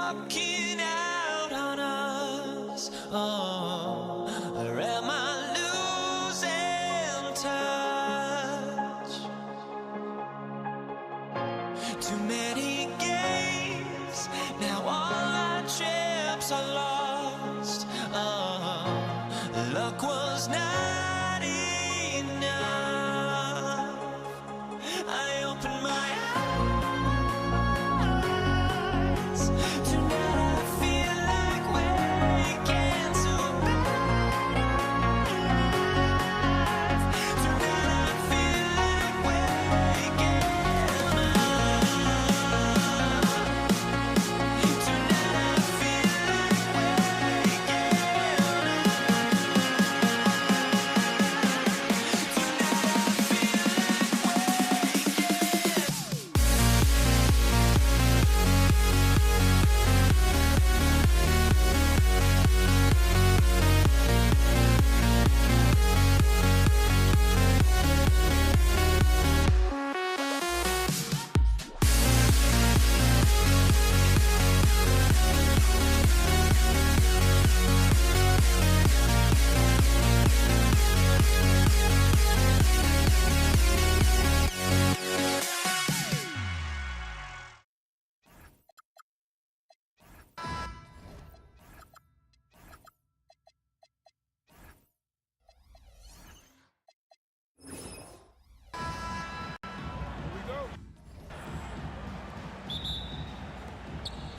walking out on us. Oh, or am I losing touch? Too many games, now all our chips are lost. Oh, luck was not enough. I opened my eyes. Tonight I feel like waking to life. Tonight I feel like waking up. Tonight I feel like waking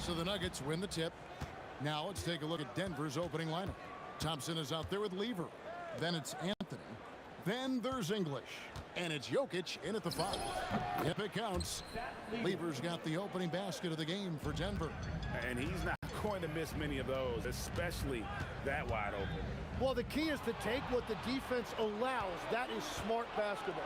So the Nuggets win the tip. Now let's take a look at Denver's opening lineup. Thompson is out there with Lever. Then it's Anthony. Then there's English. And it's Jokic in at the 5. If it counts, Lever's got the opening basket of the game for Denver. And he's not going to miss many of those, especially that wide open. Well, the key is to take what the defense allows. That is smart basketball.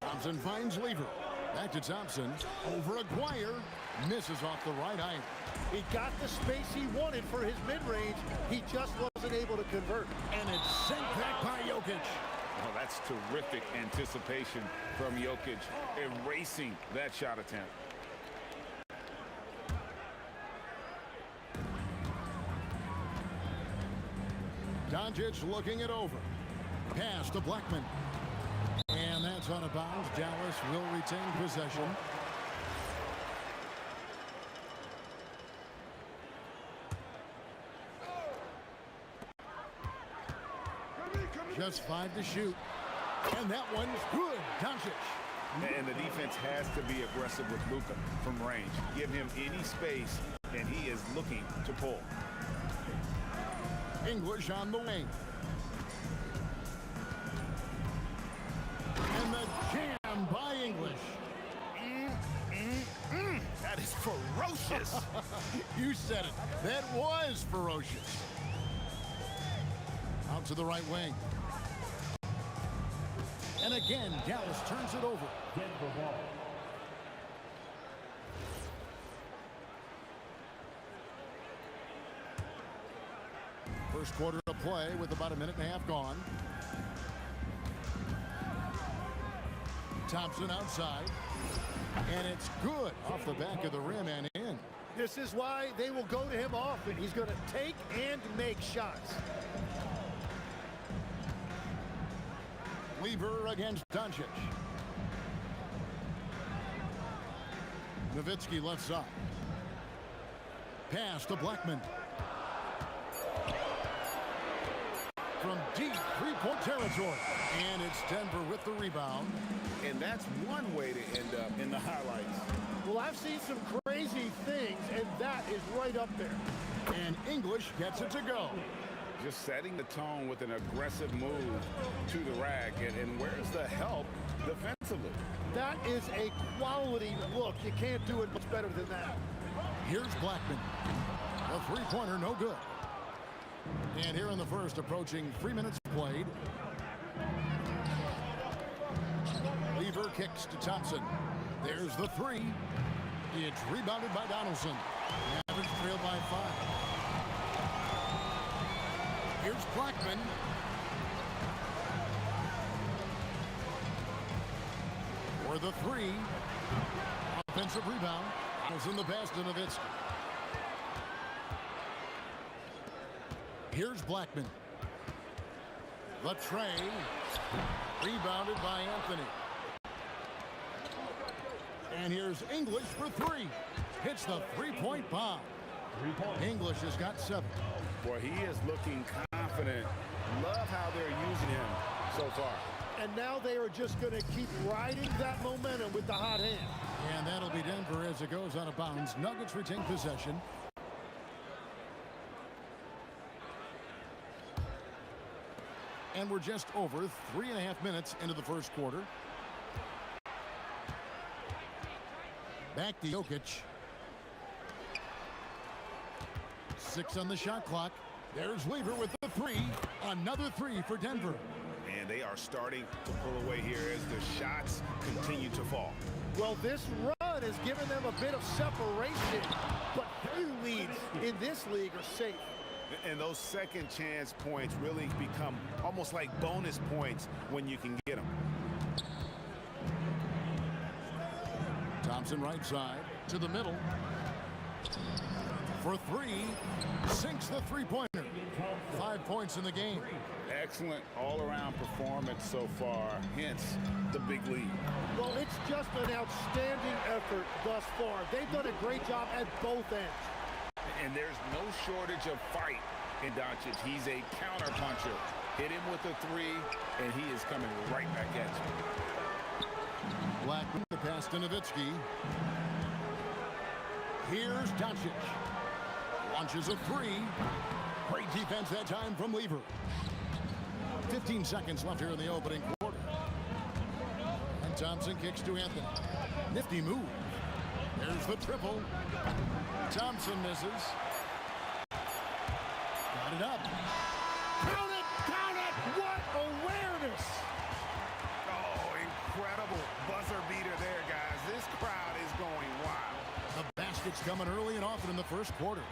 Thompson finds Lever. Back to Thompson. Over Aguirre. Misses off the right eye. He got the space he wanted for his mid-range. He just wasn't able to convert. And it's sent back by Jokic. Oh, that's terrific anticipation from Jokic, erasing that shot attempt. Doncic looking it over. Pass to Blackman. And that's out of bounds. Dallas will retain possession. Just 5 to shoot. And that one's good. Doncic. And the defense has to be aggressive with Luka from range. Give him any space, and he is looking to pull. English on the wing. And the jam by English. That is ferocious. You said it. That was ferocious. Out to the right wing. And again, Dallas turns it over. Denver ball. First quarter of play with about a minute and a half gone. Thompson outside. And it's good off the back of the rim and in. This is why they will go to him often. He's going to take and make shots. Lever against Doncic. Nowitzki left side. Pass to Blackman. From deep three-point territory. And it's Denver with the rebound. And that's one way to end up in the highlights. Well, I've seen some crazy things, and that is right up there. And English gets it to go. Just setting the tone with an aggressive move to the rack. And where's the help defensively? That is a quality look. You can't do it much better than that. Here's Blackman. A three-pointer, no good. And here in the first, approaching 3 minutes played. Lever kicks to Thompson. There's the 3. It's rebounded by Donaldson. Average trail by 5. Here's Blackman. For the 3. Offensive rebound. In the pass to Nowitzki. Here's Blackman. The tray. Rebounded by Anthony. And here's English for three. Hits the three-point bomb. English has got 7. Boy, he is looking confident. Love how they're using him so far. And now they are just going to keep riding that momentum with the hot hand. And that'll be Denver as it goes out of bounds. Nuggets retain possession. And we're just over 3.5 minutes into the first quarter. Back to Jokic. 6 on the shot clock. There's Lever with the 3. Another 3 for Denver. And they are starting to pull away here as the shots continue to fall. Well, this run has given them a bit of separation, but few leads in this league are safe. And those second chance points really become almost like bonus points when you can get them. Thompson right side to the middle. For 3. Sinks the three-pointer. 5 points in the game. Excellent all-around performance so far, hence the big lead. Well, it's just an outstanding effort thus far. They've done a great job at both ends. And there's no shortage of fight in Doncic. He's a counter-puncher. Hit him with a 3, and he is coming right back at you. Blackman the pass to Nowitzki. Here's Doncic. Launches a 3. Great defense that time from Lever. 15 seconds left here in the opening quarter. And Thompson kicks to Anthony. Nifty move. There's the triple. Thompson misses. Got it up. Count it! Count it! What awareness! Oh, incredible buzzer beater there, guys. This crowd is going wild. The basket's coming early and often in the first quarter.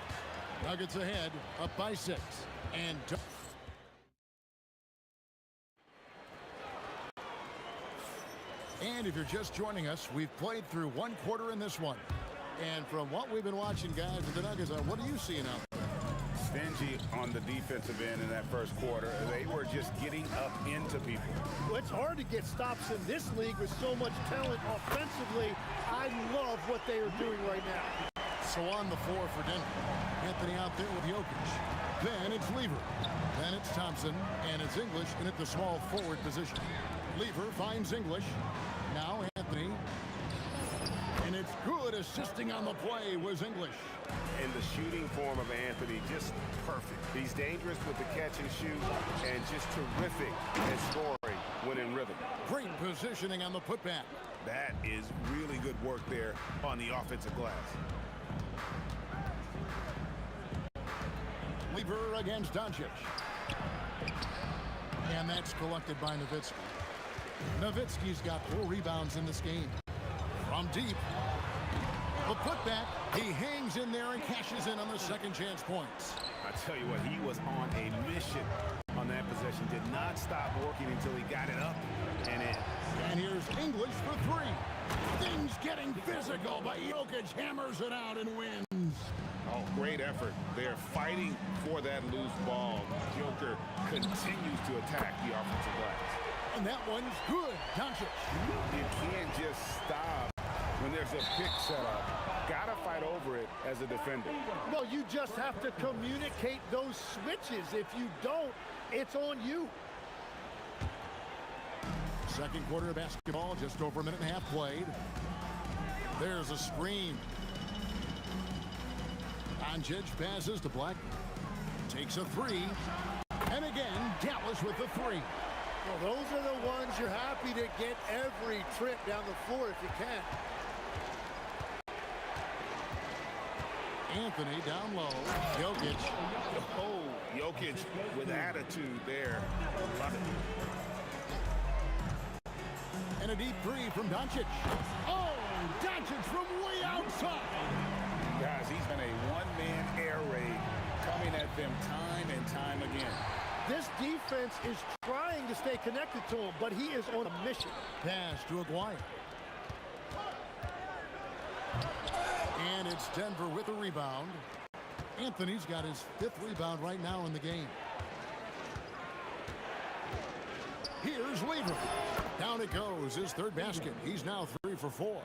Nuggets ahead, up by 6. And if you're just joining us, we've played through 1 quarter in this one. And from what we've been watching, guys, with the Nuggets, what are you seeing out there? Stingy on the defensive end in that first quarter. They were just getting up into people. Well, it's hard to get stops in this league with so much talent offensively. I love what they are doing right now. So on the floor for Denver. Anthony out there with Jokic. Then it's Lever. Then it's Thompson. And it's English in at the small forward position. Lever finds English. Now Anthony. And it's good. Assisting on the play was English. And the shooting form of Anthony, just perfect. He's dangerous with the catch and shoot and just terrific at scoring when in rhythm. Great positioning on the putback. That is really good work there on the offensive glass. Lever against Doncic. And that's collected by Nowitzki. Nowitzki's got 4 rebounds in this game. From deep. The putback. He hangs in there and cashes in on the second chance points. I tell you what, he was on a mission on that possession. Did not stop working until he got it up and in. And here's English for 3. Things getting physical, but Jokic hammers it out and wins. Oh, great effort. They're fighting for that loose ball. Joker continues to attack the offensive glass. And that one's good. Doncic. You can't just stop when there's a pick set up. Gotta fight over it as a defender. Well, you just have to communicate those switches. If you don't, it's on you. Second quarter of basketball, just over a minute and a half played. There's a screen. Doncic passes to Black. Takes a 3. And again, Dallas with the 3. Well, those are the ones you're happy to get every trip down the floor if you can. Anthony down low. Jokic. Oh, Jokic with attitude there. Love it. And a deep 3 from Doncic. Oh, Doncic from way outside. Guys, he's been a one-man air raid coming at them time and time again. This defense is trying to stay connected to him, but he is on a mission. Pass to Aguirre. it's Denver with a rebound. Anthony's got his 5th rebound right now in the game. Here's Lever. Down it goes, his 3rd basket. He's now 3 for 4.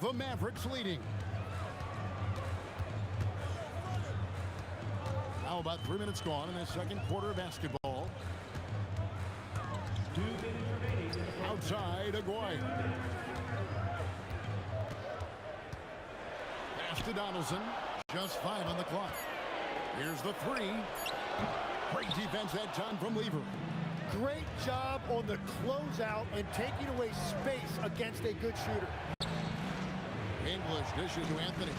The Mavericks leading. Now about 3 minutes gone in the 2nd quarter of basketball. Outside, Aguayo. Pass to Donaldson. Just 5 on the clock. Here's the 3. Great defense that time from Lever. Great job on the closeout and taking away space against a good shooter. English dishes to Anthony.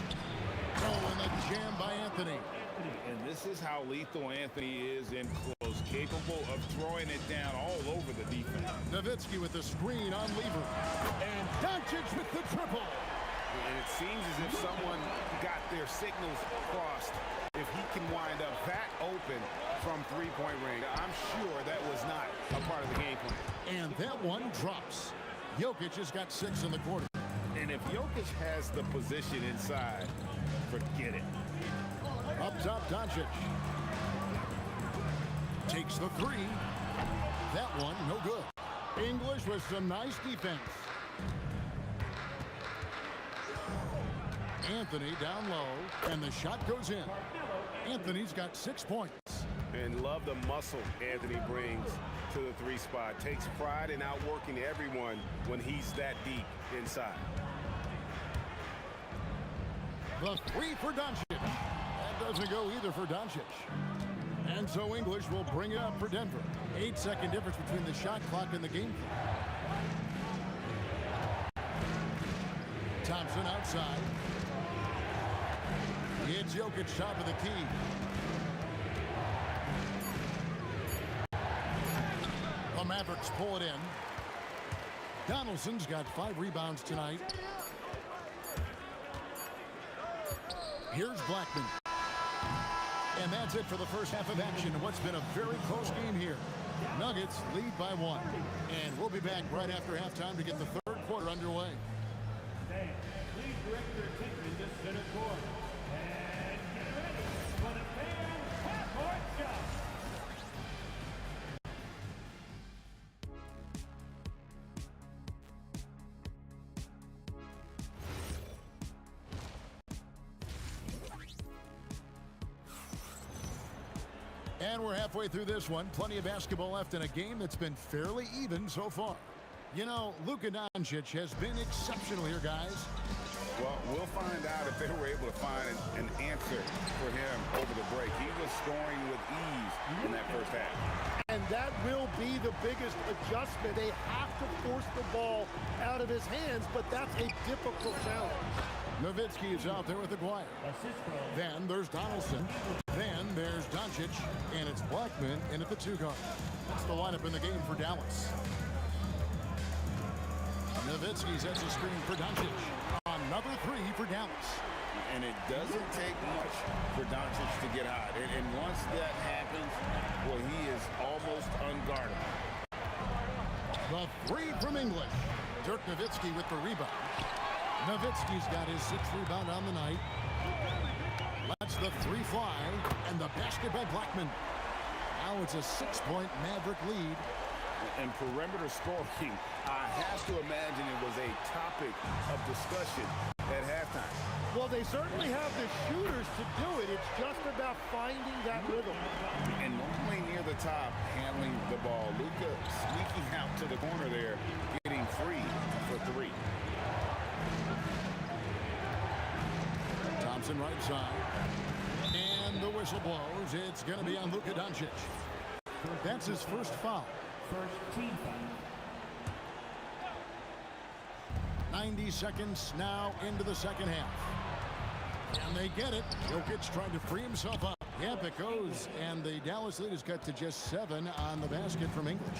Oh, and the jam by Anthony. And this is how lethal Anthony is in close, capable of throwing it down all over the defense. Nowitzki with the screen on Lever. And Doncic with the triple. And it seems as if someone got their signals crossed. If he can wind up that open from three-point range, I'm sure that was not a part of the game plan. And that one drops. Jokic has got 6 in the quarter. And if Jokic has the position inside, forget it. Up top, Doncic. Takes the 3. That one, no good. English with some nice defense. Anthony down low, and the shot goes in. Anthony's got 6 points. And love the muscle Anthony brings to the 3 spot. Takes pride in outworking everyone when he's that deep inside. The 3 for Doncic. That doesn't go either for Doncic. And so English will bring it up for Denver. 8-second difference between the shot clock and the game clock. Thompson outside. It's Jokic top of the key. The Mavericks pull it in. Donaldson's got 5 rebounds tonight. Here's Blackman. And that's it for the first half of action in what's been a very close game here. Nuggets lead by 1. And we'll be back right after halftime to get the 3rd quarter underway. Fans, please direct your attention to center court. And get ready for the fan half-court shot. And we're halfway through this one. Plenty of basketball left in a game that's been fairly even so far. You know, Luka Doncic has been exceptional here, guys. Well, we'll find out if they were able to find an answer for him over the break. He was scoring with ease in that first half. And that will be the biggest adjustment. They have to force the ball out of his hands, but that's a difficult challenge. Nowitzki is out there with Aguayo. Then there's Donaldson. Then there's Doncic. And it's Blackman in at the 2 guard. That's the lineup in the game for Dallas. Nowitzki sets a screen for Doncic. Another 3 for Dallas. And it doesn't take much for Doncic to get hot. And once that happens, well, he is almost unguardable. The 3 from English. Dirk Nowitzki with the rebound. Nowitzki's got his 6th rebound on the night. Lets the 3 fly, and the basket by Blackman. Now it's a 6-point Maverick lead. And perimeter scoring, I have to imagine it was a topic of discussion at halftime. Well, they certainly have the shooters to do it. It's just about finding that rhythm. And normally near the top, handling the ball. Luka sneaking out to the corner there, getting free for 3. Thompson right side. And the whistle blows. It's going to be on Luka Doncic. That's his first foul. First team foul. 90 seconds now into the second half. And they get it. Jokic trying to free himself up. Yep, it goes. And the Dallas lead is cut to just 7 on the basket from English.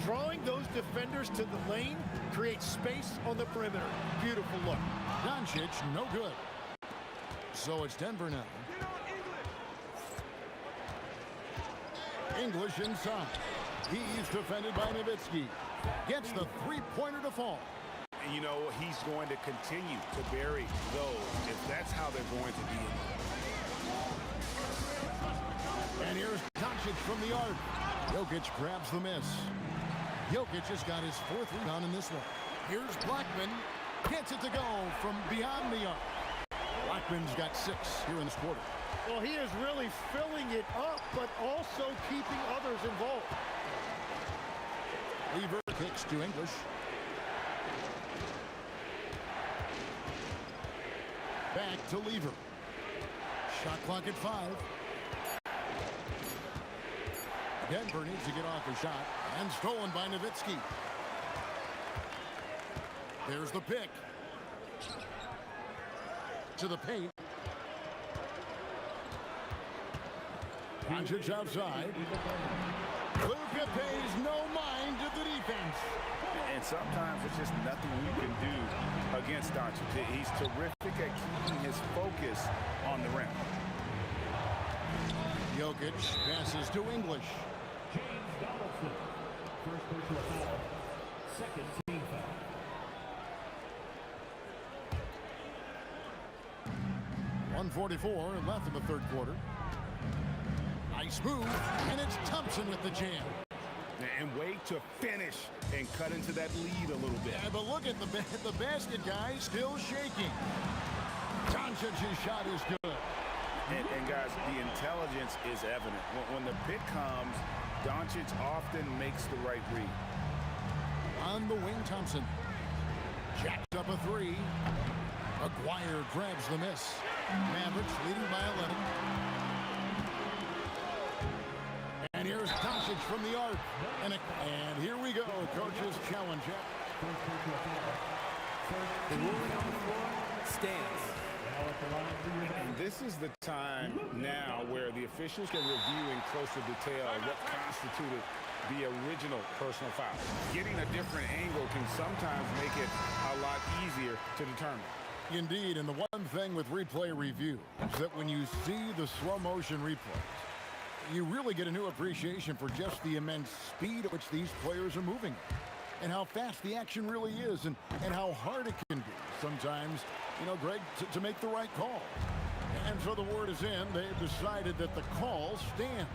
Drawing those defenders to the lane creates space on the perimeter. Beautiful look. Doncic, no good. So it's Denver now. English inside. He's defended by Nowitzki. Gets the 3-pointer to fall. And you know, he's going to continue to bury those if that's how they're going to be. And here's Doncic from the arc. Jokic grabs the miss. Jokic has got his 4th rebound in this one. Here's Blackman. Gets it to go from beyond the arc. Blackman's got 6 here in this quarter. Well, he is really filling it up, but also keeping others involved. Lever kicks to English. Back to Lever. Shot clock at 5. Denver needs to get off the shot. And stolen by Nowitzki. There's the pick. To the paint. Doncic outside. Luka pays no mind to the defense. And sometimes there's just nothing you can do against Doncic. He's terrific at keeping his focus on the rim. Jokic passes to English. James Donaldson. First personal foul. Second team foul. 1:44 left in the 3rd quarter. Nice move, and it's Thompson with the jam. And wait to finish and cut into that lead a little bit. Yeah, but look at the basket, guys, still shaking. Doncic's shot is good. And guys, the intelligence is evident. When the pick comes, Doncic often makes the right read. On the wing, Thompson. Jacks up a 3. Aguirre grabs the miss. Mavericks leading by 11. And here's Doncic from the arc. And here we go. Coach's challenge. First personal foul. The ruling on the floor stands. Now at the line for your And this is the time now where the officials can review in closer detail what constituted the original personal foul. Getting a different angle can sometimes make it a lot easier to determine. Indeed, and the one thing with replay review is that when you see the slow motion replays, you really get a new appreciation for just the immense speed at which these players are moving and how fast the action really is and how hard it can be sometimes, you know, Greg, to make the right call. And so the word is in. They've decided that the call stands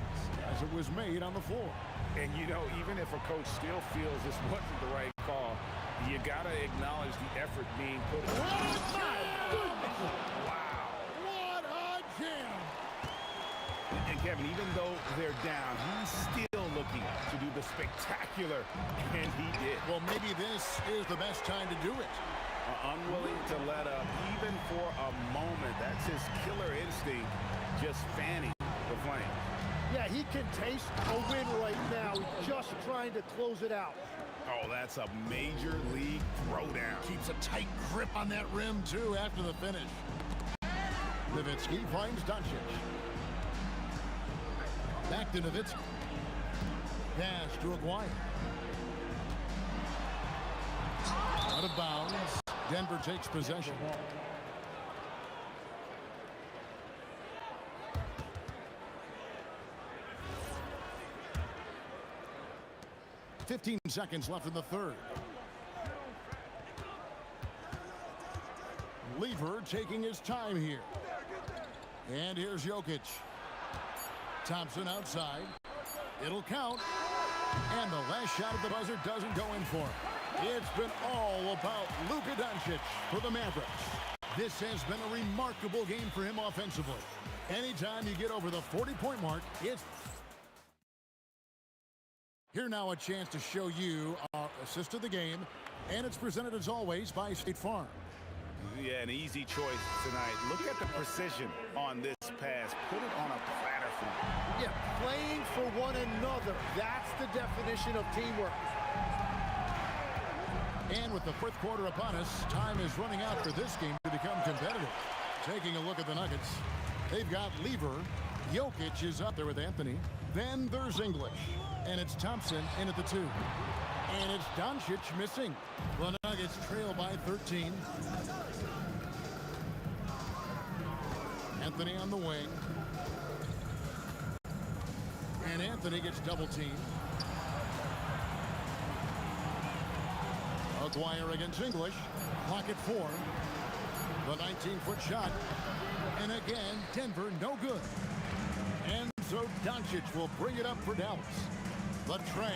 as it was made on the floor. And, you know, even if a coach still feels this wasn't the right call, you got to acknowledge the effort being put in. Wow. What a jam! And Kevin, even though they're down, he's still looking to do the spectacular, and he did. Well, maybe this is the best time to do it. Unwilling to let up even for a moment. That's his killer instinct, just fanning the flame. Yeah, he can taste a win right now. He's just trying to close it out. Oh, that's a major league throwdown. Keeps a tight grip on that rim, too, after the finish. Nowitzki finds Doncic. Back to Nowitzki. Pass to Aguirre. Out of bounds. Denver takes possession. .15 seconds left in the 3rd. Lever taking his time here. And here's Jokic. Thompson outside. It'll count. And the last shot at the buzzer doesn't go in for him. It's been all about Luka Doncic for the Mavericks. This has been a remarkable game for him offensively. Anytime you get over the 40-point mark, it's... Here now a chance to show you our assist of the game, and it's presented as always by State Farm. Yeah, an easy choice tonight. Look at the precision on this pass. Put it on a platter for him. Yeah, playing for one another. That's the definition of teamwork. And with the 4th quarter upon us, time is running out for this game to become competitive. Taking a look at the Nuggets, they've got Lever. Jokic is up there with Anthony. Then there's English. And it's Thompson in at the 2. And it's Doncic missing. The Nuggets trail by 13. Anthony on the wing. And Anthony gets double teamed. Maguire against English. Clock at 4. The 19-foot shot. And again, Denver no good. And so Doncic will bring it up for Dallas. The tray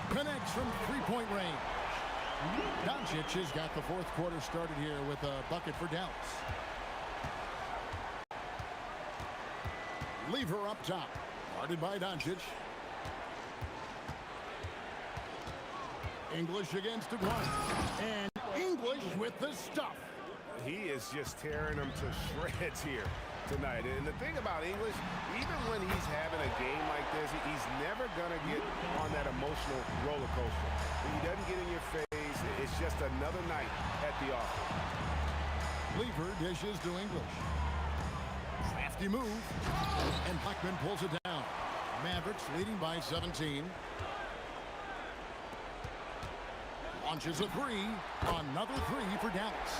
connects from three-point range. Doncic has got the fourth quarter started here with a bucket for Dallas. Lever up top. Guarded by Doncic. English against DeGuan. And English with the stuff. He is just tearing them to shreds here tonight. And the thing about English, even when he's having a game like this, he's never going to get on that emotional roller coaster. When he doesn't get in your face, it's just another night at the office. Lever dishes to English. Crafty move. And Blackman pulls it down. Mavericks leading by 17. Launches a three. Another three for Dallas.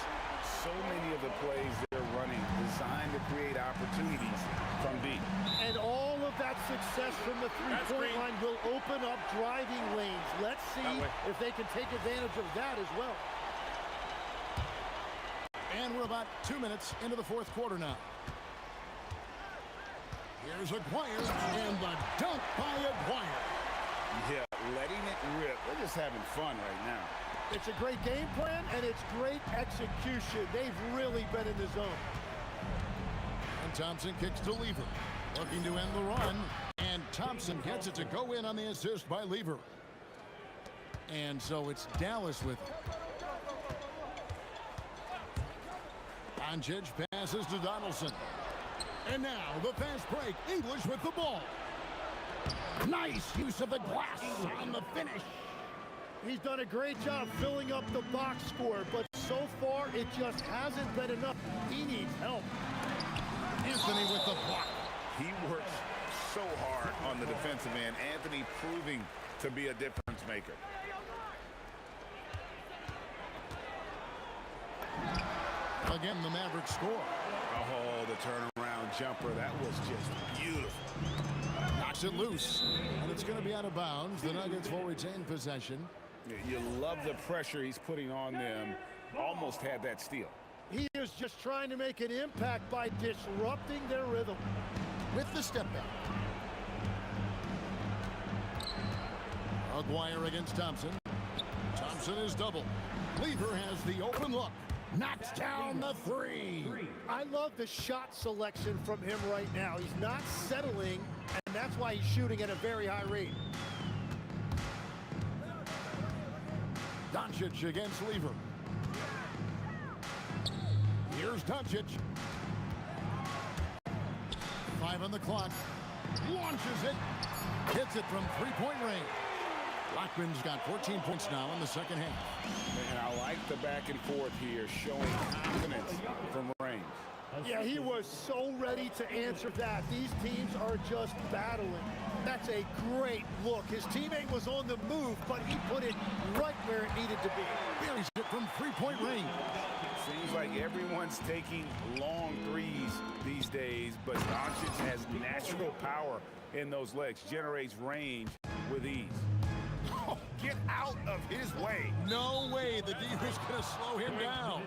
So many of the plays they're running designed to create opportunities from deep. And all of that success from the three-point line will open up driving lanes. Let's see if they can take advantage of that as well. And we're about 2 minutes into the fourth quarter now. Here's Aguirre, and the dunk by Aguirre. Yeah, letting it rip. They're just having fun right now. It's a great game plan, and it's great execution. They've really been in the zone. And Thompson kicks to Lever. Looking to end the run. And Thompson gets it to go in on the assist by Lever. And so it's Dallas with it. Doncic passes to Donaldson. And now the fast break. English with the ball. Nice use of the glass on the finish. He's done a great job filling up the box score, but so far it just hasn't been enough. He needs help. Anthony with the block. He works so hard on the defensive end. Anthony proving to be a difference maker. Again, the Mavericks score. Oh, the turnaround jumper. That was just beautiful. Knocks it loose. And it's going to be out of bounds. The Nuggets will retain possession. You love the pressure he's putting on them. Almost had that steal. He is just trying to make an impact by disrupting their rhythm. With the step back. Aguirre against Thompson. Thompson is double. Lever has the open look. Knocks down the three. I love the shot selection from him right now. He's not settling, and that's why he's shooting at a very high rate. Doncic against Lever. Here's Doncic. 5 on the clock. Launches it. Hits it from three-point range. Blackman's got 14 points now in the second half. And I like the back and forth here, showing confidence from range. Yeah, he was so ready to answer that. These teams are just battling. That's a great look. His teammate was on the move, but he put it right where it needed to be. Buries it from three-point range. Seems like everyone's taking long threes these days, but Doncic has natural power in those legs, generates range with ease. Oh, get out of his way. No way the D was going to slow him down.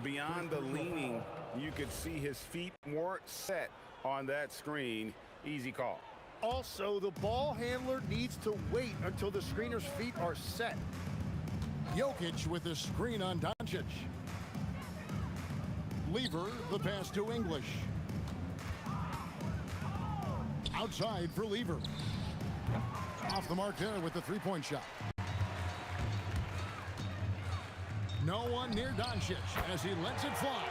Beyond the leaning, you could see his feet weren't set on that screen. Easy call. Also, the ball handler needs to wait until the screener's feet are set. Jokic with the screen on Doncic. Lever, the pass to English. Outside for Lever. Off the mark there with the three-point shot. No one near Doncic as he lets it fly.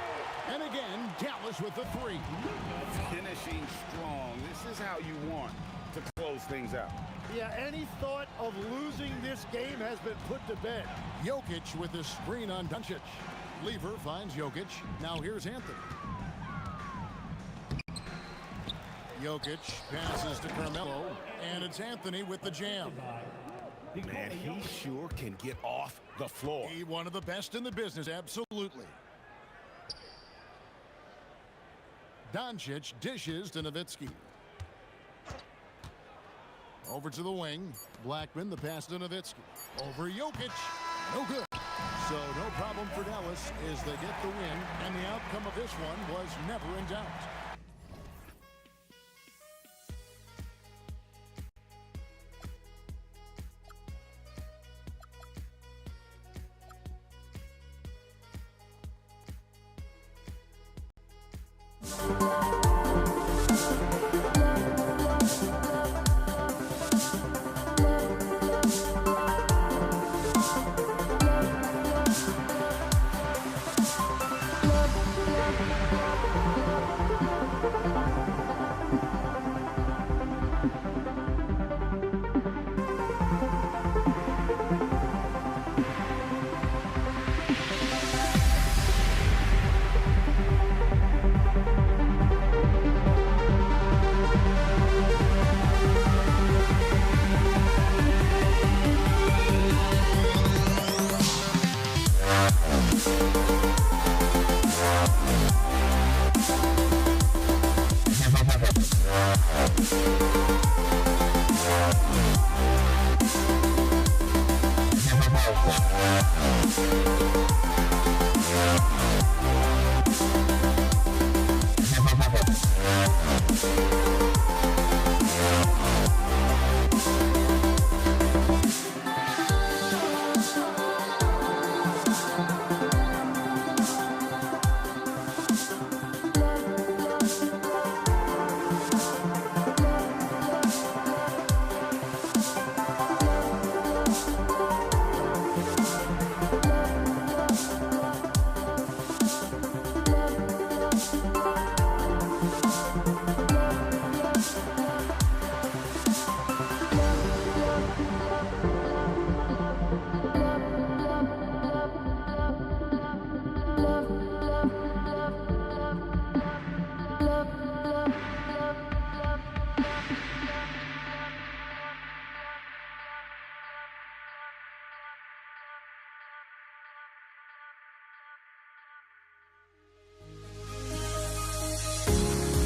And again, Dallas with the three. Finishing strong. This is how you want to close things out. Yeah, any thought of losing this game has been put to bed. Jokic with the screen on Doncic. Lever finds Jokic. Now here's Anthony. Jokic passes to Carmelo, and it's Anthony with the jam. Man, he sure can get off the floor. He one of the best in the business, absolutely. Doncic dishes to Nowitzki. Over to the wing. Blackman, the pass to Nowitzki. Over Jokic. No good. So no problem for Dallas as they get the win, and the outcome of this one was never in doubt.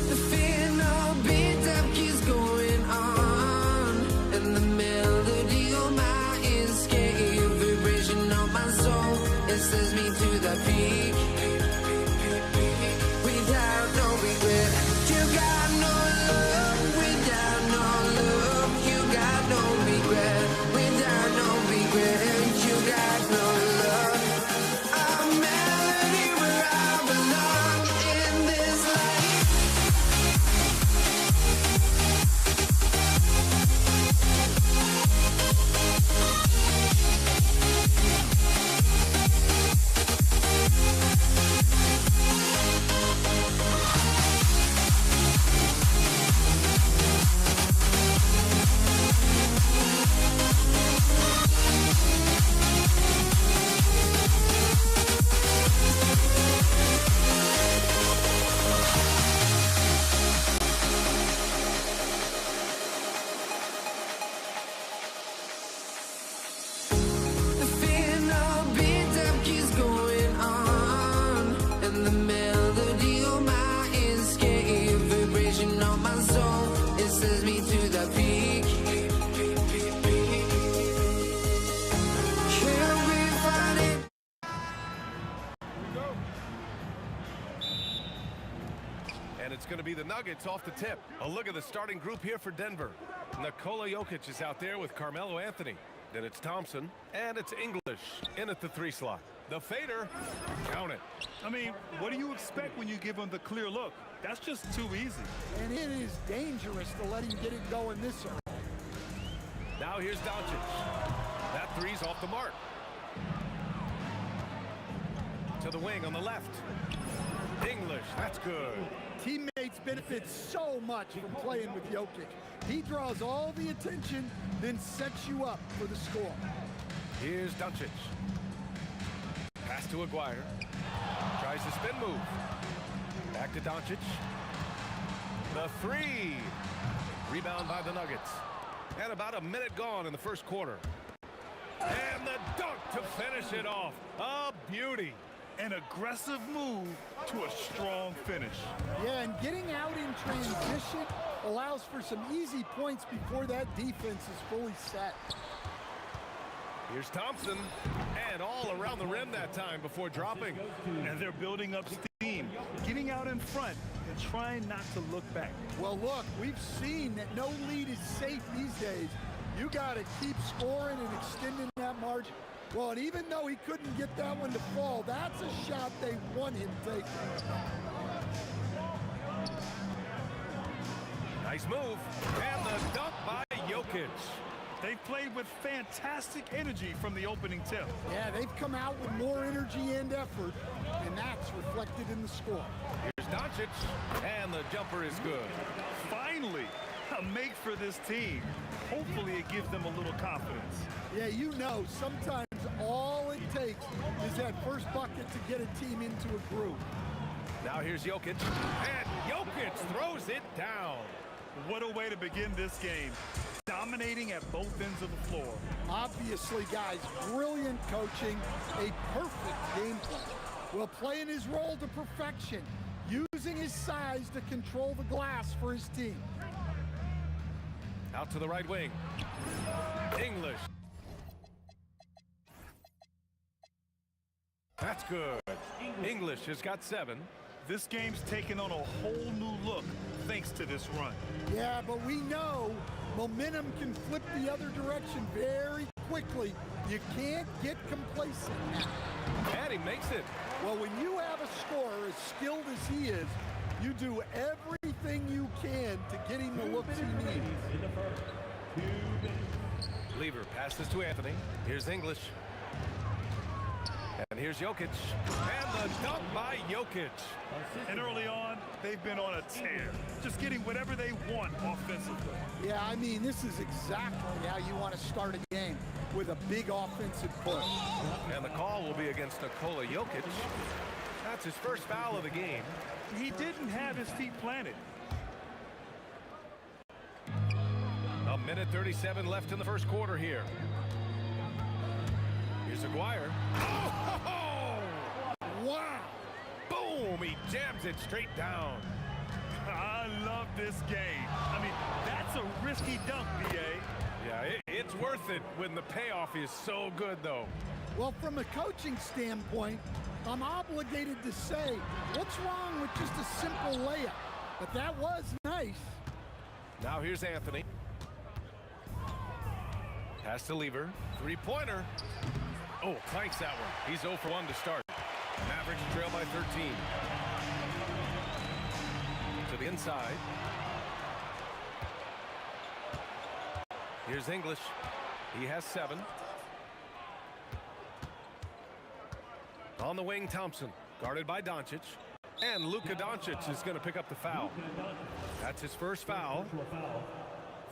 The fear no beat-up keeps going on, and the melody on my escape, vibration on my soul, it sends me to the peak. Without no regret, you got no love. Without no love, you got no regret. Without no regret, you got no love. A melody where I belong in this life. The fear no beat-up keeps going on, and the melody on my escape, vibration on my soul, it sends me to the peak. Can we find it? And it's going to be the Nuggets off the tip. A look at the starting group here for Denver. Nikola Jokic is out there with Carmelo Anthony. Then it's Thompson, and it's English in at the 3 slot. The fader, count it. I mean, what do you expect when you give him the clear look? That's just too easy. And it is dangerous to let him get it going this early. Now here's Doncic. That three's off the mark. To the wing on the left. English, that's good. Teammates benefit so much from playing with Jokic. He draws all the attention, then sets you up for the score. Here's Doncic. Pass to Aguirre. Tries the spin move. Back to Doncic. The three. Rebound by the Nuggets. And about a minute gone in the first quarter. And the dunk to finish it off. A beauty. An aggressive move to a strong finish. Yeah, and getting out in transition allows for some easy points before that defense is fully set. Here's Thompson, and all around the rim that time before dropping. And they're building up steam, getting out in front and trying not to look back. Well, look, we've seen that no lead is safe these days. You got to keep scoring and extending that margin. Well, and even though he couldn't get that one to fall, that's a shot they want him taking. Nice move, and the dunk by Jokic. They've played with fantastic energy from the opening tip. Yeah, they've come out with more energy and effort, and that's reflected in the score. Here's Doncic, and the jumper is good. Finally, a make for this team. Hopefully it gives them a little confidence. Yeah, you know, sometimes all it takes is that first bucket to get a team into a groove. Now here's Jokic, and Jokic throws it down. What a way to begin this game. Dominating at both ends of the floor. Obviously, guys, brilliant coaching, a perfect game plan. Well, playing his role to perfection, using his size to control the glass for his team. Out to the right wing. English. That's good. English has got 7. This game's taken on a whole new look thanks to this run. Yeah, but we know momentum can flip the other direction very quickly. You can't get complacent now. And he makes it. Well, when you have a scorer as skilled as he is, you do everything you can to get him the looks he needs. Lever passes to Anthony. Here's English. And here's Jokic. And the dunk by Jokic. And early on, they've been on a tear. Just getting whatever they want offensively. Yeah, I mean, this is exactly how you want to start a game, with a big offensive push. And the call will be against Nikola Jokic. That's his first foul of the game. He didn't have his feet planted. A minute 37 left in the first quarter here. Here's Aguirre. Oh! Wow! Boom! He jams it straight down. I love this game. I mean, that's a risky dunk, B.A. Yeah, it's worth it when the payoff is so good, though. Well, from a coaching standpoint, I'm obligated to say, what's wrong with just a simple layup? But that was nice. Now here's Anthony. Pass to Lever. Three-pointer. Oh, clanks that one. He's 0 for 1 to start. Mavericks trail by 13. To the inside. Here's English. He has 7. On the wing, Thompson. Guarded by Doncic. And Luka Doncic is going to pick up the foul. That's his first foul.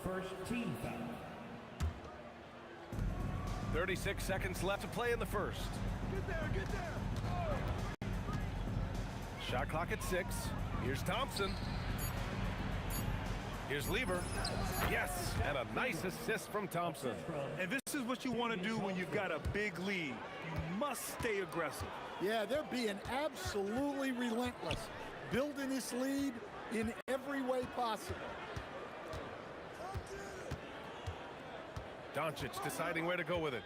First team foul. 36 seconds left to play in the first. Get there, get there. Shot clock at 6. Here's Thompson. Here's Lever. Yes, and a nice assist from Thompson. And this is what you want to do when you've got a big lead. You must stay aggressive. Yeah, they're being absolutely relentless, building this lead in every way possible. Doncic deciding where to go with it.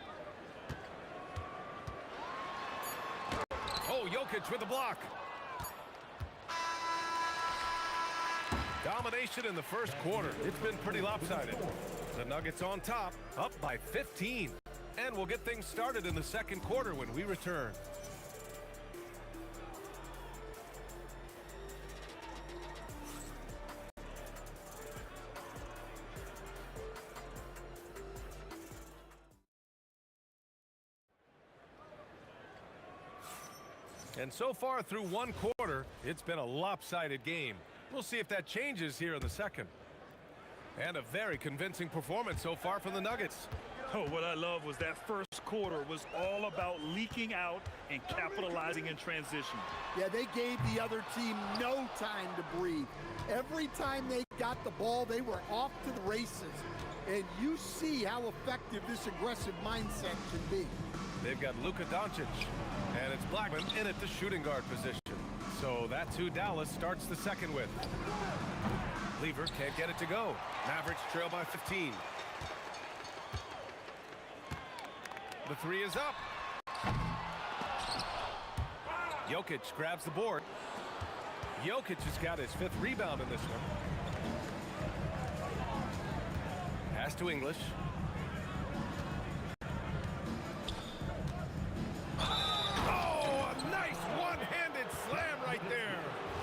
Oh, Jokic with the block. Domination in the first quarter. It's been pretty lopsided. The Nuggets on top, up by 15. And we'll get things started in the second quarter when we return. And so far through one quarter, it's been a lopsided game. We'll see if that changes here in the second. And a very convincing performance so far from the Nuggets. Oh, what I love was that first quarter was all about leaking out and capitalizing in transition. Yeah, they gave the other team no time to breathe. Every time they got the ball, they were off to the races. And you see how effective this aggressive mindset can be. They've got Luka Doncic, and it's Blackman in at the shooting guard position. So that's who Dallas starts the second with. Lever can't get it to go. Mavericks trail by 15. The three is up. Jokic grabs the board. Jokic has got his 5th rebound in this one. Pass to English. Oh, a nice one-handed slam right there.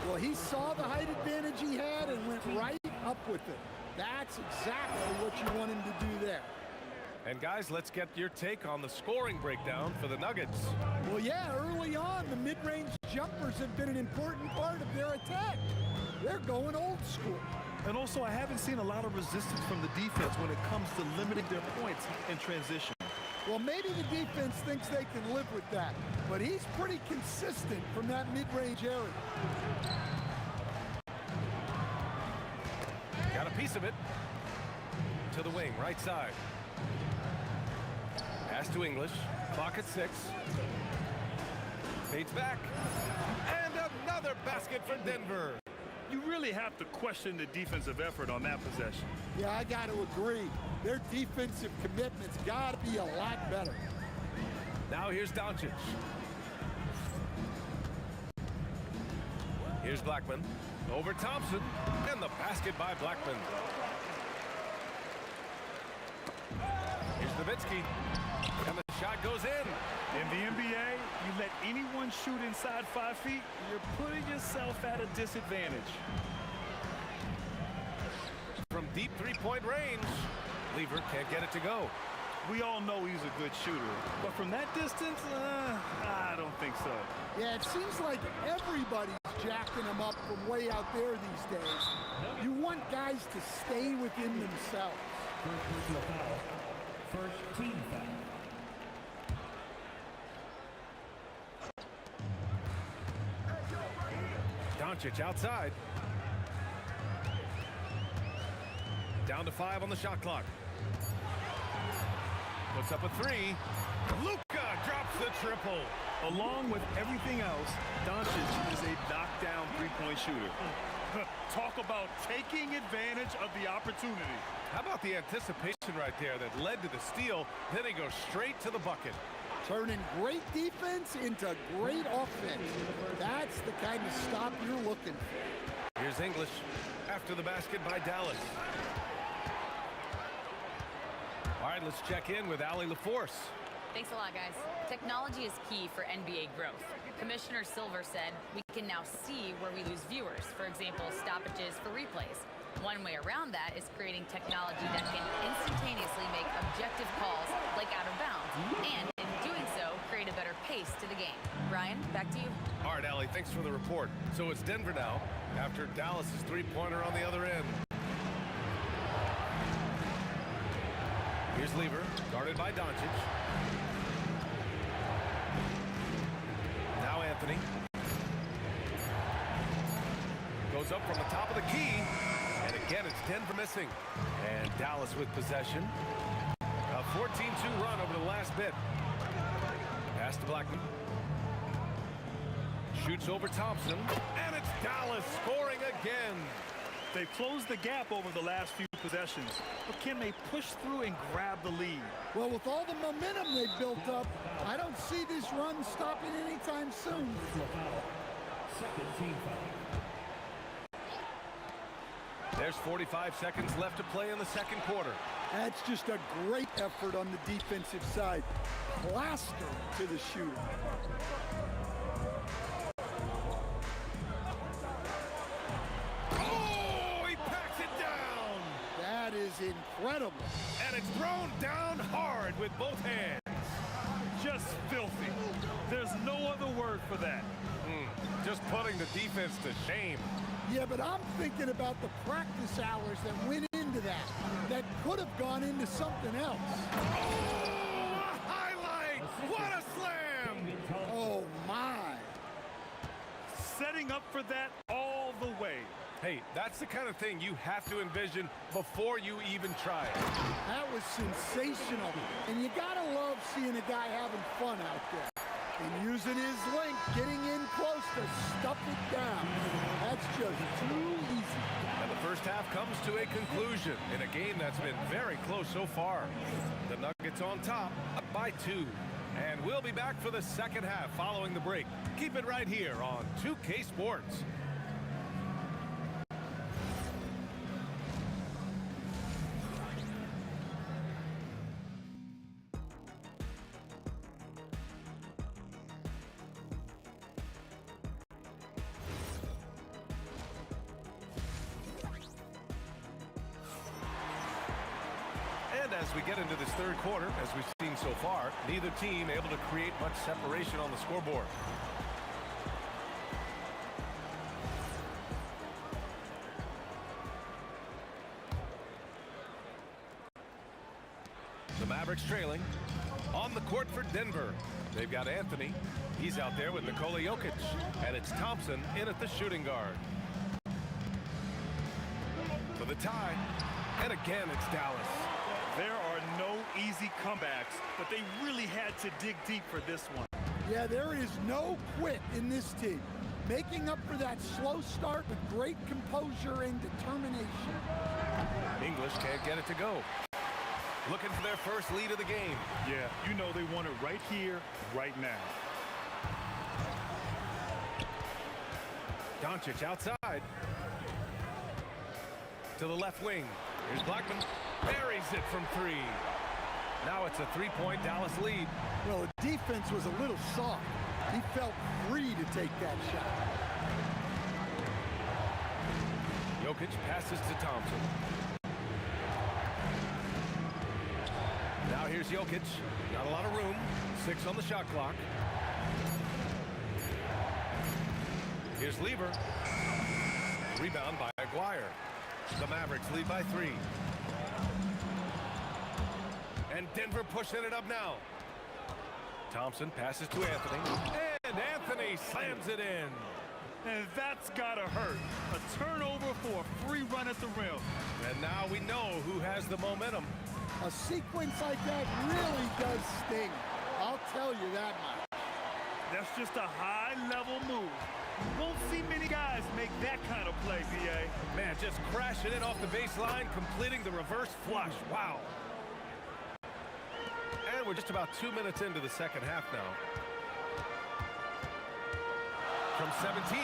Well, he saw the height advantage he had and went right up with it. That's exactly what you want him to do there. And guys, let's get your take on the scoring breakdown for the Nuggets. Well, yeah, early on, the mid-range jumpers have been an important part of their attack. They're going old school. And also, I haven't seen a lot of resistance from the defense when it comes to limiting their points in transition. Well, maybe the defense thinks they can live with that, but he's pretty consistent from that mid-range area. Got a piece of it. To the wing, right side. Pass to English. Clock at 6. Fades back. And another basket for Denver. You really have to question the defensive effort on that possession. Yeah, I got to agree. Their defensive commitment's got to be a lot better. Now here's Doncic. Here's Blackman. Over Thompson. And the basket by Blackman. Here's Nowitzki. And the shot goes in. In the NBA, you let anyone shoot inside 5 feet, you're putting yourself at a disadvantage. From deep three-point range, Lever can't get it to go. We all know he's a good shooter, but from that distance, I don't think so. Yeah, it seems like everybody's jacking him up from way out there these days. You want guys to stay within themselves. First team foul. Doncic outside. Down to 5 on the shot clock. Puts up a 3. Luka drops the triple. Along with everything else, Doncic is a knockdown three-point shooter. Talk about taking advantage of the opportunity. How about the anticipation right there that led to the steal? Then he goes straight to the bucket. Turning great defense into great offense. That's the kind of stop you're looking for. Here's English after the basket by Dallas. All right, let's check in with Allie LaForce. Thanks a lot, guys. Technology is key for NBA growth. Commissioner Silver said we can now see where we lose viewers, for example, stoppages for replays. One way around that is creating technology that can instantaneously make objective calls like out of bounds, and in doing so, create a better pace to the game. Ryan, back to you. All right, Allie, thanks for the report. So it's Denver now, after Dallas's three-pointer on the other end. Here's Lever, guarded by Doncic. Now Anthony. Goes up from the top of the key. And again, it's Denver missing. And Dallas with possession. A 14-2 run over the last bit. Pass to Blackman. Shoots over Thompson. And it's Dallas scoring again. They've closed the gap over the last few possessions, but can they push through and grab the lead? Well, with all the momentum they've built up, I don't see this run stopping anytime soon. Second team foul. There's 45 seconds left to play in the second quarter. That's just a great effort on the defensive side. Plaster to the shooter. Oh, he packs it down. That is incredible. And it's thrown down hard with both hands. Just filthy. There's no other word for that. Just putting the defense to shame. Yeah, but I'm thinking about the practice hours that went into that could have gone into something else. Oh, a highlight! What a slam! Oh, my. Setting up for that all the way. Hey, that's the kind of thing you have to envision before you even try it. That was sensational. And you gotta love seeing a guy having fun out there. And using his length, getting in close to stuff it down. That's just too easy. And the first half comes to a conclusion in a game that's been very close so far. The Nuggets on top, up by 2. And we'll be back for the second half following the break. Keep it right here on 2K Sports. And as we get into this third quarter, as we've seen so far, neither team able to create much separation on the scoreboard. The Mavericks trailing. On the court for Denver. They've got Anthony. He's out there with Nikola Jokic. And it's Thompson in at the shooting guard. For the tie. And again, it's Dallas. There are no easy comebacks, but they really had to dig deep for this one. Yeah, there is no quit in this team. Making up for that slow start with great composure and determination. English can't get it to go. Looking for their first lead of the game. Yeah, you know they want it right here, right now. Doncic outside. To the left wing. Here's Blackman. Buries it from 3. Now it's a 3-point Dallas lead. Well, the defense was a little soft. He felt free to take that shot. Jokic passes to Thompson. Now here's Jokic. Not a lot of room. 6 on the shot clock. Here's Lever. Rebound by Aguirre. The Mavericks lead by 3. And Denver pushing it up now. Thompson passes to Anthony. And Anthony slams it in. And that's gotta hurt. A turnover for a free run at the rim. And now we know who has the momentum. A sequence like that really does sting. I'll tell you that much. That's just a high-level move. You won't see many guys make that kind of play, B.A. Man, just crashing in off the baseline, completing the reverse flush. Wow. And we're just about 2 minutes into the second half now. From 17,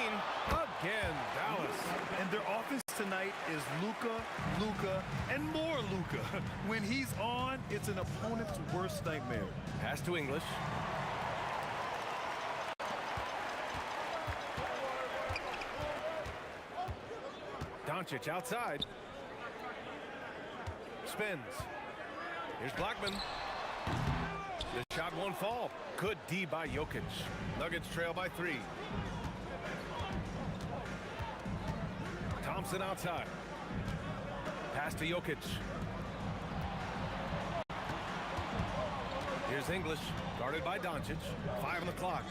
again, Dallas. And their offense tonight is Luka, and more Luka. When he's on, it's an opponent's worst nightmare. Pass to English. Doncic outside. Spins. Here's Blackman. The shot won't fall. Good D by Jokic. Nuggets trail by 3. Thompson outside. Pass to Jokic. Here's English, guarded by Doncic. 5 on the clock.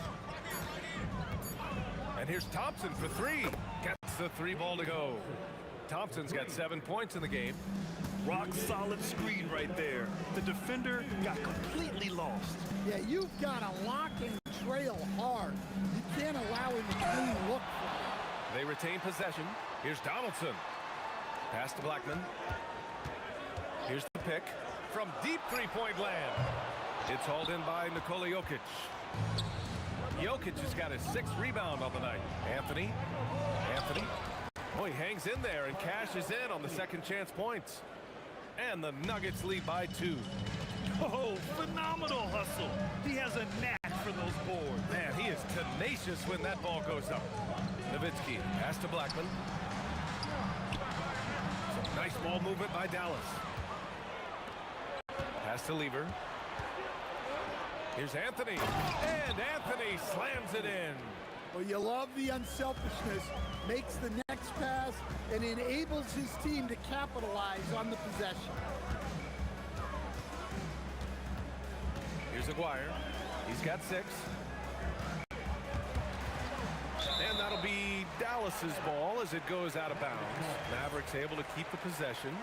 And here's Thompson for 3. Gets the 3 ball to go. Thompson's got 7 points in the game. Rock solid screen right there. The defender got completely lost. Yeah, you've got to lock and trail hard. You can't allow him to clean look for it. They retain possession. Here's Donaldson. Pass to Blackman. Here's the pick from deep 3-point land. It's hauled in by Nikola Jokic. Jokic has got his 6th rebound on the night. Anthony. Oh, he hangs in there and cashes in on the second chance points. And the Nuggets lead by 2. Oh, phenomenal hustle. He has a knack for those boards. Man, he is tenacious when that ball goes up. Nowitzki, pass to Blackman. Some nice ball movement by Dallas. Pass to Lever. Here's Anthony. And Anthony slams it in. Well, you love the unselfishness. Makes the next pass and enables his team to capitalize on the possession. Here's Aguirre. He's got 6. And that'll be Dallas's ball as it goes out of bounds. Mavericks able to keep the possession.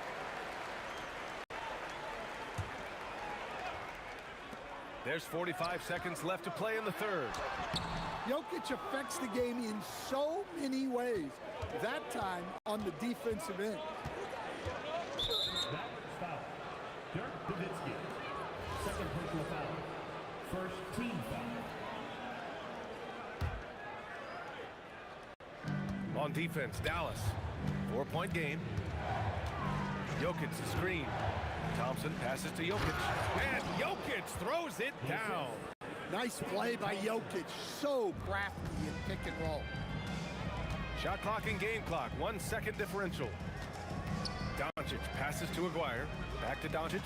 There's 45 seconds left to play in the third. Jokic affects the game in so many ways. that time on the defensive end. That foul. Dirk Nowitzki. Second personal foul. First team foul. On defense, Dallas. 4-point game. Jokic screen. Thompson passes to Jokic. And Jokic throws it down. Nice play by Jokic. So crafty in pick and roll. Shot clock and game clock. 1 second differential. Doncic passes to Aguirre. Back to Doncic.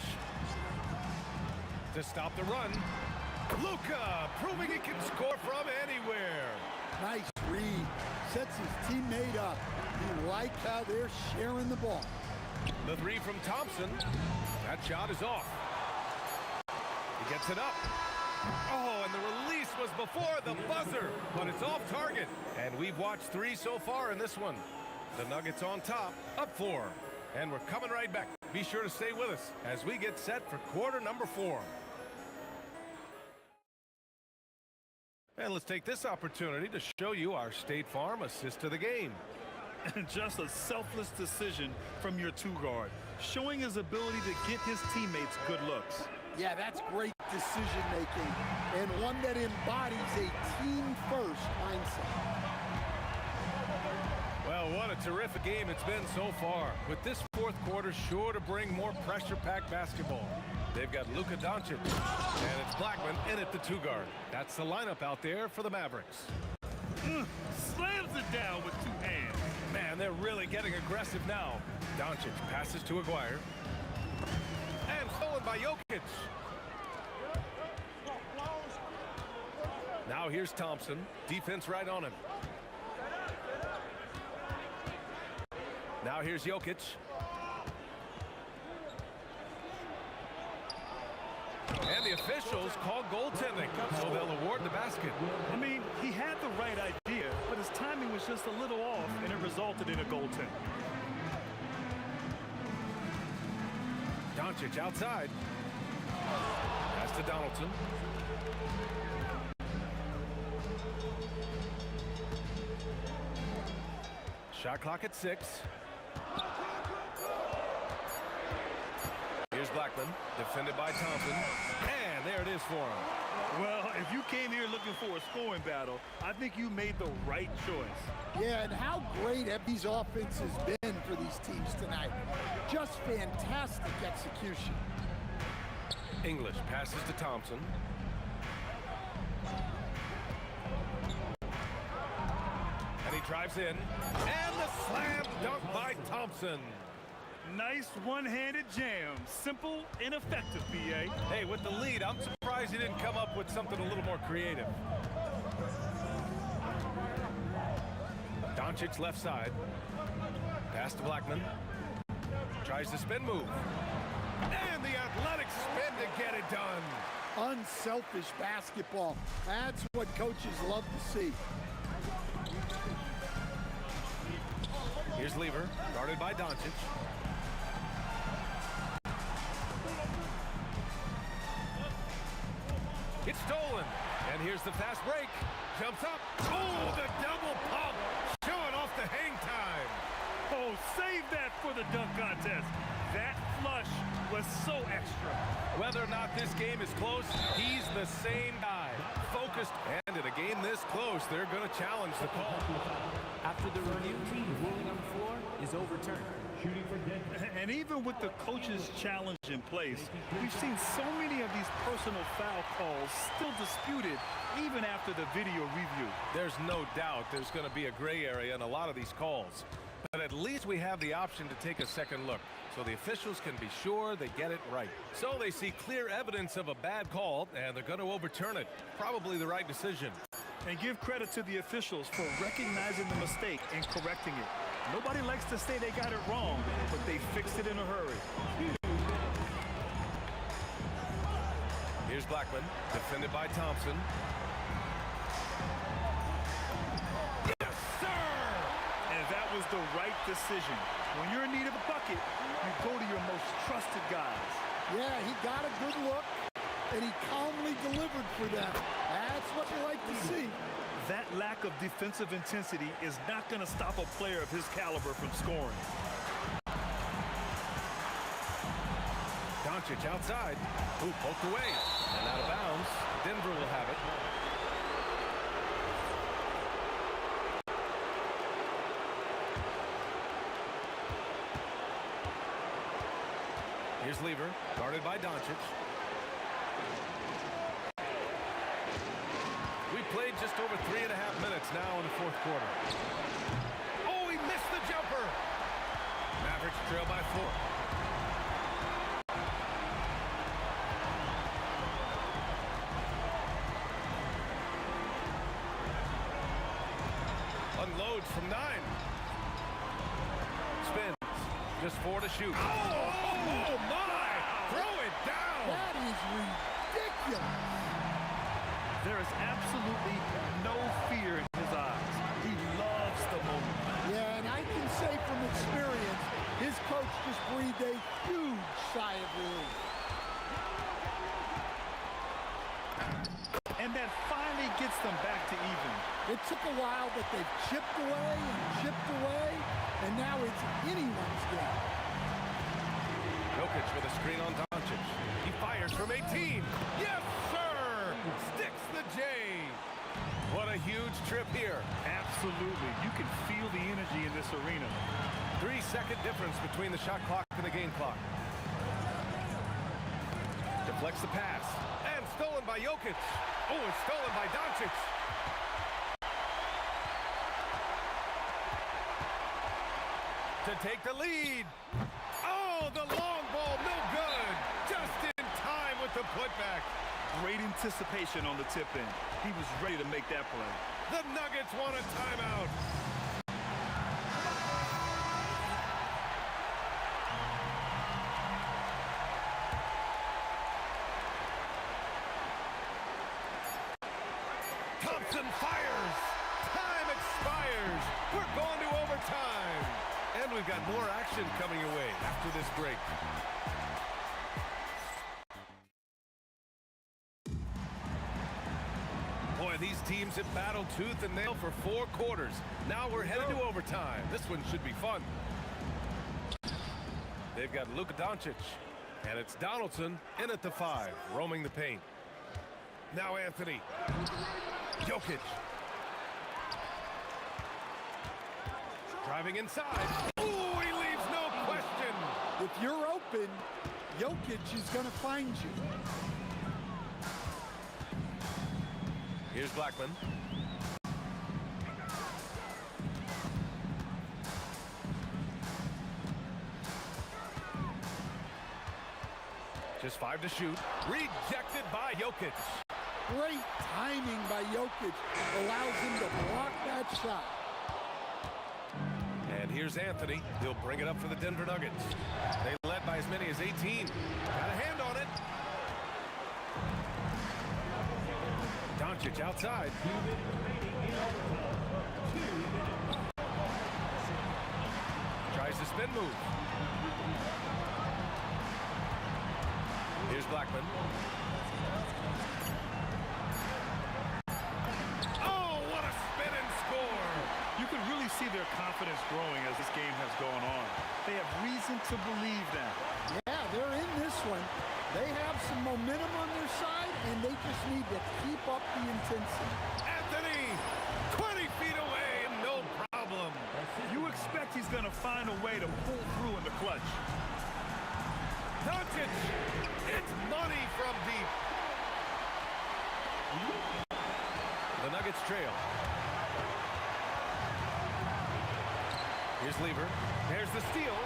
To stop the run. Luka proving he can score from anywhere. Nice read. Sets his teammate up. You like how they're sharing the ball. The three from Thompson. That shot is off. He gets it up. Oh, and the release was before the buzzer, but it's off target. And we've watched 3 so far in this one. The Nuggets on top, up 4. And we're coming right back. Be sure to stay with us as we get set for quarter number 4. And let's take this opportunity to show you our State Farm assist to the game. And just a selfless decision from your 2-guard, showing his ability to get his teammates good looks. Yeah, that's great decision making and one that embodies a team-first mindset. Well, what a terrific game it's been so far, with this fourth quarter sure to bring more pressure-packed basketball. They've got Luka Doncic, and it's Blackman in at the 2-guard. That's the lineup out there for the Mavericks. Slams it down with 2 hands. Man, they're really getting aggressive now. Doncic passes to Aguirre. And stolen by Jokic. Now here's Thompson. Defense right on him. Now here's Jokic. And the officials call goaltending, so they'll award the basket. I mean, he had the right idea, but his timing was just a little off, and it resulted in a goaltend. Doncic outside. Pass to Donaldson. Shot clock at 6. Here's Blackman, defended by Thompson. And there it is for him. Well, if you came here looking for a scoring battle, I think you made the right choice. Yeah, and how great have these offenses been for these teams tonight. Just fantastic execution. English passes to Thompson. And he drives in. And the slam dunk by Thompson. Nice one-handed jam. Simple and effective, BA. Hey, with the lead, I'm surprised he didn't come up with something a little more creative. Doncic left side. Pass to Blackman. Tries the spin move. And the athletic spin to get it done. Unselfish basketball. That's what coaches love to see. Here's Lever, guarded by Doncic. It's stolen. And here's the fast break. Jumps up. Oh, the double pump. Showing off the hang time. Oh, save that for the dunk contest. That flush was so extra. Whether or not this game is close, he's the same guy. Focused, and in a game this close, they're going to challenge the call. After the review, the ruling on the floor is overturned. Shooting for Denver. And even with the coach's challenge in place, we've seen so many of these personal foul calls still disputed even after the video review. There's no doubt there's going to be a gray area in a lot of these calls. But at least we have the option to take a second look, so the officials can be sure they get it right. So they see clear evidence of a bad call, and they're going to overturn it. Probably the right decision. And give credit to the officials for recognizing the mistake and correcting it. Nobody likes to say they got it wrong, but they fixed it in a hurry. Here's Blackman, defended by Thompson. Yes, sir! And that was the right decision. When you're in need of a bucket, you go to your most trusted guys. Yeah, he got a good look, and he calmly delivered for them. That's what you like to see. That lack of defensive intensity is not going to stop a player of his caliber from scoring. Doncic outside. Ooh, poked away. And out of bounds. Denver will have it. Here's Lever, guarded by Doncic. We played just over 3.5 minutes now in the fourth quarter. Oh, he missed the jumper. Mavericks trail by 4. Unloads from 9. Spins. Just 4 to shoot. Oh my! Throw it down! That is ridiculous. There is absolutely no fear in his eyes. He loves the moment. Yeah, and I can say from experience, his coach just breathed a huge sigh of relief. And that finally gets them back to even. It took a while, but they've chipped away, and now it's anyone's game. Jokic with a screen on Doncic. He fires from 18. Yes, sir! Sticks the J. What a huge trip here. Absolutely. You can feel the energy in this arena. 3-second difference between the shot clock and the game clock. Deflects the pass. And stolen by Jokic. Oh, it's stolen by Doncic. To take the lead. Oh, the long ball, no good. Just in time with the putback. Great anticipation on the tip in. He was ready to make that play. The Nuggets want a timeout. Thompson fires. Time expires. We're going to overtime. And we've got more action coming your way after this break. Boy, these teams have battled tooth and nail for 4 quarters. Now we're headed to overtime. This one should be fun. They've got Luka Doncic. And it's Donaldson in at the 5, roaming the paint. Now Anthony. Jokic. Driving inside. Ooh, he leaves no question. If you're open, Jokic is going to find you. Here's Blackman. Just 5 to shoot. Rejected by Jokic. Great timing by Jokic allows him to block that shot. And here's Anthony. He'll bring it up for the Denver Nuggets. They led by as many as 18. Got a hand on it. Doncic outside. Tries the spin move. Here's Blackman. Oh, what a spin and score! You can really see their confidence growing as this game has gone on. They have reason to believe that. Yeah, they're in this one. They have some momentum on their side, and they just need to keep up the intensity. Anthony, 20 feet away and no problem. You expect he's going to find a way to pull through in the clutch. Doncic, it's money from deep. The Nuggets trail. Here's Lever. There's the steal.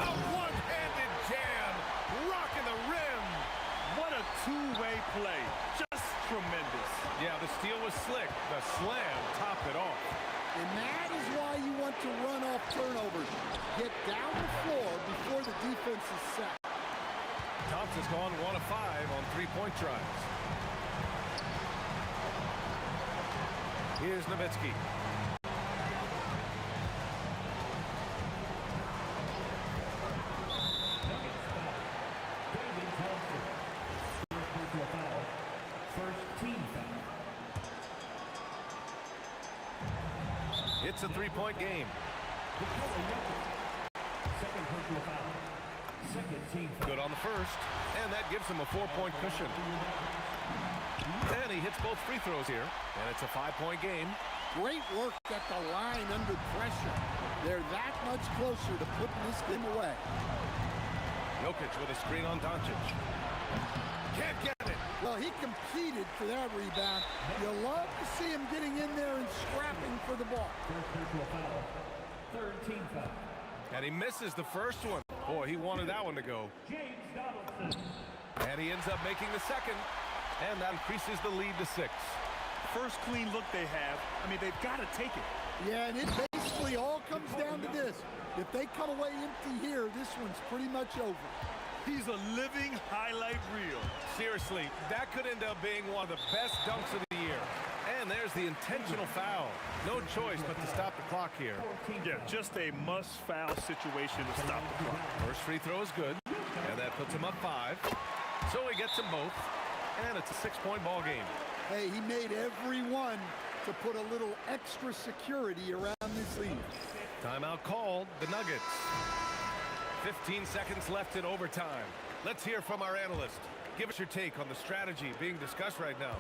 A one-handed jam, rocking the rim. What a two-way play. Just tremendous. Yeah, the steal was slick. The slam topped it off. And that is why you want to run off turnovers. Get down the floor before the defense is set. Thompson's gone 1 of 5 on 3-point tries. Here's Nowitzki. It's a three-point game. Second personal foul. Second team foul. Good on the first, and that gives him a 4-point cushion. And he hits both free throws here, and it's a 5-point game. Great work at the line under pressure. They're that much closer to putting this game away. Jokic with a screen on Doncic. Can't get it. Well, he competed for that rebound. You love to see him getting in there and scrapping for the ball. First personal foul. Third team foul. And he misses the first one. Boy, he wanted that one to go. James Donaldson. And he ends up making the second, and that increases the lead to 6. First clean look they have. I mean, they've got to take it. Yeah, and it basically all comes down to this. If they come away empty here, this one's pretty much over. He's a living highlight reel. Seriously, that could end up being one of the best dunks of the year. And there's the intentional foul. No choice but to stop the clock here. Yeah, just a must-foul situation to stop the clock. First free throw is good, and that puts him up 5. So he gets them both, and it's a 6-point ball game. Hey, he made every one to put a little extra security around this lead. Timeout called, the Nuggets. 15 seconds left in overtime. Let's hear from our analyst. Give us your take on the strategy being discussed right now.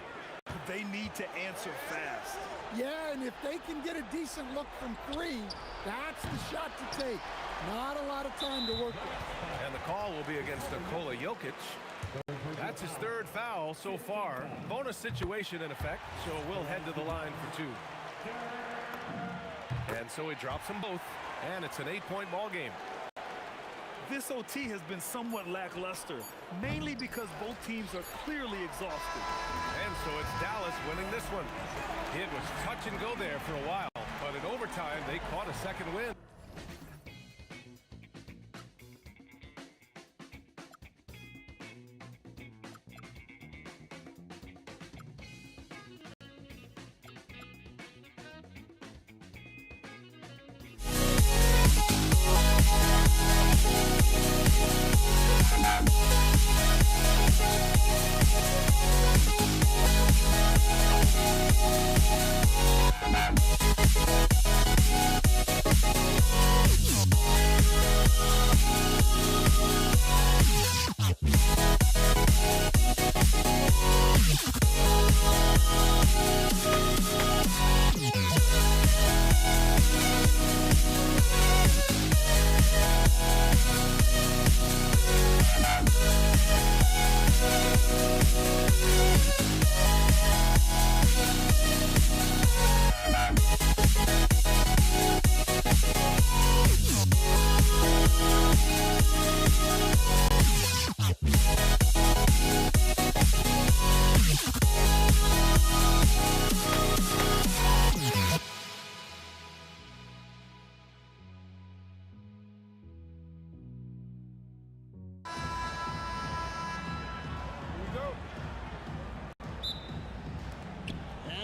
They need to answer fast. Yeah, and if they can get a decent look from 3, that's the shot to take. Not a lot of time to work with. And the call will be against Nikola Jokic. That's his 3rd foul so far. Bonus situation in effect, so we'll head to the line for 2. And so he drops them both, and it's an 8-point ball game. This OT has been somewhat lackluster, mainly because both teams are clearly exhausted. And so it's Dallas winning this one. It was touch and go there for a while, but in overtime, they caught a second win.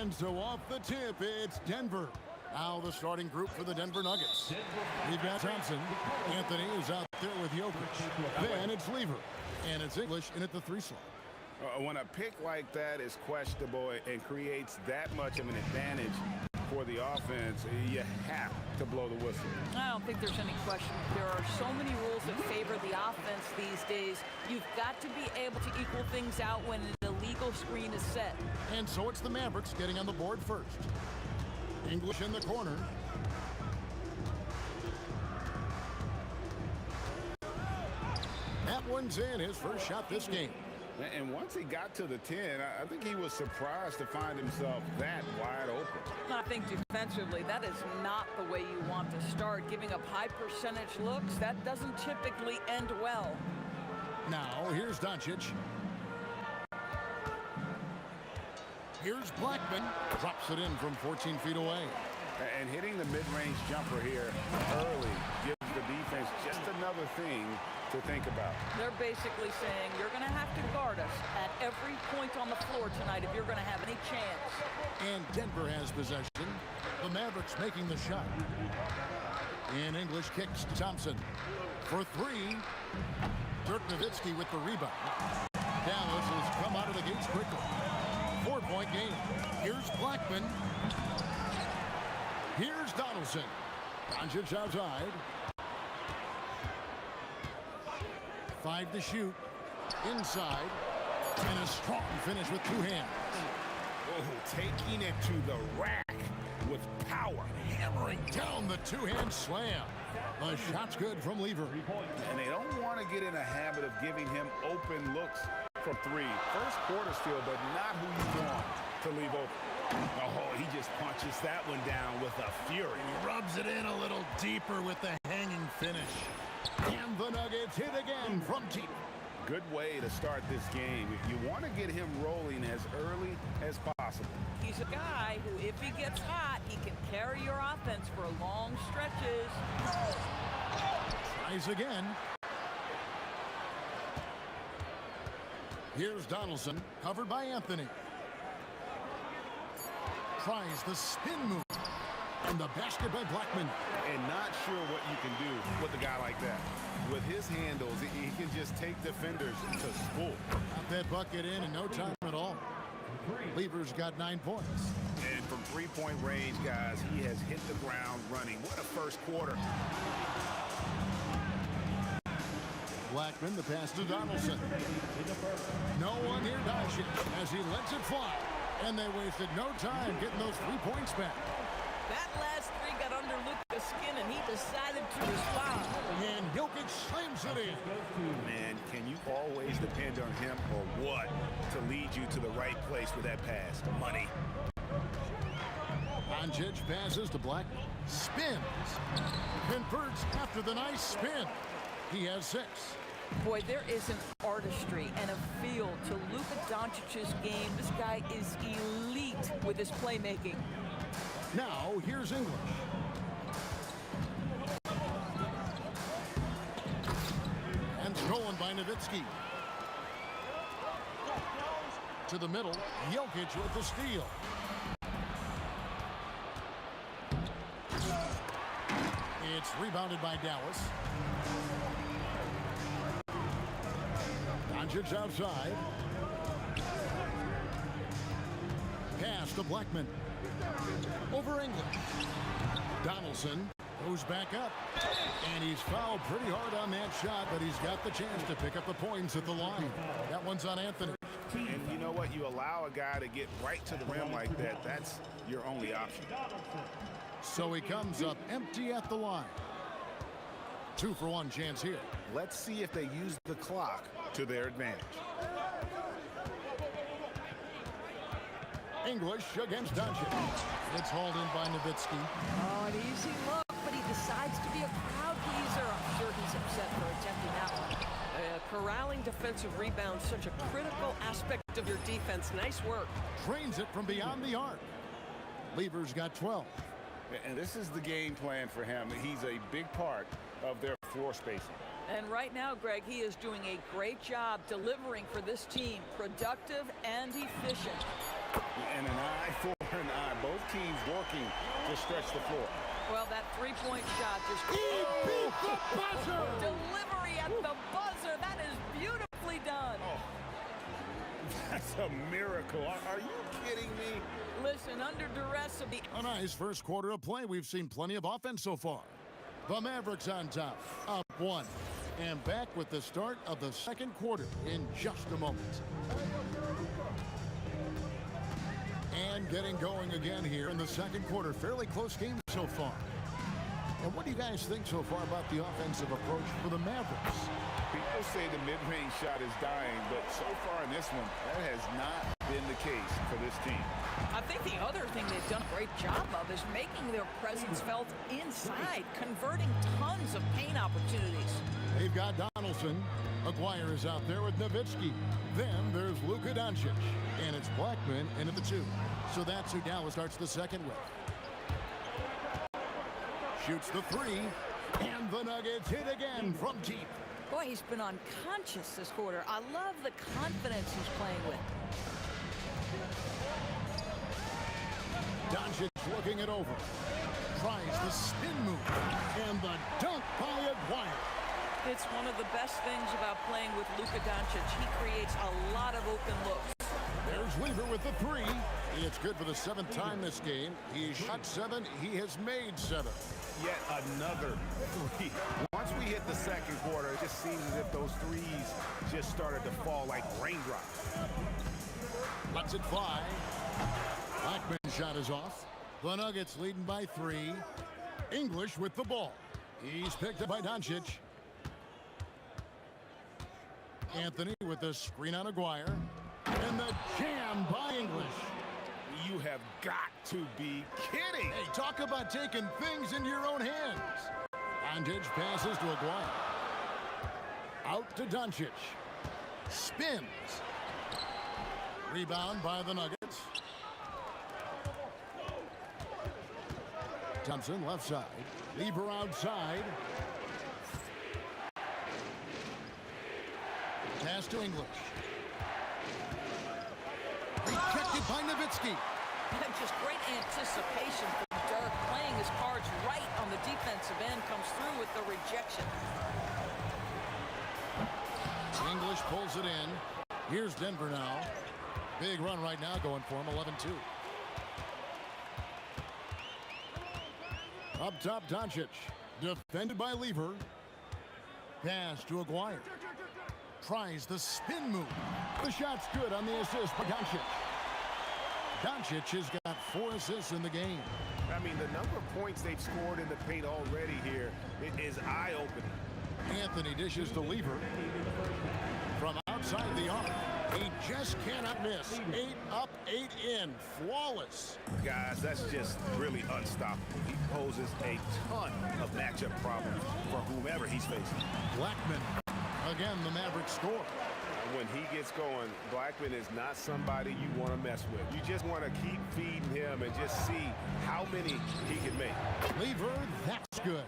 And so off the tip, it's Denver. Now the starting group for the Denver Nuggets. We've got Thompson. Anthony is out there with Jokic. Then it's Lever. And it's English in at the 3 slot. When a pick like that is questionable and creates that much of an advantage for the offense, you have to blow the whistle. I don't think there's any question. There are so many rules that favor the offense these days. You've got to be able to equal things out when an illegal screen is set. And so it's the Mavericks getting on the board first. English in the corner. That one's in, his first shot this game. And once he got to the 10, I think he was surprised to find himself that wide open. I think defensively, that is not the way you want to start. Giving up high percentage looks, that doesn't typically end well. Now, here's Doncic. Here's Blackman. Drops it in from 14 feet away. And hitting the mid-range jumper here early gives the defense just another thing to think about. They're basically saying you're going to have to guard us at every point on the floor tonight if you're going to have any chance. And Denver has possession. The Mavericks making the shot. In English kicks to Thompson. For 3. Dirk Nowitzki with the rebound. Dallas has come out of the gates quickly. 4-point game. Here's Blackman. Here's Donaldson. Doncic outside. 5 to shoot. Inside. And a strong finish with 2 hands. Oh, taking it to the rack with power. Hammering down the 2-hand slam. The shot's good from Lever. And they don't want to get in a habit of giving him open looks from 3. First quarter still, but not who you want to leave open. Oh, he just punches that one down with a fury. He rubs it in a little deeper with the hanging finish. And the Nuggets hit again from deep. Good way to start this game. You want to get him rolling as early as possible. He's a guy who, if he gets hot, he can carry your offense for long stretches. Tries again. Here's Donaldson, covered by Anthony. Tries the spin move. And the basket by Blackman. And not sure what you can do with a guy like that. With his handles, he can just take defenders to school. Got that bucket in no time at all. Lever's got 9 points. And from 3-point range, guys, he has hit the ground running. What a first quarter. Blackman, the pass to Donaldson. No one near Doncic as he lets it fly. And they wasted no time getting those 3 points back. That last 3 got under Luka's skin, and he decided to respond. And Jokic slams it in. Man, can you always depend on him or what to lead you to the right place with that pass? Money. Doncic passes to Blackman. Spins. Converts after the nice spin. He has 6. Boy, there is an artistry and a feel to Luka Doncic's game. This guy is elite with his playmaking. Now, here's English. And stolen by Nowitzki. To the middle, Jokic with the steal. It's rebounded by Dallas. Doncic outside. Pass to Blackman. Over English. Donaldson goes back up. And he's fouled pretty hard on that shot, but he's got the chance to pick up the points at the line. That one's on Anthony. And you know what? You allow a guy to get right to the rim like that. That's your only option. So he comes up empty at the line. 2 for 1 chance here. Let's see if they use the clock to their advantage. English against Doncic. It's hauled in by Nowitzki. Oh, an easy look, but he decides to be a crowd pleaser. I'm sure he's upset for attempting that one. Corralling defensive rebounds, such a critical aspect of your defense. Nice work. Trains it from beyond the arc. Lever's got 12. And this is the game plan for him. He's a big part of their floor spacing. And right now, Greg, he is doing a great job delivering for this team. Productive and efficient. And an eye for an eye. Both teams working to stretch the floor. Well, that 3-point shot just... He beat the buzzer! Delivery at the buzzer. That is beautifully done. Oh, that's a miracle. Are you kidding me? Listen, under duress... A nice first quarter of play. We've seen plenty of offense so far. The Mavericks on top, up 1. And back with the start of the second quarter in just a moment. And getting going again here in the second quarter. Fairly close game so far. And what do you guys think so far about the offensive approach for the Mavericks? People say the mid-range shot is dying, but so far in this one, that has not been the case for this team. I think the other thing they've done a great job of is making their presence felt inside, converting tons of paint opportunities. They've got Donaldson. Aguirre is out there with Nowitzki. Then there's Luka Doncic. And it's Blackman in at the 2. So that's who Dallas starts the second with. Shoots the 3. And the Nuggets hit again from deep. Boy, he's been unconscious this quarter. I love the confidence he's playing with. Doncic looking it over. Tries the spin move. And the dunk by Aguirre. It's one of the best things about playing with Luka Doncic. He creates a lot of open looks. There's Here's Weaver with the three. It's good for the 7th time this game. He shot 7. He has made 7. Yet another three. Once we hit the second quarter, it just seems as if those threes just started to fall like raindrops. Lets it fly. Blackman's shot is off. The Nuggets leading by 3. English with the ball. He's picked up by Doncic. Anthony with the screen on Aguirre. And the jam by English. You have got to be kidding. Hey, talk about taking things into your own hands. Doncic passes to Aguirre. Out to Doncic. Spins. Rebound by the Nuggets. Thompson left side. Lever outside. Pass to English. Rejected by Nowitzki. Just great anticipation from Dirk, playing his cards right on the defensive end, comes through with the rejection. English pulls it in. Here's Denver now. Big run right now going for him, 11-2. Up top, Doncic. Defended by Lever. Pass to Aguirre. Tries the spin move. The shot's good on the assist by Doncic. Doncic has got 4 assists in the game. I mean, the number of points they've scored in the paint already here is eye-opening. Anthony dishes to Lever. From outside the arc. He just cannot miss. 8 up, 8 in. Flawless. Guys, that's just really unstoppable. He poses a ton of matchup problems for whomever he's facing. Blackman, again, the Maverick score. When he gets going, Blackman is not somebody you want to mess with. You just want to keep feeding him and just see how many he can make. Lever, that's good.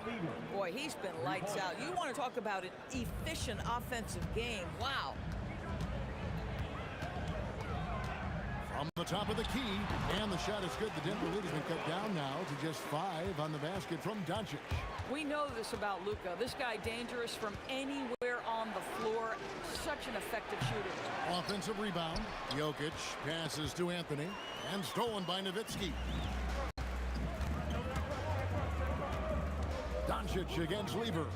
Boy, he's been lights out. You want to talk about an efficient offensive game. Wow. From the top of the key, and the shot is good. The Denver lead has been cut down now to just 5 on the basket from Doncic. We know this about Luka. This guy dangerous from anywhere on the floor. Such an effective shooter. Offensive rebound. Jokic passes to Anthony, and stolen by Nowitzki. Doncic against Lever.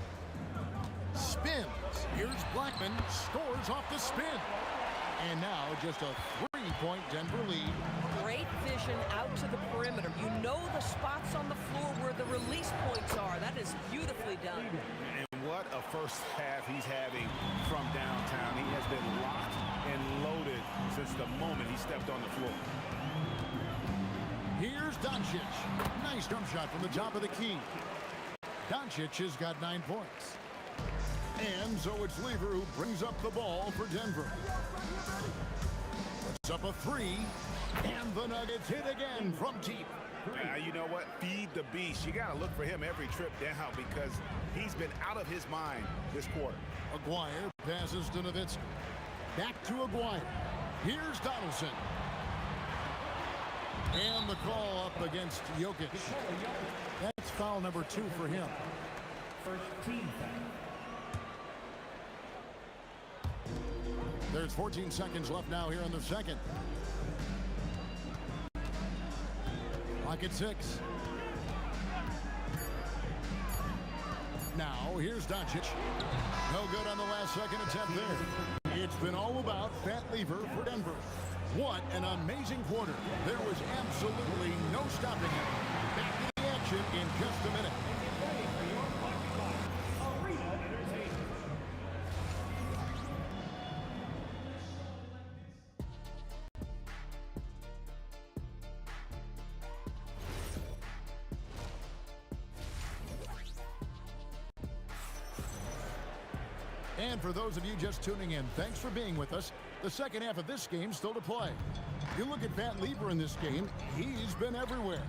Spins. Here's Blackman. Scores off the spin. And now just a 3-point Denver lead. Great vision out to the perimeter. You know the spots on the floor where the release points are. That is beautifully done. And what a first half he's having from downtown. He has been locked and loaded since the moment he stepped on the floor. Here's Doncic. Nice jump shot from the top of the key. Doncic has got 9 points. And so it's Lever who brings up the ball for Denver. Puts up a 3. And the Nuggets hit again from deep. You know what? Feed the beast. You got to look for him every trip down because he's been out of his mind this quarter. Aguirre passes to Nowitzki. Back to Aguirre. Here's Donaldson. And the call up against Jokic. That's foul number 2 for him. First team foul. There's 14 seconds left now here in the second. Clock at 6. Now, here's Doncic. No good on the last second attempt there. It's been all about Fat Lever for Denver. What an amazing quarter. There was absolutely no stopping him. Back to the action in just a minute. And for those of you just tuning in, thanks for being with us. The second half of this game still to play. You look at Fat Lever in this game, he's been everywhere.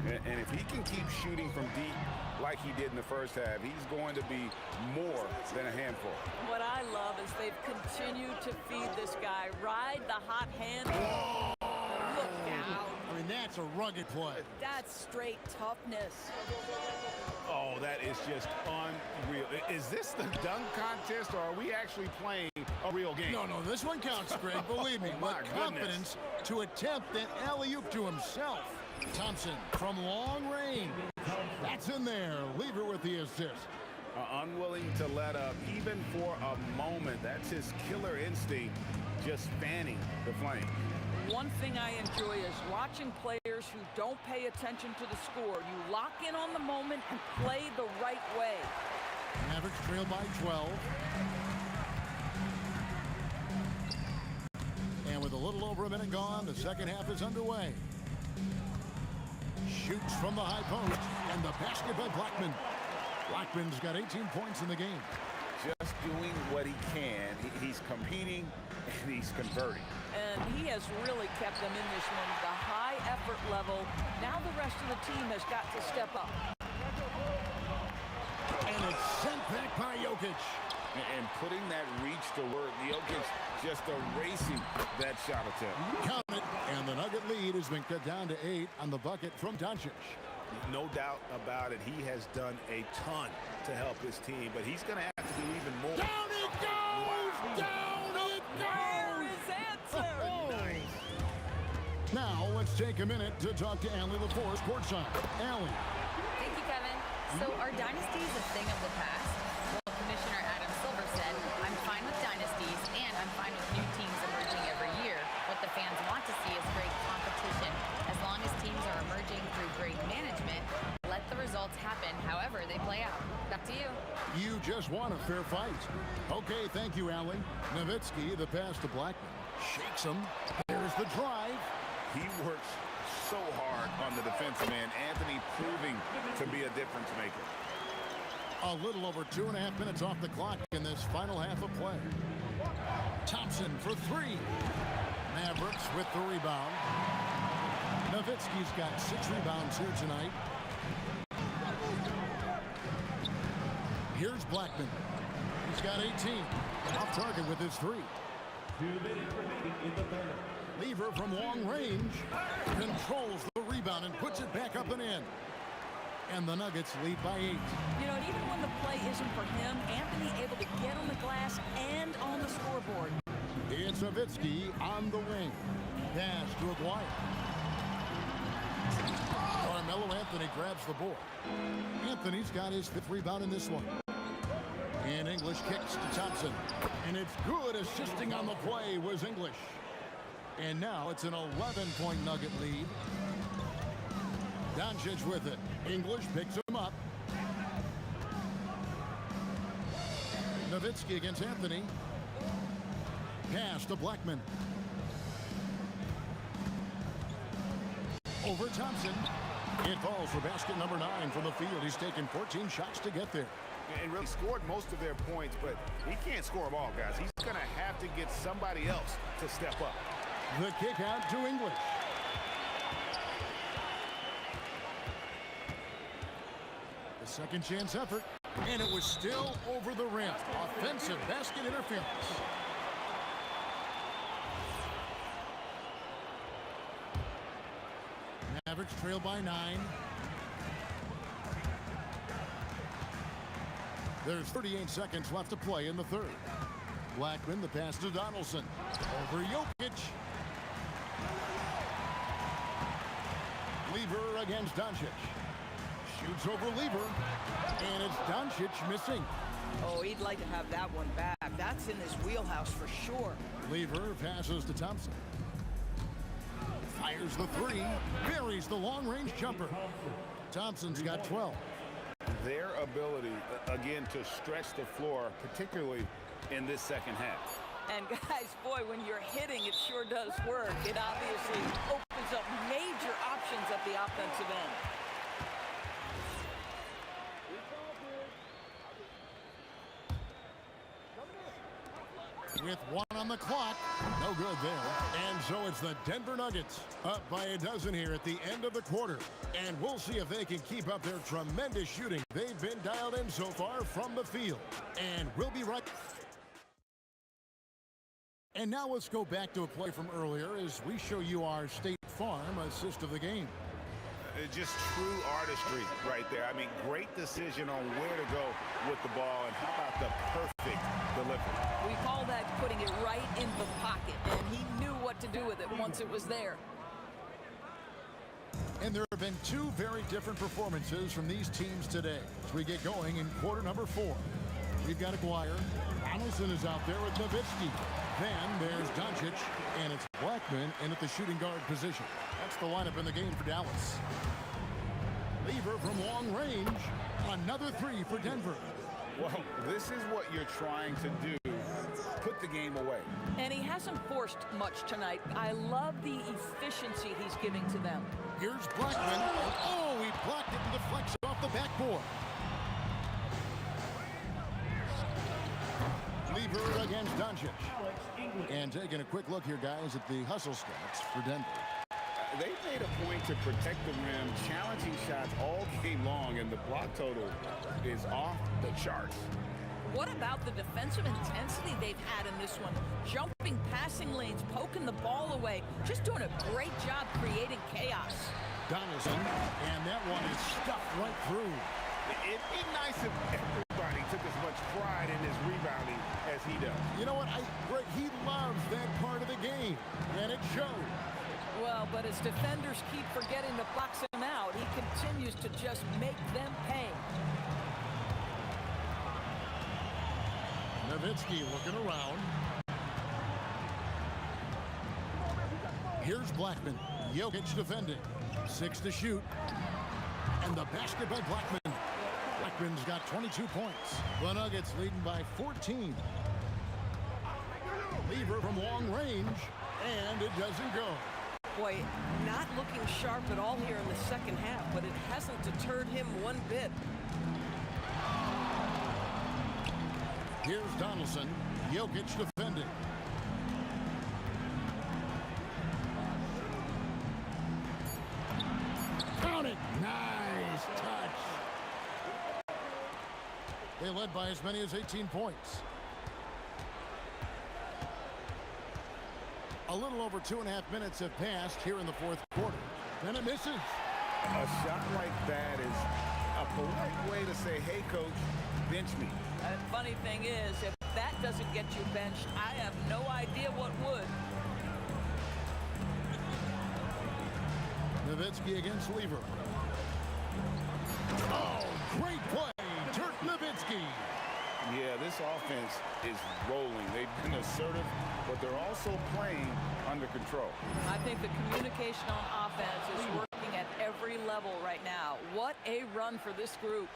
And if he can keep shooting from deep like he did in the first half, he's going to be more than a handful. What I love is they've continued to feed this guy. Ride the hot hand. Look out. I mean, and that's a rugged play. That's straight toughness. Oh, that is just unreal. Is this the dunk contest, or are we actually playing a real game? No, this one counts, Greg. Believe me, Oh, my with confidence to attempt that alley-oop to himself. Thompson from long range. That's in there. Lever with the assist. Unwilling to let up, even for a moment. That's his killer instinct, just fanning the flame. One thing I enjoy is watching players who don't pay attention to the score. You lock in on the moment and play the right way. Mavericks trail by 12. And with a little over a minute gone, the second half is underway. Shoots from the high post, and the basket by Blackman. Blackman's got 18 points in the game. Just doing what he can. He's competing, and he's converting. And he has really kept them in this one. The high effort level. Now the rest of the team has got to step up. And it's sent back by Jokic. And putting that reach to work. Jokic just erasing that shot attempt. Count it. And the Nugget lead has been cut down to 8 on the bucket from Doncic. No doubt about it. He has done a ton to help his team, but he's going to have to do even more. Down it goes! Wow. Down it There goes! is answer. Nice. Now let's take a minute to talk to Allie LaForce courtside. Allie. Thank you, Kevin. So are dynasties a thing of the past? Well, Commissioner Adam Silver said, I'm fine with dynasties and I'm fine with new teams emerging every year. What the fans want to see is great competition. As long as teams are emerging through great management, let the results happen however they play out. Back to you. You just want a fair fight. Okay, thank you, Allie. Nowitzki, the pass to Blackman. Shakes him. There's the drive. He works so hard on the defensive end. Anthony proving to be a difference maker. A little over 2.5 minutes off the clock in this final half of play. Thompson for 3. Mavericks with the rebound. Nowitzki's got 6 rebounds here tonight. Here's Blackman. He's got 18. Off target with his 3. 2 minutes remaining in the third. Lever from long range controls the rebound and puts it back up and in. And the Nuggets lead by 8. You know, and even when the play isn't for him, Anthony able to get on the glass and on the scoreboard. It's Nowitzki on the wing. Pass to Aguirre. Carmelo Anthony grabs the board. Anthony's got his 5th rebound in this one. And English kicks to Thompson. And it's good. Assisting on the play was English. And now it's an 11-point Nugget lead. Doncic with it. English picks him up. Nowitzki against Anthony. Pass to Blackman. Over Thompson. It falls for basket number 9 from the field. He's taken 14 shots to get there. And really scored most of their points, but he can't score them all, guys. He's going to have to get somebody else to step up. The kick out to English. The second chance effort, and it was still over the rim. Offensive basket interference. Mavericks trail by 9. There's 38 seconds left to play in the third. Blackman, the pass to Donaldson. Over Jokic. Lever against Doncic. Shoots over Lever. And it's Doncic missing. Oh, he'd like to have that one back. That's in his wheelhouse for sure. Lever passes to Thompson. Fires the 3. Buries the long-range jumper. Thompson's got 12. Their ability, again, to stretch the floor, particularly in this second half. And guys, boy, when you're hitting, it sure does work. It obviously opens up major options at the offensive end. With 1 on the clock, no good there. And so it's the Denver Nuggets up by a dozen here at the end of the quarter. And we'll see if they can keep up their tremendous shooting. They've been dialed in so far from the field. And we'll be right. And now let's go back to a play from earlier as we show you our State Farm assist of the game. Just true artistry right there. I mean, great decision on where to go with the ball, and how about the perfect delivery? We call that putting it right in the pocket, and he knew what to do with it once it was there. And there have been two very different performances from these teams today as we get going in quarter number 4. We've got Aguirre. Donaldson is out there with Nowitzki. Then there's Doncic, and it's Blackman in at the shooting guard position. That's the lineup in the game for Dallas. Lever from long range. Another 3 for Denver. Well, this is what you're trying to do. Put the game away. And he hasn't forced much tonight. I love the efficiency he's giving to them. Here's Blackman. Oh, he blocked it and deflects it off the backboard. Lever against Doncic. And taking a quick look here, guys, at the hustle stats for Denver. They made a point to protect the rim, challenging shots all game long, and the block total is off the charts. What about the defensive intensity they've had in this one? Jumping passing lanes, poking the ball away, just doing a great job creating chaos. Donaldson, and that one is stuffed right through. It'd be nice if everybody took as much pride in his rebounding as he does. You know what? He loves that part of the game, and it shows. Well, but as defenders keep forgetting to box him out, he continues to just make them pay. Nowitzki looking around. Here's Blackman. Jokic defending. 6 to shoot. And the basket by Blackman. Blackman's got 22 points. The Nuggets leading by 14. Lever from long range. And it doesn't go. Boy, not looking sharp at all here in the second half, but it hasn't deterred him one bit. Here's Donaldson. Jokic defending. Count it. Nice touch. They led by as many as 18 points. A little over 2.5 minutes have passed here in the fourth quarter. Then it misses. A shot like that is a polite way to say, hey, coach, bench me. And funny thing is, if that doesn't get you benched, I have no idea what would. Nowitzki against Lever. Oh, great play. Dirk Nowitzki. Yeah, this offense is rolling. They've been assertive, but they're also playing under control. I think the communication on offense is working at every level right now. What a run for this group.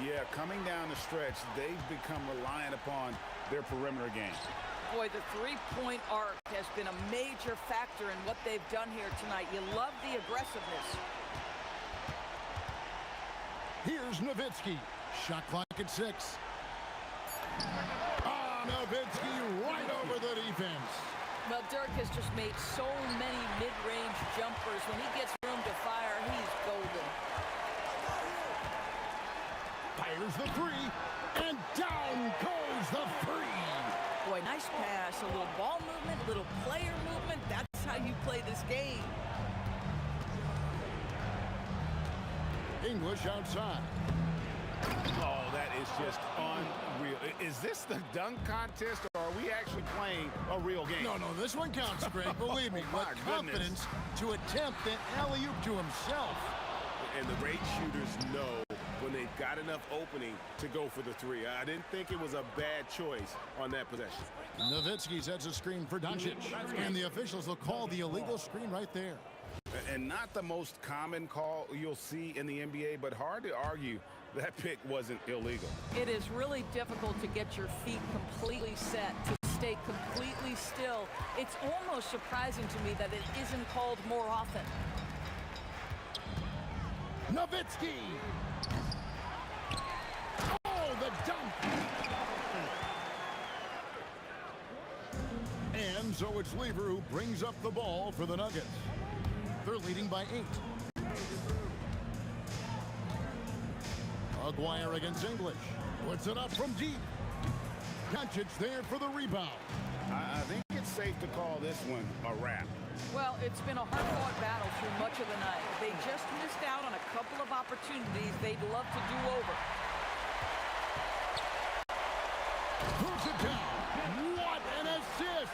Yeah, coming down the stretch, they've become reliant upon their perimeter game. Boy, the three-point arc has been a major factor in what they've done here tonight. You love the aggressiveness. Here's Nowitzki. Shot clock at 6. Nowitzki right over the defense. Well, Dirk has just made so many mid-range jumpers. When he gets room to fire, he's golden. Fires the 3, and down goes the 3. Boy, nice pass, a little ball movement, little player movement. That's how you play this game. English outside. Oh, that is just unreal. Is this the dunk contest, or are we actually playing a real game? No, this one counts, Greg. Believe me, Oh, with my confidence to attempt that alley-oop to himself. And the great shooters know when they've got enough opening to go for the 3. I didn't think it was a bad choice on that possession. Nowitzki sets a screen for Doncic, and the officials will call the illegal screen right there. And not the most common call you'll see in the NBA, but hard to argue that pick wasn't illegal. It is really difficult to get your feet completely set, to stay completely still. It's almost surprising to me that it isn't called more often. Nowitzki! Oh, the dunk! And so it's Lever who brings up the ball for the Nuggets. They're leading by 8. Aguirre against English. Puts it up from deep. Doncic there for the rebound. I think it's safe to call this one a wrap. Well, it's been a hard-fought battle through much of the night. They just missed out on a couple of opportunities they'd love to do over. Puts it down. What an assist!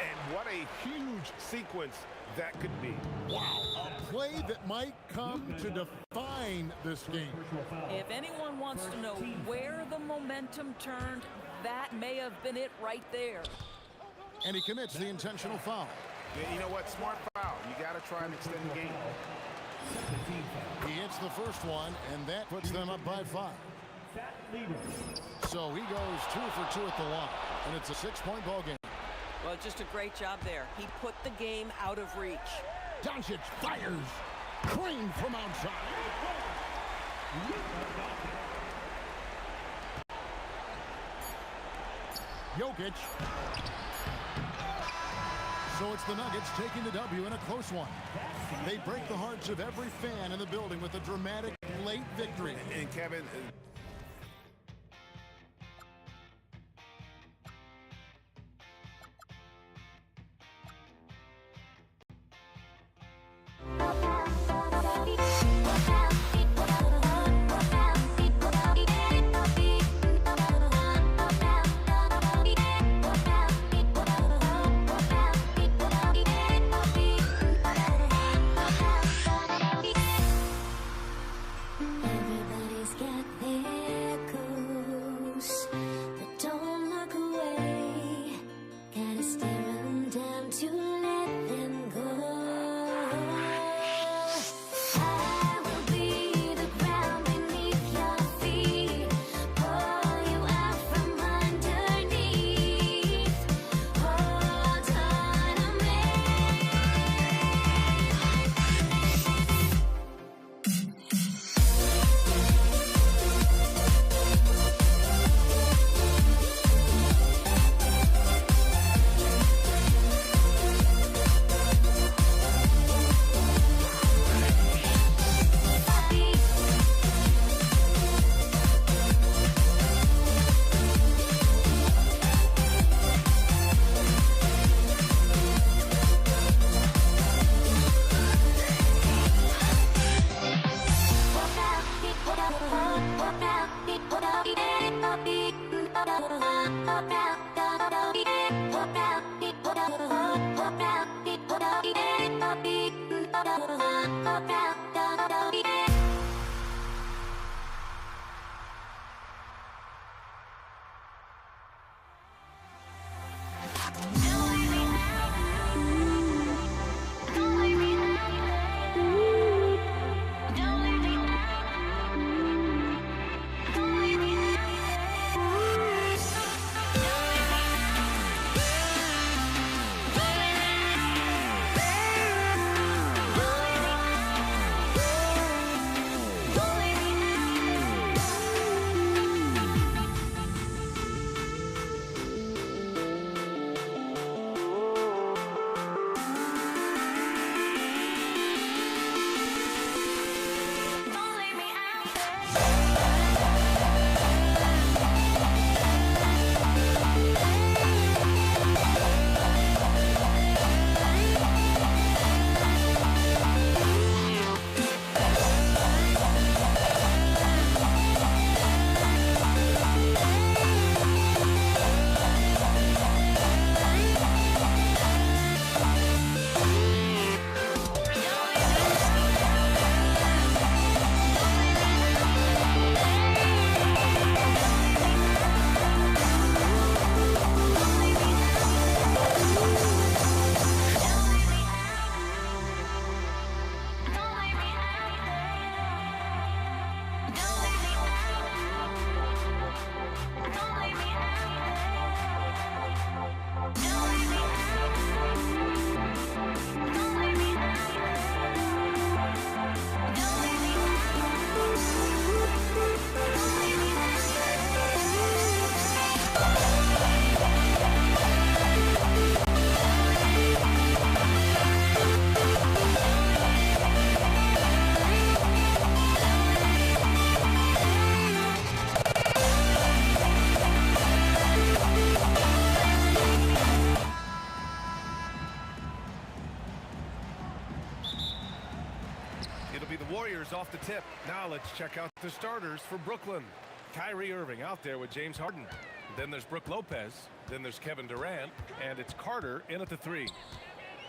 And what a huge sequence that could be. Wow, a play that might come to define this game. If anyone wants to know where the momentum turned, that may have been it right there. And he commits the intentional foul. Yeah, you know what? Smart foul. You got to try and extend the game. He hits the first one, and that puts them up by 5. So he goes 2 for 2 at the line, and it's a 6-point ball game. Well, just a great job there. He put the game out of reach. Doncic fires. Clean from outside. Jokic. So it's the Nuggets taking the W in a close one. They break the hearts of every fan in the building with a dramatic late victory. And Kevin... be the Warriors off the tip. Now let's check out the starters for Brooklyn. Kyrie Irving out there with James Harden. Then there's Brook Lopez. Then there's Kevin Durant. And it's Carter in at the 3.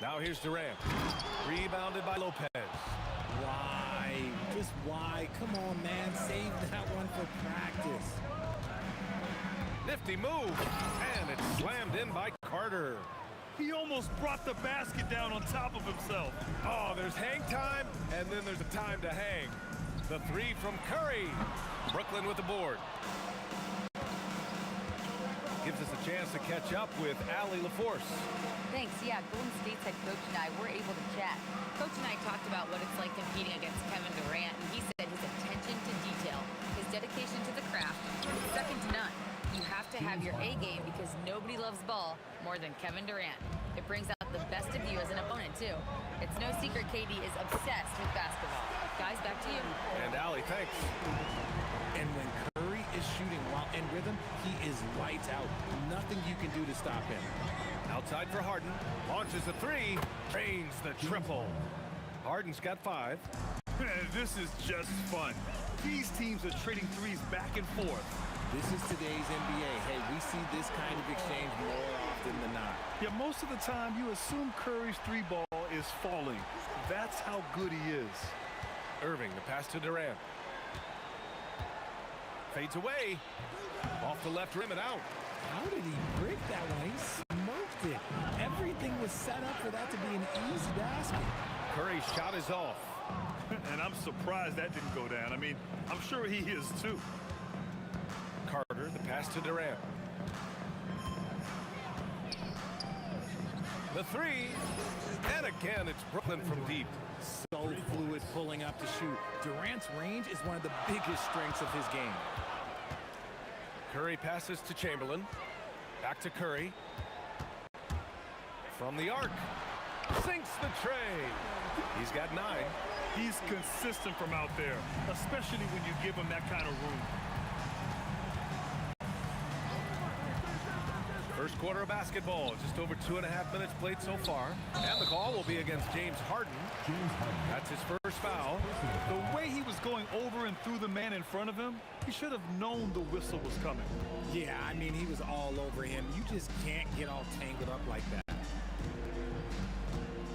Now here's Durant. Rebounded by Lopez. Why? Just why? Come on, man. Save that one for practice. Nifty move. And it's slammed in by Carter. He almost brought the basket down on top of himself. Oh, there's hang time, and then there's a time to hang. The 3 from Curry. Brooklyn with the board. Gives us a chance to catch up with Allie LaForce. Thanks. Yeah, Golden State's head coach and I were able to chat. Coach and I talked about what it's like competing against Kevin Durant, and he said his attention to detail, his dedication to the craft, second to none. You have to have your A game because nobody loves ball more than Kevin Durant. It brings out the best of you as an opponent, too. It's no secret KD is obsessed with basketball. Guys, back to you. And Allie, thanks. And when Curry is shooting while in rhythm, he is lights out. Nothing you can do to stop him. Outside for Harden. Launches a 3. Drains the triple. Harden's got 5. This is just fun. These teams are trading threes back and forth. This is today's NBA. Hey, we see this kind of exchange more often than not. Yeah, most of the time you assume Curry's 3-ball is falling. That's how good he is. Irving, the pass to Durant. Fades away. Off the left rim and out. How did he break that one? He smoked it. Everything was set up for that to be an easy basket. Curry's shot is off. And I'm surprised that didn't go down. I mean, I'm sure he is too. Carter, the pass to Durant. The 3. And again, it's Brooklyn from deep. So fluid pulling up to shoot. Durant's range is one of the biggest strengths of his game. Curry passes to Chamberlain. Back to Curry. From the arc. Sinks the tray. He's got 9. He's consistent from out there, especially when you give him that kind of room. First quarter of basketball, just over 2.5 minutes played so far. And the call will be against James Harden. That's his first foul. The way he was going over and through the man in front of him, he should have known the whistle was coming. Yeah, I mean, he was all over him. You just can't get all tangled up like that.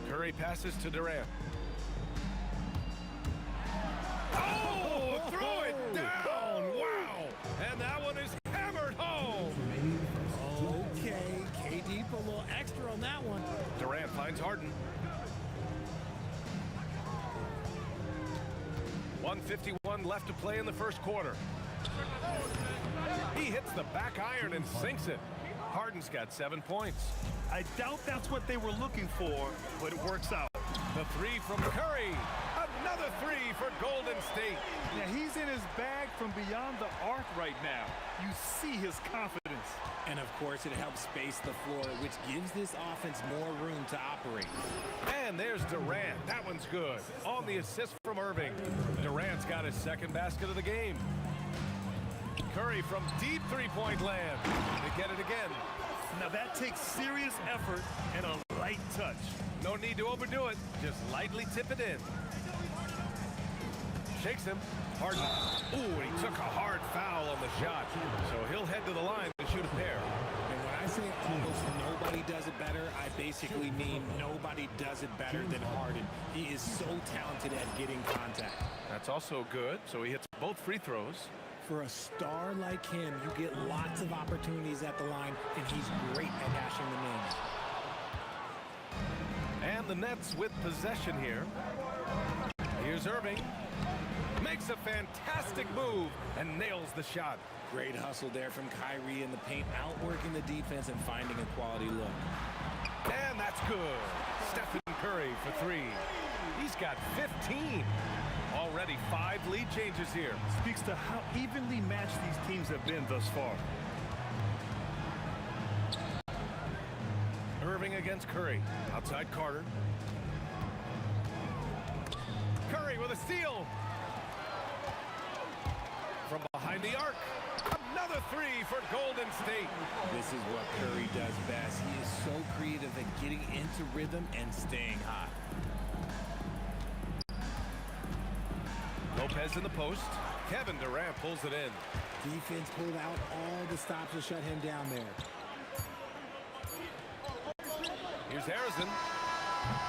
Curry passes to Durant. Oh, throw it down! Wow! And that one is hammered home! Okay, KD put a little extra on that one. Durant finds Harden. 1:51 left to play in the first quarter. He hits the back iron and sinks it. Harden's got 7 points. I doubt that's what they were looking for, but it works out. The 3 from Curry. Another 3 for Golden State. Yeah, he's in his bag from beyond the arc right now. You see his confidence. And of course, it helps space the floor, which gives this offense more room to operate. And there's Durant. That one's good. On the assist from Irving. Durant's got his second basket of the game. Curry from deep 3-point land. They get it again. Now that takes serious effort and a light touch. No need to overdo it. Just lightly tip it in. Shakes him. Harden. Ooh, he took a hard foul on the shot. So he'll head to the line to shoot a pair. And when I say almost nobody does it better, I basically mean nobody does it better than Harden. He is so talented at getting contact. That's also good. So he hits both free throws. For a star like him, you get lots of opportunities at the line, and he's great at hashing them in. And the Nets with possession here. Here's Irving. Makes a fantastic move and nails the shot. Great hustle there from Kyrie in the paint, outworking the defense and finding a quality look. And that's good. Stephen Curry for 3. He's got 15. Already 5 lead changes here. Speaks to how evenly matched these teams have been thus far. Irving against Curry. Outside Carter. Curry with a steal. From behind the arc. Another 3 for Golden State. This is what Curry does best. He is so creative at getting into rhythm and staying hot. Lopez in the post. Kevin Durant pulls it in. Defense pulled out all the stops to shut him down there. Here's Harrison.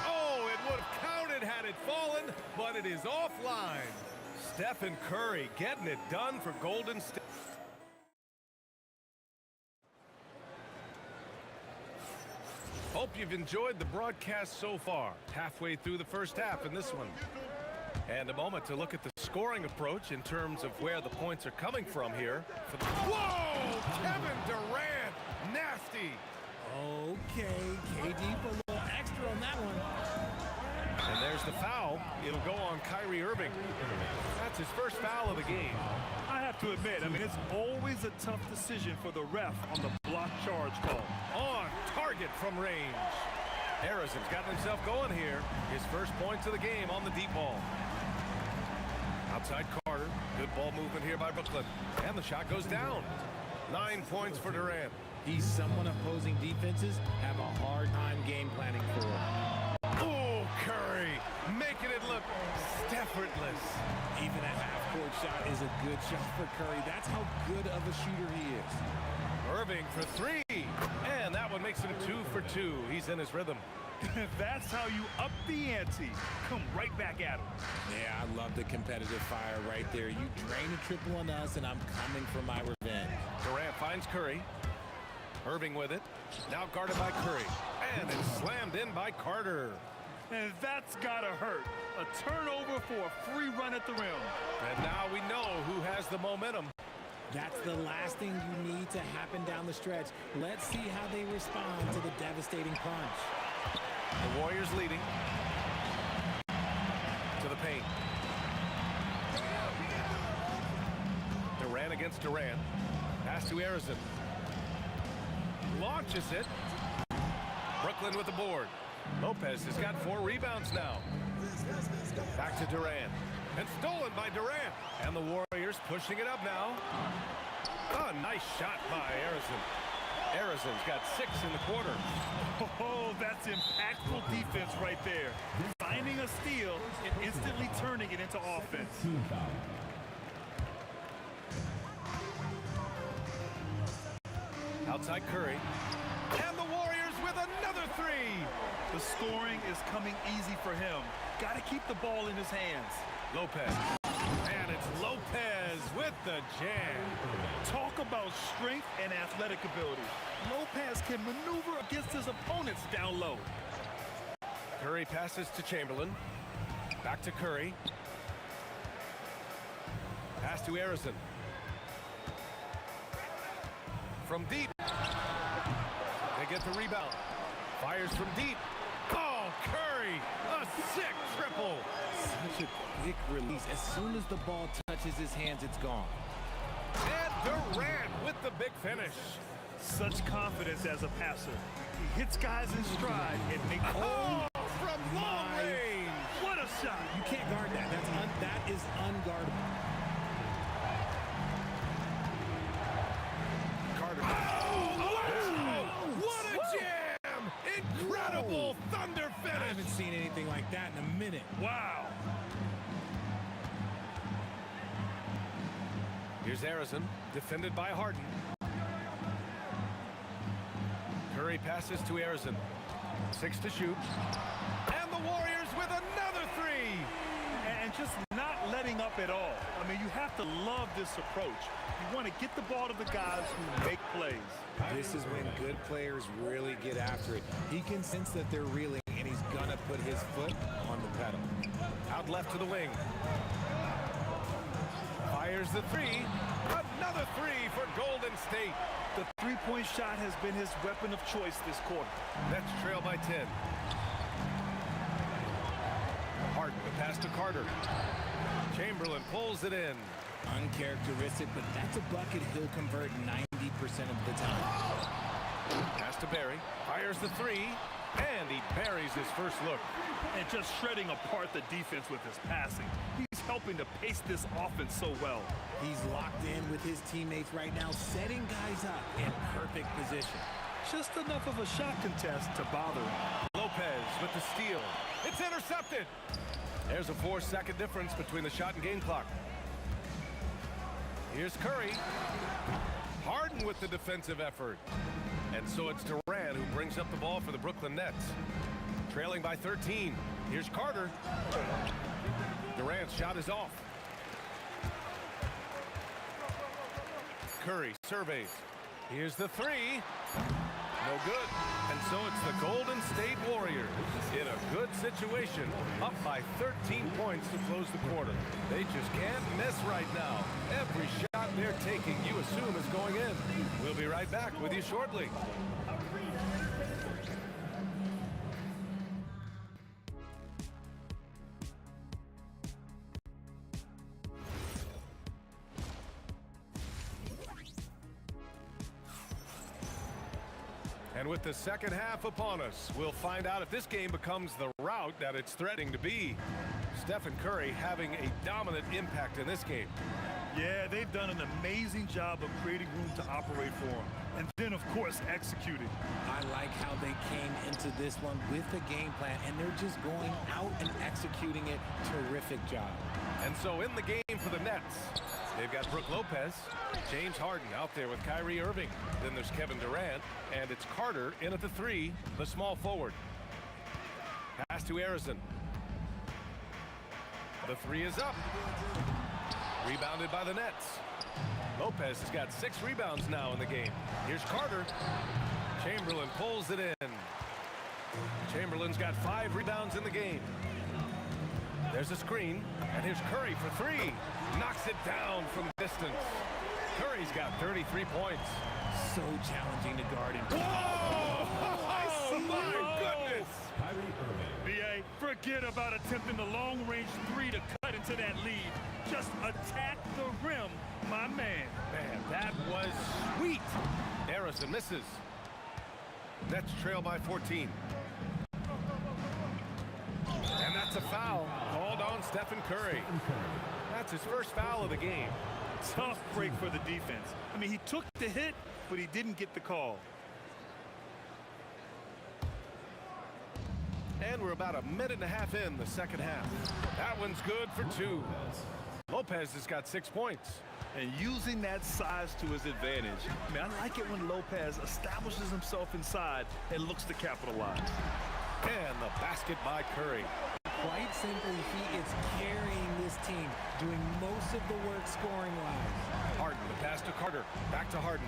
Oh, it would have counted had it fallen, but it is offline. Stephen Curry getting it done for Golden State. Hope you've enjoyed the broadcast so far. Halfway through the first half in this one. And a moment to look at the scoring approach in terms of where the points are coming from here. Whoa! Kevin Durant! Nasty! Okay, KD for a little extra on that one. And there's the foul. It'll go on Kyrie Irving. That's his first foul of the game. I have to admit, it's always a tough decision for the ref on the block charge call. On target from range. Harrison's gotten himself going here. His first points of the game on the deep ball. Outside Carter. Good ball movement here by Brooklyn. And the shot goes down. 9 points for Durant. He's someone opposing defenses have a hard time game planning for. Oh, Curry making it look effortless. Even a half-court shot is a good shot for Curry. That's how good of a shooter he is. Irving for three. And that one makes him 2 for 2. He's in his rhythm. That's how you up the ante. Come right back at him. Yeah, I love the competitive fire right there. You drain a triple on us, and I'm coming for my revenge. Durant finds Curry. Irving with it. Now guarded by Curry. And it's slammed in by Carter. And that's gotta hurt. A turnover for a free run at the rim. And now we know who has the momentum. That's the last thing you need to happen down the stretch. Let's see how they respond to the devastating punch. The Warriors leading. To the paint. Durant against Durant. Pass to Harrison. Launches it. Brooklyn with the board. Lopez has got 4 rebounds now. Back to Durant. And stolen by Durant. And the Warriors pushing it up now. Oh, nice shot by Harrison. Harrison's got 6 in the quarter. Oh, that's impactful defense right there. Finding a steal and instantly turning it into offense. Outside Curry. And the Warriors with another 3. The scoring is coming easy for him. Got to keep the ball in his hands. Lopez. And it's Lopez with the jam. Talk about strength and athletic ability. Lopez can maneuver against his opponents down low. Curry passes to Chamberlain. Back to Curry. Pass to Harrison. From deep. They get the rebound. Fires from deep. Oh, Curry! A sick triple! Such a quick release. As soon as the ball touches his hands, it's gone. And Durant with the big finish. Such confidence as a passer. He hits guys in stride and makes... Oh, from long range! What a shot! You can't guard that. That is unguardable. Carter. Oh, what a jam! Incredible thunder finish! I haven't seen anything like that in a minute. Wow! Here's Harrison, defended by Harden. Curry passes to Harrison. 6 to shoot. And the Warriors with another 3! And just not letting up at all. You have to love this approach. You want to get the ball to the guys who make plays. This is when good players really get after it. He can sense that they're reeling, and he's going to put his foot on the pedal. Out left to the wing. Fires the 3. Another 3 for Golden State. The three-point shot has been his weapon of choice this quarter. Nets trail by 10. Harden, the pass to Carter. Chamberlain pulls it in. Uncharacteristic, but that's a bucket he'll convert 90% of the time. Pass to Barry. Fires the 3. And he buries his first look. And just shredding apart the defense with his passing. He's helping to pace this offense so well. He's locked in with his teammates right now, setting guys up in perfect position. Just enough of a shot contest to bother him. Lopez with the steal. It's intercepted. There's a 4-second difference between the shot and game clock. Here's Curry. Harden with the defensive effort. And so it's Durant who brings up the ball for the Brooklyn Nets. Trailing by 13. Here's Carter. Durant's shot is off. Curry surveys. Here's the three. No good. And so it's the Golden State Warriors in a good situation, up by 13 points to close the quarter. They just can't miss right now. Every shot they're taking, you assume, is going in. We'll be right back with you shortly. And with the second half upon us, we'll find out if this game becomes the rout that it's threatening to be. Stephen Curry having a dominant impact in this game. Yeah, they've done an amazing job of creating room to operate for him. And then, of course, executing. I like how they came into this one with the game plan, and they're just going out and executing it. Terrific job. And so in the game for the Nets, they've got Brook Lopez, James Harden out there with Kyrie Irving. Then there's Kevin Durant, and it's Carter in at the three, the small forward. Pass to Harrison. The three is up. Rebounded by the Nets. Lopez has got 6 rebounds now in the game. Here's Carter. Chamberlain pulls it in. Chamberlain's got 5 rebounds in the game. There's a screen, and here's Curry for 3. Knocks it down from distance. Curry's got 33 points. So challenging to guard him. Whoa! Oh, my goodness! B.A., forget about attempting the long-range 3 to cut into that lead. Just attack the rim, my man. Man, that was sweet. Harrison misses. Nets trail by 14. And that's a foul called on Stephen Curry. That's his first foul of the game. Tough break for the defense. I mean, he took the hit, but he didn't get the call. And we're about a minute and a half in the second half. That one's good for 2. Lopez has got 6 points. And using that size to his advantage. I mean, I like it when Lopez establishes himself inside and looks to capitalize. And the basket by Curry. Quite simply, he is carrying this team, doing most of the work scoring-wise. Harden, the pass to Carter. Back to Harden.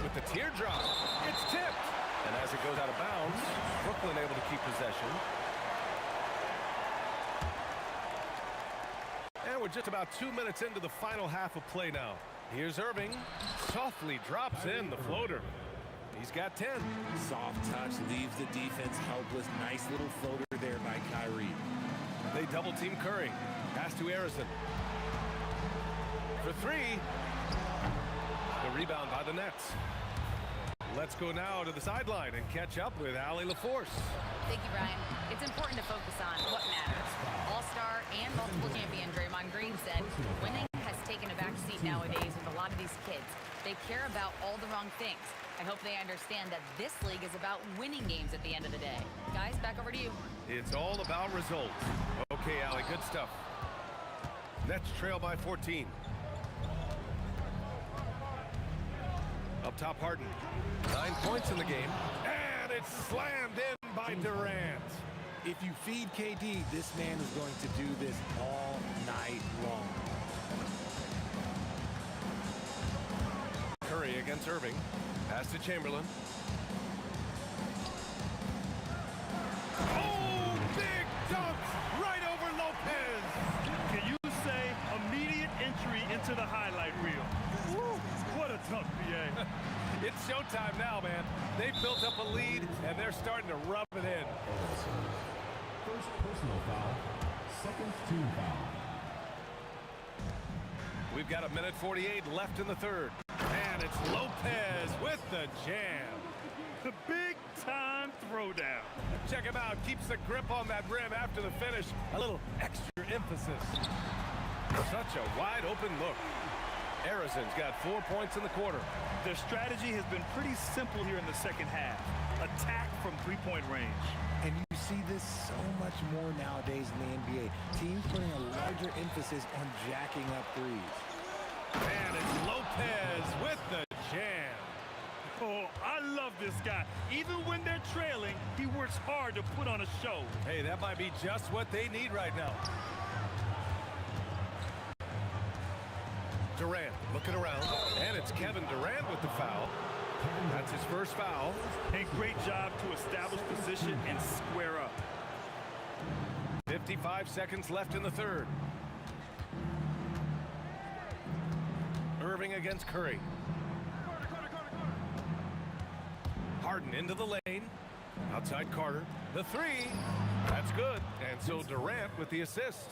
With the teardrop, it's tipped. And as it goes out of bounds, Brooklyn able to keep possession. And we're just about 2 minutes into the final half of play now. Here's Irving. Softly drops in the floater. He's got 10. Soft touch leaves the defense helpless. Nice little floater there by Kyrie. They double team Curry. Pass to Harrison. For 3. The rebound by the Nets. Let's go now to the sideline and catch up with Allie LaForce. Thank you, Brian. It's important to focus on what matters. All-star and multiple champion Draymond Green said winning has taken a back seat nowadays with a lot of these kids. They care about all the wrong things. I hope they understand that this league is about winning games at the end of the day. Guys, back over to you. It's all about results. Okay, Allie, good stuff. Nets trail by 14. Up top, Harden. 9 points in the game. And it's slammed in by Durant. If you feed KD, this man is going to do this all night long. Curry against Irving. Pass to Chamberlain. Oh, big dunk right over Lopez. Can you say immediate entry into the highlight reel? Woo, what a dunk, B.A. It's showtime now, man. They built up a lead, and they're starting to rub it in. First personal foul, second team foul. We've got 1:48 left in the third. And it's Lopez with the jam. The big-time throwdown. Check him out. Keeps the grip on that rim after the finish. A little extra emphasis. Such a wide-open look. Harrison's got 4 points in the quarter. Their strategy has been pretty simple here in the second half. Attack from three-point range. And you see this so much more nowadays in the NBA. Teams putting a larger emphasis on jacking up threes. And it's Lopez with the jam. Oh, I love this guy. Even when they're trailing, he works hard to put on a show. Hey, that might be just what they need right now. Durant looking around, and it's Kevin Durant with the foul. That's his first foul. And great job to establish position and square up. 55 seconds left in the third. Irving against Curry. Harden into the lane. Outside Carter. The three. That's good. And so Durant with the assist.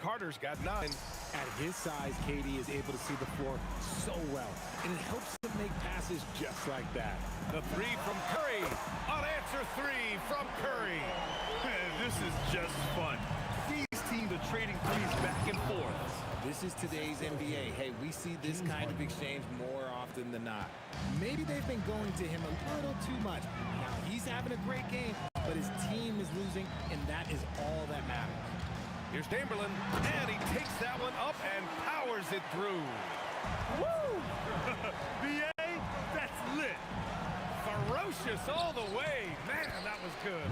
Carter's got 9. At his size, KD is able to see the floor so well, and it helps him make passes just like that. The three from Curry. Unanswered three from Curry. This is just fun. These teams are trading threes back and forth. This is today's NBA. Hey, we see this kind of exchange more often than not. Maybe they've been going to him a little too much. Now, he's having a great game, but his team is losing, and that is all that matters. Here's Chamberlain, and he takes that one up and powers it through. Woo! BA, that's lit. Ferocious all the way. Man, that was good.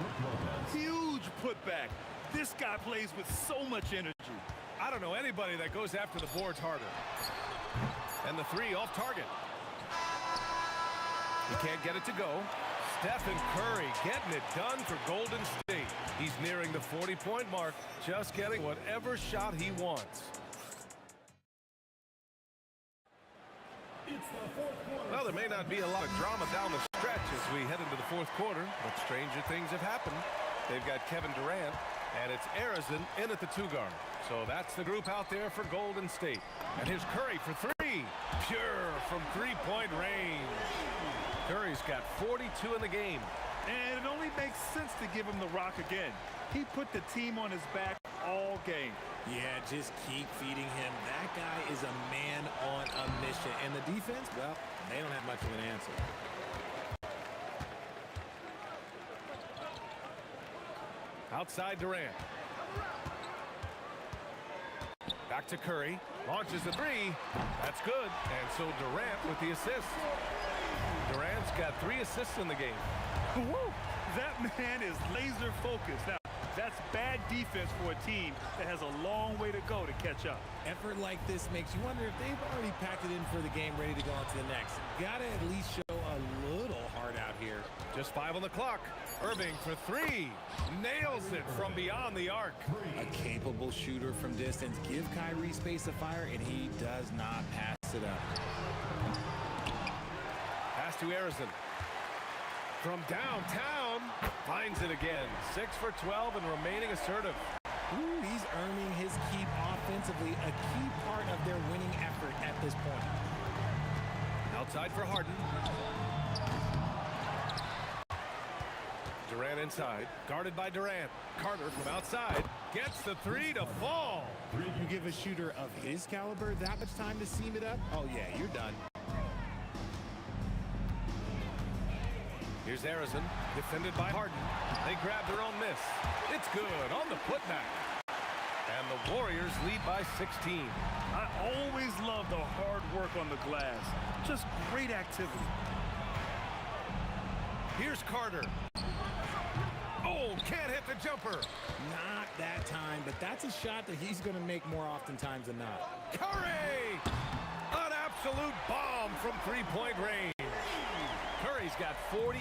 Huge putback. This guy plays with so much energy. I don't know anybody that goes after the boards harder. And the three off target. He can't get it to go. Stephen Curry getting it done for Golden State. He's nearing the 40-point mark, just getting whatever shot he wants. Well, there may not be a lot of drama down the stretch as we head into the fourth quarter, but stranger things have happened. They've got Kevin Durant, and it's Arizon in at the 2-guard. So that's the group out there for Golden State. And here's Curry for 3. Pure from 3-point range. Curry's got 42 in the game. And it only makes sense to give him the rock again. He put the team on his back all game. Yeah, just keep feeding him. That guy is a man on a mission. And the defense, well, they don't have much of an answer. Outside Durant. Back to Curry. Launches the 3. That's good. And so Durant with the assist. Durant's got 3 assists in the game. Woo! That man is laser focused. Now, that's bad defense for a team that has a long way to go to catch up. Effort like this makes you wonder if they've already packed it in for the game, ready to go on to the next. Gotta at least show a little heart out here. Just 5 on the clock. Irving for 3. Nails it from beyond the arc. A capable shooter from distance. Give Kyrie space to fire, and he does not pass it up. Pass to Arizon. From downtown, finds it again. 6 for 12 and remaining assertive. Ooh, he's earning his keep offensively, a key part of their winning effort at this point. Outside for Harden. Durant inside, guarded by Durant. Carter from outside gets the 3 to fall. You give a shooter of his caliber that much time to seam it up? Oh yeah, you're done. Here's Arizon, defended by Harden. They grab their own miss. It's good on the putback. And the Warriors lead by 16. I always love the hard work on the glass. Just great activity. Here's Carter. Oh, can't hit the jumper. Not that time, but that's a shot that he's going to make more oftentimes than not. Curry! An absolute bomb from 3-point range. Curry's got 48.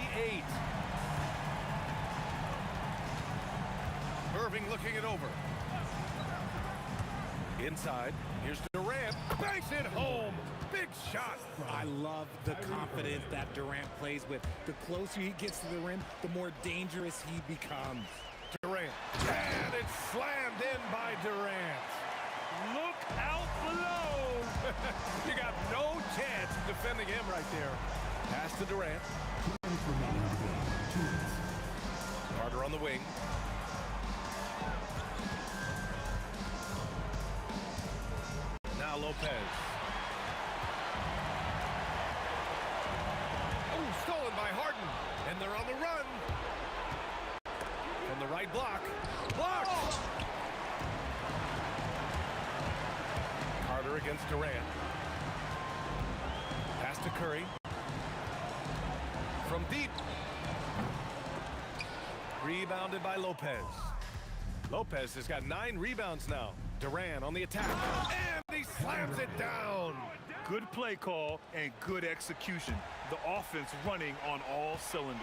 Irving looking it over. Inside, here's Durant. Banks it home. Big shot. I love the confidence that Durant plays with. The closer he gets to the rim, the more dangerous he becomes. Durant. And it's slammed in by Durant. Look out below. You got no chance defending him right there. Pass to Durant. Carter on the wing. Now Lopez. Oh, stolen by Harden. And they're on the run. From the right block. Blocked! Carter against Durant. Pass to Curry. From deep. Rebounded by Lopez. Lopez has got 9 rebounds now. Durant on the attack. And he slams it down. Good play call and good execution. The offense running on all cylinders.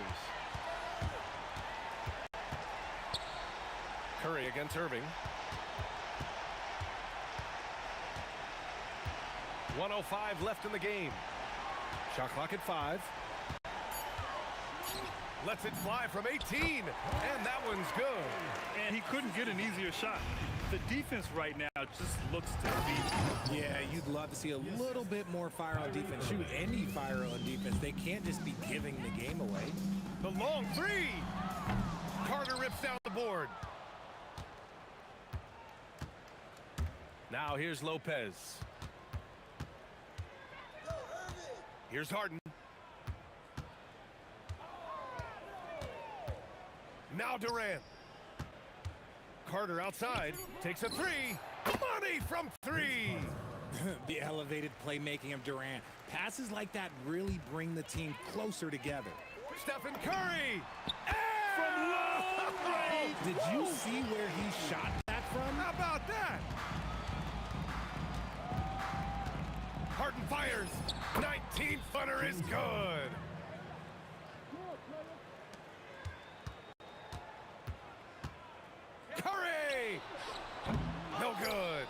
Curry against Irving. 1:05 left in the game. Shot clock at 5. Lets it fly from 18, and that one's good. And he couldn't get an easier shot. The defense right now just looks defeated. Yeah, you'd love to see a little bit more fire on defense. Shoot, any fire on defense. They can't just be giving the game away. The long 3. Carter rips down the board. Now here's Lopez. Here's Harden. Now Durant. Carter outside, takes a 3. Money from 3. The elevated playmaking of Durant. Passes like that really bring the team closer together. Stephen Curry. From long range. Did you see where he shot that from? How about that? Harden fires. 19-footer is good. Curry! No good.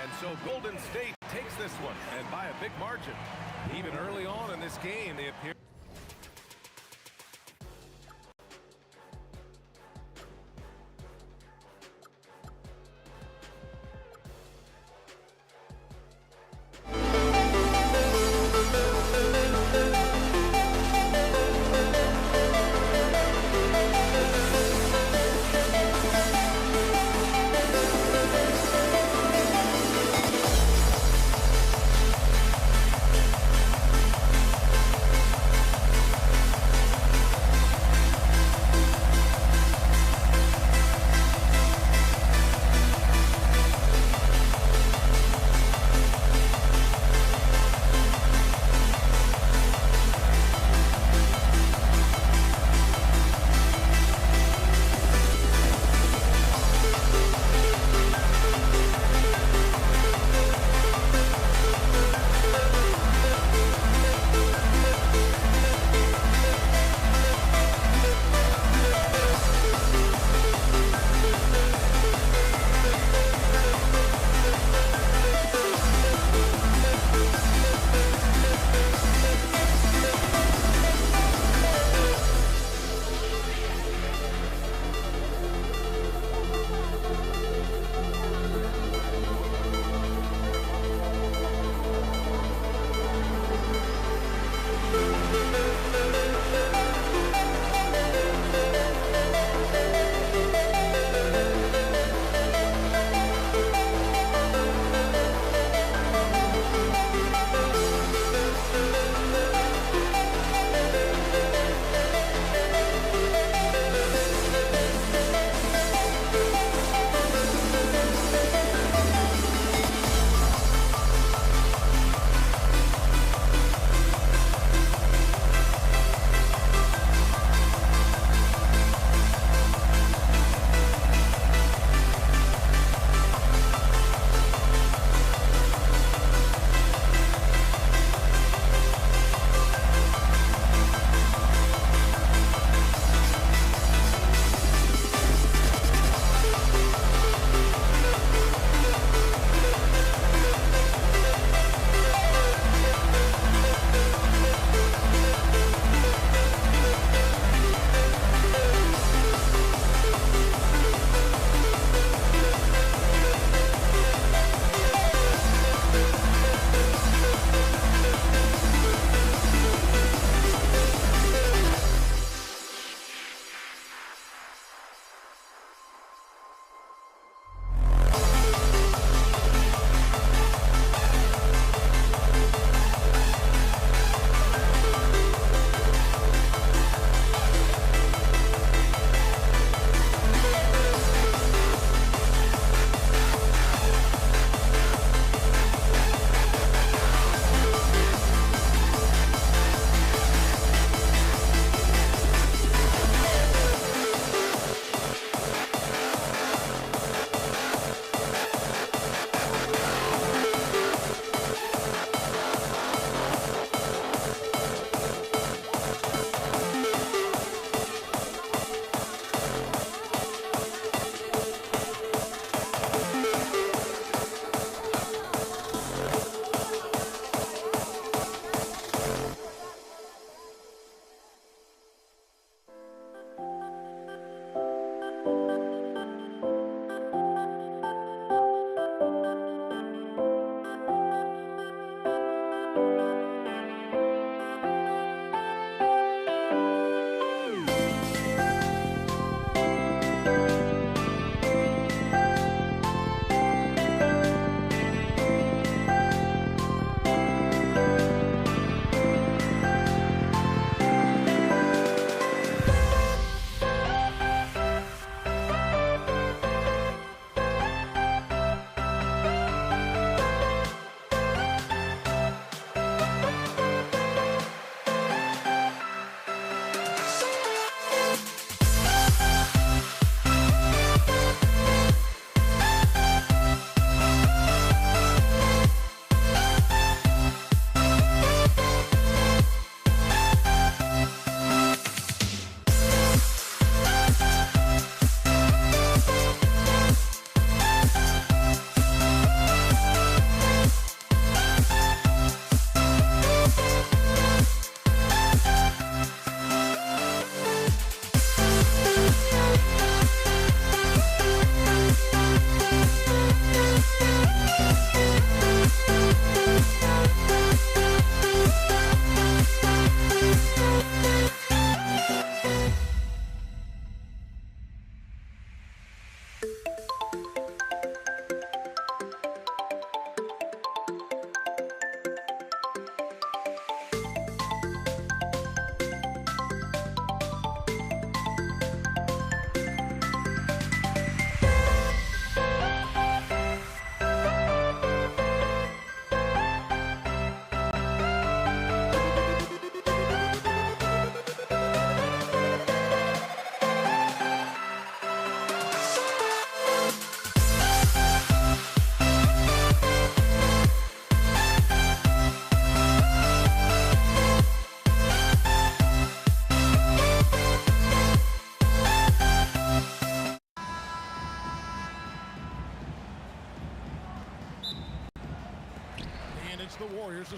And so Golden State takes this one, and by a big margin. Even early on in this game, they appear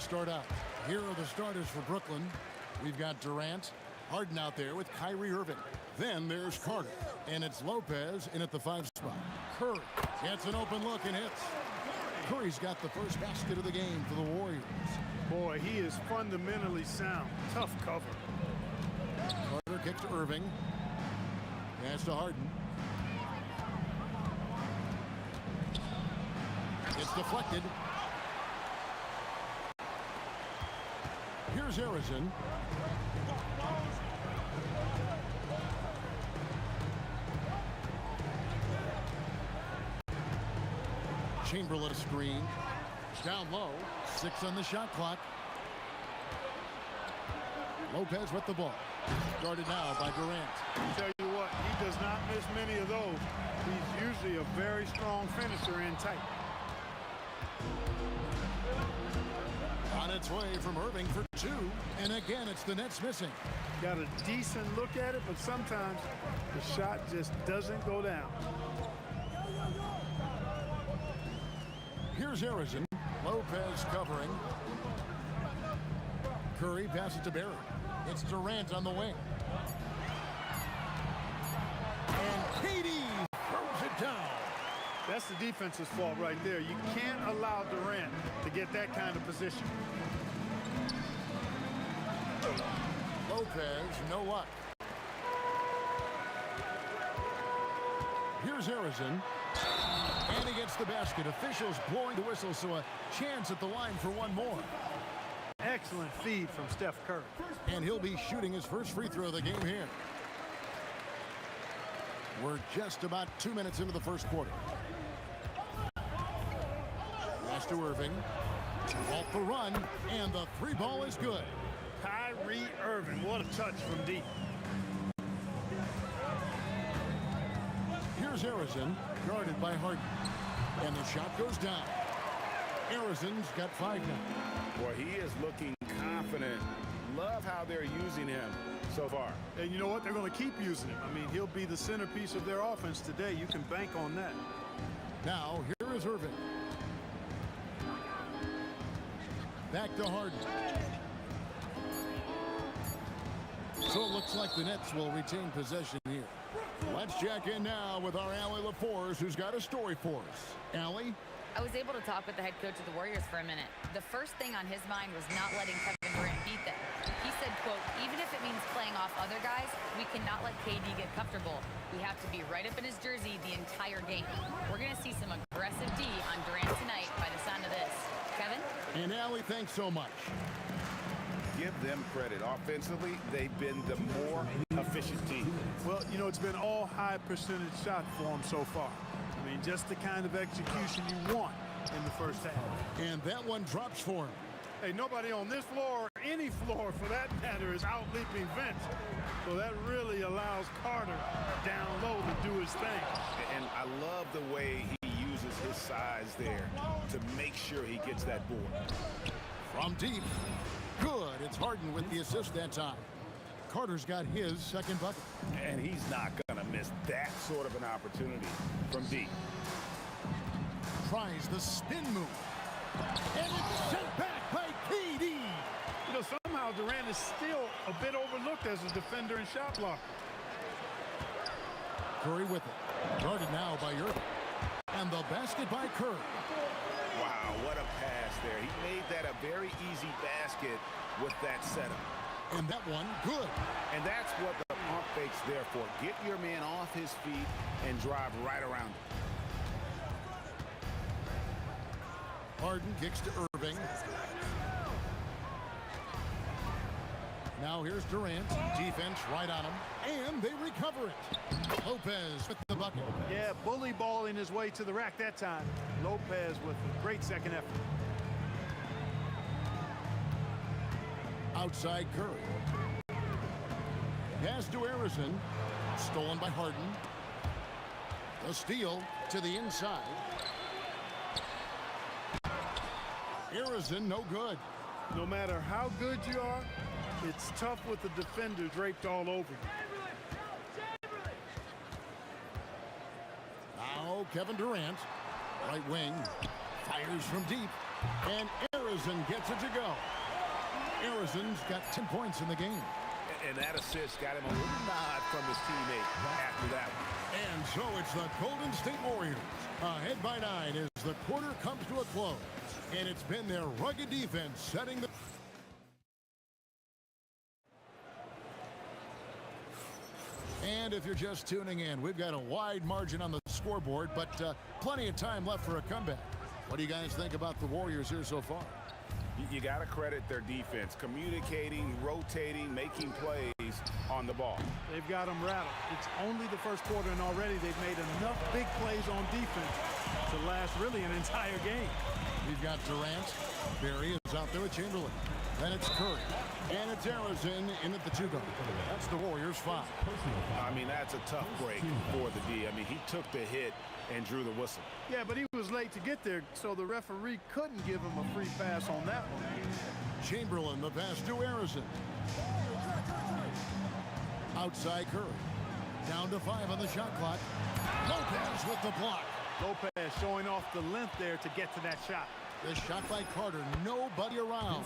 start out. Here are the starters for Brooklyn. We've got Durant, Harden out there with Kyrie Irving. Then there's Carter, and it's Lopez in at the 5 spot. Curry gets an open look and hits. Curry's got the first basket of the game for the Warriors. Boy, he is fundamentally sound. Tough cover. Carter kicks to Irving. Pass to Harden. It's deflected. Here's Harrison. Chamberlain screen. Down low. 6 on the shot clock. Lopez with the ball. Guarded now by Durant. Tell you what, he does not miss many of those. He's usually a very strong finisher in tight. On its way from Irving for 2. And again, it's the Nets missing. Got a decent look at it, but sometimes the shot just doesn't go down. Here's Harrison. Lopez covering. Curry passes to Barry. It's Durant on the wing. And KD throws it down. That's the defense's fault right there. You can't allow Durant to get that kind of position. Lopez, no luck. Here's Harrison. And he gets the basket. Officials blowing the whistle, so a chance at the line for one more. Excellent feed from Steph Curry. And he'll be shooting his first free throw of the game here. We're just about 2 minutes into the first quarter. Pass to Irving. Off the run, and the 3 ball is good. Kyrie Irving, what a touch from deep. Here's Harrison, guarded by Harden. And the shot goes down. Harrison's got 5 now. Boy, he is looking confident. Love how they're using him so far. And you know what? They're going to keep using him. I mean, he'll be the centerpiece of their offense today. You can bank on that. Now, here is Irving. Back to Harden. So it looks like the Nets will retain possession here. Let's check in now with our Allie LaForce, who's got a story for us. Allie? I was able to talk with the head coach of the Warriors for a minute. The first thing on his mind was not letting Kevin Durant beat them. He said, quote, even if it means playing off other guys, we cannot let KD get comfortable. We have to be right up in his jersey the entire game. We're going to see some aggressive D on Durant tonight by the sound of this. Kevin? And Allie, thanks so much. Give them credit. Offensively, they've been the more efficient team. Well, you know, it's been all high percentage shot for them so far. I mean, just the kind of execution you want in the first half. And that one drops for him. Hey, nobody on this floor or any floor for that matter is out leaping Vince. So that really allows Carter down low to do his thing. And I love the way he uses his size there to make sure he gets that board. From deep. Good. It's Harden with the assist that time. Carter's got his second bucket. And he's not going to miss that sort of an opportunity from deep. Tries the spin move. And it's sent back by KD. You know, somehow Durant is still a bit overlooked as a defender and shot blocker. Curry with it. Guarded now by Irving. And the basket by Curry. Wow, what a pass there. He made that a very easy basket with that setup. And that one, good. And that's what the pump fake's there for. Get your man off his feet and drive right around him. Harden kicks to Irving. Now here's Durant. Defense right on him. And they recover it. Lopez with the bucket. Yeah, bully balling his way to the rack that time. Lopez with a great second effort. Outside Curry. Pass to Harrison. Stolen by Harden. The steal to the inside. Harrison, no good. No matter how good you are, it's tough with the defender draped all over you. Now Kevin Durant, right wing, fires from deep. And Harrison gets it to go. Harrison's got 10 points in the game. And that assist got him a little nod from his teammate after that one. And so it's the Golden State Warriors ahead by 9 as the quarter comes to a close. And it's been their rugged defense setting the... And if you're just tuning in, we've got a wide margin on the scoreboard, but plenty of time left for a comeback. What do you guys think about the Warriors here so far? You got to credit their defense, communicating, rotating, making plays on the ball. They've got them rattled. It's only the first quarter, and already they've made enough big plays on defense to last really an entire game. We've got Durant. Barry is out there with Chamberlain. Then it's Curry. And it's Harrison in at the 2-guard. That's the Warriors' 5. I mean, that's a tough break for the D. I mean, he took the hit and drew the whistle. Yeah, but he was late to get there, so the referee couldn't give him a free pass on that one. Chamberlain, the pass to Harrison. Outside Curry. Down to 5 on the shot clock. Lopez with the block. Lopez showing off the length there to get to that shot. The shot by Carter, nobody around.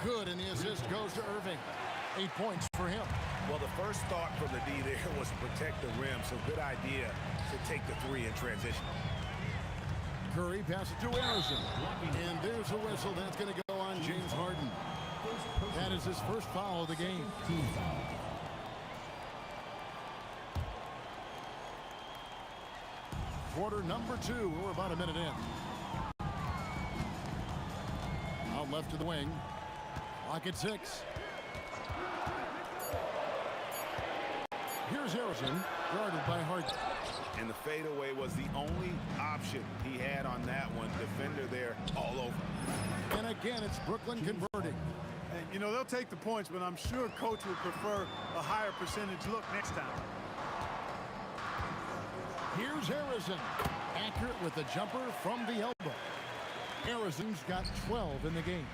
Good, and the assist goes to Irving. 8 points for him. Well, the first thought from the D there was to protect the rim, so good idea to take the 3 in transition. Curry passes to Harrison. And there's a whistle. That's going to go on James Harden. That is his first foul of the game. Quarter number 2. We're about a minute in. Out left to the wing. Clock at 6. Here's Harrison, guarded by Harden. And the fadeaway was the only option he had on that one. Defender there all over. And again, it's Brooklyn converting. And, you know, they'll take the points, but I'm sure coach would prefer a higher percentage look next time. Here's Harrison. Accurate with the jumper from the elbow. Harrison's got 12 in the game.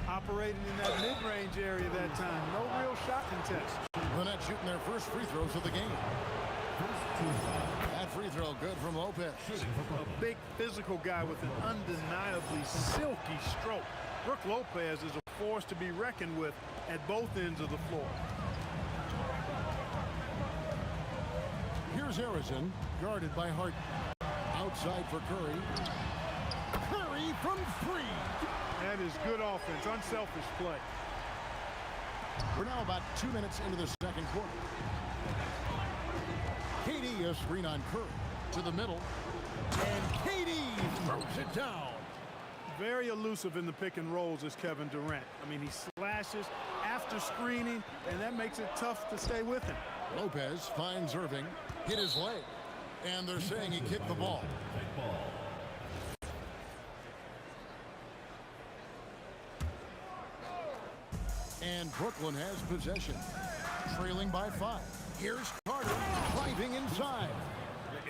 Operating in that mid-range area that time. No real shot contest. The Nets shooting their first free throws of the game. That free throw good from Lopez. A big physical guy with an undeniably silky stroke. Brook Lopez is a force to be reckoned with at both ends of the floor. Here's Harrison, guarded by Harden. Outside for Curry. Curry from 3. That is good offense, unselfish play. We're now about 2 minutes into the second quarter. KD a screen on Curry to the middle. And KD throws it down. Very elusive in the pick and rolls is Kevin Durant. I mean, he slashes after screening, and that makes it tough to stay with him. Lopez finds Irving, hit his leg, and they're saying he kicked the ball. And Brooklyn has possession, trailing by 5. Here's Carter driving inside.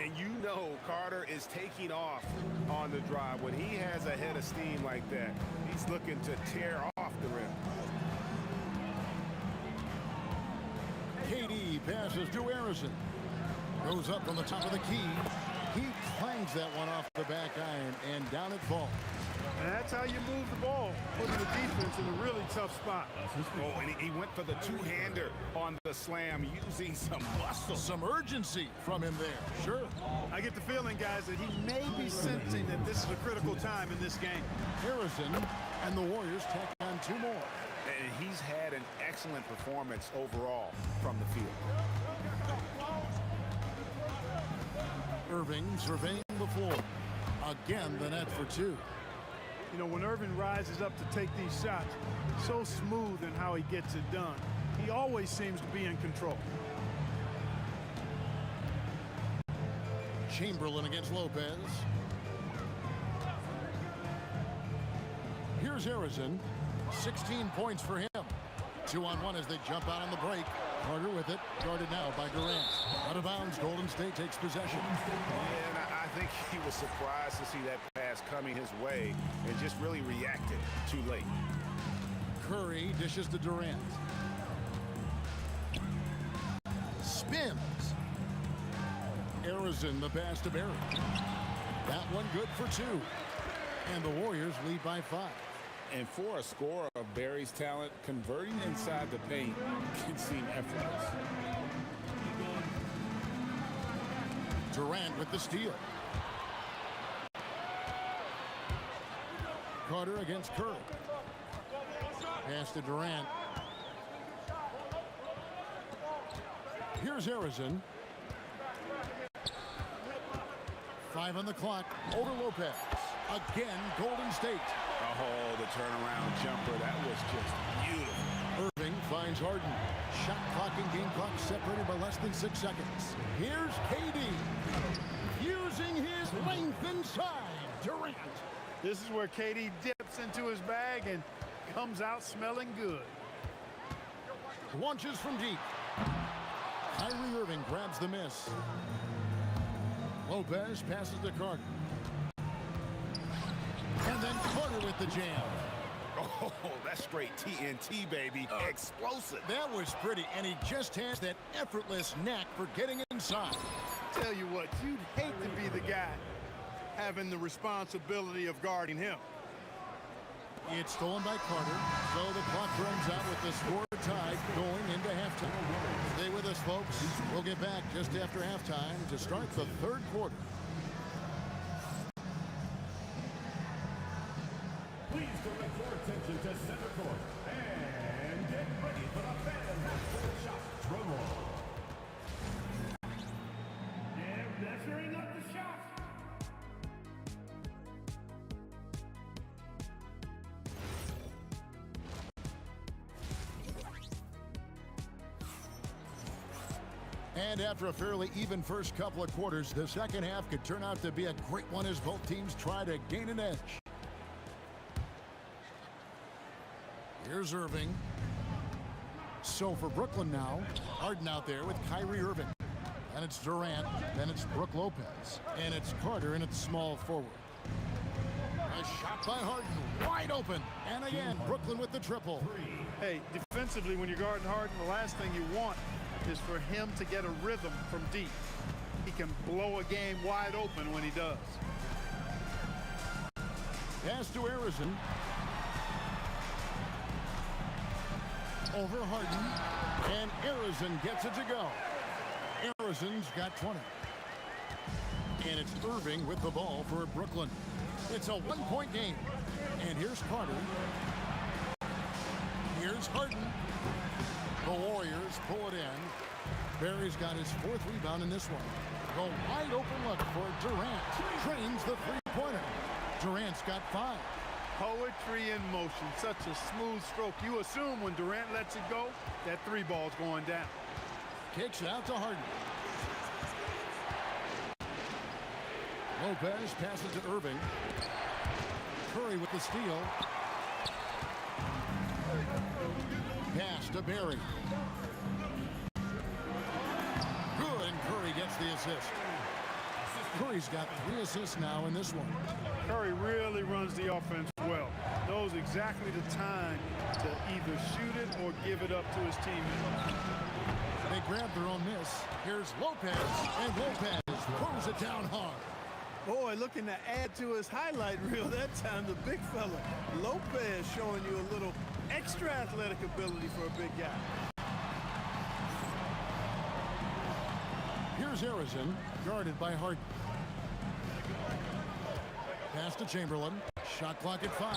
And you know Carter is taking off on the drive. When he has a head of steam like that, he's looking to tear off the rim. KD passes to Harrison. Goes up on the top of the key. He clangs that one off the back iron, and down it falls. And that's how you move the ball, putting the defense in a really tough spot. Oh, and he went for the two-hander on the slam, using some muscle. Some urgency from him there, sure. I get the feeling, guys, that he may be sensing that this is a critical time in this game. Harrison and the Warriors tack on 2 more. And he's had an excellent performance overall from the field. Irving surveying the floor. Again, the net for 2. You know, when Irving rises up to take these shots, so smooth in how he gets it done. He always seems to be in control. Chamberlain against Lopez. Here's Harrison. 16 points for him. 2-on-1 as they jump out on the break. Carter with it, guarded now by Durant. Out of bounds, Golden State takes possession. And I think he was surprised to see that pass coming his way and just really reacted too late. Curry dishes to Durant. Spins. Harrison the pass to Barry. That one good for 2. And the Warriors lead by 5. And for a scorer of Barry's talent, converting inside the paint can seem effortless. Durant with the steal. Carter against Curry. Pass to Durant. Here's Harrison. 5 on the clock. Over Lopez. Again, Golden State. Oh, the turnaround jumper. That was just beautiful. Irving finds Harden. Shot clock and game clock separated by less than 6 seconds. Here's KD. Using his length inside. Durant. This is where KD dips into his bag and comes out smelling good. Launches from deep. Kyrie Irving grabs the miss. Lopez passes to Carter. And then Carter with the jam. Oh, that's straight TNT, baby. Explosive. That was pretty, and he just has that effortless knack for getting inside. Tell you what, you'd hate to be the guy having the responsibility of guarding him. It's stolen by Carter, so the clock runs out with the score tied going into halftime. Stay with us, folks. We'll get back just after halftime to start the third quarter. Please direct your attention to center court and get ready for the Phantom half-court shot. Drum roll. And measuring up the shot. And after a fairly even first couple of quarters, the second half could turn out to be a great one as both teams try to gain an edge. Here's Irving. So for Brooklyn now, Harden out there with Kyrie Irving. And it's Durant, then it's Brook Lopez. And it's Carter, and it's small forward. A shot by Harden, wide open. And again, Brooklyn with the triple. Hey, defensively, when you're guarding Harden, the last thing you want is for him to get a rhythm from deep. He can blow a game wide open when he does. Pass to Harrison. Over Harden. And Harrison gets it to go. Harrison's got 20. And it's Irving with the ball for Brooklyn. It's a one-point game. And here's Carter. Here's Harden. The Warriors pull it in. Barry's got his 4th rebound in this one. The wide open look for Durant. Trains the three-pointer. Durant's got 5. Poetry in motion. Such a smooth stroke. You assume when Durant lets it go, that 3 ball's going down. Kicks it out to Harden. Lopez passes to Irving. Curry with the steal. Pass to Barry. Good, and Curry gets the assist. Curry's got 3 assists now in this one. Curry really runs the offense well. Knows exactly the time to either shoot it or give it up to his teammates. They grab their own miss. Here's Lopez, and Lopez throws it down hard. Boy, looking to add to his highlight reel that time, the big fella. Lopez showing you a little extra athletic ability for a big guy. Here's Harrison, guarded by Harden. Pass to Chamberlain. Shot clock at 5.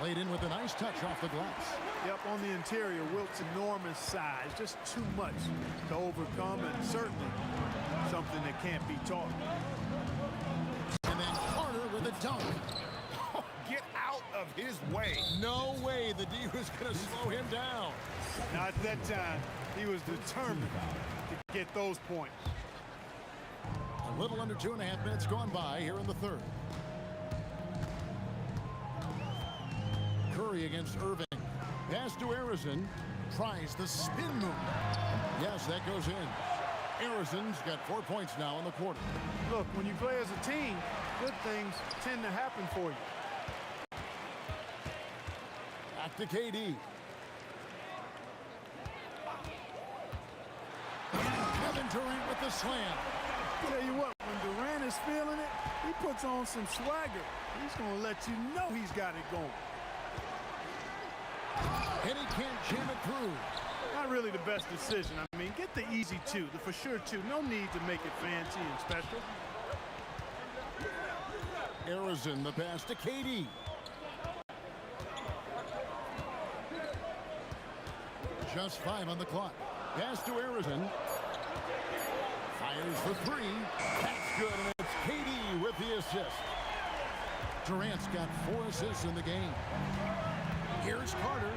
Laid in with a nice touch off the glass. Yep, on the interior, Wilt's enormous size. Just too much to overcome, and certainly something that can't be taught. And then Carter with a dunk. Get out of his way. No way the D was going to slow him down. Not that time. He was determined to get those points. A little under 2.5 minutes gone by here in the third. Curry against Irving. Pass to Harrison. Tries the spin move. Yes, that goes in. Harrison's got 4 points now in the quarter. Look, when you play as a team, good things tend to happen for you. Back to KD. Kevin Durant with the slam. Tell you what, when Durant is feeling it, he puts on some swagger. He's going to let you know he's got it going. And he can't jam it through. Not really the best decision. I mean, get the easy two, the for sure two. No need to make it fancy and special. Arizin, the pass to KD. Just 5 on the clock. Pass to Arizin. Fires for 3. That's good, and it's KD with the assist. Durant's got 4 assists in the game. Here's Carter.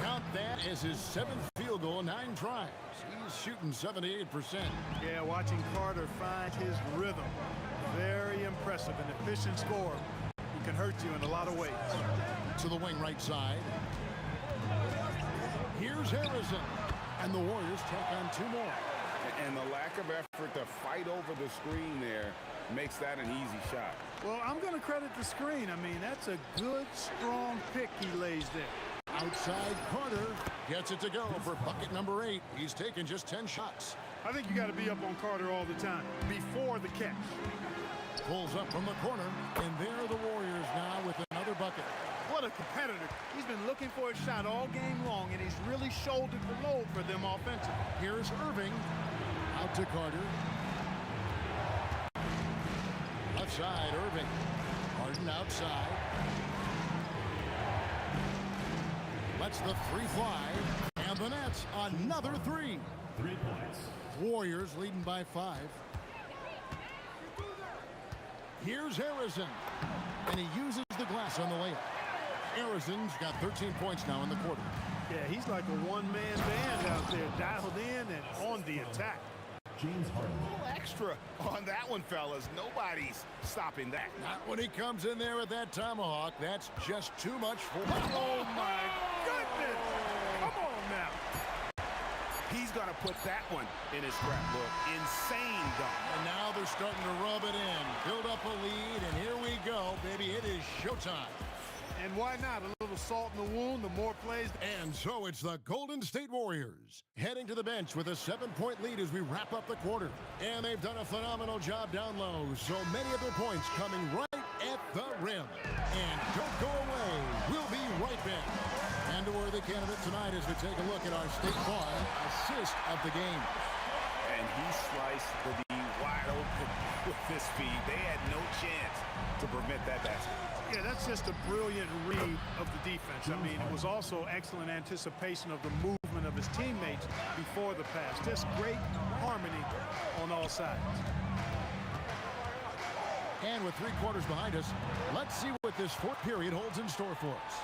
Count that as his 7th field goal in 9 tries. He's shooting 78%. Yeah, watching Carter find his rhythm. Very impressive, an efficient scorer who can hurt you in a lot of ways. To the wing right side. Here's Harrison. And the Warriors take on 2 more. And the lack of effort to fight over the screen there makes that an easy shot. Well, I'm going to credit the screen. I mean, that's a good, strong pick he lays there. Outside Carter gets it to go for bucket number 8. He's taken just 10 shots. I think you got to be up on Carter all the time, before the catch. Pulls up from the corner, and there are the Warriors now with another bucket. What a competitor. He's been looking for a shot all game long, and he's really shouldered the load for them offensively. Here's Irving. Out to Carter. Left side, Irving. Harden outside. Lets the 3 fly. And the Nets, another 3. 3 points. Warriors leading by 5. Here's Harrison. And he uses the glass on the layup. Harrison's got 13 points now in the quarter. Yeah, he's like a one-man band out there, dialed in and on the attack. James Harden. A little extra on that one, fellas. Nobody's stopping that. Not when he comes in there with that tomahawk. That's just too much for him. Oh, my goodness. Come on now. He's going to put that one in his scrapbook. Insane dunk. And now they're starting to rub it in. Build up a lead, and here we go, baby. It is showtime. And why not? A little salt in the wound, the more plays. And so it's the Golden State Warriors heading to the bench with a 7-point lead as we wrap up the quarter. And they've done a phenomenal job down low. So many of their points coming right at the rim. And don't go away. We'll be right back. And a worthy candidate tonight as we take a look at our State Farm assist of the game. And he sliced the D wide open with this speed. They had no chance to prevent that basket. Yeah, that's just a brilliant read of the defense. I mean, it was also excellent anticipation of the movement of his teammates before the pass. Just great harmony on all sides. And with 3 quarters behind us, let's see what this 4th period holds in store for us.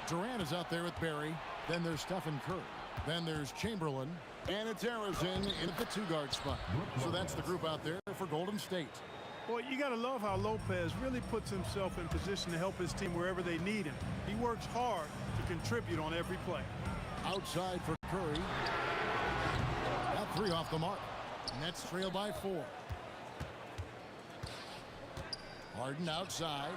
Durant is out there with Barry. Then there's Stephen Curry. Then there's Chamberlain. And it's Arizin in at the 2-guard spot. So that's the group out there for Golden State. Well, you got to love how Lopez really puts himself in position to help his team wherever they need him. He works hard to contribute on every play. Outside for Curry. That 3 off the mark. Nets trail by 4. Harden outside.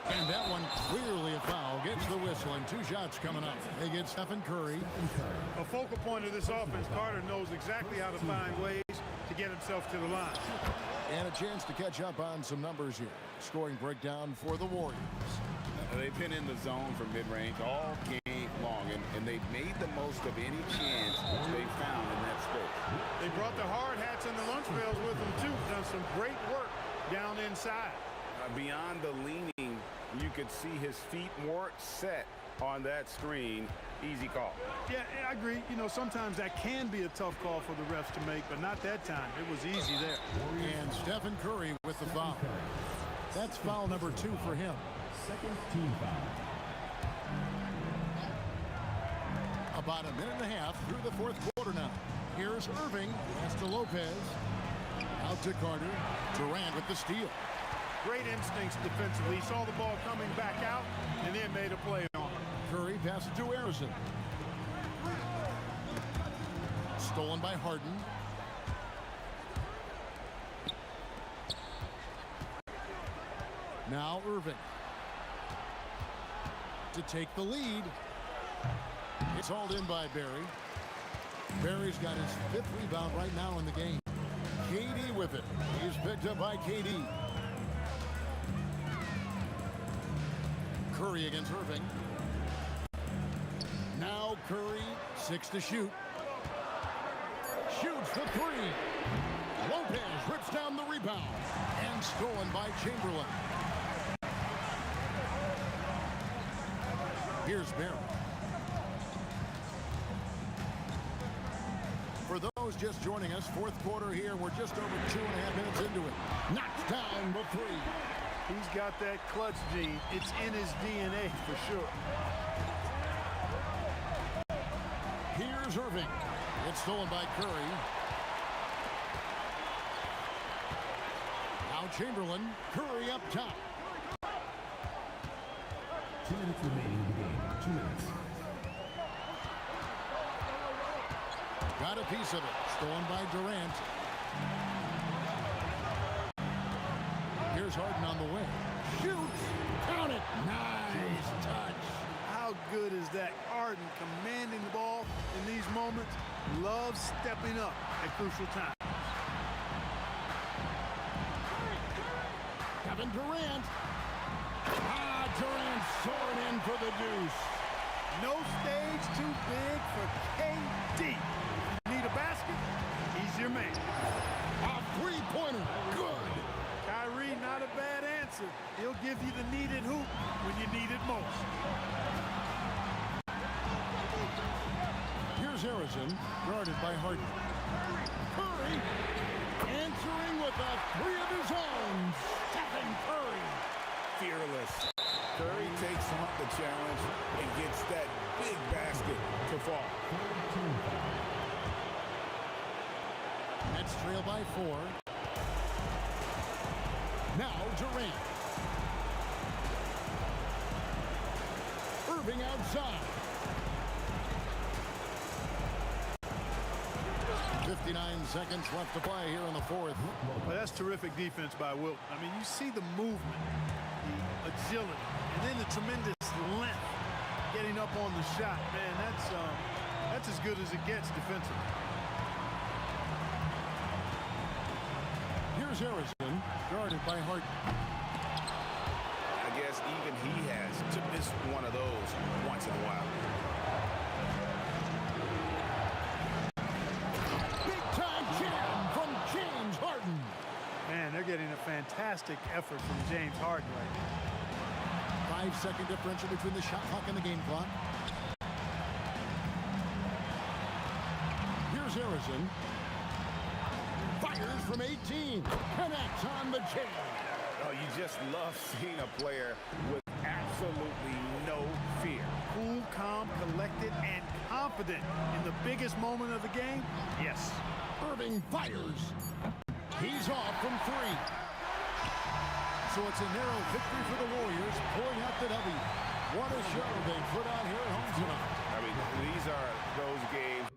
And that one clearly a foul. Gets the whistle and 2 shots coming up. They get Stephen Curry. A focal point of this offense, Carter knows exactly how to find ways to get himself to the line. And a chance to catch up on some numbers here. Scoring breakdown for the Warriors. They've been in the zone for mid-range all game long, and they've made the most of any chance they found in that space. They brought the hard hats and the lunch pails with them, too. Done some great work down inside. Beyond the leaning, you could see his feet weren't set on that screen. Easy call. Yeah, I agree. You know, sometimes that can be a tough call for the refs to make, but not that time. It was easy there. And Stephen Curry with the foul. That's foul number 2 for him. Second team foul. About a minute and a half through the 4th quarter now. Here's Irving. Pass to Lopez. Out to Carter. Durant with the steal. Great instincts defensively. He saw the ball coming back out and then made a play on it. Curry passes to Arizin. Stolen by Harden. Now Irving. To take the lead. It's hauled in by Barry. Barry's got his 5th rebound right now in the game. KD with it. He's picked up by KD. Curry against Irving. Now Curry, 6 to shoot. Shoots for 3. Lopez rips down the rebound. And stolen by Chamberlain. Here's Barry. For those just joining us, fourth quarter here. We're just over 2.5 minutes into it. Knocks down the 3. He's got that clutch gene. It's in his DNA for sure. Here's Irving. It's stolen by Curry. Now Chamberlain. Curry up top. 2 minutes remaining in the game. 2 minutes. Got a piece of it. Stolen by Durant. Here's Harden on the wing. Shoots. Count it. Nice touch. How good is that? Harden commanding the ball in these moments. Loves stepping up at crucial times. Kevin Durant. Durant soaring in for the deuce. No stage too big for KD. Need a basket? He's your man. A three-pointer. Good. Kyrie, not a bad answer. He'll give you the needed hoop when you need it most. Here's Harrison, guarded by Harden. Curry answering with a 3 of his own. Stephen Curry. Fearless. Curry takes on the challenge and gets that big basket to fall. Nets trail by 4. Now Durant. Irving outside. 59 seconds left to play here in the fourth. Well, that's terrific defense by Wilt. I mean, you see the movement, the agility, and then the tremendous length getting up on the shot. Man, that's as good as it gets defensively. Here's Harrison, guarded by Harden. I guess even he has to miss one of those once in a while. Big-time jam from James Harden. Man, they're getting a fantastic effort from James Harden right now. 5-second differential between the shot clock and the game clock. Here's Harrison. Fires from 18. Connects on the jam. Oh, you just love seeing a player with absolutely no fear. Cool, calm, collected, and confident in the biggest moment of the game? Yes. Irving fires. He's off from 3. So it's a narrow victory for the Warriors, pulling out the W. What a show they put on here at home tonight. I mean, these are those games.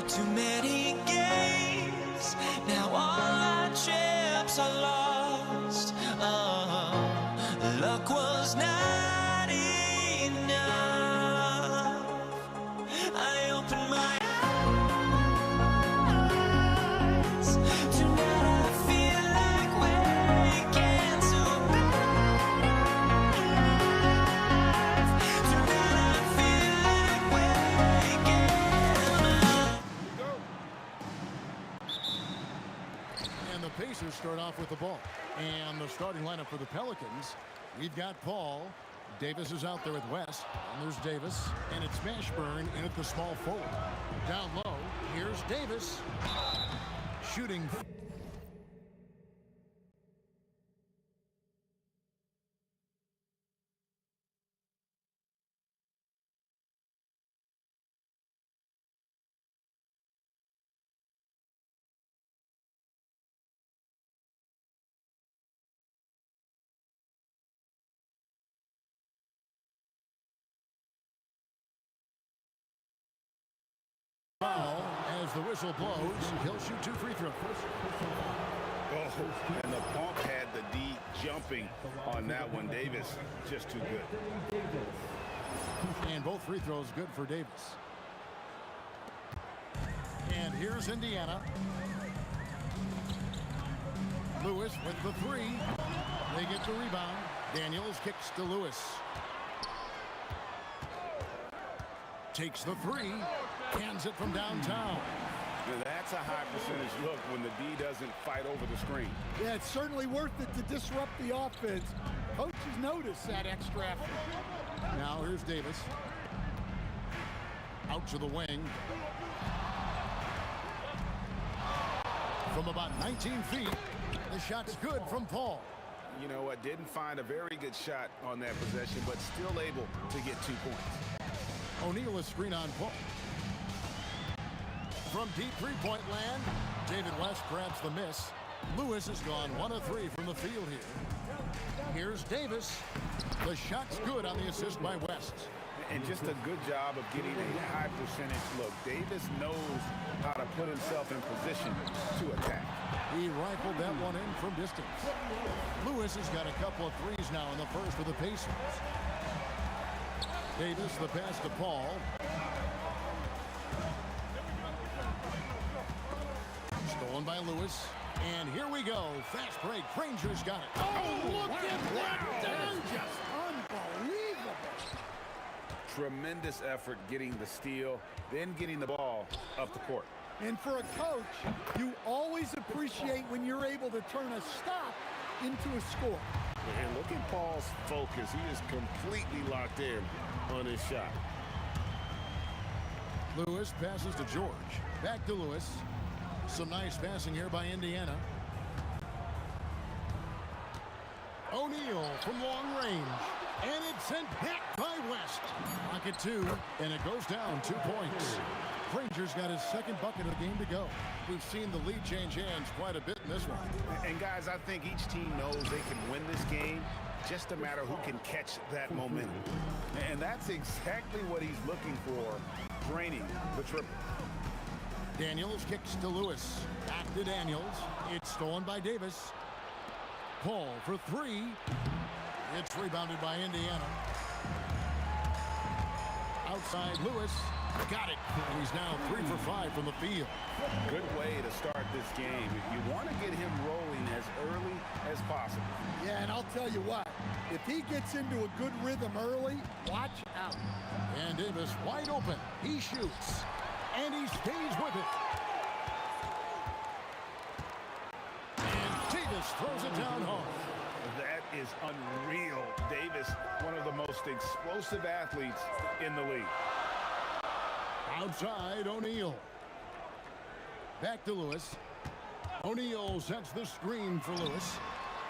Too many games, now all our chips are lost. Luck was not enough. I opened my eyes. Tonight I feel like waking to life. Tonight I feel like waking. And the Pacers start off with the ball. And the starting lineup for the Pelicans, we've got Paul. Davis is out there with West. And there's Davis. And it's Mashburn in at the small forward. Down low, here's Davis. Shooting. Foul as the whistle blows. He'll shoot 2 free throws. Oh, and the pump had the D jumping on that one. Davis just too good. And both free throws good for Davis. And here's Indiana. Lewis with the 3. They get the rebound. Daniels kicks to Lewis. Takes the 3. Cans it from downtown. Now that's a high percentage look when the D doesn't fight over the screen. Yeah, it's certainly worth it to disrupt the offense. Coaches notice that extra effort. Now here's Davis. Out to the wing. From about 19 feet, the shot's good from Paul. You know what? Didn't find a very good shot on that possession, but still able to get 2 points. O'Neal is screen on Paul. From deep three-point land, David West grabs the miss. Lewis has gone 1 of 3 from the field here. Here's Davis. The shot's good on the assist by West. And just a good job of getting a high percentage look. Davis knows how to put himself in position to attack. He rifled that one in from distance. Lewis has got a couple of threes now in the first for the Pacers. Davis, the pass to Paul. Stolen by Lewis. And here we go. Fast break. Granger's got it. Oh, look at that. Just unbelievable. Tremendous effort getting the steal, then getting the ball up the court. And for a coach, you always appreciate when you're able to turn a stop into a score. And look at Paul's focus. He is completely locked in on his shot. Lewis passes to George. Back to Lewis. Some nice passing here by Indiana. O'Neal from long range. And it's sent back by West. Pocket 2, and it goes down 2 points. Granger's got his second bucket of the game to go. We've seen the lead change hands quite a bit in this one. And guys, I think each team knows they can win this game, just a matter who can catch that momentum. And that's exactly what he's looking for, draining the triple. Daniels kicks to Lewis. Back to Daniels. It's stolen by Davis. Paul for three. It's rebounded by Indiana. Outside Lewis. Got it. And he's now 3 for 5 from the field. Good way to start this game. You want to get him rolling as early as possible. Yeah, and I'll tell you what, if he gets into a good rhythm early, watch out. And Davis wide open. He shoots. And he stays with it. And Davis throws it down hard. That is unreal. Davis, one of the most explosive athletes in the league. Outside, O'Neal. Back to Lewis. O'Neal sets the screen for Lewis.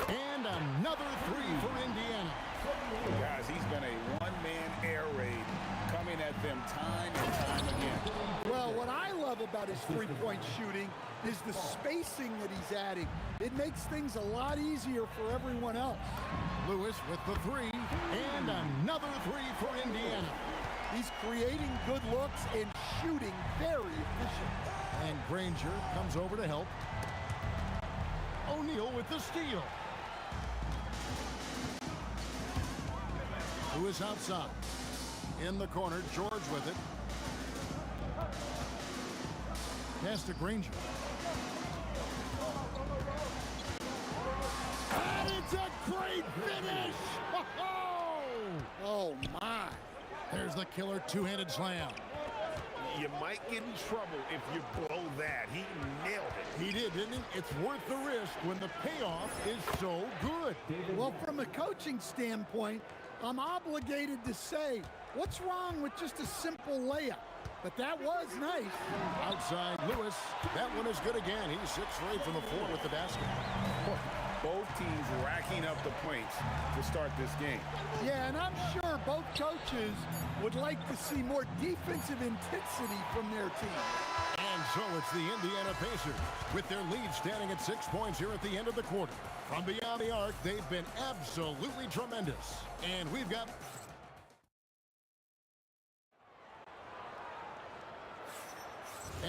And another three for Indiana. Guys, he's been a one-man air raid coming at them time and time again. Well, what I love about his three-point shooting is the spacing that he's adding. It makes things a lot easier for everyone else. Lewis with the three. And another three for Indiana. He's creating good looks and shooting very efficient. And Granger comes over to help. O'Neal with the steal. Lewis outside. In the corner, George with it. Pass to Granger. And it's a great finish! Oh, my. There's the killer two-handed slam. You might get in trouble if you blow that. He nailed it. He did, didn't he? It's worth the risk when the payoff is so good. Well, from a coaching standpoint, I'm obligated to say, what's wrong with just a simple layup? But that was nice. Outside Lewis. That one is good again. He's 6 for 8 from the floor with the basket. Both teams racking up the points to start this game. Yeah, and I'm sure both coaches would like to see more defensive intensity from their team. And so it's the Indiana Pacers with their lead standing at 6 points here at the end of the quarter. From beyond the arc, they've been absolutely tremendous. And we've got...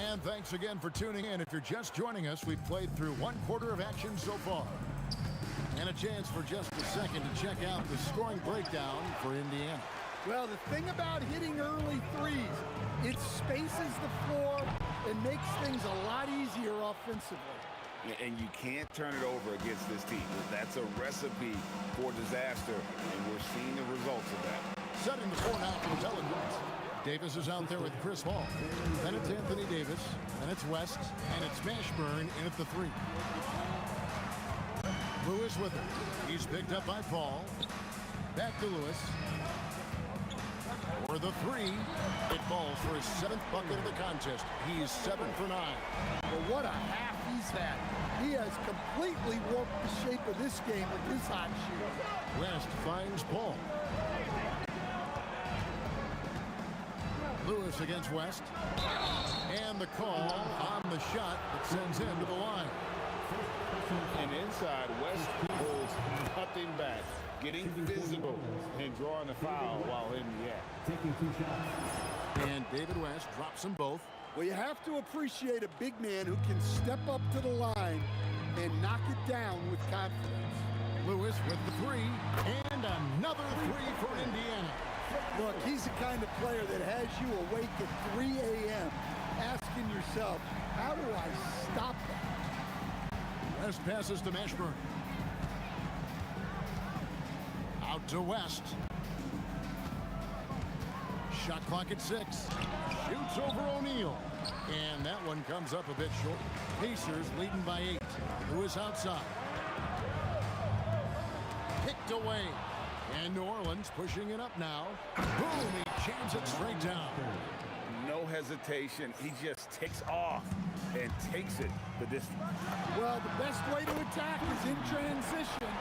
And thanks again for tuning in. If you're just joining us, we've played through 1 quarter of action so far. And a chance for just a second to check out the scoring breakdown for Indiana. Well, the thing about hitting early threes, it spaces the floor and makes things a lot easier offensively. And you can't turn it over against this team. That's a recipe for disaster, and we're seeing the results of that. Setting the floor now for the Pelicans. Davis is out there with Chris Paul. Then it's Anthony Davis. Then it's West. And it's Mashburn in at the 3. Lewis with it. He's picked up by Paul. Back to Lewis. For the 3. It falls for his 7th bucket of the contest. He's 7 for 9. Well, what a half he's had. He has completely warped the shape of this game with his hot shooting. West finds Paul. Lewis against West. And the call on the shot that sends him to the line. And inside, West pulls nothing back, getting physical and drawing the foul while in the act. Taking 2 shots. And David West drops them both. Well, you have to appreciate a big man who can step up to the line and knock it down with confidence. Lewis with the 3. And another 3 for Indiana. Look, he's the kind of player that has you awake at 3 a.m. asking yourself, how do I stop that? West passes to Mashburn. Out to West. Shot clock at 6. Shoots over O'Neal. And that one comes up a bit short. Pacers leading by 8. Lewis outside. Picked away. And New Orleans pushing it up now. Boom, he jams it straight down. No hesitation. He just takes off and takes it the distance. Well, the best way to attack is in transition.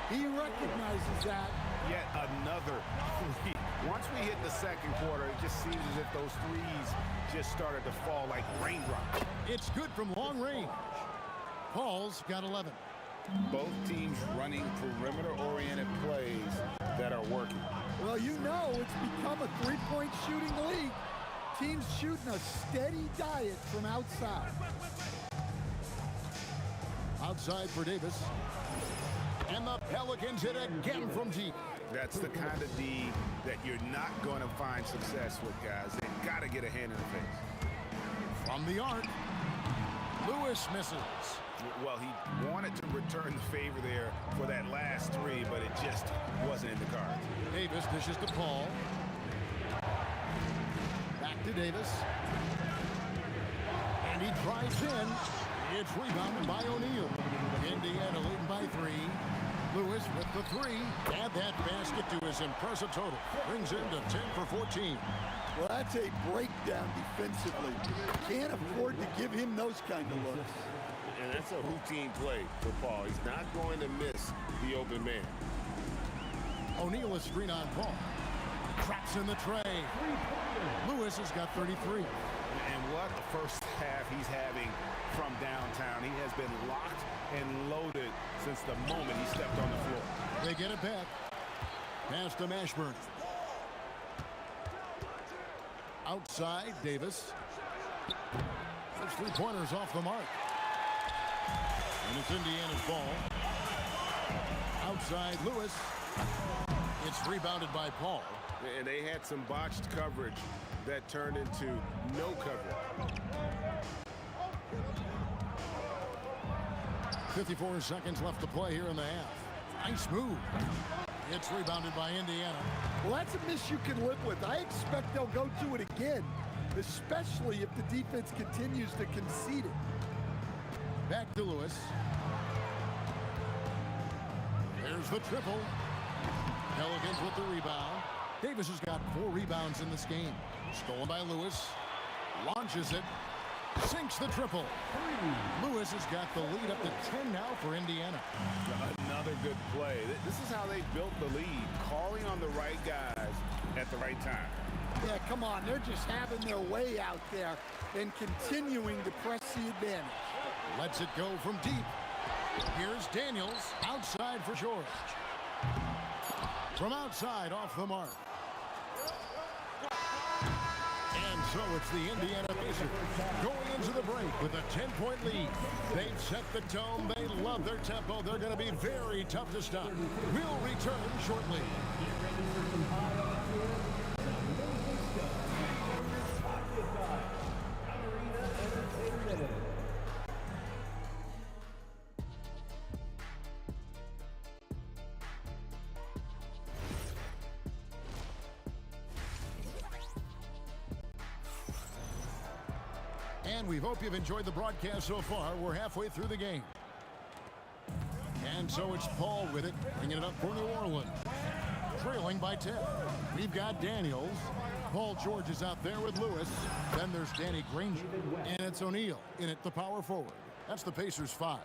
He recognizes that. Yet another 3 Once we hit the second quarter, it just seems as if those threes just started to fall like raindrops. It's good from long range. Paul's got 11. Both teams running perimeter-oriented plays that are working. Well, you know it's become a three-point shooting league. Teams shooting a steady diet from outside. Outside for Davis. And the Pelicans hit again from deep. That's the kind of D that you're not going to find success with, guys. They've got to get a hand in the face. From the arc, Lewis misses. Well, he wanted to return the favor there for that last three, but it just wasn't in the cards. Davis dishes to Paul. Back to Davis. And he drives in. It's rebounded by O'Neal. Indiana leading by 3. Lewis with the 3. Add that basket to his impressive total. Brings him to 10 for 14. Well, that's a breakdown defensively. Can't afford to give him those kind of looks. And that's a routine play for Paul. He's not going to miss the open man. O'Neal is screen on Paul. Traps in the tray. Lewis has got 33. And what a first half he's having from downtown. He has been locked and loaded since the moment he stepped on the floor. They get it back. Pass to Mashburn. Outside, Davis. First three-pointers off the mark. And it's Indiana's ball. Outside, Lewis. It's rebounded by Paul. And they had some botched coverage that turned into no coverage. 54 seconds left to play here in the half. Nice move. It's rebounded by Indiana. Well, that's a miss you can live with. I expect they'll go to it again, especially if the defense continues to concede it. Back to Lewis. There's the triple. Pelicans with the rebound. Davis has got 4 rebounds in this game. Stolen by Lewis. Launches it. Sinks the triple. Lewis has got the lead up to 10 now for Indiana. Another good play. This is how they built the lead, calling on the right guys at the right time. Yeah, come on. They're just having their way out there and continuing to press the advantage. Lets it go from deep. Here's Daniels outside for George. From outside off the mark. And so it's the Indiana Pacers going into the break with a 10-point lead. They've set the tone. They love their tempo. They're going to be very tough to stop. We'll return shortly. And we hope you've enjoyed the broadcast so far. We're halfway through the game. And so it's Paul with it, bringing it up for New Orleans. Trailing by 10. We've got Daniels. Paul George is out there with Lewis. Then there's Danny Granger. And it's O'Neal in at the power forward. That's the Pacers 5.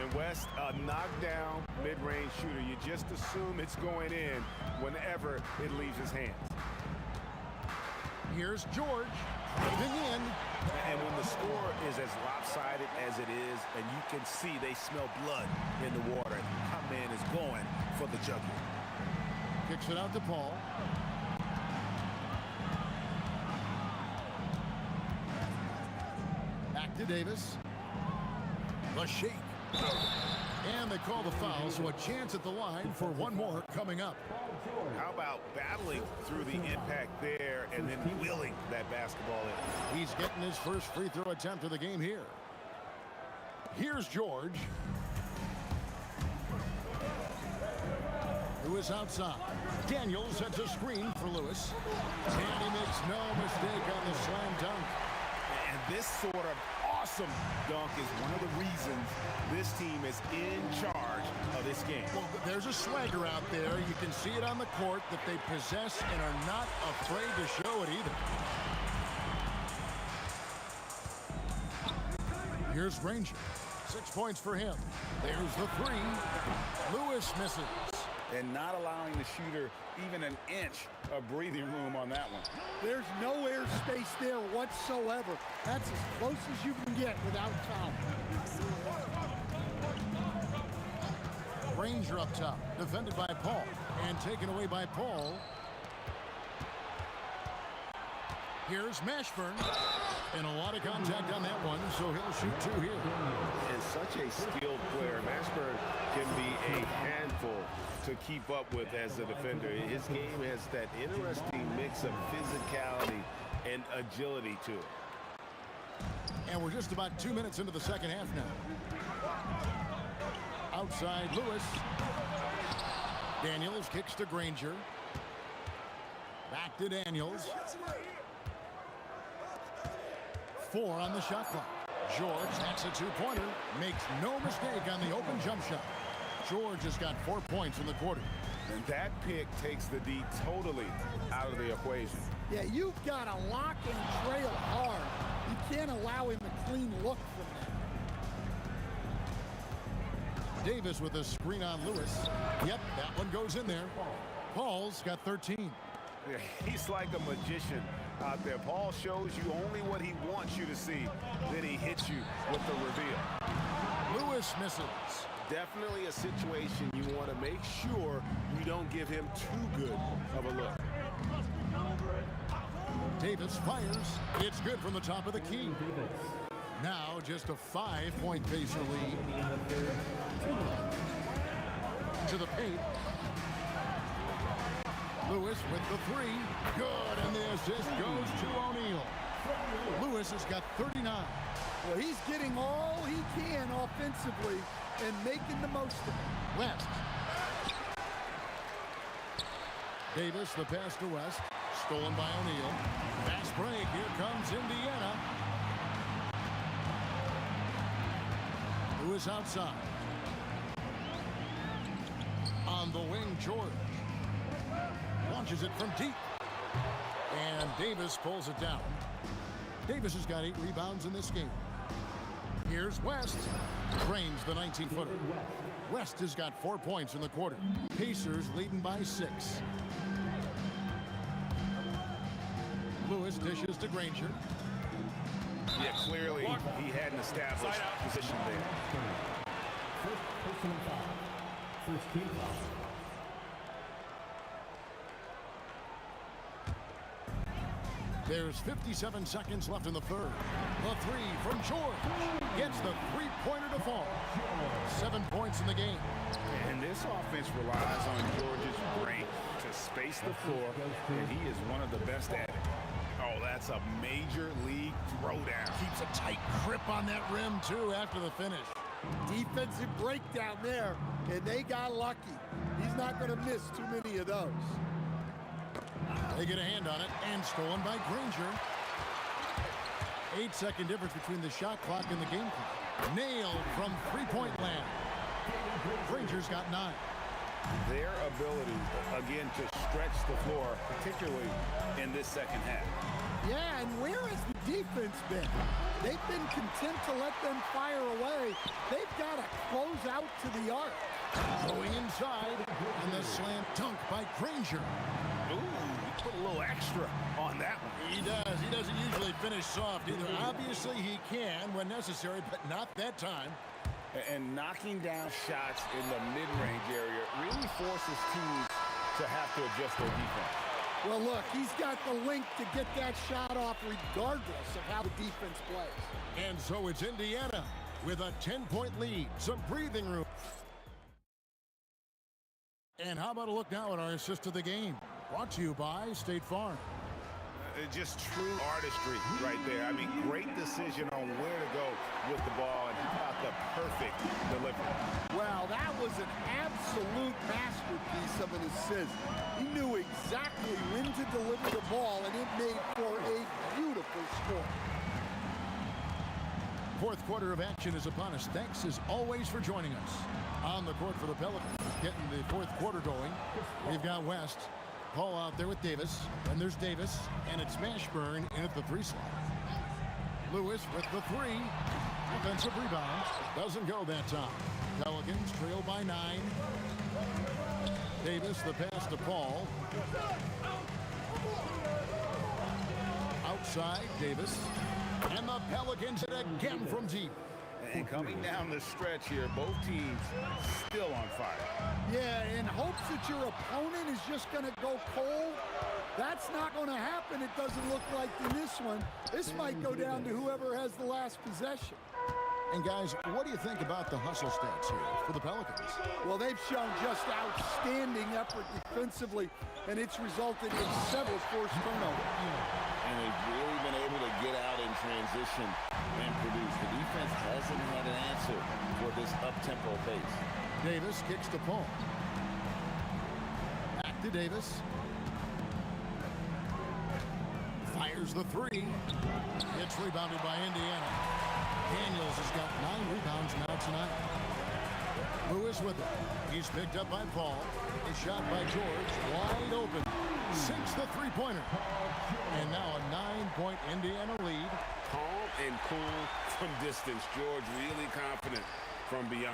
And West, a knockdown mid-range shooter. You just assume it's going in whenever it leaves his hands. Here's George. Driving in. And when the score is as lopsided as it is, and you can see they smell blood in the water, my man is going for the jugular. Kicks it out to Paul. Back to Davis. The shake. And they call the foul, so a chance at the line for one more coming up. How about battling through the impact there and then wheeling that basketball in? He's getting his first free throw attempt of the game here. Here's George. Lewis outside. Daniels sets a screen for Lewis. And he makes no mistake on the slam dunk. And this sort of awesome dunk is one of the reasons this team is in charge of this game. Well, there's a swagger out there. You can see it on the court that they possess and are not afraid to show it either. Here's Granger. 6 points for him. There's the 3. Lewis misses. and not allowing the shooter even an inch of breathing room on that one. There's no airspace there whatsoever. That's as close as you can get without foul. Granger up top, defended by Paul, and taken away by Paul. Here's Mashburn, and a lot of contact on that one, so he'll shoot two here. And such a skilled player. Mashburn can be a handful to keep up with as a defender. His game has that interesting mix of physicality and agility to it. And we're just about 2 minutes into the second half now. Outside Lewis. Daniels kicks to Granger. Back to Daniels. 4 on the shot clock. George, that's a two-pointer. Makes no mistake on the open jump shot. George has got 4 points in the quarter. And that pick takes the D totally out of the equation. Yeah, you've got to lock and trail hard. You can't allow him a clean look from that. Davis with a screen on Lewis. Yep, that one goes in there. Paul's got 13. Yeah, he's like a magician out there. Paul shows you only what he wants you to see. Then he hits you with the reveal. Lewis misses. Definitely a situation you want to make sure you don't give him too good of a look. Davis fires. It's good from the top of the key. Now just a 5-point Pacer lead. To the paint. Lewis with the 3. Good, and the assist goes to O'Neal. Lewis has got 39. Well, he's getting all he can offensively and making the most of it. West. Davis, the pass to West. Stolen by O'Neal. Fast break. Here comes Indiana. Lewis outside. On the wing, George. Launches it from deep. And Davis pulls it down. Davis has got 8 rebounds in this game. Here's West. Drains the 19-footer. West has got 4 points in the quarter. Pacers leading by 6. Lewis dishes to Granger. Yeah, clearly he had an established position there. First personal foul. First team foul. There's 57 seconds left in the third. The 3 from George. Gets the three-pointer to fall. 7 points in the game. And this offense relies on George's brain to space the floor, and he is one of the best at it. Oh, that's a major league throwdown. Keeps a tight grip on that rim, too, after the finish. Defensive breakdown there, and they got lucky. He's not going to miss too many of those. They get a hand on it, and stolen by Granger. 8-second difference between the shot clock and the game clock. Nailed from three-point land. Granger's got 9. Their ability, again, to stretch the floor, particularly in this second half. Yeah, and where has the defense been? They've been content to let them fire away. They've got to close out to the arc. Going inside, and the slam dunk by Granger. Ooh, he put a little extra on that one. He does. He doesn't usually finish soft either. Obviously, he can when necessary, but not that time. And knocking down shots in the mid-range area really forces teams to have to adjust their defense. Well, look, he's got the length to get that shot off regardless of how the defense plays. And so it's Indiana with a 10-point lead. Some breathing room. And how about a look now at our assist of the game? Brought to you by State Farm. Just true artistry right there. I mean, great decision on where to go with the ball, and how about the perfect delivery. Well, that was an absolute masterpiece of an assist. He knew exactly when to deliver the ball, and it made for a beautiful score. Fourth quarter of action is upon us. Thanks, as always, for joining us. On the court for the Pelicans, getting the fourth quarter going. We've got West. Paul out there with Davis. Then there's Davis, and it's Mashburn in at the 3 slot. Lewis with the 3. Offensive rebound. Doesn't go that time. Pelicans trail by 9. Davis, the pass to Paul. Outside, Davis. And the Pelicans hit again from deep. And coming down the stretch here, both teams still on fire. Yeah, in hopes that your opponent is just going to go cold. That's not going to happen, it doesn't look like in this one. This might go down to whoever has the last possession. And guys, what do you think about the hustle stats here for the Pelicans? Well, they've shown just outstanding effort defensively, and it's resulted in several forced turnovers. And they've really been able to get out in transition and produce. The defense hasn't had an answer for this up-tempo pace. Davis kicks to Paul. Back to Davis. Fires the three. It's rebounded by Indiana. Daniels has got 9 rebounds now tonight. Lewis with it. He's picked up by Paul. A shot by George. Wide open. Sinks the three-pointer. And now a 9-point Indiana lead. Calm and cool from distance. George really confident from beyond.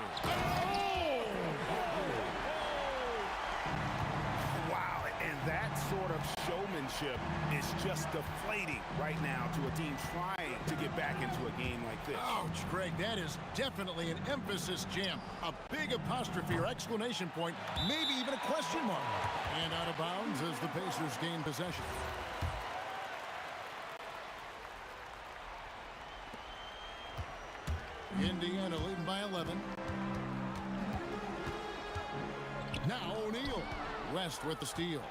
Wow, and that sort of showmanship is just deflating right now to a team trying to get back into a game like this. Ouch, Greg, that is definitely an emphasis jam. A big apostrophe or exclamation point, maybe even a question mark. And out of bounds as the Pacers gain possession. Indiana leading by 11. Now O'Neal. West with the steal.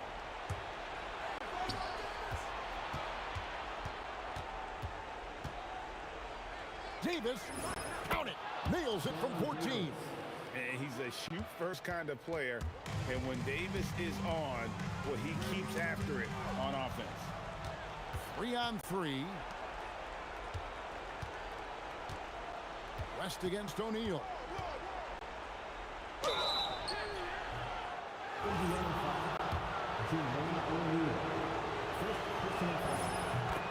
Davis, count it, nails it from 14. And he's a shoot-first kind of player, and when Davis is on, well, he keeps after it on offense. 3-on-3. West against O'Neal.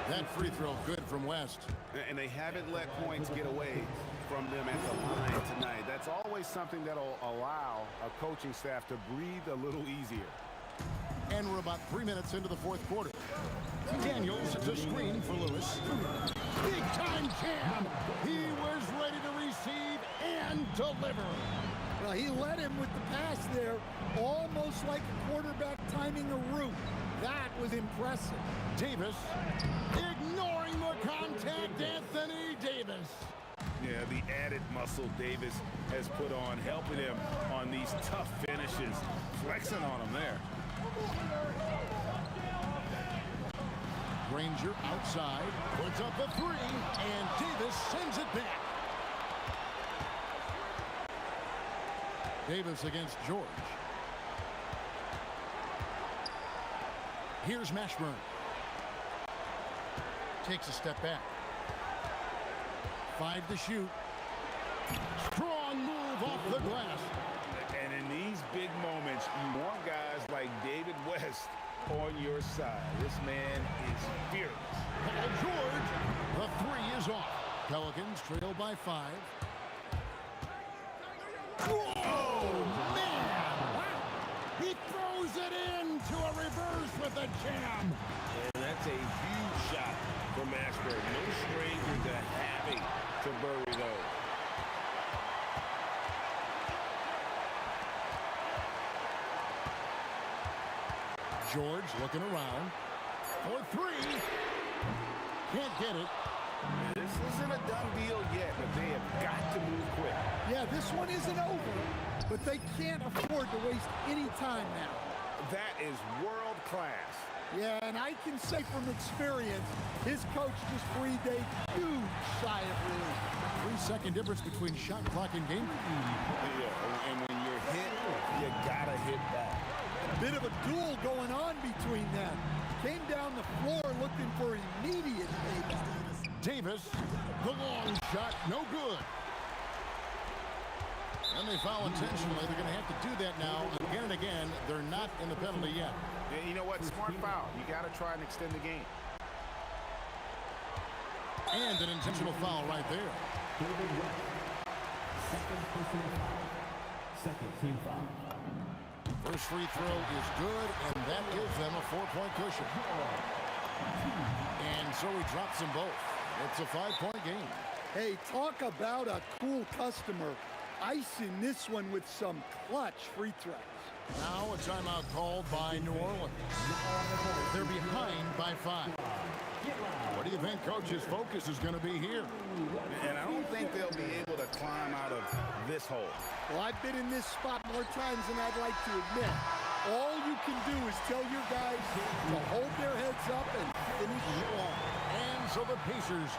That free throw good from West. And they haven't let points get away from them at the line tonight. That's always something that'll allow a coaching staff to breathe a little easier. And we're about 3 minutes into the fourth quarter. Daniels to screen for Lewis. Big time jam. He was ready to receive and deliver. Well, he led him with the pass there, almost like a quarterback timing a route. That was impressive. Davis ignoring the contact. Anthony Davis. Yeah, the added muscle Davis has put on, helping him on these tough finishes, flexing on him there. Granger outside, puts up a three, and Davis sends it back. Davis against George. Here's Mashburn. Takes a step back. 5 to shoot. Strong move off the glass. And in these big moments, you want guys like David West on your side. This man is fearless. Paul George, the three is off. Pelicans trail by 5. Whoa, man! He throws it into a reverse with a jam. And that's a huge shot from Mashburn. No stranger to having to bury those. George looking around for 3. Can't get it. This isn't a done deal yet, but they have got to move quick. Yeah, this one isn't over, but they can't afford to waste any time now. That is world class. Yeah, and I can say from experience, his coach just breathed a huge sigh of relief. 3-second difference between shot clock and game. Yeah, and when you're hit, you gotta hit back. A bit of a duel going on between them. Came down the floor looking for immediate payback. Davis, the long shot, no good. And they foul intentionally. They're going to have to do that now again and again. They're not in the penalty yet. And you know what? Smart foul. You got to try and extend the game. And an intentional foul right there. Second personal foul. Second team foul. First free throw is good, and that gives them a 4-point cushion. And so he drops them both. It's a 5-point game. Hey, talk about a cool customer. Icing this one with some clutch free throws. Now a timeout called by New Orleans. They're behind by 5. What do you think Coach's focus is going to be here? And I don't think they'll be able to climb out of this hole. Well, I've been in this spot more times than I'd like to admit. All you can do is tell your guys to hold their heads up and finish strong. And so the Pacers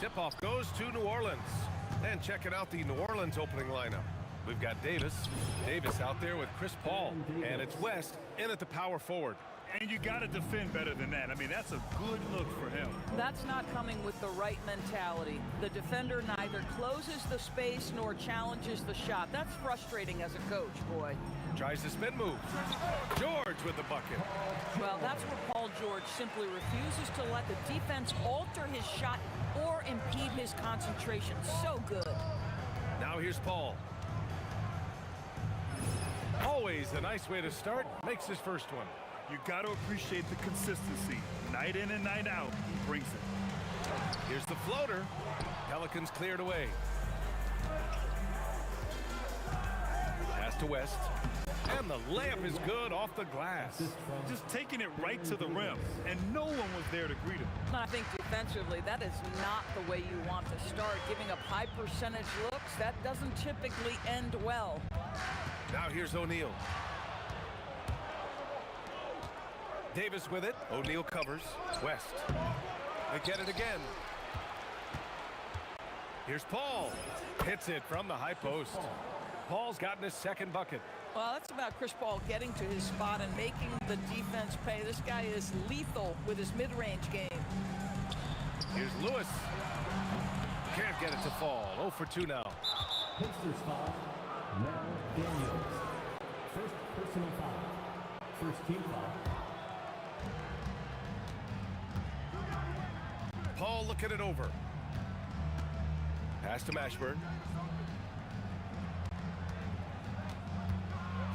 Tip-off goes to New Orleans. And checking out the New Orleans opening lineup. We've got Davis out there with Chris Paul. And it's West in at the power forward. And you got to defend better than that. I mean, that's a good look for him. That's not coming with the right mentality. The defender neither closes the space nor challenges the shot. That's frustrating as a coach, boy. Tries the spin move. George with the bucket. Well, that's where Paul George simply refuses to let the defense alter his shot or impede his concentration. So good. Now here's Paul. Always a nice way to start. Makes his first one. You got to appreciate the consistency. Night in and night out, he brings it. Here's the floater. Pelicans cleared away. Pass to West. And the layup is good off the glass. Just taking it right to the rim, and no one was there to greet him. I think defensively, that is not the way you want to start. Giving up high percentage looks, that doesn't typically end well. Now here's O'Neal. Davis with it. O'Neal covers. West. They get it again. Here's Paul. Hits it from the high post. Paul's gotten his second bucket. Well, that's about Chris Paul getting to his spot and making the defense pay. This guy is lethal with his mid-range game. Here's Lewis. Can't get it to fall. 0 for 2 now. Pacers foul. Now Daniels. First personal foul. First team foul. Paul looking it over. Pass to Mashburn.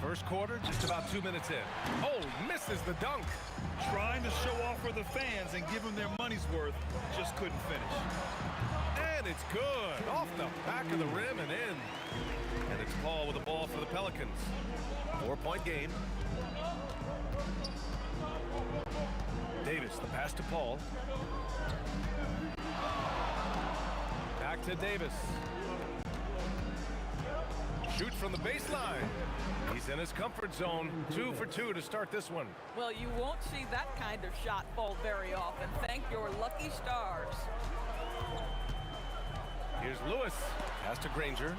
First quarter, just about 2 minutes in. Oh, misses the dunk. Trying to show off for the fans and give them their money's worth, just couldn't finish. And it's good. Off the back of the rim and in. And it's Paul with the ball for the Pelicans. 4-point game. Davis, the pass to Paul. Back to Davis. Shoots from the baseline. He's in his comfort zone. 2 for 2 to start this one. Well, you won't see that kind of shot fall very often. Thank your lucky stars. Here's Lewis. Pass to Granger.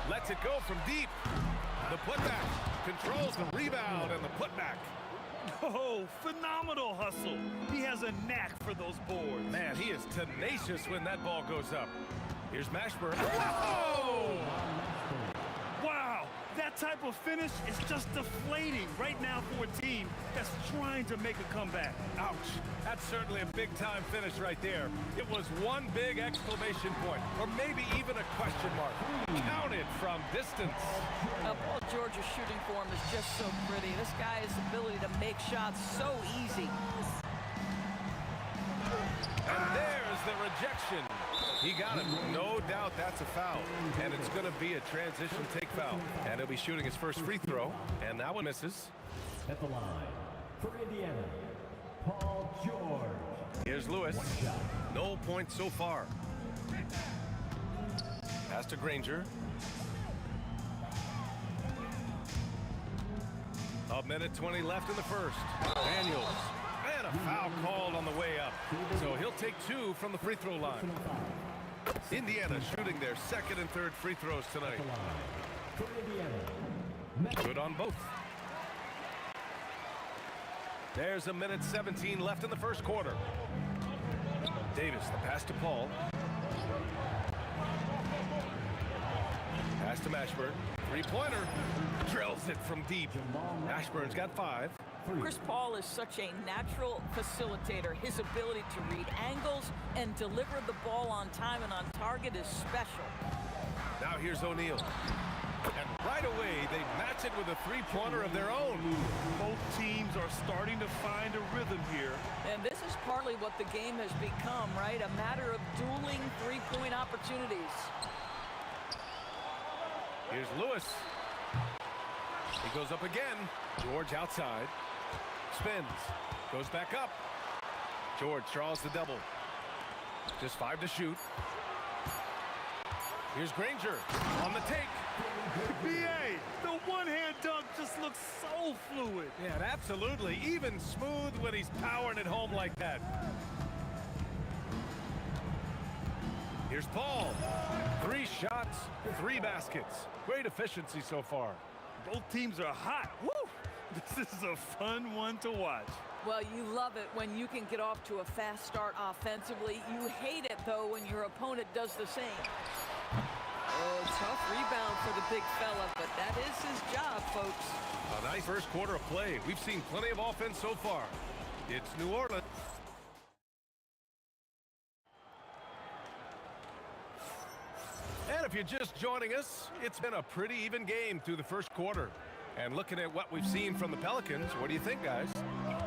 Lets it go from deep. The putback. Controls the rebound and the putback. Oh, phenomenal hustle. He has a knack for those boards. Man, he is tenacious when that ball goes up. Here's Mashburn. Whoa! Wow, that type of finish is just deflating right now for a team that's trying to make a comeback. Ouch. That's certainly a big-time finish right there. It was one big exclamation point, or maybe even a question mark. Counted from distance. Paul George's shooting form is just so pretty. This guy's ability to make shots so easy. And there's the rejection. He got it. No doubt that's a foul. And it's going to be a transition take foul. And he'll be shooting his first free throw. And that one misses. At the line for Indiana, Paul George. Here's Lewis. No points so far. Pass to Granger. A minute 20 left in the first. Daniels. And a foul called on the way up. So he'll take 2 from the free throw line. Indiana shooting their second and third free throws tonight. Good on both. There's a minute 17 left in the first quarter. Davis, the pass to Paul. Pass to Mashburn. Three-pointer. Drills it from deep. Mashburn's got 5. Chris Paul is such a natural facilitator. His ability to read angles and deliver the ball on time and on target is special. Now here's O'Neal. And right away, they match it with a three-pointer of their own. Both teams are starting to find a rhythm here. And this is partly what the game has become, right? A matter of dueling three-point opportunities. Here's Lewis. He goes up again. George outside. Spins. Goes back up. George draws the double. Just 5 to shoot. Here's Granger on the take. B.A., the one-hand dunk just looks so fluid. Yeah, absolutely. Even smooth when he's powering it home like that. Here's Paul. 3 shots, 3 baskets. Great efficiency so far. Both teams are hot. Woo! This is a fun one to watch. Well, you love it when you can get off to a fast start offensively. You hate it, though, when your opponent does the same. Oh, tough rebound for the big fella, but that is his job, folks. A nice first quarter of play. We've seen plenty of offense so far. It's New Orleans. And if you're just joining us, it's been a pretty even game through the first quarter. And looking at what we've seen from the Pelicans, what do you think, guys?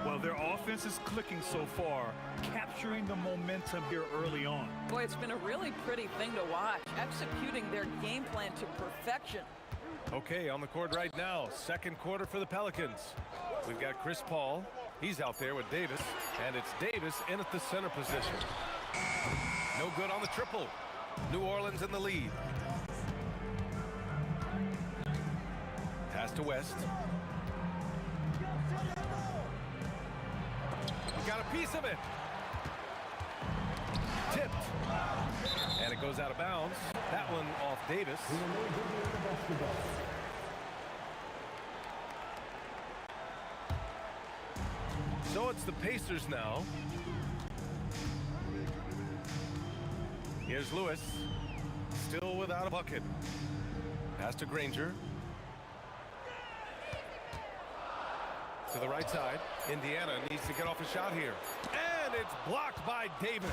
Well, their offense is clicking so far, capturing the momentum here early on. Boy, it's been a really pretty thing to watch, executing their game plan to perfection. Okay, on the court right now, second quarter for the Pelicans. We've got Chris Paul. He's out there with Davis, and it's Davis in at the center position. No good on the triple. New Orleans in the lead. Pass to West. He got a piece of it. Tipped. And it goes out of bounds. That one off Davis. So it's the Pacers now. Here's Lewis. Still without a bucket. Pass to Granger. To the right side. Indiana needs to get off a shot here. And it's blocked by Davis.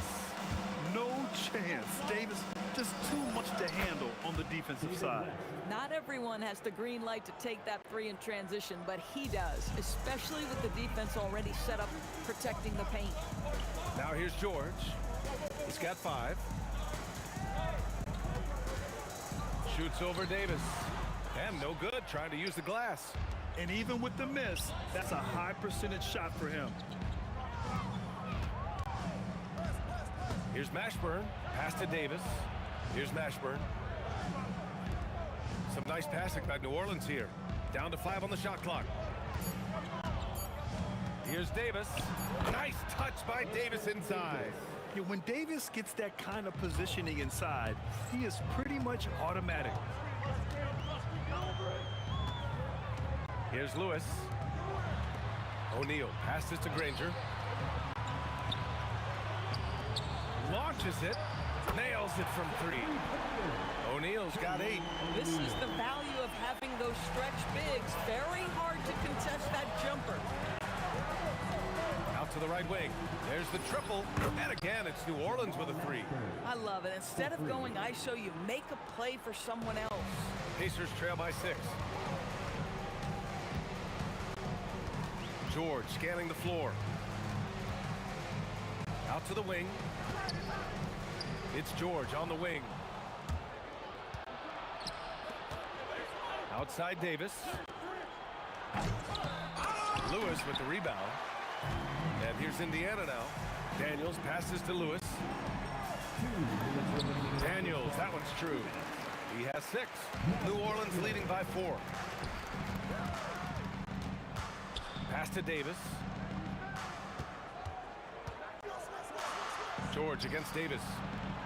No chance. Davis, just too much to handle on the defensive side. Not everyone has the green light to take that three in transition, but he does, especially with the defense already set up protecting the paint. Now here's George. He's got 5. Shoots over Davis. And no good, trying to use the glass. And even with the miss, that's a high percentage shot for him. Here's Mashburn. Pass to Davis. Here's Mashburn. Some nice passing by New Orleans here. Down to 5 on the shot clock. Here's Davis. Nice touch by Davis inside. Yeah, when Davis gets that kind of positioning inside, he is pretty much automatic. Here's Lewis. O'Neal passes to Granger. Launches it. Nails it from 3. O'Neal's got 8. This is the value of having those stretch bigs. Very hard to contest that jumper. Out to the right wing. There's the triple. And again, it's New Orleans with a 3. I love it. Instead of going ISO, you make a play for someone else. Pacers trail by 6. George scanning the floor. Out to the wing. It's George on the wing. Outside Davis. Lewis with the rebound. And here's Indiana now. Daniels passes to Lewis. Daniels, that one's true. He has 6. New Orleans leading by 4. Pass to Davis. George against Davis.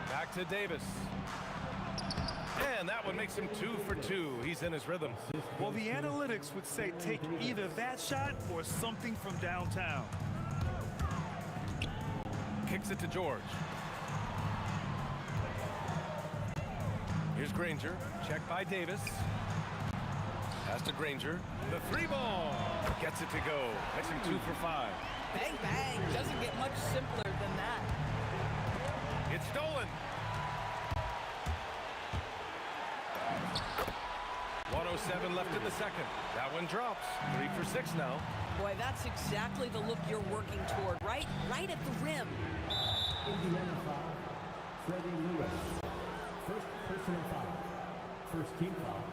Back to Davis. And that one makes him 2 for 2. He's in his rhythm. Well, the analytics would say take either that shot or something from downtown. Kicks it to George. Here's Granger. Check by Davis. Pass to Granger. The 3 ball. Gets it to go. Makes him 2 for 5. Bang, bang. Doesn't get much simpler than that. It's stolen. 1:07 left in the second. That one drops. 3 for 6 now. Boy, that's exactly the look you're working toward, right? Right at the rim. Indiana foul. Freddie Lewis. First personal foul. First team foul.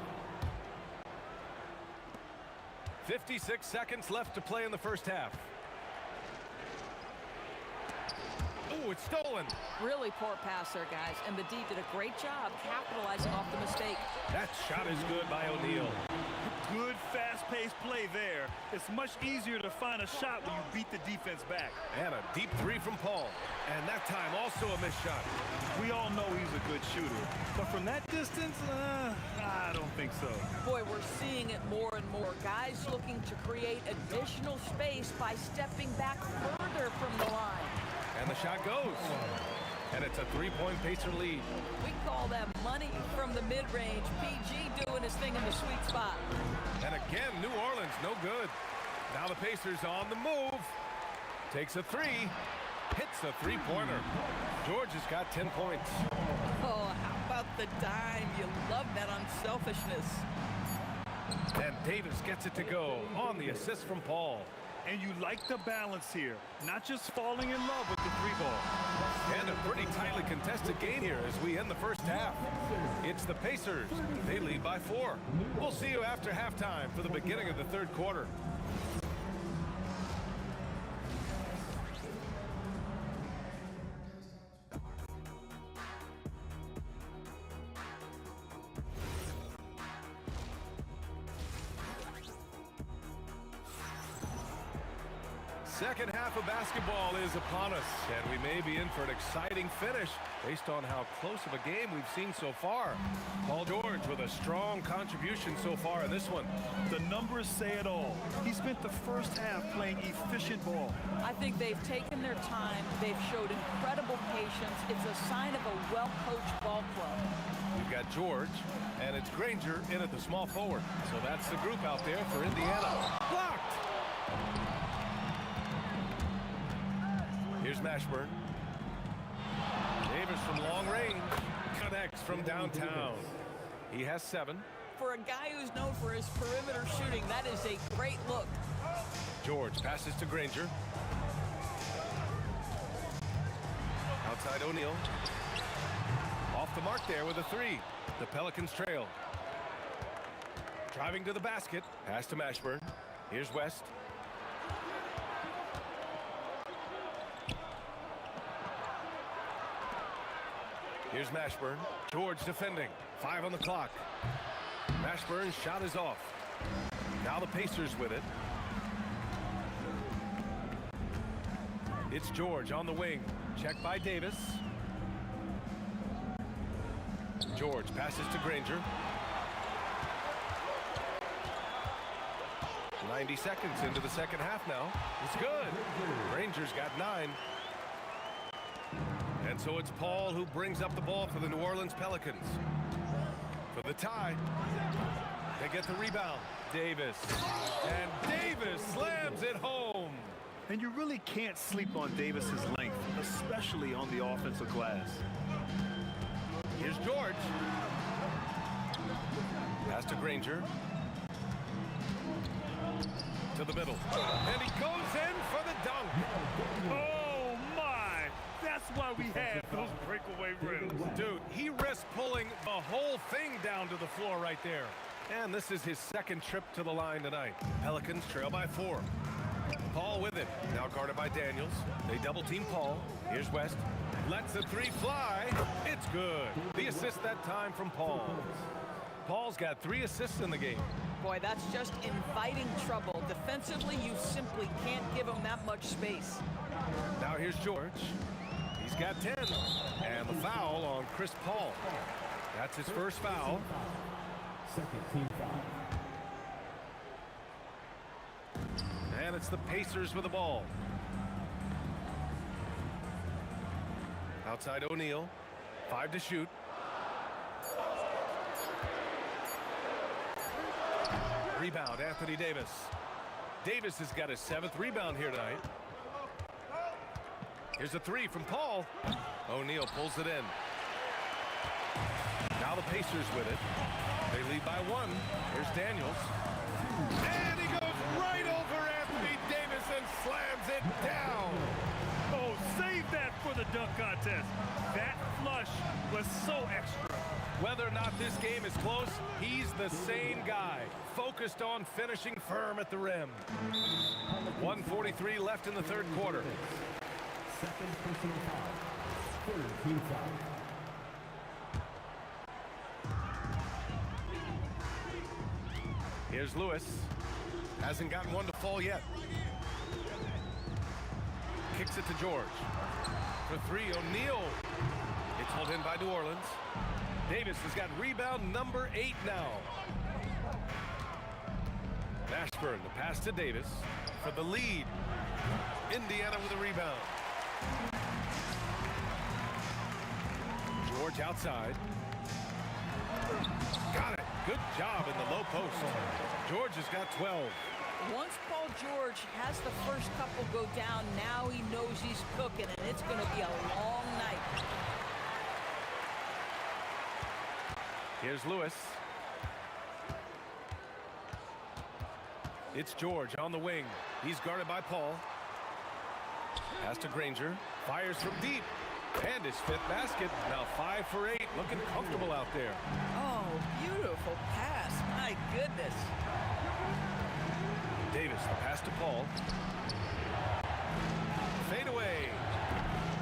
56 seconds left to play in the first half. Oh, it's stolen. Really poor pass there, guys. And the D did a great job capitalizing off the mistake. That That shot is good by O'Neal. Good, fast-paced play there. It's much easier to find a shot when you beat the defense back. And a deep three from Paul. And that time also a missed shot. We all know he's a good shooter, but from that distance, I don't think so. Boy, we're seeing it more and more. Guys looking to create additional space by stepping back further from the line. And the shot goes. And it's a three-point Pacer lead. We call that money from the mid-range. PG doing his thing in the sweet spot. And again, New Orleans, no good. Now the Pacers on the move. Takes a three. Hits a three-pointer. George has got 10 points. Oh, how about the dime? You love that unselfishness. And Davis gets it to go on the assist from Paul. And you like the balance here, not just falling in love with the three ball. And a pretty tightly contested game here as we end the first half. It's the Pacers. They lead by 4. We'll see you after halftime for the beginning of the third quarter. Second half of basketball is upon us, and we may be in for an exciting finish based on how close of a game we've seen so far. Paul George with a strong contribution so far in this one. The numbers say it all. He spent the first half playing efficient ball. I think they've taken their time. They've showed incredible patience. It's a sign of a well-coached ball club. We've got George, and it's Granger in at the small forward. So that's the group out there for Indiana. Blocked! Here's Mashburn. Davis from long range. Connects from downtown. He has 7. For a guy who's known for his perimeter shooting, that is a great look. George passes to Granger. Outside O'Neal. Off the mark there with a 3. The Pelicans trail. Driving to the basket. Pass to Mashburn. Here's West. Here's Mashburn. George defending. 5 on the clock. Mashburn's shot is off. Now the Pacers with it. It's George on the wing. Checked by Davis. George passes to Granger. 90 seconds into the second half now. It's good. Granger's got 9. And so it's Paul who brings up the ball for the New Orleans Pelicans. For the tie. They get the rebound. Davis. And Davis slams it home. And you really can't sleep on Davis's length, especially on the offensive glass. Here's George. Pass to Granger. To the middle. And he goes in for the dunk. Oh, my. That's why we have those breakaway rims. Dude, he risked pulling the whole thing down to the floor right there. And this is his second trip to the line tonight. Pelicans trail by 4. Paul with it. Now guarded by Daniels. They double team Paul. Here's West. Lets the 3 fly. It's good. The assist that time from Paul. Paul's got 3 assists in the game. Boy, that's just inviting trouble. Defensively, you simply can't give him that much space. Now here's George. He's got 10. And the foul on Chris Paul. That's his first foul. Second team foul. And it's the Pacers with the ball. Outside O'Neal. 5 to shoot. Rebound, Anthony Davis. Davis has got his 7th rebound here tonight. Here's a 3 from Paul. O'Neal pulls it in. Now the Pacers with it. They lead by 1. Here's Daniels. And he goes right over Anthony Davis and slams it down. Oh, save that for the dunk contest. That flush was so extra. Whether or not this game is close, he's the same guy, focused on finishing firm at the rim. 1:43 left in the third quarter. Second personal foul. Third team foul. Here's Lewis. Hasn't gotten one to fall yet. Kicks it to George. For three, O'Neal. It's hauled in by New Orleans. Davis has got rebound number 8 now. Mashburn, the pass to Davis for the lead. Indiana with a rebound. George outside. Got it. Good job in the low post. George has got 12. Once Paul George has the first couple go down, now he knows he's cooking, and it's going to be a long night. Here's Lewis. It's George on the wing. He's guarded by Paul. Pass to Granger. Fires from deep. And his 5th basket. Now 5 for 8. Looking comfortable out there. Oh, beautiful pass. My goodness. Davis, the pass to Paul. Fade away.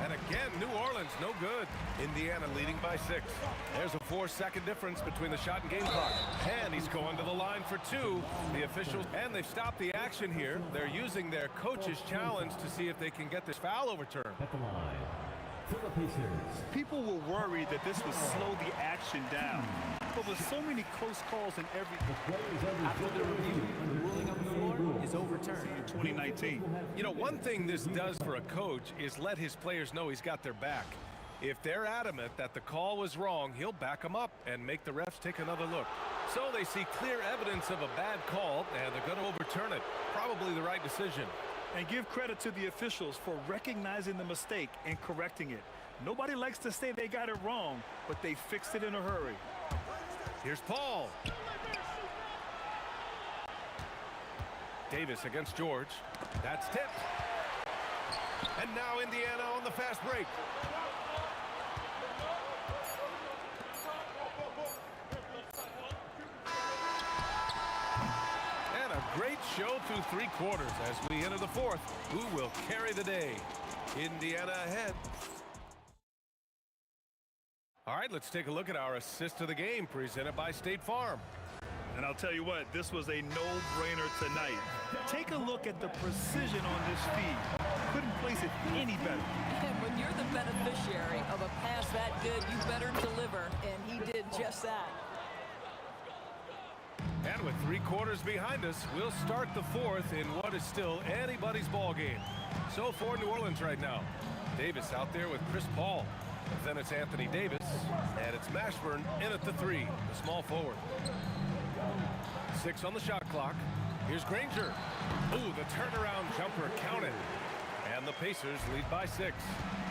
And again, New Orleans, no good. Indiana leading by 6. There's a 4-second difference between the shot and game clock. And he's going to the line for 2. The officials, and they've stopped the action here. They're using their coach's challenge to see if they can get this foul overturned. At the line, for the Pacers. People were worried that this would slow the action down. But with so many close calls in every... After the review, the ruling on the floor is overturned. In 2019. You know, one thing this does for a coach is let his players know he's got their back. If they're adamant that the call was wrong, he'll back them up and make the refs take another look. So they see clear evidence of a bad call, and they're going to overturn it. Probably the right decision. And give credit to the officials for recognizing the mistake and correcting it. Nobody likes to say they got it wrong, but they fixed it in a hurry. Here's Paul. Davis against George. That's tipped. And now Indiana on the fast break. And a great show through 3 quarters as we enter the 4th. Who will carry the day? Indiana ahead. All right, let's take a look at our assist of the game presented by State Farm. And I'll tell you what, this was a no-brainer tonight. Take a look at the precision on this feed. Couldn't place it any better. And when you're the beneficiary of a pass that good, you better deliver, and he did just that. And with 3 quarters behind us, we'll start the 4th in what is still anybody's ball game. So for New Orleans right now, Davis out there with Chris Paul. Then it's Anthony Davis, and it's Mashburn in at the 3, the small forward. 6 on the shot clock. Here's Granger. Ooh, the turnaround jumper counted. And the Pacers lead by 6.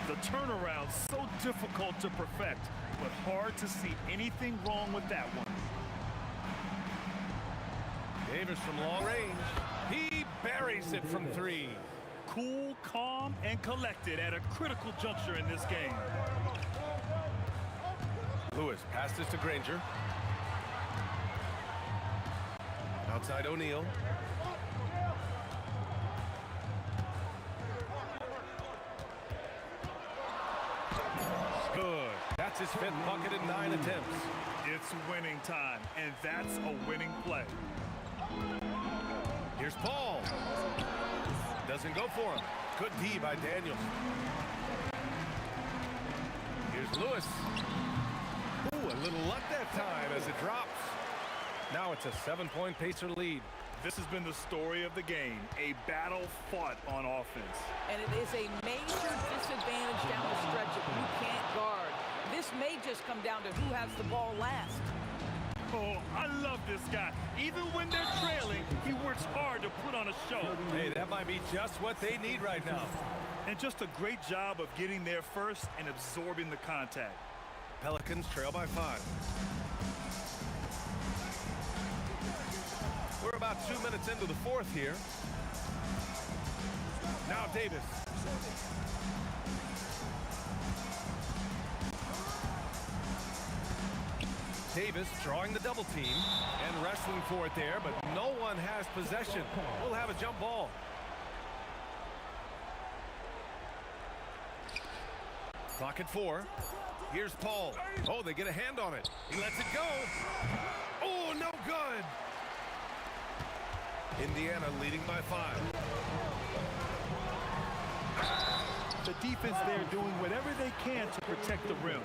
The turnaround so difficult to perfect, but hard to see anything wrong with that one. Davis from long range. He buries it from 3. Cool, calm, and collected at a critical juncture in this game. Lewis passes to Granger. Outside O'Neal. Good. That's his 5th bucket in 9 attempts. It's winning time, and that's a winning play. Here's Paul. Doesn't go for him. Good D by Daniels. Here's Lewis. Ooh, a little luck that time as it drops. Now it's a 7-point Pacer lead. This has been the story of the game, a battle fought on offense. And it is a major disadvantage down the stretch if you can't guard. This may just come down to who has the ball last. Oh, I love this guy. Even when they're trailing, he works hard to put on a show. Hey, that might be just what they need right now. And just a great job of getting there first and absorbing the contact. Pelicans trail by 5. We're about 2 minutes into the 4th here. Now Davis. Davis drawing the double team and wrestling for it there, but no one has possession. We'll have a jump ball. Clock at 4. Here's Paul. Oh, they get a hand on it. He lets it go. Oh, no good. Indiana leading by 5. The defense there doing whatever they can to protect the rim.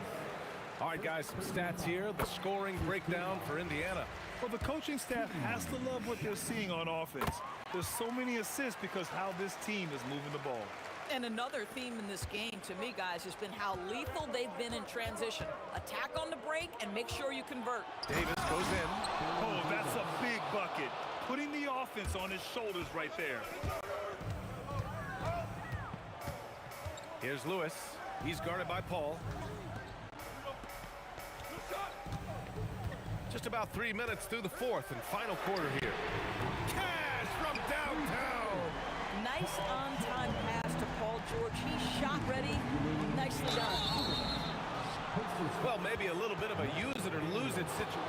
All right, guys, some stats here. The scoring breakdown for Indiana. Well, the coaching staff has to love what they're seeing on offense. There's so many assists because how this team is moving the ball. And another theme in this game, to me, guys, has been how lethal they've been in transition. Attack on the break and make sure you convert. Davis goes in. Oh, that's a big bucket. Putting the offense on his shoulders right there. Here's Lewis. He's guarded by Paul. Just about 3 minutes through the fourth and final quarter here. Cash from downtown. Nice on-time pass to Paul George. He's shot ready. Nicely done. Well, maybe a little bit of a use it or lose it situation.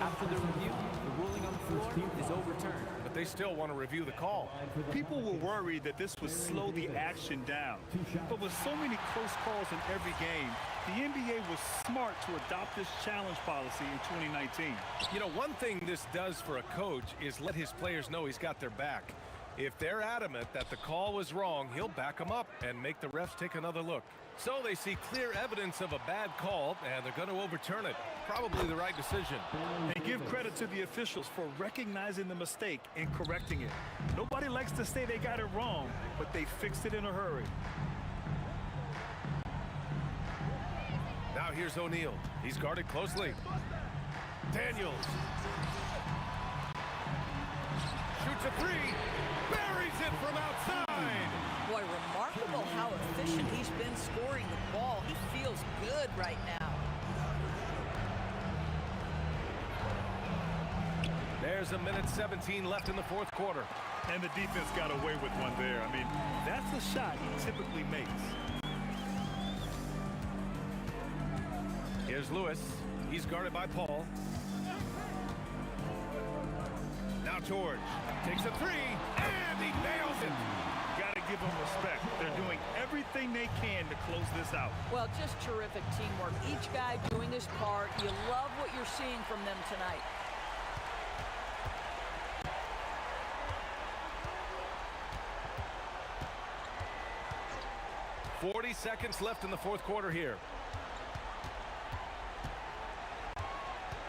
After the review, the ruling on the floor is overturned. But they still want to review the call. People were worried that this would slow the action down. But with so many close calls in every game, the NBA was smart to adopt this challenge policy in 2019. You know, one thing this does for a coach is let his players know he's got their back. If they're adamant that the call was wrong, he'll back them up and make the refs take another look. So they see clear evidence of a bad call, and they're going to overturn it. Probably the right decision. And give credit to the officials for recognizing the mistake and correcting it. Nobody likes to say they got it wrong, but they fixed it in a hurry. Now here's O'Neal. He's guarded closely. Daniels. Shoots a three. Buries it from outside. Boy, remarkable how efficient he's been scoring the ball. He feels good right now. There's 1:17 left in the fourth quarter. And the defense got away with one there. I mean, that's the shot he typically makes. Here's Lewis. He's guarded by Paul. Now George takes a three, and he nails it. Got to give them respect. They're doing everything they can to close this out. Well, just terrific teamwork. Each guy doing his part. You love what you're seeing from them tonight. .40 seconds left in the fourth quarter here.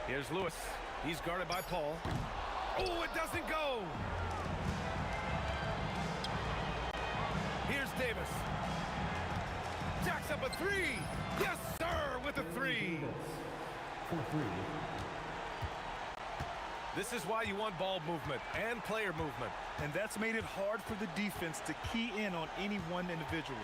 Here's Lewis. He's guarded by Paul. Oh, it doesn't go. Here's Davis. Jacks up a three. Yes, sir, with a three. This is why you want ball movement and player movement. And that's made it hard for the defense to key in on any one individual.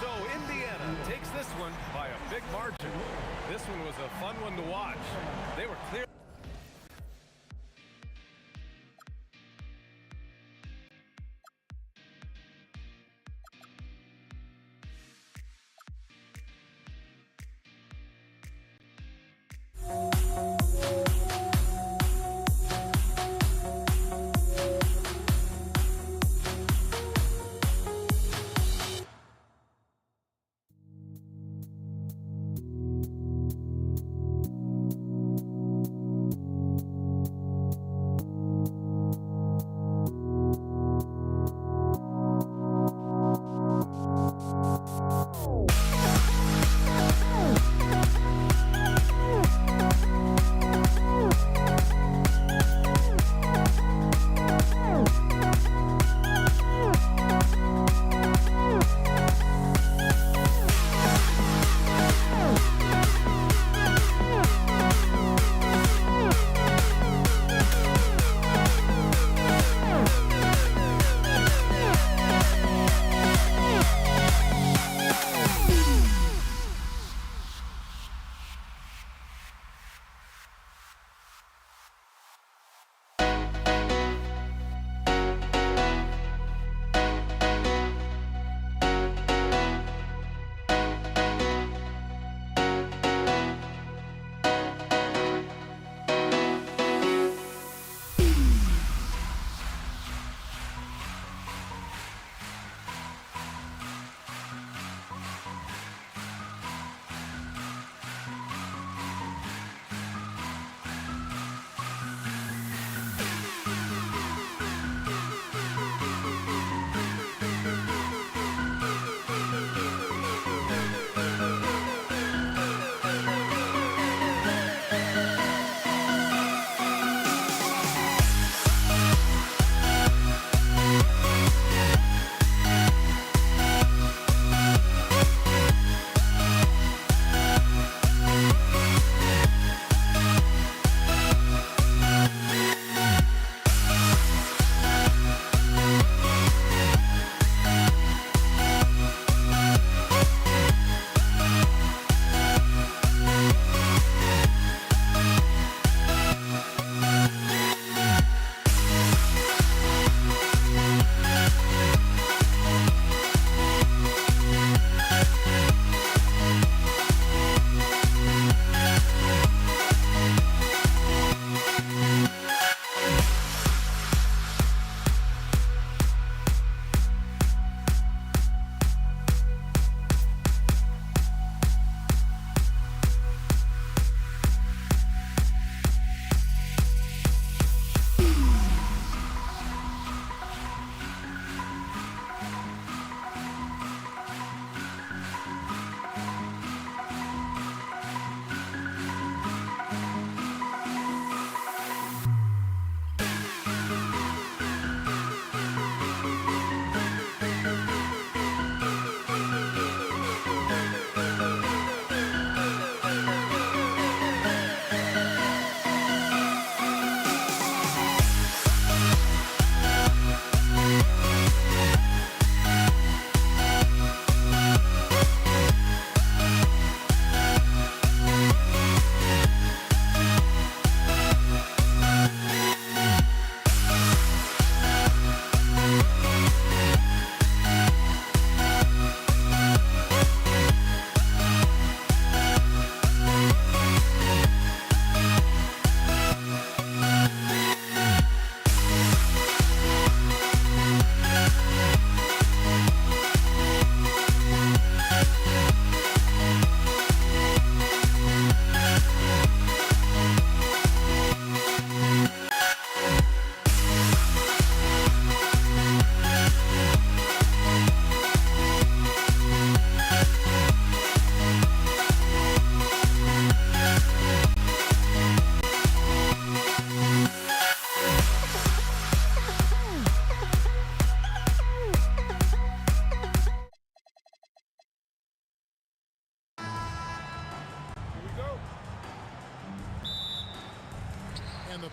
So Indiana takes this one by a big margin. This one was a fun one to watch. They were clear.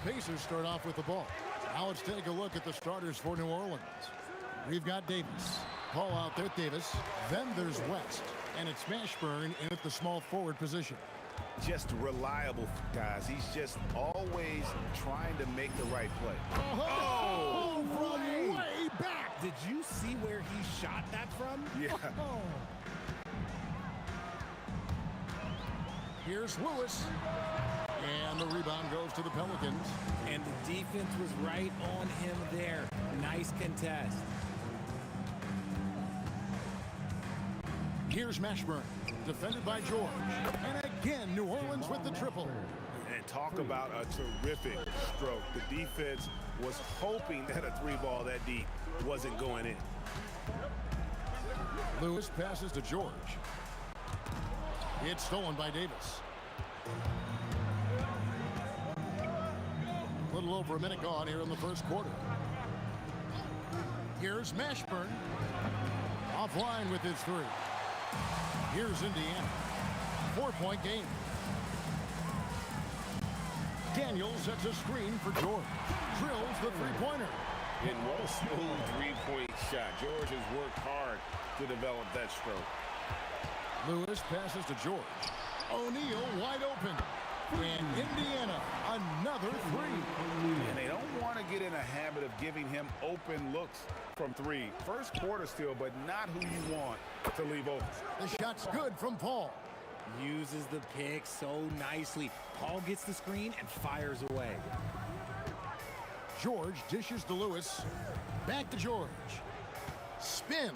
Pacers start off with the ball. Now let's take a look at the starters for New Orleans. We've got Davis. Paul out there, Davis. Then there's West. And it's Mashburn in at the small forward position. Just reliable, guys. He's just always trying to make the right play. Oh, from way back. Did you see where he shot that from? Yeah. Oh. Here's Lewis. And the rebound goes to the Pelicans. And the defense was right on him there. Nice contest. Here's Mashburn, defended by George. And again, New Orleans with the triple. And talk about a terrific stroke. The defense was hoping that a three ball that deep wasn't going in. Lewis passes to George. It's stolen by Davis. A little over a minute gone here in the first quarter. Here's Mashburn. Offline with his three. Here's Indiana. 4-point game. Daniels sets a screen for George. Drills the three-pointer. And what a smooth three-point shot. George has worked hard to develop that stroke. Lewis passes to George. O'Neal wide open. And Indiana, another three. And they don't want to get in a habit of giving him open looks from three. First quarter still, but not who you want to leave open. The shot's good from Paul. Uses the pick so nicely. Paul gets the screen and fires away. George dishes to Lewis. Back to George. Spins.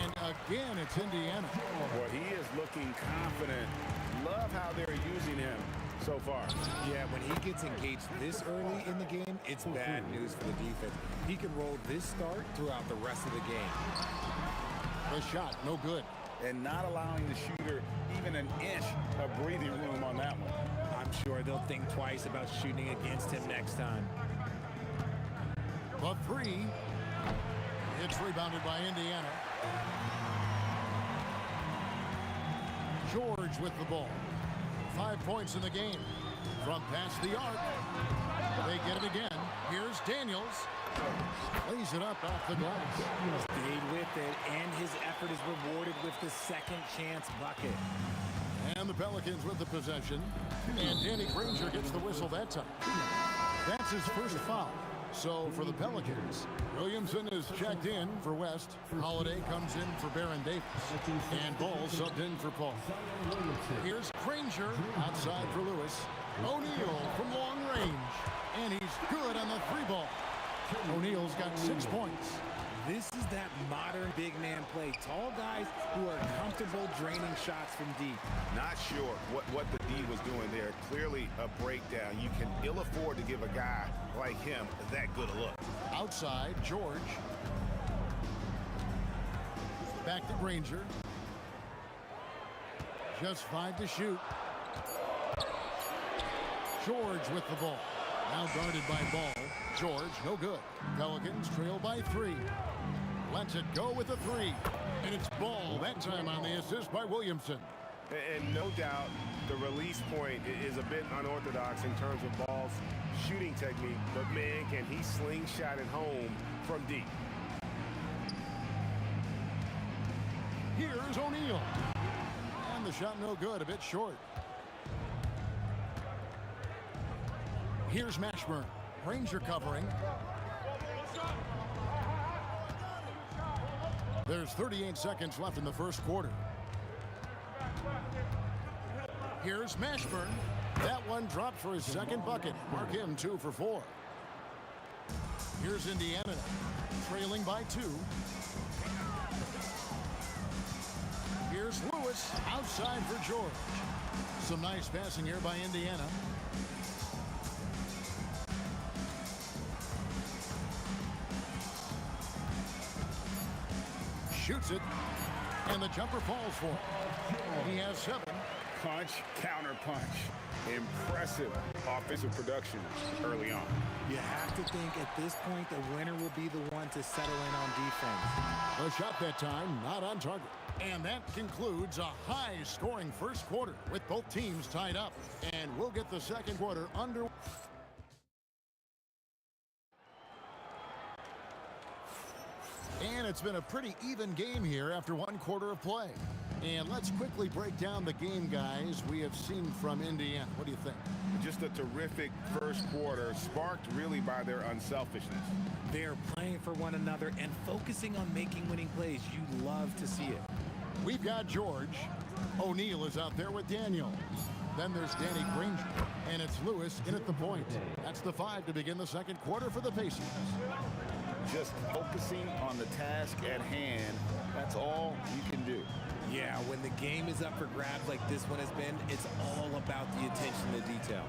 And again, it's Indiana. Well, he is looking confident. Love how they're using him so far. Yeah, when he gets engaged this early in the game, it's bad news for the defense. He can roll this start throughout the rest of the game. The shot, no good. And not allowing the shooter even an inch of breathing room on that one. I'm sure they'll think twice about shooting against him next time. The three. It's rebounded by Indiana. George with the ball. 5 points in the game. From past the arc. They get it again. Here's Daniels. Lays it up off the glass. Stayed with it, and his effort is rewarded with the second chance bucket. And the Pelicans with the possession. And Danny Granger gets the whistle that time. That's his first foul. So for the Pelicans, Williamson is checked in for West. Holiday comes in for Baron Davis. And Ball subbed in for Paul. Here's Granger outside for Lewis. O'Neal from long range. And he's good on the three ball. O'Neal's got 6 points. This is that modern big man play. Tall guys who are comfortable draining shots from deep. Not sure what the D was doing there. Clearly a breakdown. You can ill afford to give a guy like him that good a look. Outside, George. Back to Granger. Just 5 to shoot. George with the ball. Now guarded by Ball. George, no good. Pelicans trail by 3. Lets it go with a 3. And it's Ball that time on the assist by Williamson. And no doubt the release point is a bit unorthodox in terms of Ball's shooting technique. But man, can he slingshot it home from deep. Here's O'Neal. And the shot no good, a bit short. Here's Mashburn. Granger covering. There's 38 seconds left in the first quarter. Here's Mashburn. That one dropped for his second bucket. Mark him 2 for 4. Here's Indiana, trailing by 2. Here's Lewis outside for George. Some nice passing here by Indiana. Shoots it, and the jumper falls for him. He has 7. Punch, counter punch. Impressive offensive production early on. You have to think at this point the winner will be the one to settle in on defense. The shot that time not on target. And that concludes a high-scoring first quarter with both teams tied up. And we'll get the second quarter under. It's been a pretty even game here after one quarter of play. And let's quickly break down the game, guys, we have seen from Indiana. What do you think? Just a terrific first quarter, sparked really by their unselfishness. They're playing for one another and focusing on making winning plays. You love to see it. We've got George. O'Neal is out there with Daniels. Then there's Danny Granger. And it's Lewis in at the point. That's the 5 to begin the second quarter for the Pacers. Just focusing on the task at hand, that's all you can do. Yeah, when the game is up for grabs like this one has been, it's all about the attention to detail.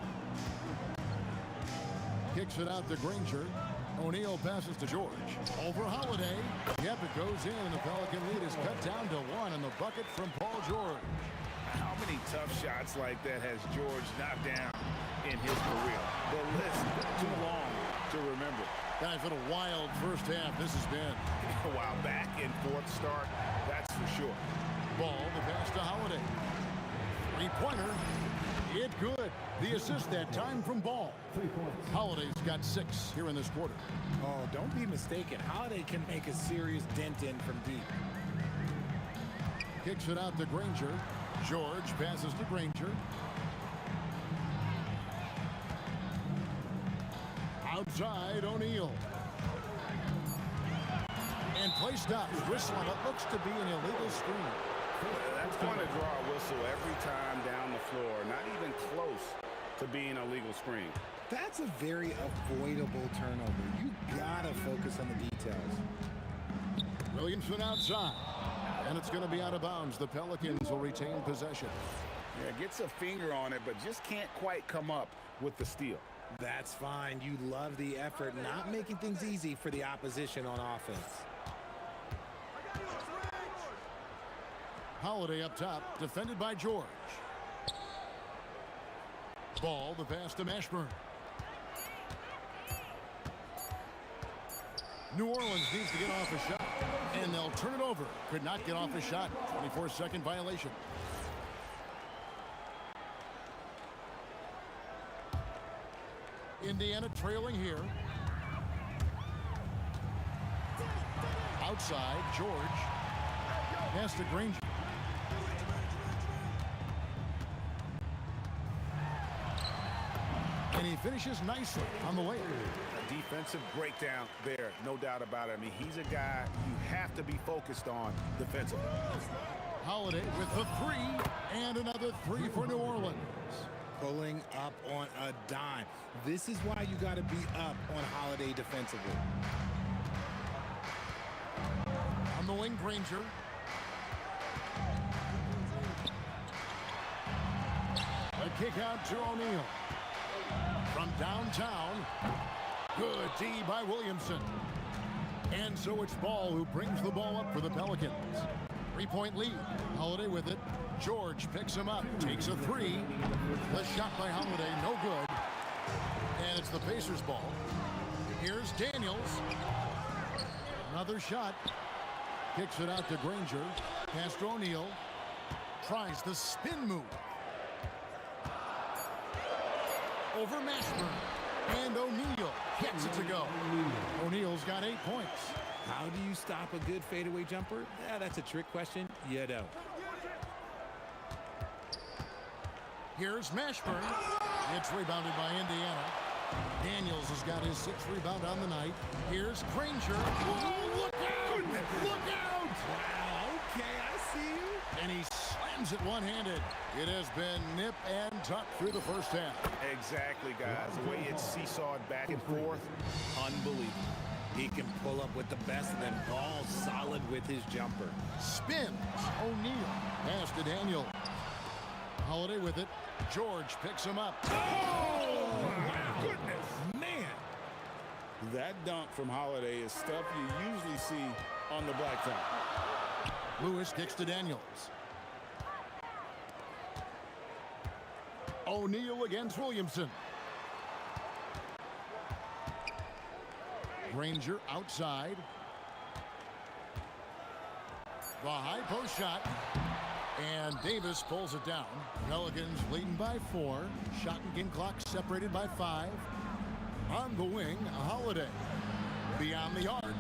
Kicks it out to Granger. O'Neal passes to George. Over Holiday. Yep, it goes in, and the Pelican lead is cut down to 1 in the bucket from Paul George. How many tough shots like that has George knocked down in his career? The list too long to remember. Guys, what a wild first half this has been. Wow, back and forth start, that's for sure. Ball, the pass to Holiday. Three-pointer. It good. The assist that time from Ball. Holiday's got 6 here in this quarter. Oh, don't be mistaken. Holiday can make a serious dent in from deep. Kicks it out to Granger. George passes to Granger. Outside, O'Neal. And play stops. Whistle on what looks to be an illegal screen. That's going to draw a whistle every time down the floor. Not even close to being a legal screen. That's a very avoidable turnover. You gotta focus on the details. Williamson outside. And it's going to be out of bounds. The Pelicans will retain possession. Yeah, gets a finger on it, but just can't quite come up with the steal. That's fine. You love the effort, not making things easy for the opposition on offense. Holiday up top, defended by George. Ball, the pass to Mashburn. New Orleans needs to get off a shot, and they'll turn it over. Could not get off a shot. 24-second violation. Indiana trailing here. Outside, George. Pass to Granger. And he finishes nicely on the way. A defensive breakdown there, no doubt about it. I mean, he's a guy you have to be focused on defensively. Holiday with the 3, and another 3 for New Orleans. Pulling up on a dime. This is why you got to be up on Holiday defensively. On the wing, Granger. A kick out to O'Neal. From downtown. Good D by Williamson. And so it's Ball who brings the ball up for the Pelicans. 3-point lead. Holiday with it. George picks him up. Takes a 3. The shot by Holiday, no good. And it's the Pacers ball. Here's Daniels. Another shot. Kicks it out to Granger. Pass to O'Neal. Tries the spin move. Over Mashburn. And O'Neal gets it to go. O'Neal's got 8 points. How do you stop a good fadeaway jumper? Yeah, that's a trick question. You don't. Here's Mashburn. It's rebounded by Indiana. Daniels has got his 6th rebound on the night. Here's Granger. Oh, look out! Look out! Wow, okay, I see you. And he slams it one-handed. It has been nip and tuck through the first half. Exactly, guys. The way it's seesawed back and forth, unbelievable. He can pull up with the best of them. Ball solid with his jumper. Spins. O'Neal. Pass to Daniel. Holiday with it. George picks him up. Oh, my goodness. Man. That dunk from Holiday is stuff you usually see on the blacktop. Lewis kicks to Daniels. O'Neal against Williamson. Granger outside. The high post shot. And Davis pulls it down. Pelicans leading by 4. Shot and game clock separated by 5. On the wing, Holiday. Beyond the arc.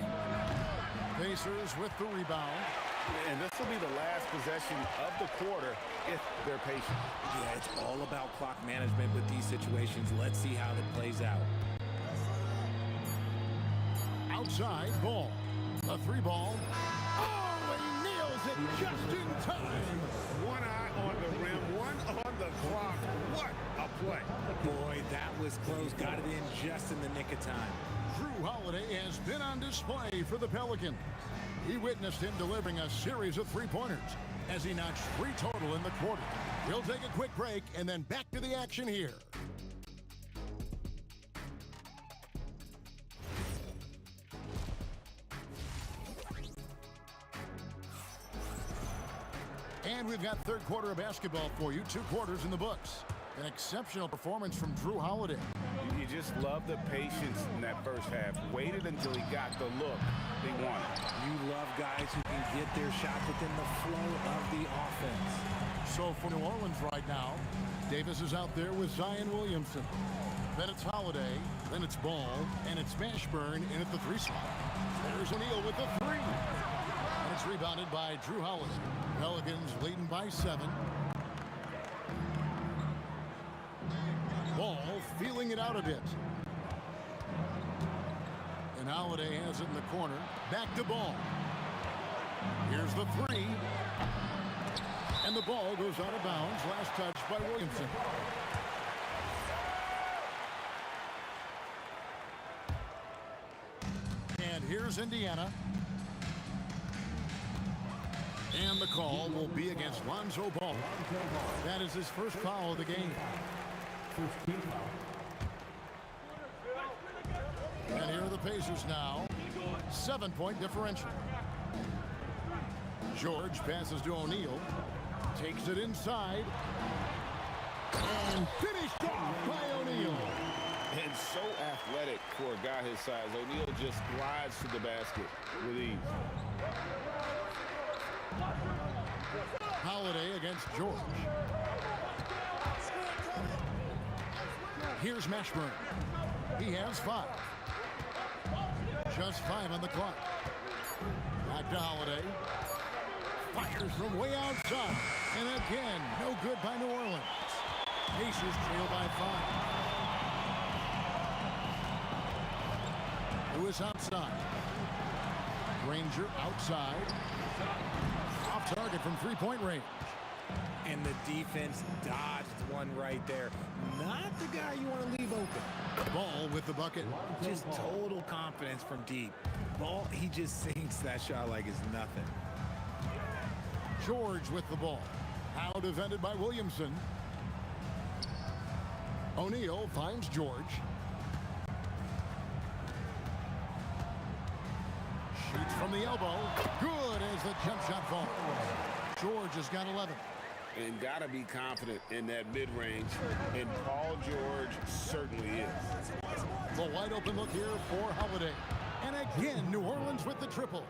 Pacers with the rebound. And this will be the last possession of the quarter if they're patient. Yeah, it's all about clock management with these situations. Let's see how it plays out. Outside ball. A 3-ball. Oh, he nails it just in time. One eye on the rim, one on the clock. What a play. Boy, that was close. Got it in just in the nick of time. Drew Holiday has been on display for the Pelicans. He witnessed him delivering a series of three-pointers as he notched 3 total in the quarter. We'll take a quick break and then back to the action here. And we've got third quarter of basketball for you. 2 quarters in the books. An exceptional performance from Drew Holiday. You just love the patience in that first half. Waited until he got the look he wanted. You love guys who can get their shot within the flow of the offense. So for New Orleans right now, Davis is out there with Zion Williamson. Then it's Holiday, then it's Ball, and it's Mashburn in at the 3 spot. There's O'Neal with the 3. And it's rebounded by Drew Holiday. Pelicans leading by 7. Ball feeling it out a bit. And Holiday has it in the corner. Back to Ball. Here's the 3. And the ball goes out of bounds. Last touch by Williamson. And here's Indiana. And the call will be against Lonzo Ball. That is his first foul of the game. And here are the Pacers now. 7-point differential. George passes to O'Neal. Takes it inside. And finished off by O'Neal. And so athletic for a guy his size. O'Neal just glides to the basket with ease. Holiday against George. Here's Mashburn. He has 5. Just 5 on the clock. Back to Holiday. Fires from way outside. And again, no good by New Orleans. Pacers trail by 5. Lewis outside. Granger outside. Off target from 3-point range. And the defense dodged one right there. Not the guy you want to leave open. Ball with the bucket. Just total confidence from deep. Ball, he just sinks that shot like it's nothing. George with the ball. Out defended by Williamson. O'Neal finds George. Shoots from the elbow. Good as the jump shot falls. George has got 11. And got to be confident in that mid-range. And Paul George certainly is. The wide open look here for Holiday. And again, New Orleans with the triple.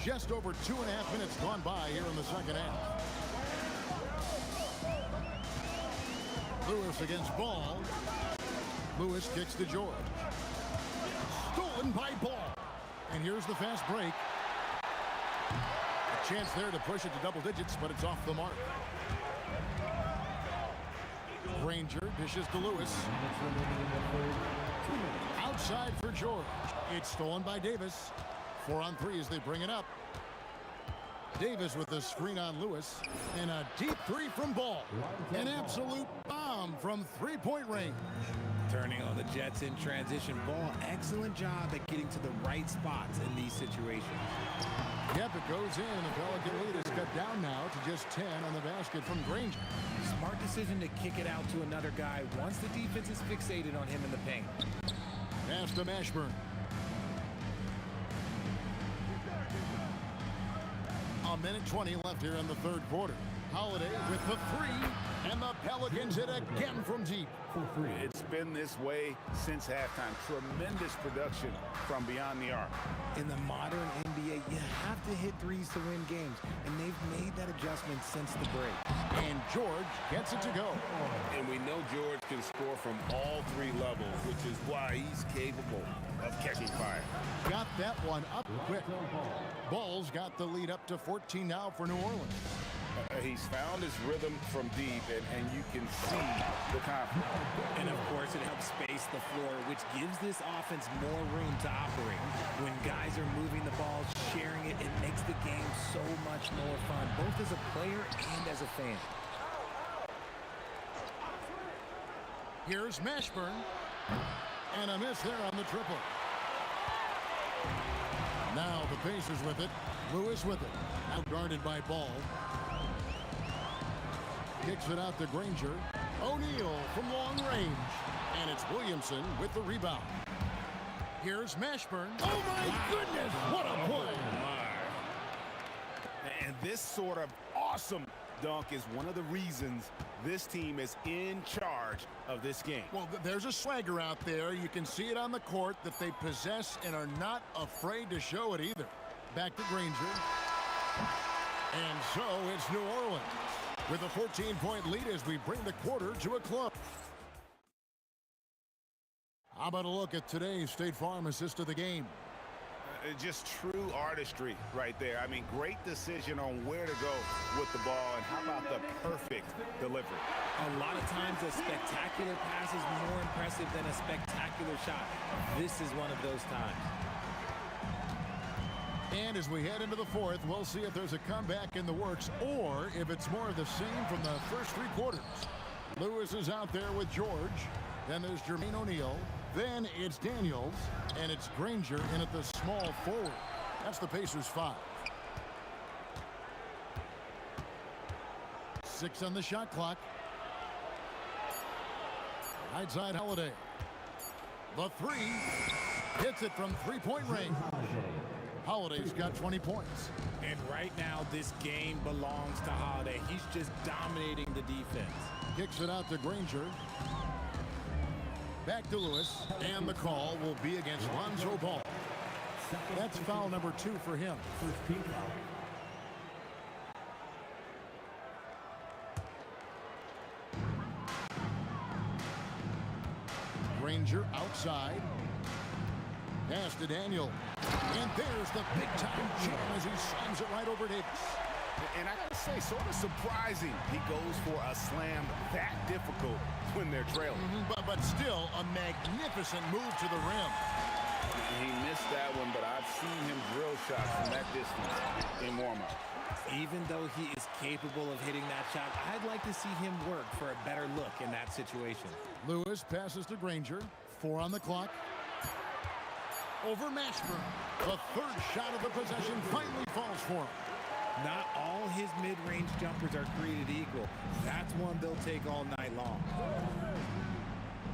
Just over 2.5 minutes gone by here in the second half. Lewis against Ball. Lewis kicks to George. Stolen by Ball. And here's the fast break. A chance there to push it to double digits, but it's off the mark. Granger dishes to Lewis. Outside for George. It's stolen by Davis. 4 on 3 as they bring it up. Davis with the screen on Lewis. And a deep 3 from Ball. An absolute bomb from 3-point range. Turning on the Jets in transition. Ball, excellent job at getting to the right spots in these situations. Yep, it goes in, and the Pelican lead is cut down now to just 10 on the basket from Granger. Smart decision to kick it out to another guy once the defense is fixated on him in the paint. Pass to Mashburn. A minute 20 left here in the third quarter. Holiday with the 3, and the Pelicans hit again from deep. It's been this way since halftime. Tremendous production from beyond the arc. In the modern NBA, you have to hit threes to win games, and they've made that adjustment since the break. And George gets it to go. And we know George can score from all three levels, which is why he's capable of catching fire. Got that one up quick. Bulls got the lead up to 14 now for New Orleans. He's found his rhythm from deep, and you can see the confidence. And, of course, it helps space the floor, which gives this offense more room to operate. When guys are moving the ball, sharing it, it makes the game so much more fun, both as a player and as a fan. Here's Mashburn. And a miss there on the triple. Now the Pacers with it. Lewis with it. Out guarded by Ball. Kicks it out to Granger. O'Neal from long range. And it's Williamson with the rebound. Here's Mashburn. Oh, my goodness. What a play. And this sort of awesome dunk is one of the reasons this team is in charge of this game. Well, there's a swagger out there. You can see it on the court that they possess and are not afraid to show it either. Back to Granger. And so it's New Orleans with a 14-point lead as we bring the quarter to a close. How about a look at today's State Farm assist of the game? Just true artistry right there. I mean, great decision on where to go with the ball, and how about the perfect delivery? A lot of times a spectacular pass is more impressive than a spectacular shot. This is one of those times. And as we head into the fourth, we'll see if there's a comeback in the works or if it's more of the same from the first three quarters. Lewis is out there with George. Then there's Jermaine O'Neal. Then it's Daniels, and it's Granger in at the small forward. That's the Pacers' 5. 6 on the shot clock. Right side Holiday. The 3 hits it from three-point range. Holiday's got 20 points. And right now, this game belongs to Holiday. He's just dominating the defense. Kicks it out to Granger. Back to Lewis, and the call will be against Lonzo Ball. That's foul number 2 for him. First team foul. Granger outside. Pass to Daniel. And there's the big-time jam as he slams it right over Davis. And I gotta say, sort of surprising he goes for a slam that difficult when they're trailing. But still a magnificent move to the rim. He missed that one, but I've seen him drill shots from that distance in warm-up. Even though he is capable of hitting that shot, I'd like to see him work for a better look in that situation. Lewis passes to Granger. 4 on the clock. Over Mashburn. The third shot of the possession finally falls for him. Not all his mid-range jumpers are created equal. That's one they'll take all night long.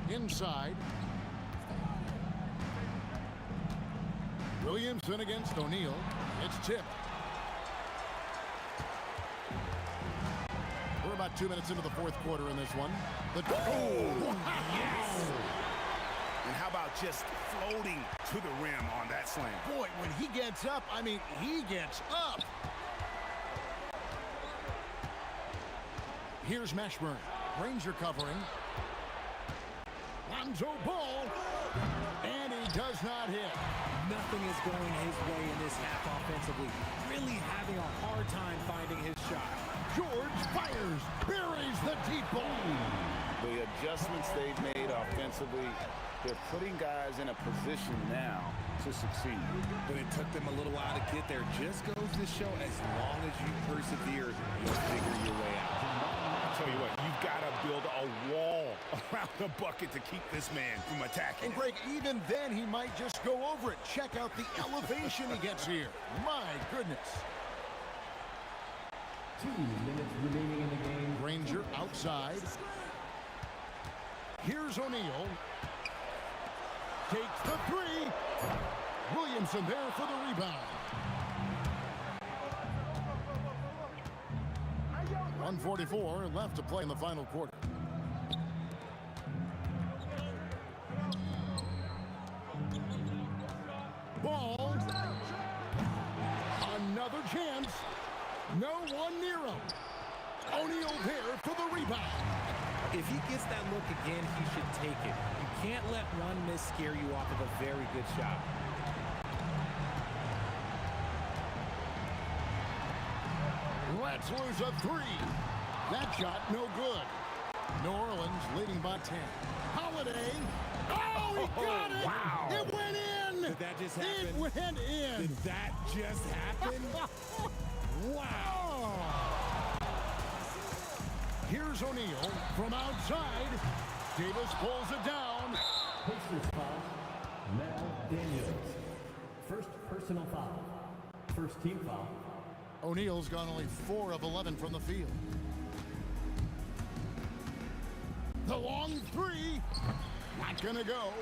Inside. Williamson against O'Neal. It's tipped. We're about 2 minutes into the fourth quarter in this one. Yes! And how about just floating to the rim on that slam? Boy, when he gets up, I mean, he gets up. Here's Mashburn. Granger covering. Lonzo Ball. And he does not hit. Nothing is going his way in this half offensively. Really having a hard time finding his shot. George fires. Buries the deep ball. The adjustments they've made offensively, they're putting guys in a position now to succeed. But it took them a little while to get there. Just goes to show as long as you persevere, you'll figure your way out. I'll tell you what, you've got to build a wall around the bucket to keep this man from attacking. And Greg, even then, he might just go over it. Check out the elevation he gets here. My goodness. 2 minutes remaining in the game. Granger outside. Here's O'Neal. Takes the 3. Williamson there for the rebound. 1:44 left to play in the final quarter. Ball. Another chance. No one near him. O'Neal there for the rebound. If he gets that look again, he should take it. You can't let one miss scare you off of a very good shot. Let's lose a three. That shot no good. New Orleans leading by 10. Holiday. Oh, he got it! Wow. It went in! Did that just happen? It went in! Did that just happen? Wow! Here's O'Neal from outside. Davis pulls it down. Pacers foul. Mel Daniels. First personal foul. First team foul. O'Neal's gone only 4 of 11 from the field. The long three. Not gonna go.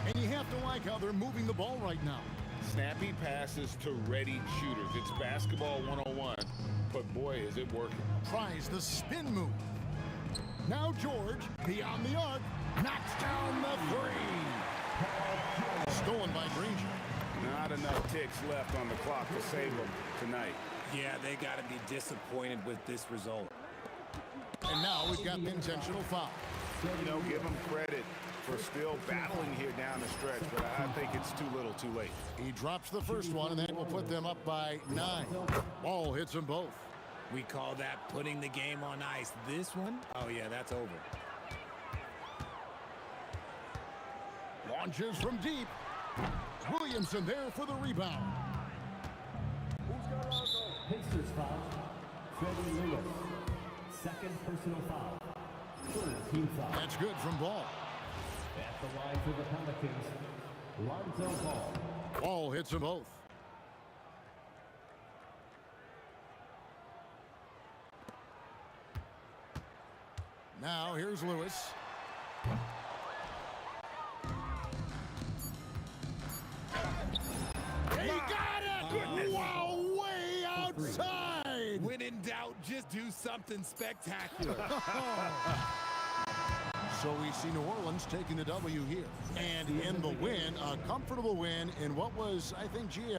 And you have to like how they're moving the ball right now. Snappy passes to ready shooters. It's basketball 101, but boy, is it working. Tries the spin move. Now George, beyond the arc, knocks down the three. Stolen by Granger. Not enough ticks left on the clock to save them tonight. Yeah, they got to be disappointed with this result. And now we've got the intentional foul. You know, give him credit for still battling here down the stretch, but I think it's too little too late. He drops the first one, and that will put them up by 9. Ball hits them both. We call that putting the game on ice. This one, oh yeah, that's over. Launches from deep. Williamson there for the rebound. Pacers foul. Freddie Lewis. Second personal foul. Third team foul. That's good from Ball. At the line for the Pelicans, Lonzo Ball. Ball hits them both. Now here's Lewis. He got it! Wow, way outside! When in doubt, just do something spectacular. So we see New Orleans taking the W here. And in the win, a comfortable win in what was, I think, GM.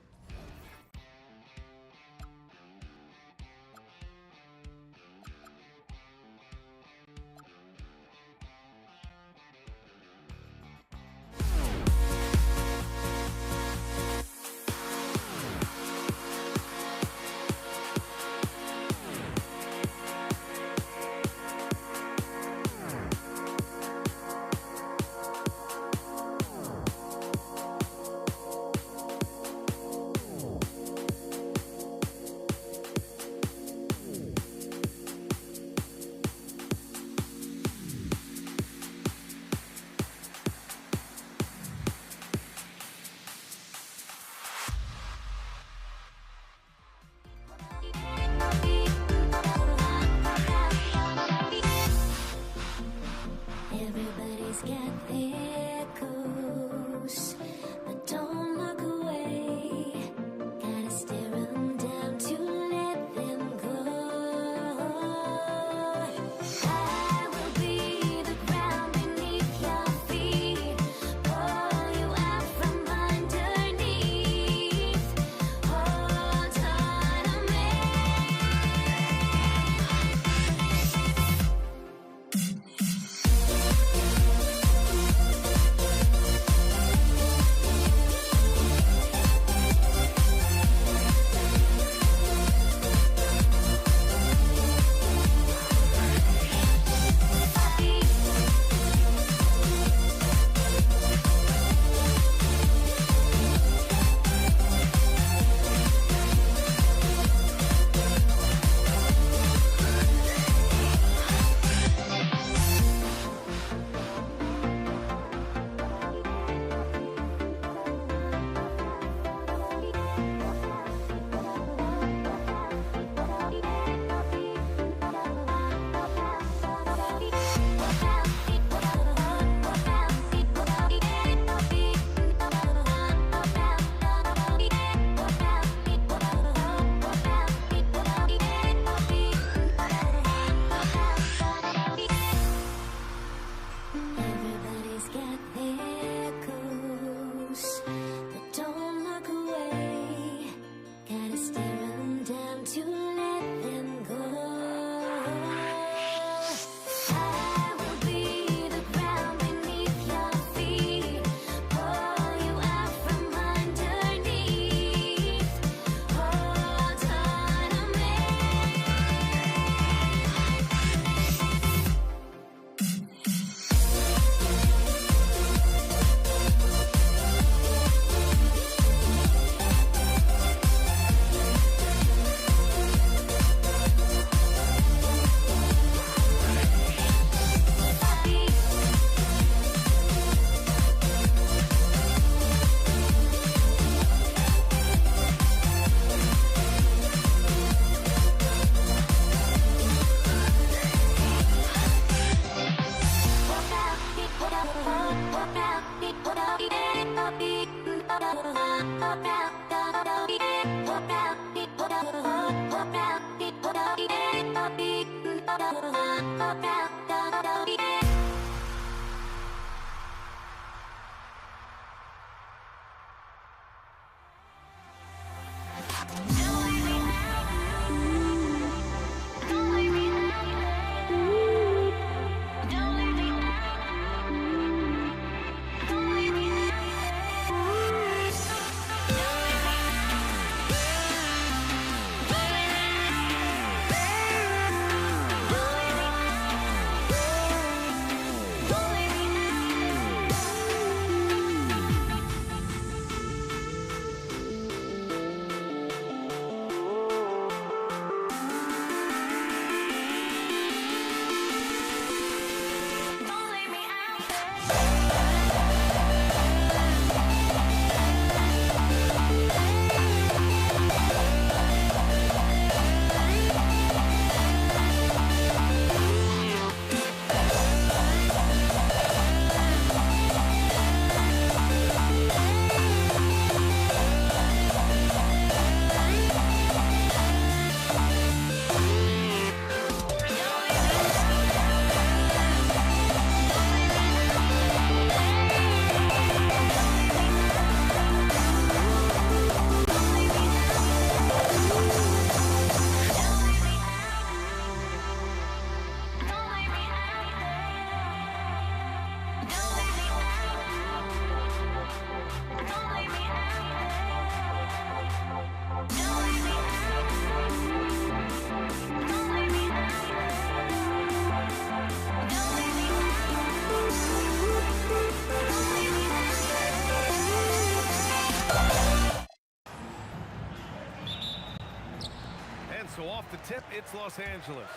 So off the tip, it's Los Angeles.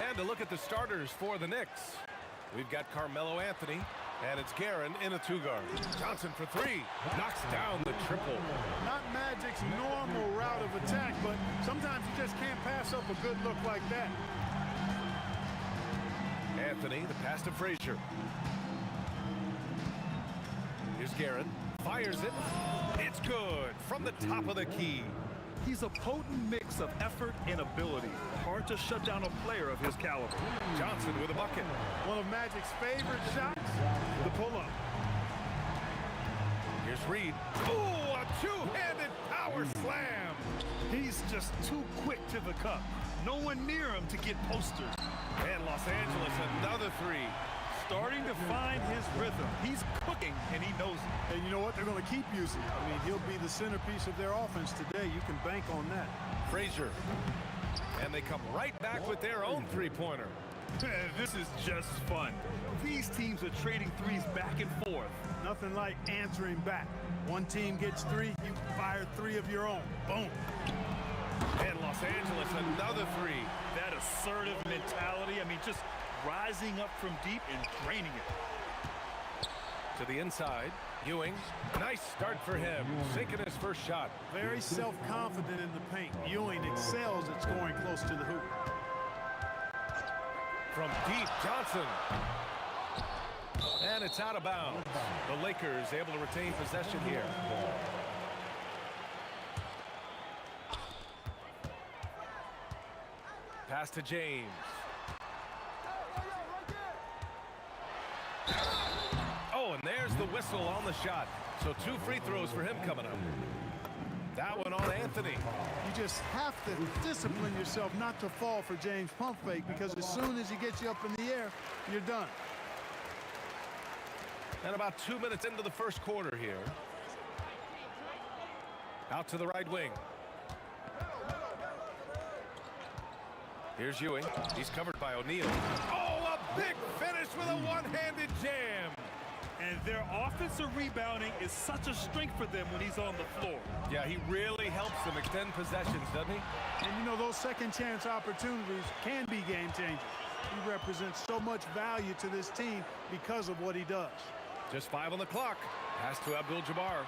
And to look at the starters for the Knicks, we've got Carmelo Anthony, and it's Guerin in a two-guard. Johnson for three, knocks down the triple. Not Magic's normal route of attack, but sometimes you just can't pass up a good look like that. Anthony, the pass to Frazier. Here's Guerin, fires it. It's good from the top of the key. He's a potent mix of effort and ability. Hard to shut down a player of his caliber. Johnson with a bucket. One of Magic's favorite shots, the pull-up. Here's Reed. Ooh, a two-handed power slam. He's just too quick to the cup. No one near him to get posters. And Los Angeles, another three. Starting to find his rhythm. He's cooking, and he knows it. And you know what? They're going to keep using it. I mean, he'll be the centerpiece of their offense today. You can bank on that. Frazier. And they come right back with their own three-pointer. This is just fun. These teams are trading threes back and forth. Nothing like answering back. One team gets three, you fire three of your own. Boom. And Los Angeles, another three. That assertive mentality, I mean, just rising up from deep and draining it. To the inside, Ewing. Nice start for him, sinking his first shot. Very self-confident in the paint. Ewing excels at scoring close to the hoop. From deep, Johnson. And it's out of bounds. The Lakers able to retain possession here. Pass to James. Oh, and there's the whistle on the shot. So 2 free throws for him coming up. That one on Anthony. You just have to discipline yourself not to fall for James' pump fake, because as soon as he gets you up in the air, you're done. And about 2 minutes into the first quarter here. Out to the right wing. Here's Ewing. He's covered by O'Neal. Oh, a big finish with a one-handed jam. And their offensive rebounding is such a strength for them when he's on the floor. Yeah, he really helps them extend possessions, doesn't he? And you know, those second chance opportunities can be game changers. He represents so much value to this team because of what he does. Just 5 on the clock. Pass to Abdul-Jabbar.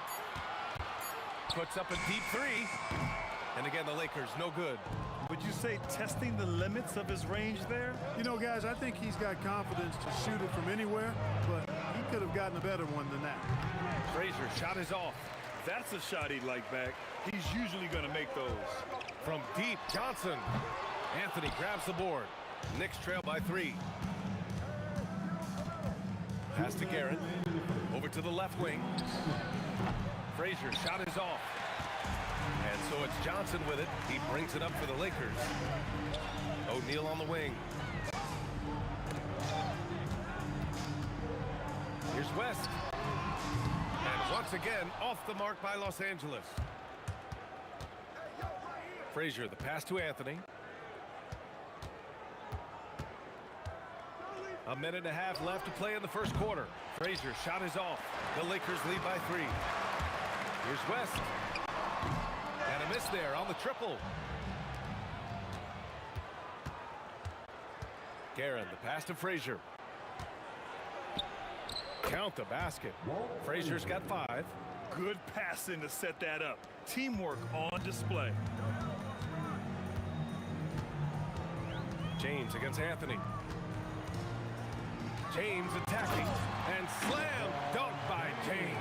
Puts up a deep three. And again, the Lakers, no good. Would you say testing the limits of his range there? You know, guys, I think he's got confidence to shoot it from anywhere, but he could have gotten a better one than that. Frazier, shot is off. That's a shot he'd like back. He's usually going to make those. From deep, Johnson. Anthony grabs the board. Knicks trail by 3. Pass to Garrett. Over to the left wing. Frazier, shot is off. And so it's Johnson with it. He brings it up for the Lakers. O'Neal on the wing. Here's West. And once again, off the mark by Los Angeles. Frazier, the pass to Anthony. A minute and a half left to play in the first quarter. Frazier, shot is off. The Lakers lead by 3. Here's West. And a miss there on the triple. Guerin, the pass to Frazier. Count the basket. Frazier's got 5. Good passing to set that up. Teamwork on display. James against Anthony. James attacking and slam dunk by James.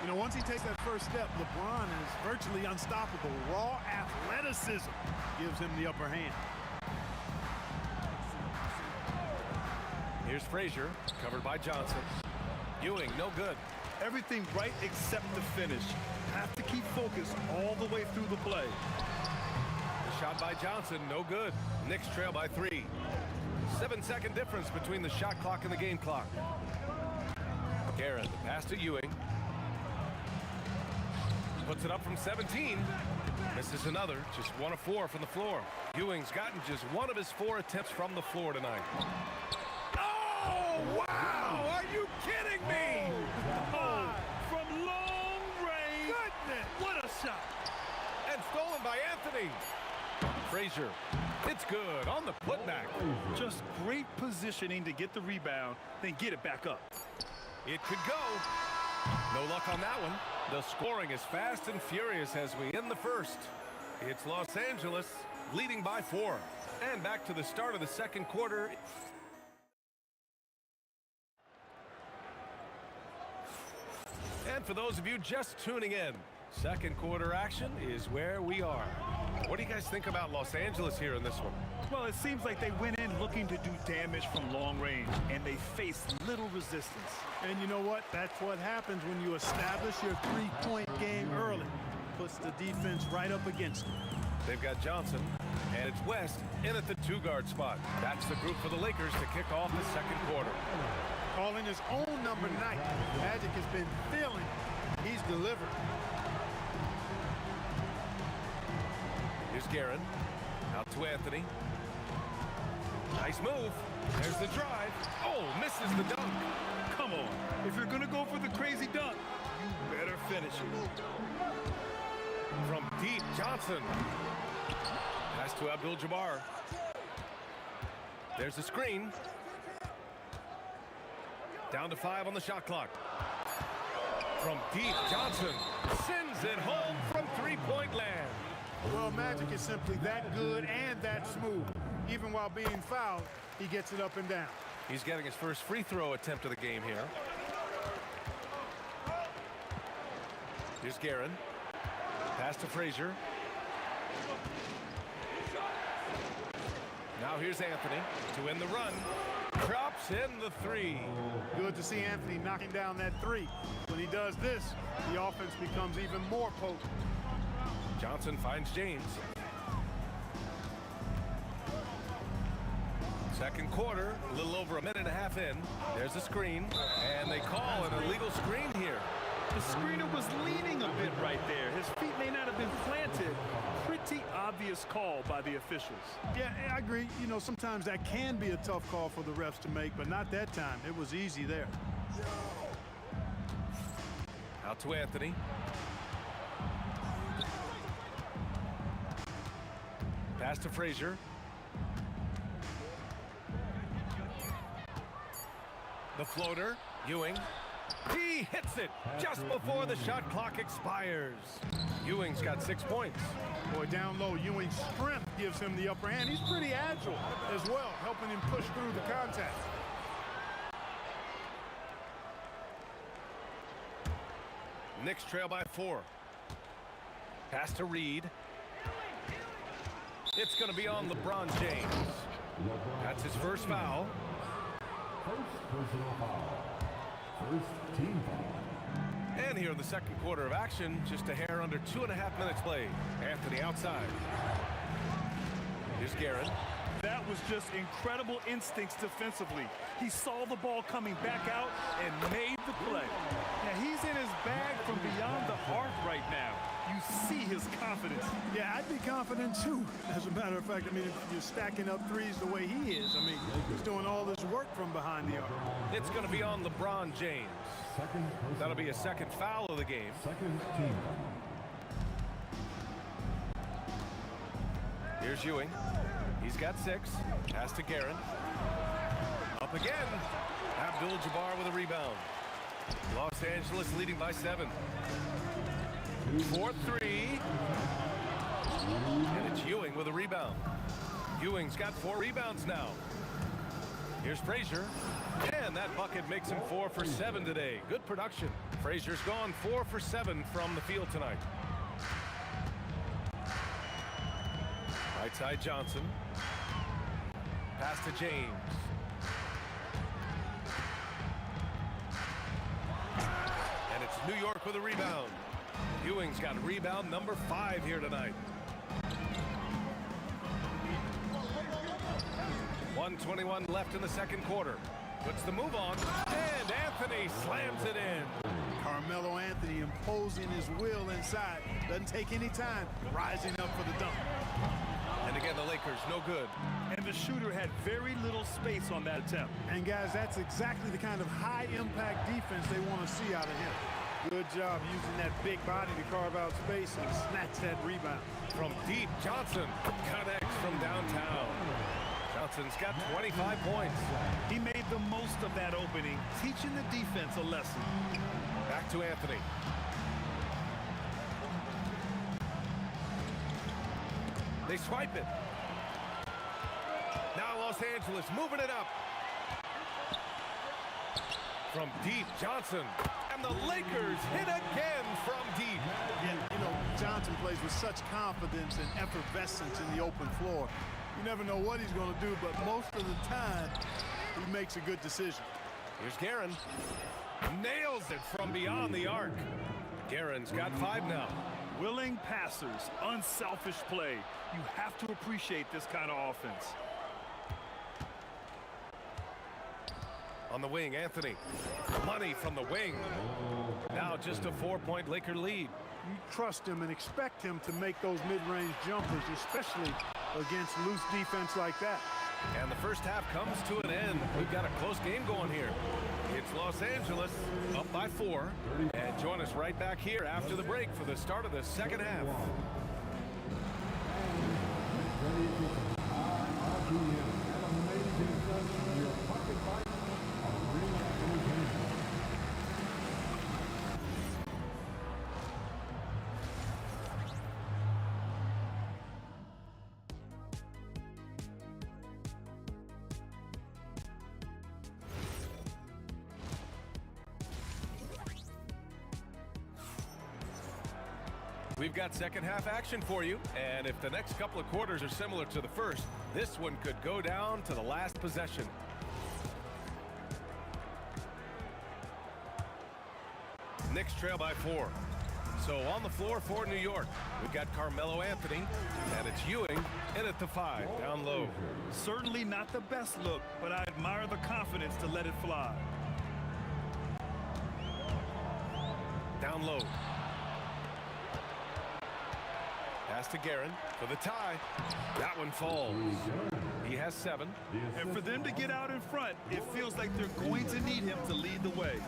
You know, once he takes that first step, LeBron is virtually unstoppable. Raw athleticism gives him the upper hand. Here's Frazier, covered by Johnson. Ewing, no good. Everything right except the finish. Have to keep focused all the way through the play. The shot by Johnson, no good. Knicks trail by 3. 7-second difference between the shot clock and the game clock. Guerin, the pass to Ewing. Puts it up from 17. Misses another, just 1 of 4 from the floor. Ewing's gotten just 1 of his 4 attempts from the floor tonight. Oh, wow! Are you kidding me? Oh, from long range. Goodness, what a shot. And stolen by Anthony. Frazier, it's good on the putback. Just great positioning to get the rebound, then get it back up. It could go. No luck on that one. The scoring is fast and furious as we end the first. It's Los Angeles leading by 4. And back to the start of the second quarter. And for those of you just tuning in, second quarter action is where we are. What do you guys think about Los Angeles here in this one? Well, it seems like they went in looking to do damage from long range, and they faced little resistance. And you know what? That's what happens when you establish your three-point game early. Puts the defense right up against it. They've got Johnson, and it's West in at the 2-guard spot. That's the group for the Lakers to kick off the second quarter. Calling his own number 9. Magic has been feeling. He's delivered. Here's Guerin. Out to Anthony. Nice move. There's the drive. Oh, misses the dunk. Come on. If you're going to go for the crazy dunk, you better finish it. From deep, Johnson. Pass to Abdul-Jabbar. There's the screen. Down to 5 on the shot clock. From deep, Johnson sends it home from three-point land. Well, Magic is simply that good and that smooth. Even while being fouled, he gets it up and down. He's getting his first free throw attempt of the game here. Here's Guerin. Pass to Frazier. Now here's Anthony to win the run. Drops in the 3. Good to see Anthony knocking down that 3. When he does this, the offense becomes even more potent. Johnson finds James. Second quarter, a little over a minute and a half in. There's a screen, and they call an illegal screen here. The screener was leaning a bit right there. His feet may not have been planted. Pretty obvious call by the officials. Yeah, I agree. You know, sometimes that can be a tough call for the refs to make, but not that time. It was easy there. Out to Anthony. Pass to Frazier. The floater, Ewing. He hits it just before the shot clock expires. Ewing's got 6 points. Boy, down low, Ewing's strength gives him the upper hand. He's pretty agile as well, helping him push through the contact. Knicks trail by 4. Pass to Reed. It's going to be on LeBron James. That's his first foul. First personal foul. First team foul. And here in the second quarter of action, just a hair under 2.5 minutes played. Anthony outside. Here's Guerin. That was just incredible instincts defensively. He saw the ball coming back out and made the play. Now, he's in his bag from beyond the arc right now. You see his confidence. Yeah, I'd be confident too. As a matter of fact, I mean, if you're stacking up threes the way he is, I mean, he's doing all this work from behind the arc. It's going to be on LeBron James. That'll be a second foul of the game. Second team Here's Ewing. He's got 6. Pass to Guerin. Up again. Abdul-Jabbar with a rebound. Los Angeles leading by 7. 4-3. And it's Ewing with a rebound. Ewing's got 4 rebounds now. Here's Frazier. And that bucket makes him 4 for 7 today. Good production. Frazier's gone 4 for 7 from the field tonight. Right side Johnson. Pass to James. And it's New York with a rebound. Ewing's got rebound number 5 here tonight. 1:21 left in the second quarter. Puts the move on. And Anthony slams it in. Carmelo Anthony imposing his will inside. Doesn't take any time. Rising up for the dunk. And again, the Lakers, no good. And the shooter had very little space on that attempt. And guys, that's exactly the kind of high-impact defense they want to see out of him. Good job using that big body to carve out space and snatch that rebound. From deep, Johnson connects from downtown. Johnson's got 25 points. He made the most of that opening, teaching the defense a lesson. Back to Anthony. They swipe it. Now Los Angeles moving it up. From deep, Johnson. And the Lakers hit again from deep. Yeah, you know, Johnson plays with such confidence and effervescence in the open floor. You never know what he's going to do, but most of the time, he makes a good decision. Here's Guerin. Nails it from beyond the arc. Guerin's got 5 now. Willing passers, unselfish play. You have to appreciate this kind of offense. On the wing, Anthony. Money from the wing. Now just a 4-point Laker lead. You trust him and expect him to make those mid-range jumpers, especially against loose defense like that. And the first half comes to an end. We've got a close game going here. It's Los Angeles up by 4. And join us right back here after the break for the start of the second half. We've got second half action for you, and if the next couple of quarters are similar to the first, this one could go down to the last possession. Knicks trail by 4. So on the floor for New York, we've got Carmelo Anthony, and it's Ewing in at the 5, down low. Certainly not the best look, but I admire the confidence to let it fly. Down low. Pass to Guerin for the tie. That one falls. He has 7. And for them to get out in front, it feels like they're going to need him to lead the way.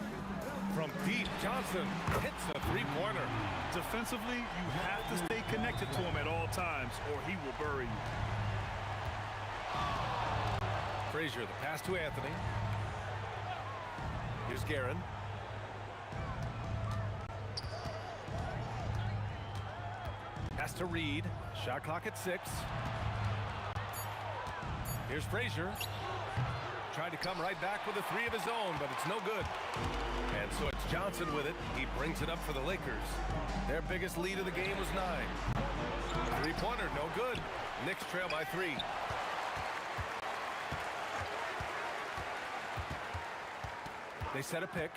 From deep, Johnson hits a 3-pointer. Defensively, you have to stay connected to him at all times, or he will bury you. Frazier, the pass to Anthony. Here's Guerin. Pass to Reed. Shot clock at 6. Here's Frazier. Tried to come right back with a three of his own, but it's no good. And so it's Johnson with it. He brings it up for the Lakers. Their biggest lead of the game was 9. Three-pointer, no good. Knicks trail by 3. They set a pick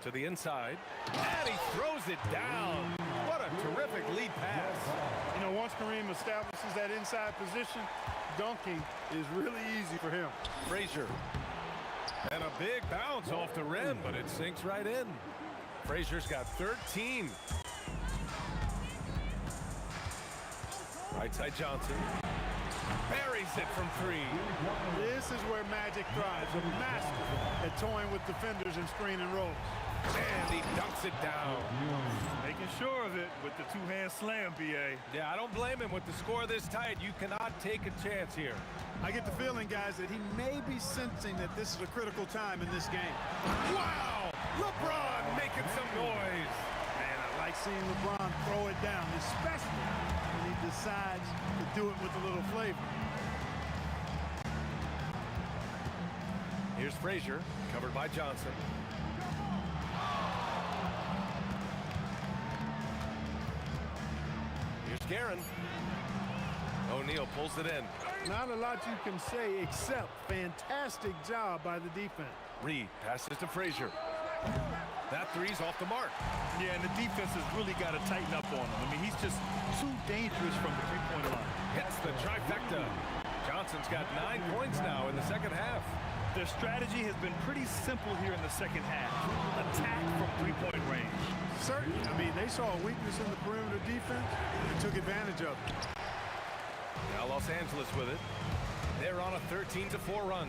to the inside, and he throws it down. What a terrific lead pass. You know, once Kareem establishes that inside position, dunking is really easy for him. Frazier. And a big bounce off the rim, but it sinks right in. Frazier's got 13. Right side Johnson. Buries it from 3. This is where Magic thrives. A master at toying with defenders and screen and rolls. And he dunks it down. Making sure of it with the two-hand slam, B.A. Yeah, I don't blame him. With the score this tight, you cannot take a chance here. I get the feeling, guys, that he may be sensing that this is a critical time in this game. Wow! LeBron making some noise. Man, I like seeing LeBron throw it down, especially when he decides to do it with a little flavor. Here's Frazier, covered by Johnson. Here's Guerin. O'Neal pulls it in. Not a lot you can say except fantastic job by the defense. Reed passes to Frazier. That three's off the mark. Yeah, and the defense has really got to tighten up on him. I mean, he's just too dangerous from the three-point line. Hits the trifecta. Johnson's got 9 points now in the second half. Their strategy has been pretty simple here in the second half. Attack from three-point range. Certainly. I mean, they saw a weakness in the perimeter defense and took advantage of it. Now Los Angeles with it. They're on a 13-4 run.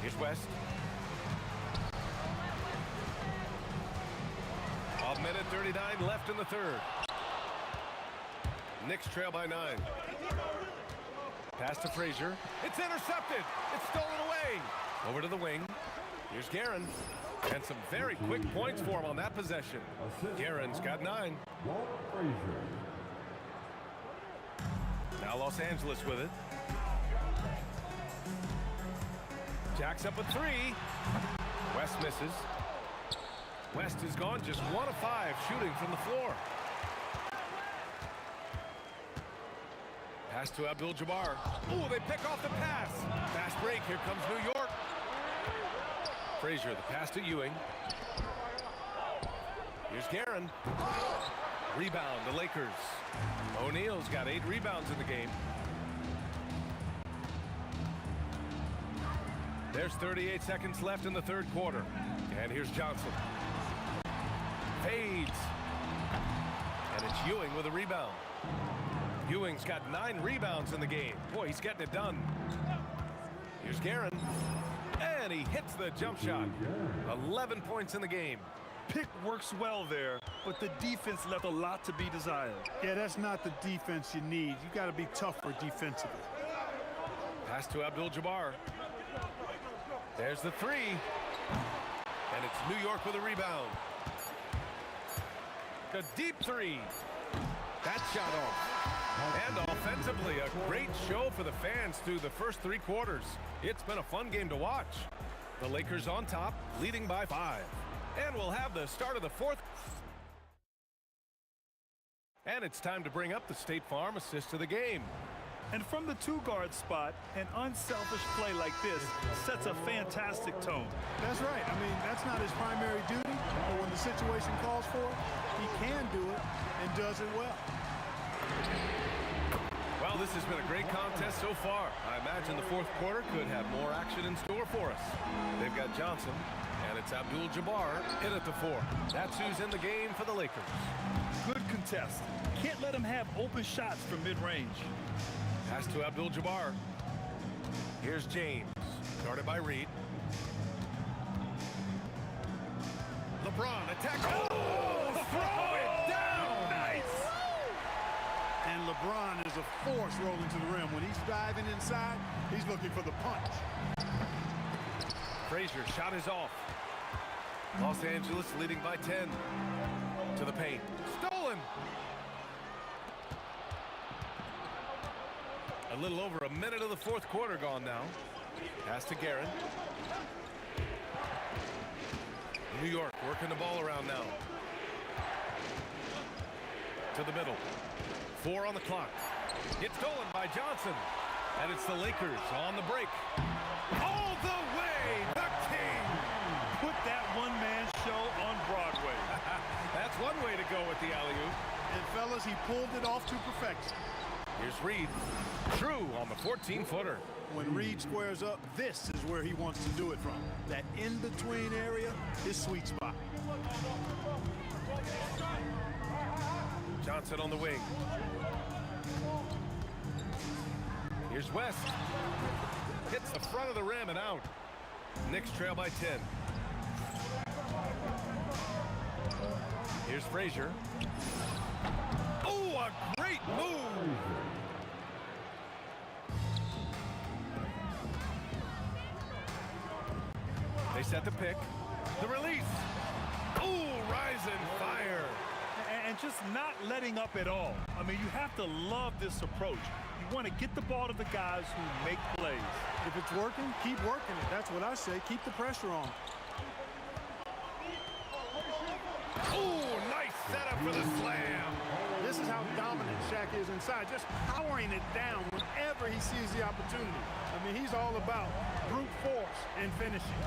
Here's West. A minute 39 left in the third. Knicks trail by 9. Pass to Frazier. It's intercepted. It's stolen away. Over to the wing. Here's Guerin. And some very quick points for him on that possession. Guerin's got 9. Now Los Angeles with it. Jacks up a 3. West misses. West is gone just 1 of 5 shooting from the floor. Pass to Abdul-Jabbar. Ooh, they pick off the pass. Fast break. Here comes New York. Frazier, the pass to Ewing. Here's Guerin. Rebound, the Lakers. O'Neal's got 8 rebounds in the game. There's 38 seconds left in the third quarter. And here's Johnson. Fades. And it's Ewing with a rebound. Ewing's got 9 rebounds in the game. Boy, he's getting it done. Here's Guerin. And he hits the jump shot. 11 points in the game. Pick works well there, but the defense left a lot to be desired. Yeah, that's not the defense you need. You got to be tougher defensively. Pass to Abdul-Jabbar. There's the 3. And it's New York with a rebound. A deep 3. That shot off. And offensively, a great show for the fans through the first 3 quarters. It's been a fun game to watch. The Lakers on top, leading by 5. And we'll have the start of the fourth. And it's time to bring up the State Farm assist of the game. And from the 2-guard spot, an unselfish play like this sets a fantastic tone. That's right. I mean, that's not his primary duty, but when the situation calls for it, he can do it and does it well. Well, this has been a great contest so far. I imagine the fourth quarter could have more action in store for us. They've got Johnson, and it's Abdul-Jabbar in at the 4. That's who's in the game for the Lakers. Good contest. Can't let him have open shots from mid-range. Pass to Abdul-Jabbar. Here's James, guarded by Reed. LeBron attacks. Oh, throw it down. Nice. And LeBron is a force rolling to the rim. When he's diving inside, he's looking for the punch. Frazier shot is off. Los Angeles leading by 10. To the paint. Stolen. A little over a minute of the fourth quarter gone now. Pass to Guerin. New York working the ball around now. To the middle. 4 on the clock. It's stolen by Johnson. And it's the Lakers on the break. All the way, the King! Put that one-man show on Broadway. That's one way to go with the alley-oop. And fellas, he pulled it off to perfection. Here's Reed. True on the 14-footer. When Reed squares up, this is where he wants to do it from. That in-between area, his sweet spot. Johnson on the wing. Here's West. Hits the front of the rim and out. Knicks trail by 10. Here's Frazier. Oh, a great move! They set the pick. The release. Oh, rising fire. And just not letting up at all. I mean, you have to love this approach. You want to get the ball to the guys who make plays. If it's working, keep working it. That's what I say. Keep the pressure on. Oh, nice setup for the slam. This is how dominant Shaq is inside, just powering it down whenever he sees the opportunity. I mean, he's all about brute force and finishing.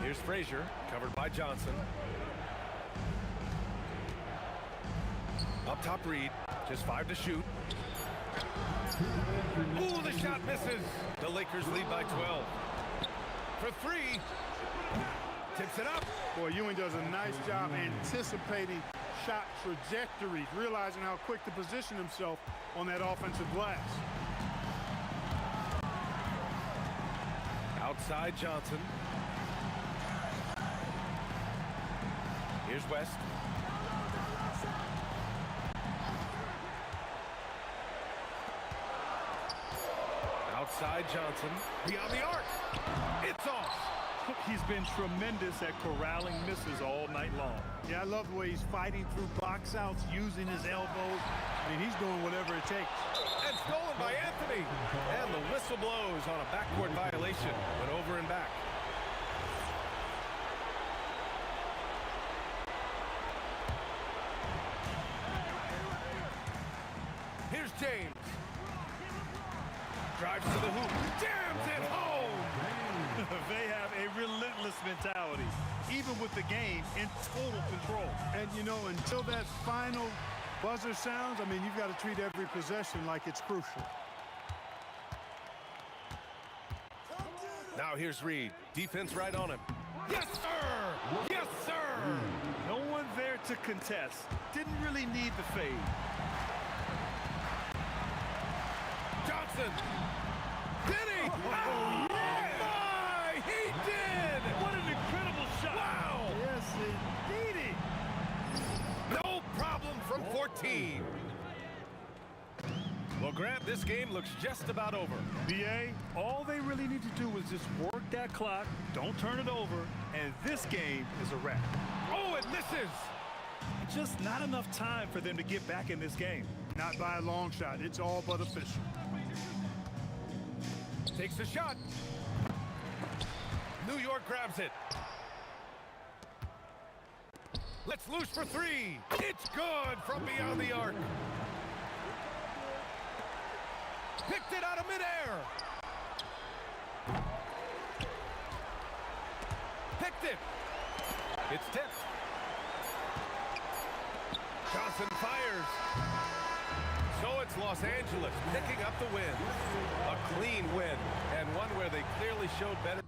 Here's Frazier, covered by Johnson. Up top, Reed. Just 5 to shoot. Ooh, the shot misses. The Lakers lead by 12. For 3. Tips it up. Boy, Ewing does a nice job anticipating shot trajectories, realizing how quick to position himself on that offensive glass. Outside Johnson. Here's West. Outside Johnson. Beyond the arc. It's off. He's been tremendous at corralling misses all night long. Yeah, I love the way he's fighting through box outs, using his elbows. I mean, he's doing whatever it takes. And stolen by Anthony. And the whistle blows on a backcourt violation. Went over and back. Here's James. Drives to the hoop. Jams it home. They have a relentless mentality, even with the game in total control. And, you know, until that final buzzer sounds, I mean, you've got to treat every possession like it's crucial. Now here's Reed. Defense right on him. Yes, sir! Yes, sir! No one there to contest. Didn't really need the fade. Johnson! Did he? Oh, my! He did! What an incredible shot! Wow! Yes, indeed. No problem from 14. Well, Grant, this game looks just about over. BA, all they really need to do is just work that clock, don't turn it over, and this game is a wrap. Oh, it misses! Just not enough time for them to get back in this game. Not by a long shot. It's all but official. Takes the shot. New York grabs it. Let's loose for 3. It's good from beyond the arc. Picked it out of midair. Picked it. It's tipped. Johnson fires. So it's Los Angeles picking up the win. A clean win, and one where they clearly showed better.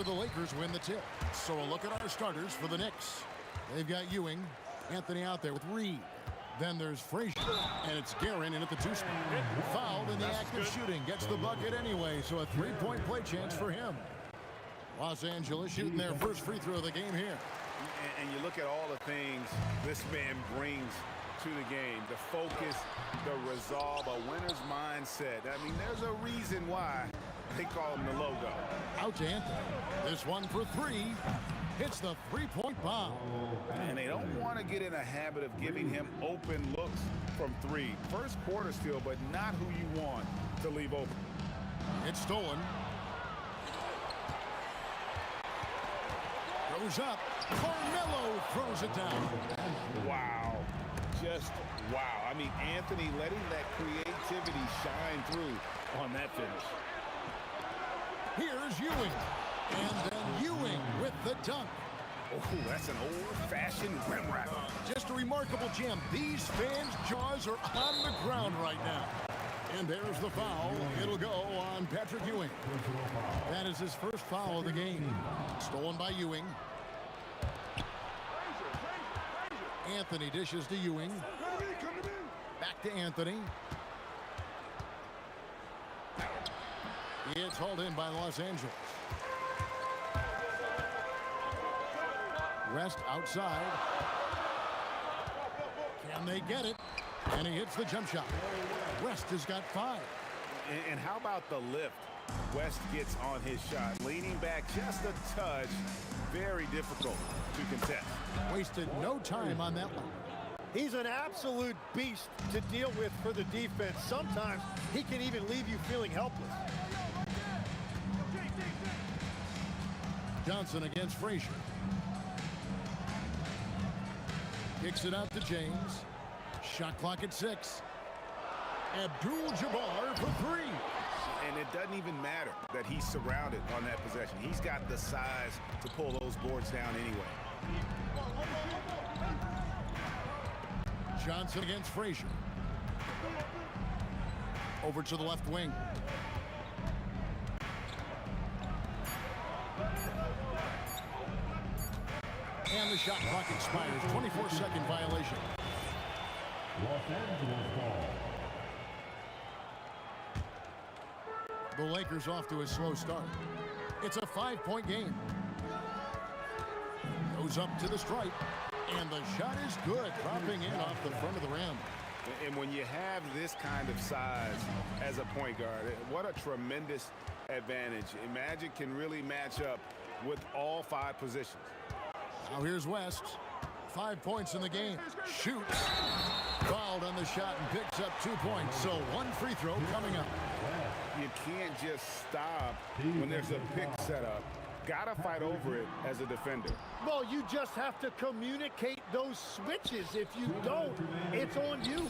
the Lakers win the tip. So a look at our starters for the Knicks. They've got Ewing, Anthony out there with Reed. Then there's Frazier, and it's Guerin in at the two-spot. Fouled in the act of shooting. Gets the bucket anyway, so a three-point play chance for him. Los Angeles shooting their first free throw of the game here. And you look at all the things this man brings to the game. The focus, the resolve, a winner's mindset. I mean, there's a reason why they call him the logo. Out to Anthony. This one for three. Hits the three-point bomb. And they don't want to get in a habit of giving him open looks from three. First quarter still, but not who you want to leave open. It's stolen. Goes up. Carmelo throws it down. Wow. Just wow. I mean, Anthony letting that creativity shine through on that finish. Here's Ewing. And then Ewing with the dunk. Oh, that's an old-fashioned rim wrap. Just a remarkable jam. These fans' jaws are on the ground right now. And there's the foul. It'll go on Patrick Ewing. That is his first foul of the game. Stolen by Ewing. Anthony dishes to Ewing. Back to Anthony. It's hauled in by Los Angeles. West outside. Can they get it? And he hits the jump shot. West has got 5. And how about the lift? West gets on his shot, leaning back just a touch. Very difficult to contest. Wasted no time on that one. He's an absolute beast to deal with for the defense. Sometimes he can even leave you feeling helpless. Johnson against Frazier. Kicks it out to James. Shot clock at 6. Abdul-Jabbar for 3. And it doesn't even matter that he's surrounded on that possession. He's got the size to pull those boards down anyway. Johnson against Frazier. Over to the left wing. And the shot clock expires. 24-second violation. Los Angeles ball. The Lakers off to a slow start. It's a 5-point game. Goes up to the stripe. And the shot is good. Dropping in off the front of the rim. And when you have this kind of size as a point guard, what a tremendous advantage. Magic can really match up with all 5 positions. Now here's West. 5 points in the game. Shoots. Fouled on the shot and picks up 2 points. So 1 free throw coming up. You can't just stop when there's a pick set up. Gotta fight over it as a defender. Well, you just have to communicate those switches. If you don't, it's on you.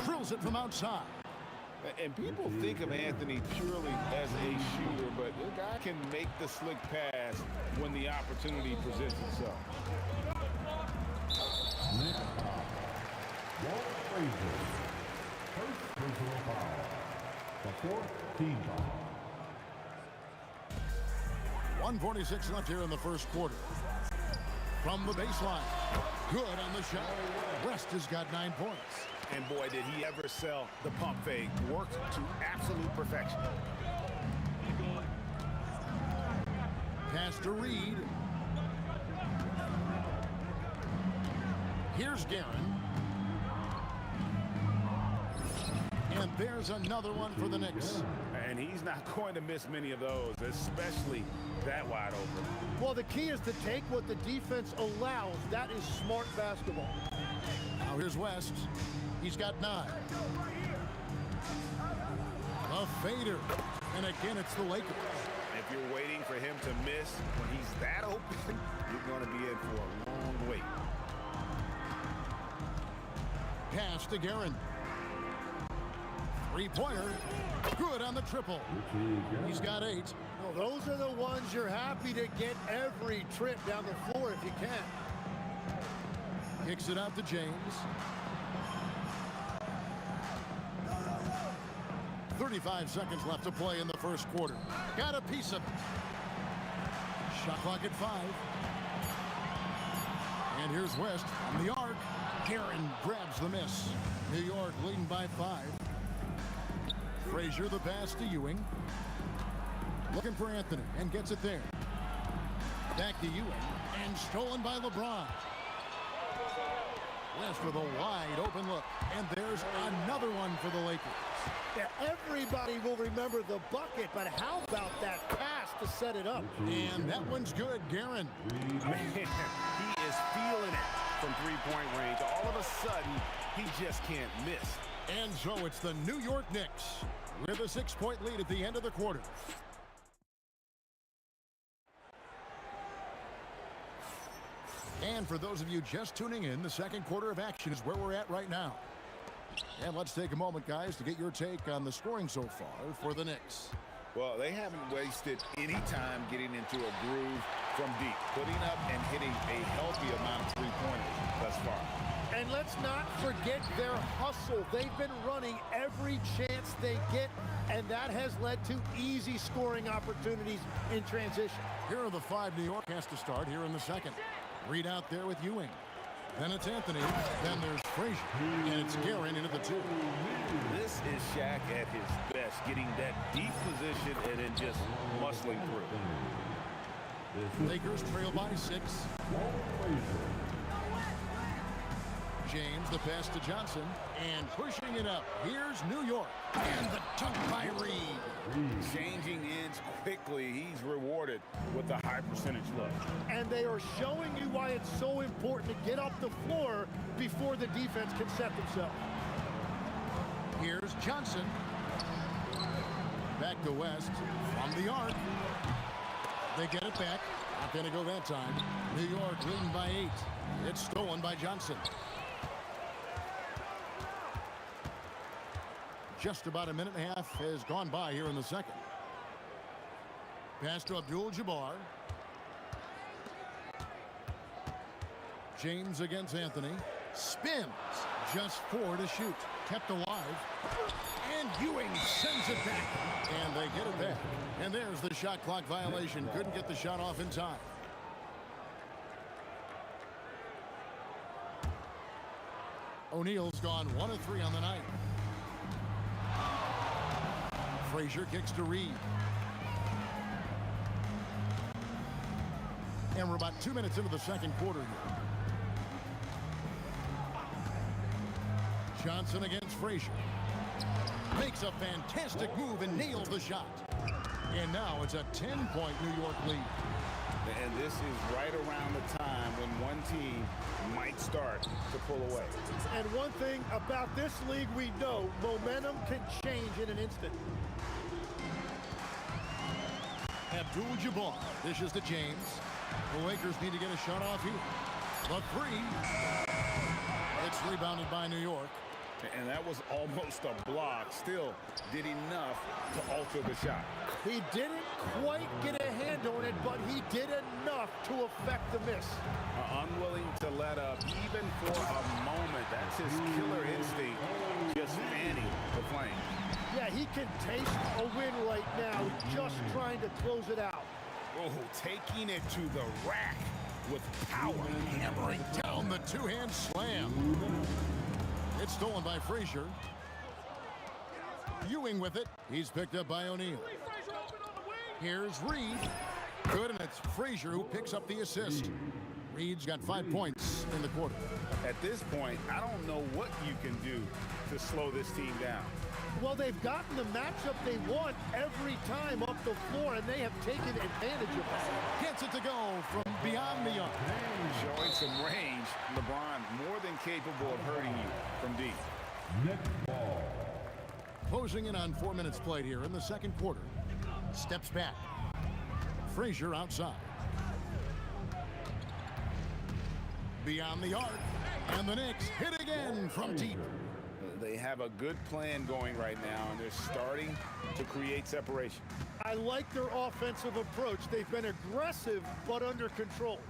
Drills it from outside. And people think of Anthony purely as a shooter, but the guy can make the slick pass when the opportunity presents itself. Walt Frazier. First personal foul. The 4th team foul. 1:46 left here in the first quarter. From the baseline. Good on the shot. West has got 9 points. And boy, did he ever sell the pump fake. Worked to absolute perfection. Pass to Reed. Here's Guerin. And there's another one for the Knicks. And he's not going to miss many of those, especially that wide open. Well, the key is to take what the defense allows. That is smart basketball. Now here's West. He's got 9. A fader. And again, it's the Lakers. If you're waiting for him to miss when he's that open, you're going to be in for a long wait. Pass to Guerin. 3-pointer. Good on the triple. He's got 8. Well, those are the ones you're happy to get every trip down the floor if you can. Kicks it out to James. 35 seconds left to play in the first quarter. Got a piece of it. Shot clock at 5. And here's West on the arc. Guerin grabs the miss. New York leading by 5. Frazier the pass to Ewing. Looking for Anthony and gets it there. Back to Ewing and stolen by LeBron. West with a wide open look. And there's another one for the Lakers. Yeah, everybody will remember the bucket, but how about that pass to set it up? And that one's good, Guerin. Man, he is feeling it from three-point range. All of a sudden, he just can't miss. And so it's the New York Knicks with a 6-point lead at the end of the quarter. And for those of you just tuning in, the second quarter of action is where we're at right now. And let's take a moment, guys, to get your take on the scoring so far for the Knicks. Well, they haven't wasted any time getting into a groove from deep, putting up and hitting a healthy amount of three-pointers thus far. And let's not forget their hustle. They've been running every chance they get, and that has led to easy scoring opportunities in transition. Here are the 5 New York has to start here in the second. Reed out there with Ewing. Then it's Anthony. Then there's Frazier. And it's Guerin into the 2. This is Shaq at his best, getting that deep position and then just muscling through. Lakers trail by 6. James, the pass to Johnson, and pushing it up. Here's New York, and the dunk by Reed. Changing ends quickly. He's rewarded with a high percentage look. And they are showing you why it's so important to get off the floor before the defense can set themselves. Here's Johnson. Back to West from the arc. They get it back. Not going to go that time. New York leading by 8. It's stolen by Johnson. Just about a minute and a half has gone by here in the second. Pass to Abdul-Jabbar. James against Anthony. Spins. Just 4 to shoot. Kept alive. And Ewing sends it back. And they get it back. And there's the shot clock violation. Couldn't get the shot off in time. O'Neal's gone 1 of 3 on the night. Frazier kicks to Reed. And we're about 2 minutes into the second quarter here. Johnson against Frazier. Makes a fantastic move and nails the shot. And now it's a 10-point New York lead. And this is right around the time when one team might start to pull away. And one thing about this league we know, momentum can change in an instant. Abdul-Jabbar dishes to James. The Lakers need to get a shot off here. The 3. It's rebounded by New York. And that was almost a block. Still did enough to alter the shot. He didn't quite get a hand on it, but he did enough to affect the miss. Unwilling to let up even for a moment. That's his killer instinct, just fanning the flame. Yeah, he can taste a win right now, just trying to close it out. Oh, taking it to the rack with power. Hammering down the 2-hand slam. It's stolen by Frazier. Ewing with it. He's picked up by O'Neal. Here's Reed. Good, and it's Frazier who picks up the assist. Reed's got 5 points in the quarter. At this point, I don't know what you can do to slow this team down. Well, they've gotten the matchup they want every time up the floor, and they have taken advantage of that. Gets it to go from beyond the arc. Showing some range, LeBron more than capable of hurting you from deep. Closing in on 4 minutes played here in the second quarter. Steps back. Frazier outside. Beyond the arc. And the Knicks hit again from deep. They have a good plan going right now, and they're starting to create separation. I like their offensive approach. They've been aggressive, but under control.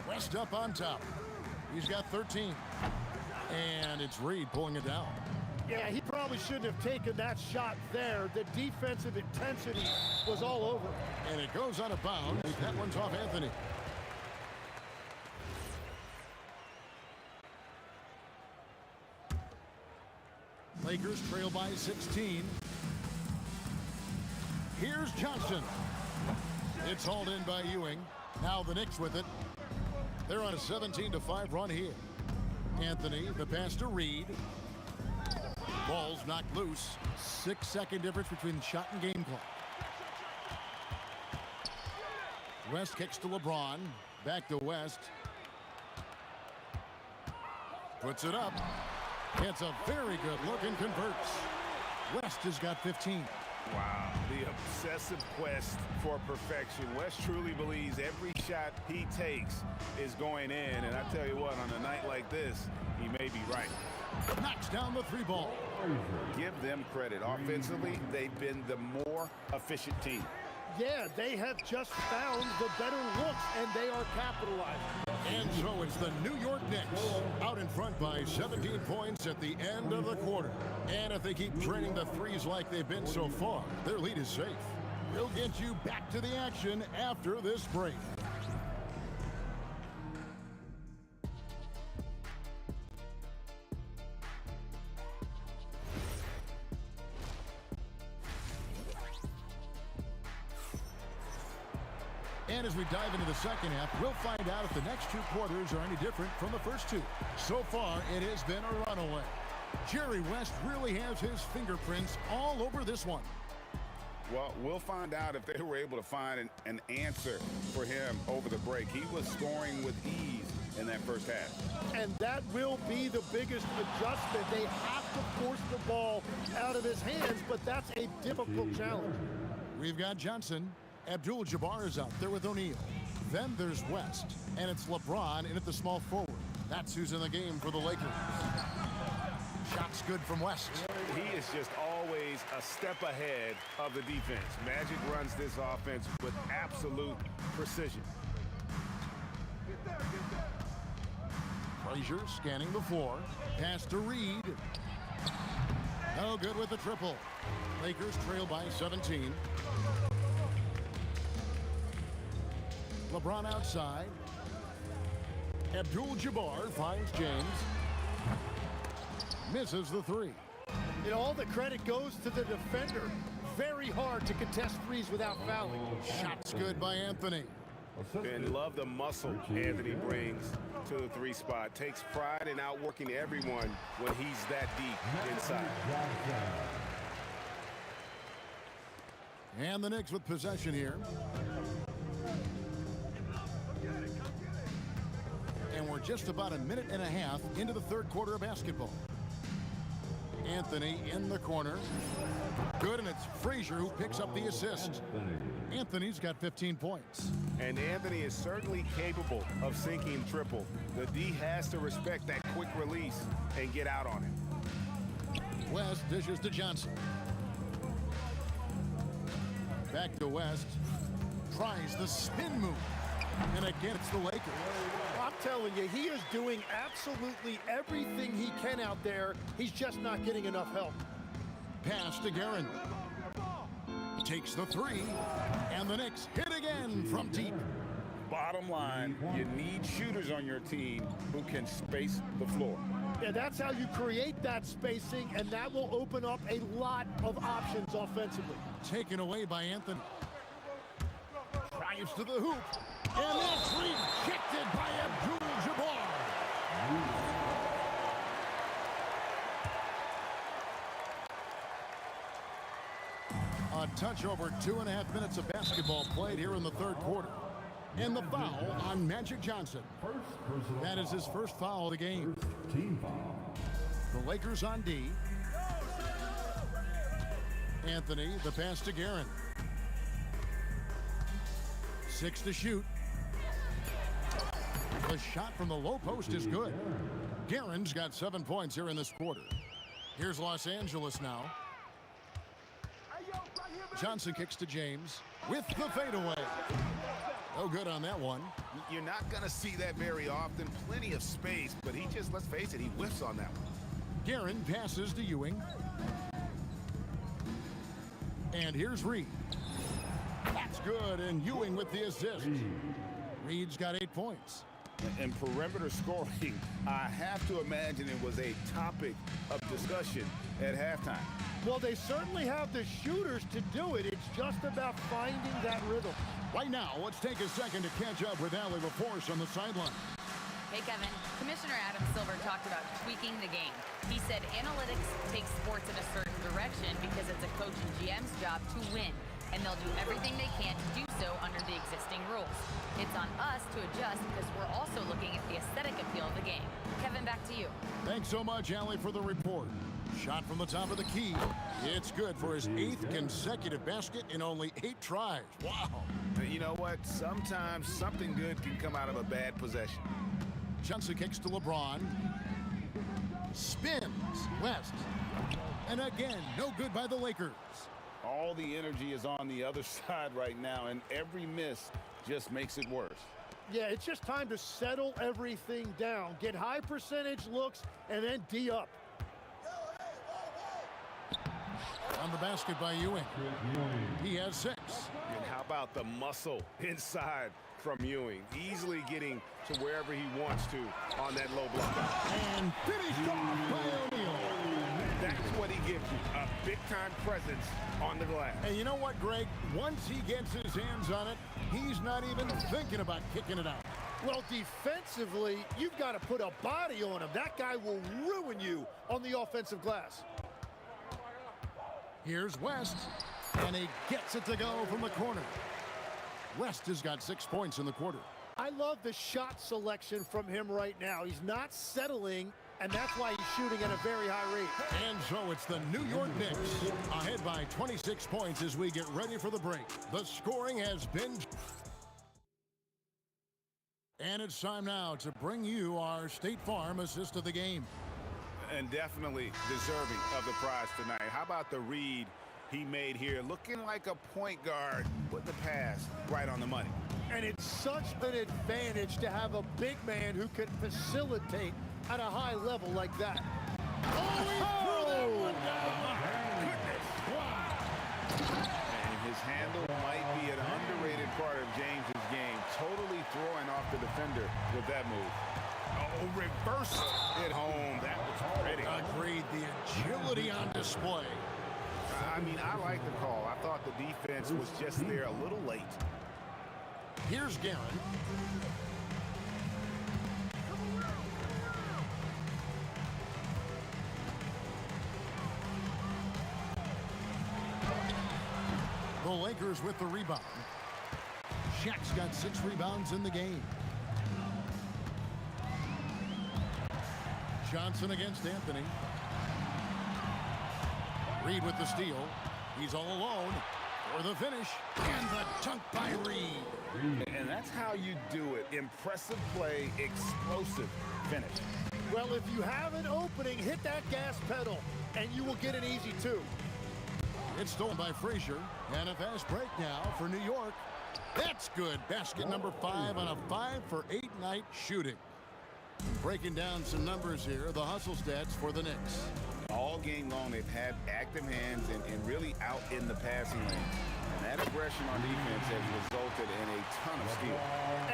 West up on top. He's got 13. And it's Reed pulling it down. Yeah, he probably probably shouldn't have taken that shot there. The defensive intensity was all over. And it goes out of bounds. That one's off Anthony. Lakers trail by 16. Here's Johnson. It's hauled in by Ewing. Now the Knicks with it. They're on a 17-5 run here. Anthony, the pass to Reed. Ball's knocked loose. 6-second difference between the shot and game clock. West kicks to LeBron. Back to West. Puts it up. It's a very good look and converts. West has got 15. Wow, the obsessive quest for perfection. West truly believes every shot he takes is going in. And I tell you what, on a night like this, he may be right. Knocks down the three ball. Give them credit. Offensively, they've been the more efficient team. Yeah, they have just found the better looks, and they are capitalizing. And so it's the New York Knicks out in front by 17 points at the end of the quarter. And if they keep draining the threes like they've been so far, their lead is safe. We'll get you back to the action after this break. And as we dive into the second half, we'll find out if the next two quarters are any different from the first two. So far, it has been a runaway. Jerry West really has his fingerprints all over this one. Well, we'll find out if they were able to find an answer for him over the break. He was scoring with ease in that first half. And that will be the biggest adjustment. They have to force the ball out of his hands, but that's a difficult challenge. We've got Johnson. Abdul-Jabbar is out there with O'Neal. Then there's West, and it's LeBron in at the small forward. That's who's in the game for the Lakers. Shot's good from West. He is just always a step ahead of the defense. Magic runs this offense with absolute precision. Frazier scanning the floor. Pass to Reed. No good with the triple. Lakers trail by 17. LeBron outside. Abdul-Jabbar finds James. Misses the three. And all the credit goes to the defender. Very hard to contest threes without fouling. Shot's good by Anthony. And love the muscle Anthony brings to the three spot. Takes pride in outworking everyone when he's that deep inside. And the Knicks with possession here. And we're just about a minute and a half into the third quarter of basketball. Anthony in the corner. Good, and it's Frazier who picks up the assist. Anthony's got 15 points. And Anthony is certainly capable of sinking triple. The D has to respect that quick release and get out on it. West dishes to Johnson. Back to West. Tries the spin move. And again, it's the Lakers. I'm telling you, he is doing absolutely everything he can out there. He's just not getting enough help. Pass to Guerin. Takes the three. And the Knicks hit again from deep. Bottom line, you need shooters on your team who can space the floor. Yeah, that's how you create that spacing, and that will open up a lot of options offensively. Taken away by Anthony. Drives to the hoop. And that's rejected by Abdul-Jabbar. A touch over 2.5 minutes of basketball played here in the third quarter. And the foul on Magic Johnson. That is his first foul of the game. The Lakers on D. Anthony, the pass to Guerin. 6 to shoot. The shot from the low post is good. Guerin's got 7 points here in this quarter. Here's Los Angeles now. Johnson kicks to James with the fadeaway. No good on that one. You're not going to see that very often. Plenty of space, but he just, let's face it, he whiffs on that one. Guerin passes to Ewing. And here's Reed. That's good, and Ewing with the assist. Reed's got 8 points. And perimeter scoring, I have to imagine it was a topic of discussion at halftime. Well, they certainly have the shooters to do it. It's just about finding that rhythm. Right now, let's take a second to catch up with Allie LaForce on the sideline. Hey, Kevin. Commissioner Adam Silver talked about tweaking the game. He said analytics takes sports in a certain direction because it's a coach and GM's job to win, and they'll do everything they can to do so under the existing rules. It's on us to adjust because we're also looking at the aesthetic appeal of the game. Kevin, back to you. Thanks so much, Allie, for the report. Shot from the top of the key. It's good for his 8th consecutive basket in only 8 tries. Wow. You know what? Sometimes something good can come out of a bad possession. Johnson kicks to LeBron. Spins West. And again, no good by the Lakers. All the energy is on the other side right now, and every miss just makes it worse. Yeah, it's just time to settle everything down. Get high percentage looks and then D up. On the basket by Ewing. He has 6. And how about the muscle inside from Ewing? Easily getting to wherever he wants to on that low block. And finished off by O'Neal. That's what he gives you, a big-time presence on the glass. And you know what, Greg? Once he gets his hands on it, he's not even thinking about kicking it out. Well, defensively, you've got to put a body on him. That guy will ruin you on the offensive glass. Here's West, and he gets it to go from the corner. West has got 6 points in the quarter. I love the shot selection from him right now. He's not settling, and that's why he's shooting at a very high rate. And so it's the New York Knicks ahead by 26 points as we get ready for the break. The scoring has been... And it's time now to bring you our State Farm assist of the game. And definitely deserving of the prize tonight. How about the read he made here? Looking like a point guard with the pass right on the money. And it's such an advantage to have a big man who can facilitate at a high level like that. Oh, he threw that one down. Goodness. And his handle might be an underrated part of James's game. Totally throwing off the defender with that move. Oh, reverse it home. That was pretty. Agreed. The agility on display. I mean, I like the call. I thought the defense was just there a little late. Here's Guerin. The Lakers with the rebound. Shaq's got 6 rebounds in the game. Johnson against Anthony. Reed with the steal. He's all alone for the finish. And the dunk by Reed. And that's how you do it. Impressive play, explosive finish. Well, if you have an opening, hit that gas pedal, and you will get an easy 2. It's stolen by Frazier. And a fast break now for New York. That's good. Basket number 5 on a 5 for 8 night shooting. Breaking down some numbers here, the hustle stats for the Knicks. All game long, they've had active hands and really out in the passing lane. And that aggression on defense has resulted in a ton of steals.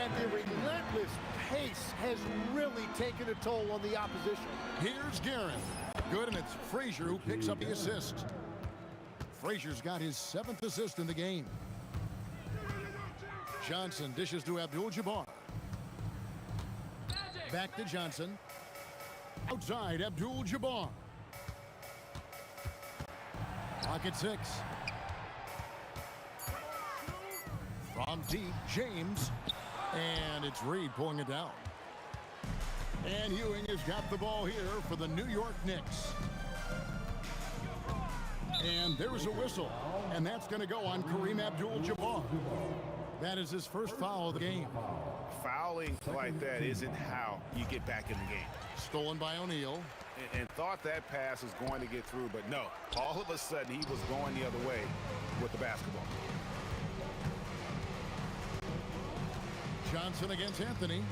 And the relentless pace has really taken a toll on the opposition. Here's Guerin. Good, and it's Frazier who picks up the assist. Frazier's got his 7th assist in the game. Johnson dishes to Abdul-Jabbar. Back to Johnson. Outside, Abdul-Jabbar. Clock at 6. From deep, James. And it's Reed pulling it down. And Ewing has got the ball here for the New York Knicks. And there's a whistle. And that's going to go on Kareem Abdul-Jabbar. That is his first foul of the game. Fouling like that isn't how you get back in the game. Stolen by O'Neal. And thought that pass was going to get through, but no. All of a sudden, he was going the other way with the basketball. Johnson against Anthony.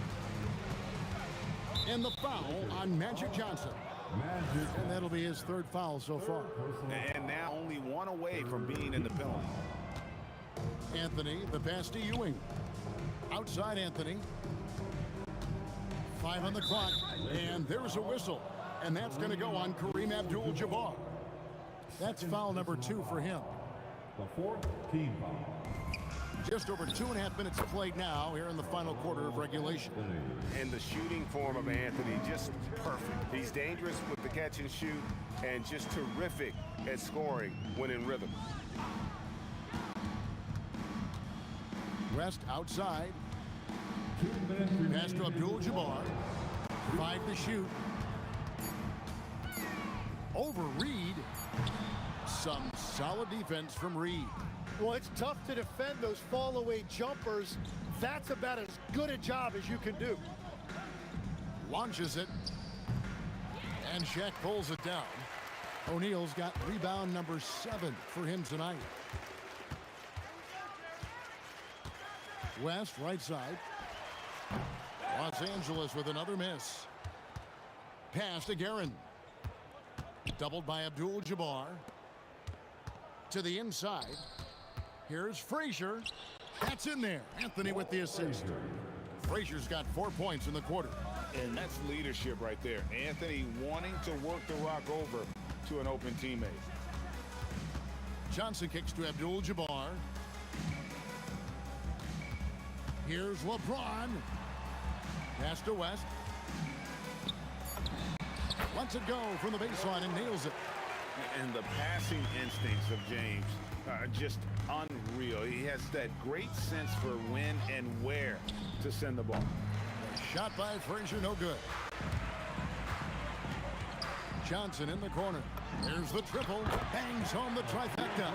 And the foul on Magic Johnson. And that'll be his third foul so far. And now only one away from being in the penalty. Anthony, the pass to Ewing. Outside Anthony. 5 on the clock. And there's a whistle. And that's going to go on Kareem Abdul-Jabbar. That's foul number 2 for him. The fourth team foul. Just over 2.5 minutes played now here in the final quarter of regulation. And the shooting form of Anthony, just perfect. He's dangerous with the catch and shoot and just terrific at scoring when in rhythm. West outside. Pass to Abdul-Jabbar. 5 to shoot. Over Reed. Some solid defense from Reed. Well, it's tough to defend those fall-away jumpers. That's about as good a job as you can do. Launches it. And Shaq pulls it down. O'Neal's got rebound number 7 for him tonight. West, right side. Los Angeles with another miss. Pass to Guerin. Doubled by Abdul-Jabbar. To the inside. Here's Frazier. That's in there. Anthony with the assist. Frazier's got 4 points in the quarter. And that's leadership right there. Anthony wanting to work the rock over to an open teammate. Johnson kicks to Abdul-Jabbar. Here's LeBron. Pass to West. Lets it go from the baseline and nails it. And the passing instincts of James are just unreal. He has that great sense for when and where to send the ball. Shot by Frazier, no good. Johnson in the corner. Here's the triple. Bangs home the trifecta.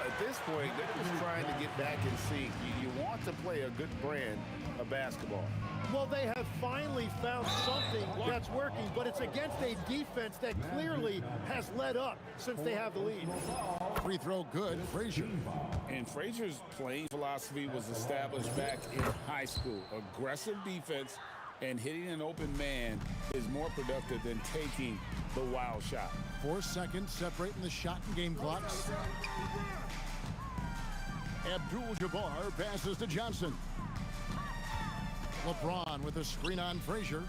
At this point, they're just trying to get back in sync. You want to play a good brand of basketball. Well, they have finally found something that's working, but it's against a defense that clearly has led up since they have the lead. Free throw good, Frazier. And Frazier's playing philosophy was established back in high school. Aggressive defense and hitting an open man is more productive than taking the wild shot. 4 seconds separating the shot and game clocks. Abdul-Jabbar passes to Johnson. LeBron with a screen on Frazier.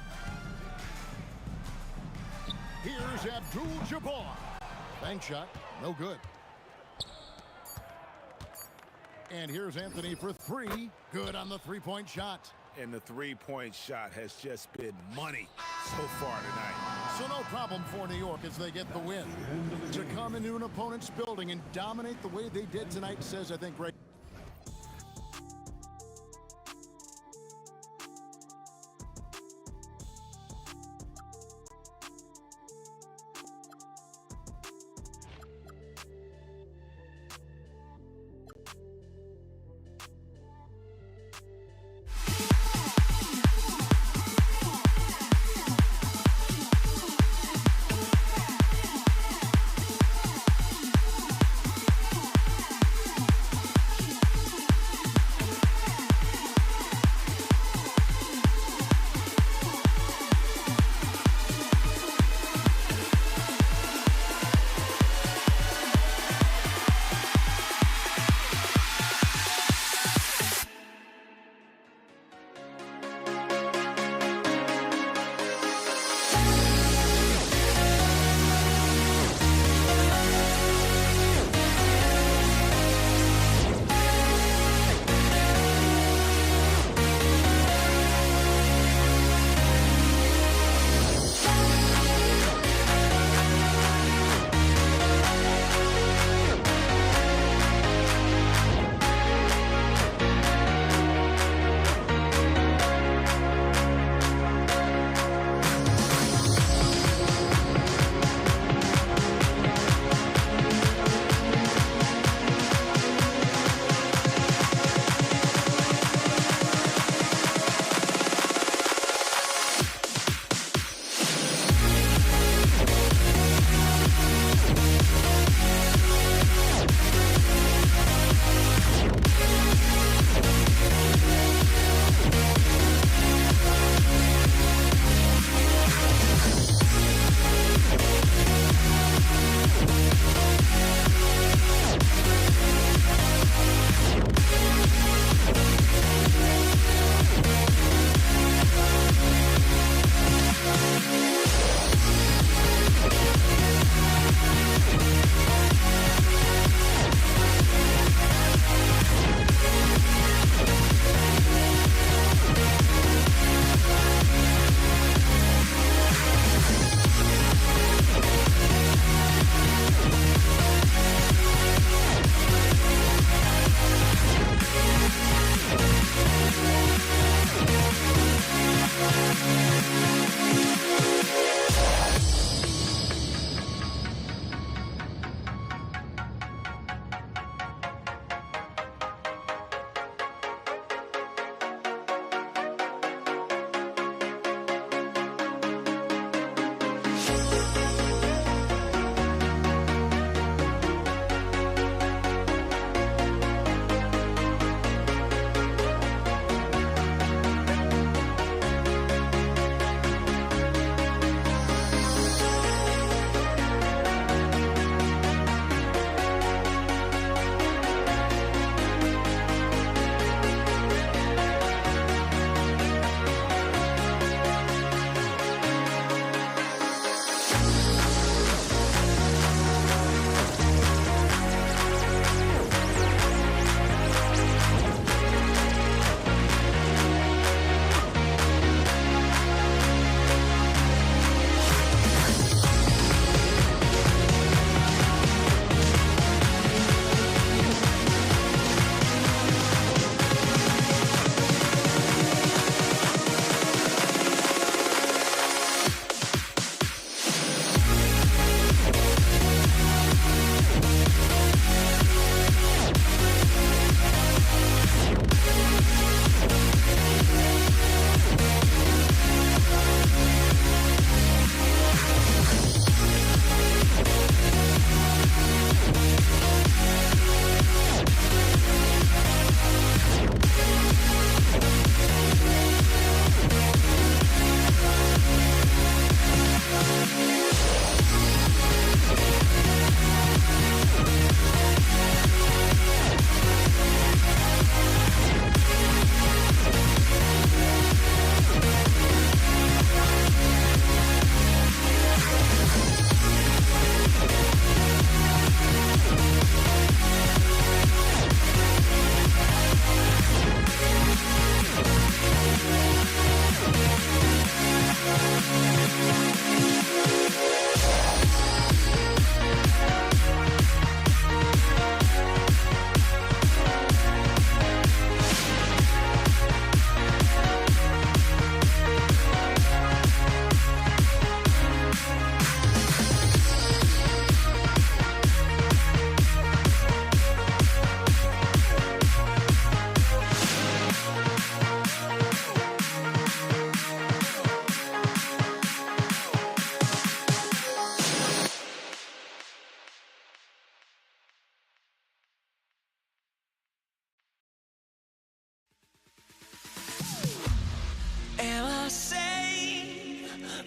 Here's Abdul-Jabbar. Bank shot, no good. And here's Anthony for 3. Good on the three-point shot. And the three-point shot has just been money so far tonight. So no problem for New York as they get the win. To come into an opponent's building and dominate the way they did tonight says, I think, great.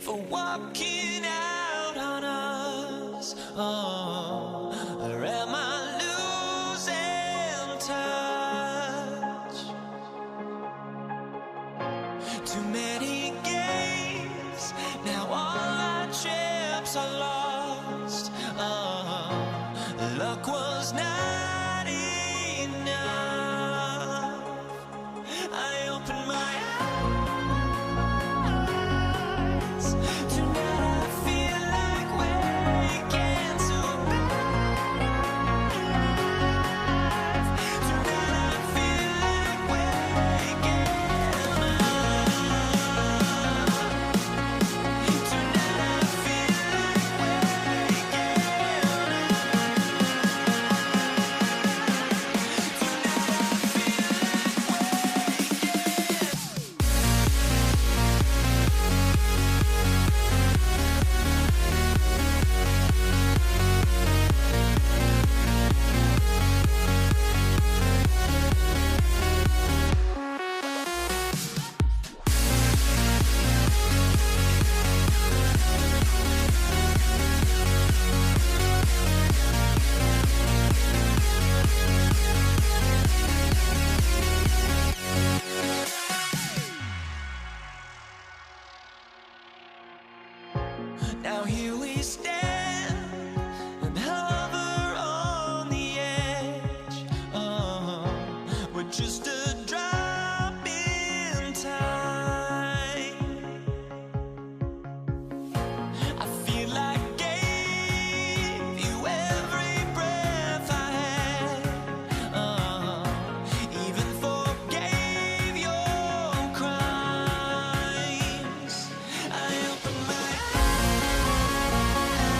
for walking out on us? Oh, or am I losing touch? Too many games, now all our chips are lost. Oh, luck was not enough. I opened my eyes. Tonight I feel like waking to life. Tonight I feel like waking up. Tonight I feel like waking Now here we stand and hover on the edge. We're just a drop in time. I feel like I gave you every breath I had. Even forgave your crimes. I opened my eyes.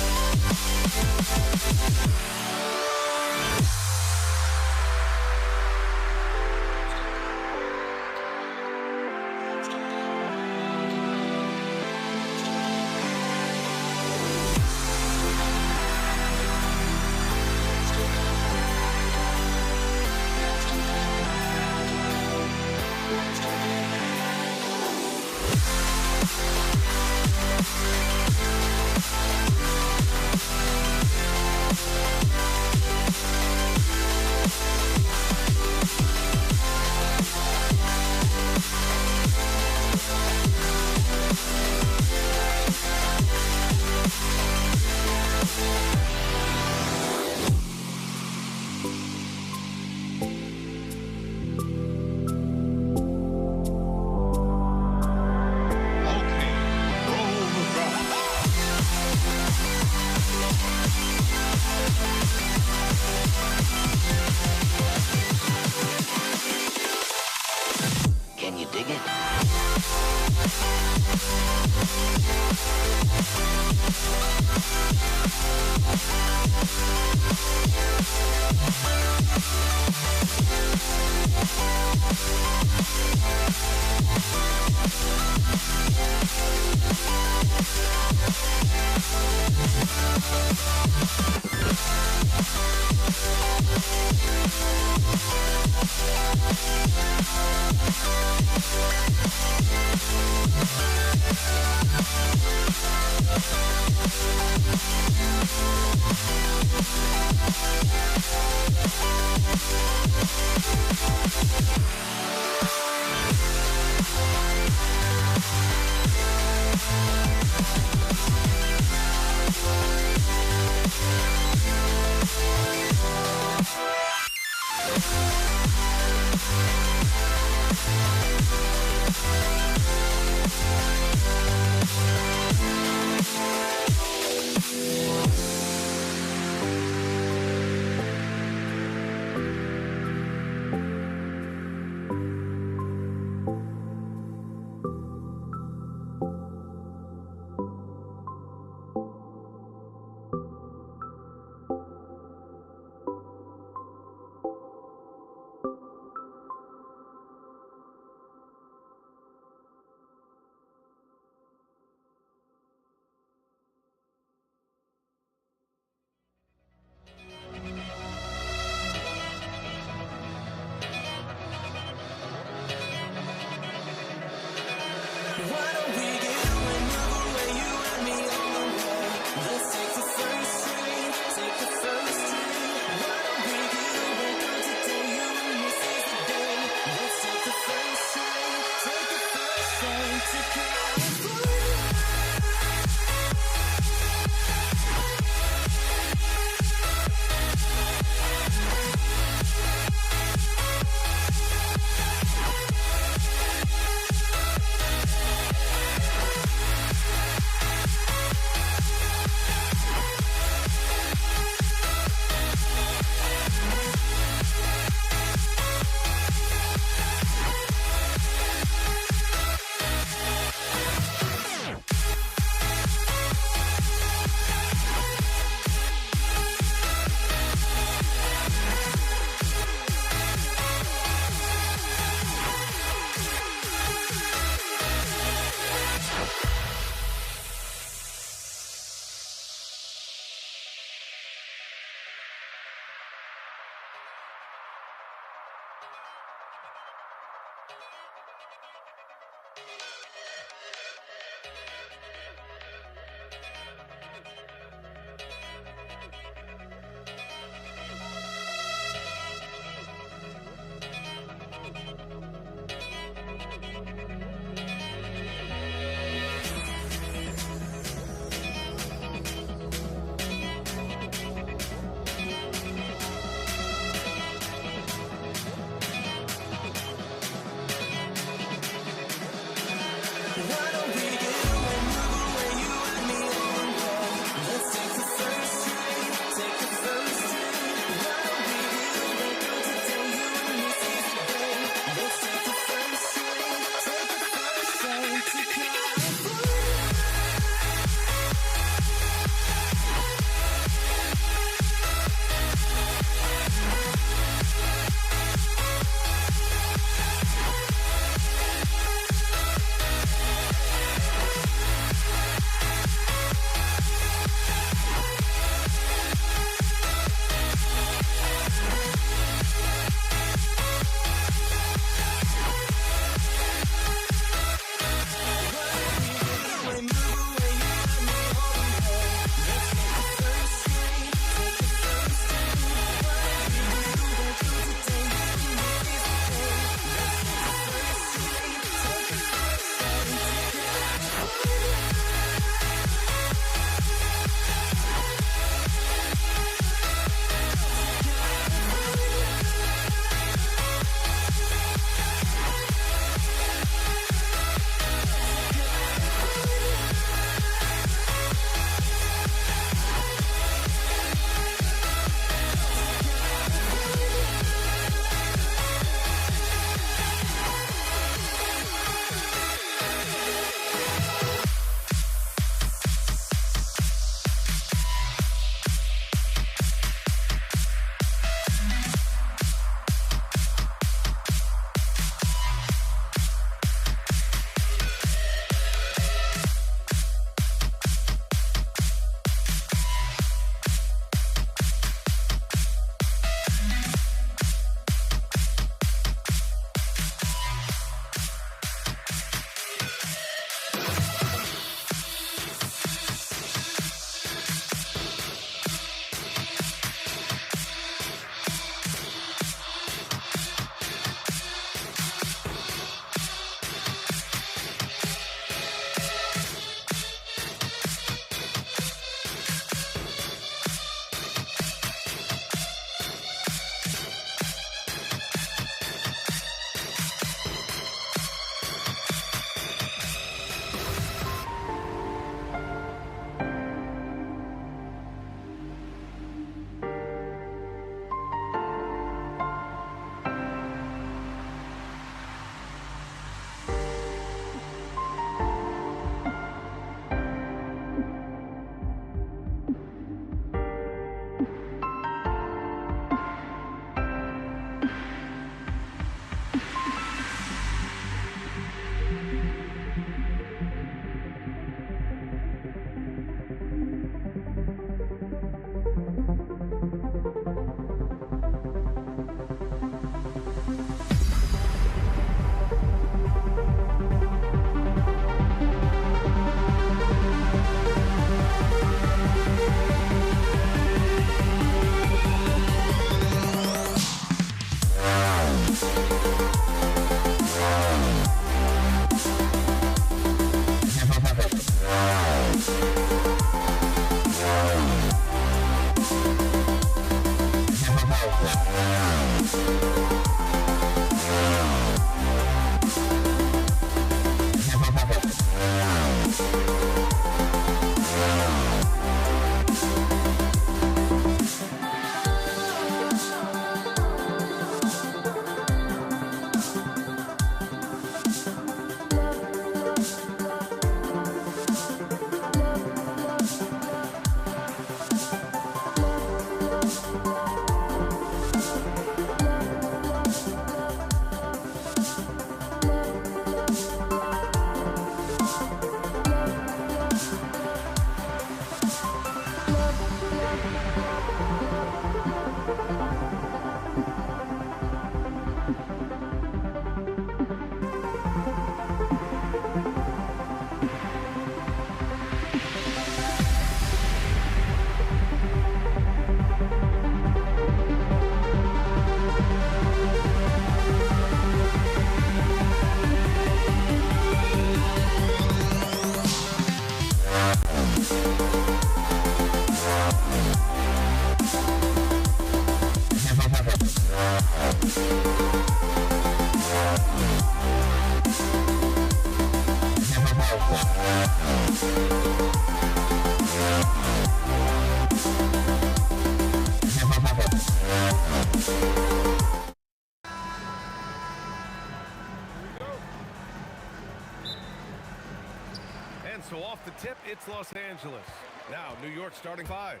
tip, it's Los Angeles. Now, New York starting 5.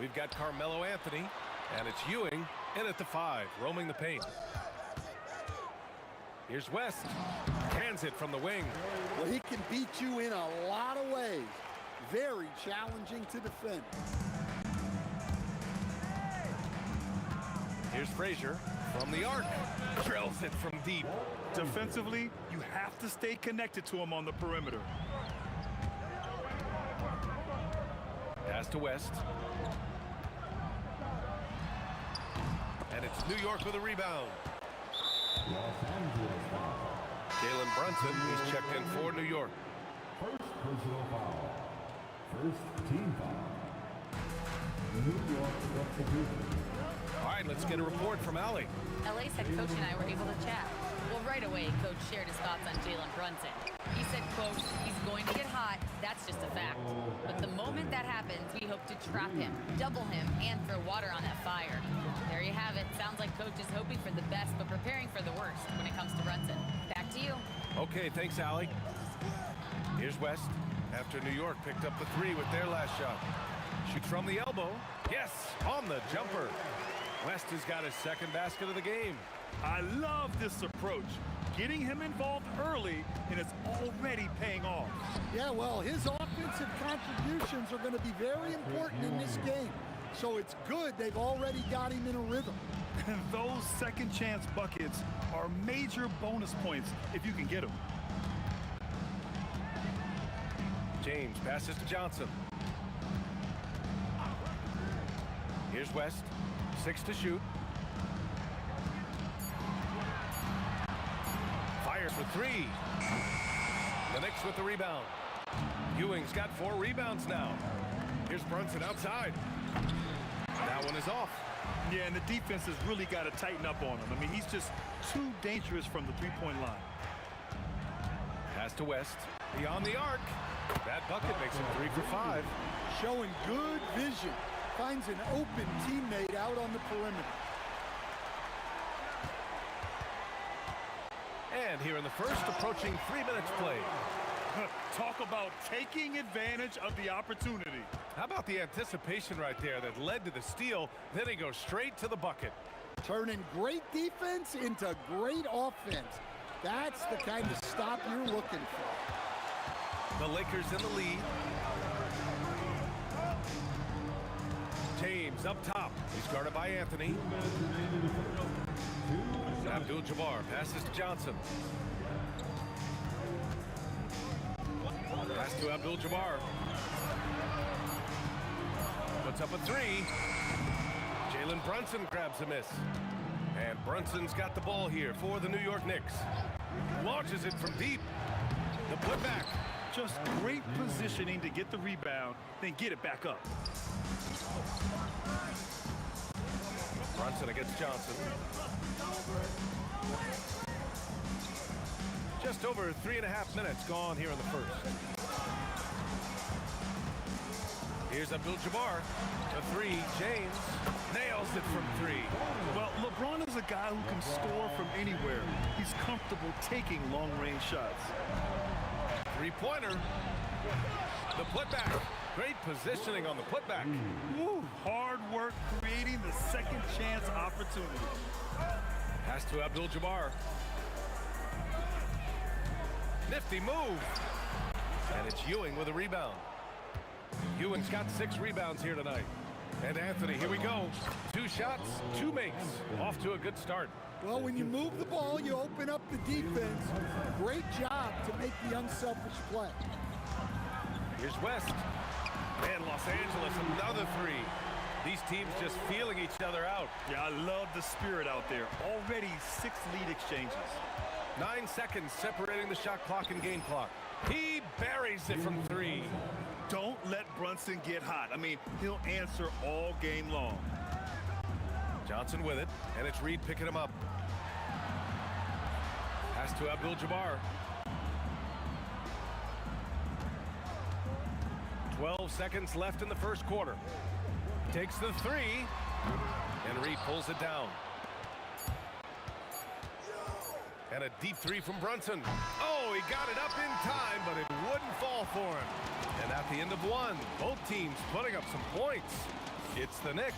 We've got Carmelo Anthony, and it's Ewing in at the 5, roaming the paint. Here's West. Hands it from the wing. Well, he can beat you in a lot of ways. Very challenging to defend. Here's Frazier from the arc. Drills it from deep. Defensively, you have to stay connected to him on the perimeter. Pass to West. And it's New York with a rebound. Jalen Brunson is checked in for New York. First personal foul. First team foul. New York substitution. All right, let's get a report from Allie. LA's head coach and I were able to chat. Well, right away, Coach shared his thoughts on Jalen Brunson. He said, quote, he's going to get hot. That's just a fact. But the moment that happens, we hope to trap him, double him, and throw water on that fire. There you have it. Sounds like Coach is hoping for the best, but preparing for the worst when it comes to Brunson. Back to you. Okay, thanks, Allie. Here's West after New York picked up the 3 with their last shot. Shoots from the elbow. Yes, on the jumper. West has got his second basket of the game. I love this approach. Getting him involved early, and it's already paying off. Yeah, well, his offensive contributions are going to be very important in this game. So it's good they've already got him in a rhythm. And those second chance buckets are major bonus points if you can get them. James passes to Johnson. Here's West. 6 to shoot. Fires for 3. The Knicks with the rebound. Ewing's got 4 rebounds now. Here's Brunson outside. That one is off. Yeah, and the defense has really got to tighten up on him. I mean, he's just too dangerous from the three-point line. Pass to West. Beyond the arc. That bucket makes him 3 for 5. Showing good vision. Finds an open teammate out on the perimeter. And here in the first, approaching 3 minutes played. Talk about taking advantage of the opportunity. How about the anticipation right there that led to the steal? Then he goes straight to the bucket. Turning great defense into great offense. That's the kind of stop you're looking for. The Lakers in the lead. James up top. He's guarded by Anthony. Abdul-Jabbar passes to Johnson. Pass to Abdul-Jabbar. Puts up a 3. Jalen Brunson grabs a miss. And Brunson's got the ball here for the New York Knicks. Launches it from deep. The putback. Just great positioning to get the rebound, then get it back up. Brunson against Johnson. Just over 3.5 minutes gone here in the first. Here's Abdul-Jabbar. The 3, James nails it from 3. Well, LeBron is a guy who can score from anywhere. He's comfortable taking long-range shots. 3-pointer. The putback. Great positioning on the putback. Woo, hard work creating the second chance opportunity. Pass to Abdul-Jabbar. Nifty move. And it's Ewing with a rebound. Ewing's got 6 rebounds here tonight. And Anthony, here we go. 2 shots, 2 makes. Off to a good start. Well, when you move the ball, you open up the defense. Great job to make the unselfish play. Here's West. And Los Angeles, another 3. These teams just feeling each other out. Yeah, I love the spirit out there. Already 6 lead exchanges. 9 seconds separating the shot clock and game clock. He buries it from 3. Don't let Brunson get hot. I mean, he'll answer all game long. Johnson with it, and it's Reed picking him up. Pass to Abdul-Jabbar. 12 seconds left in the first quarter. Takes the 3, and Reed pulls it down. And a deep 3 from Brunson. Oh, he got it up in time, but it wouldn't fall for him. And at the end of one, both teams putting up some points. It's the Knicks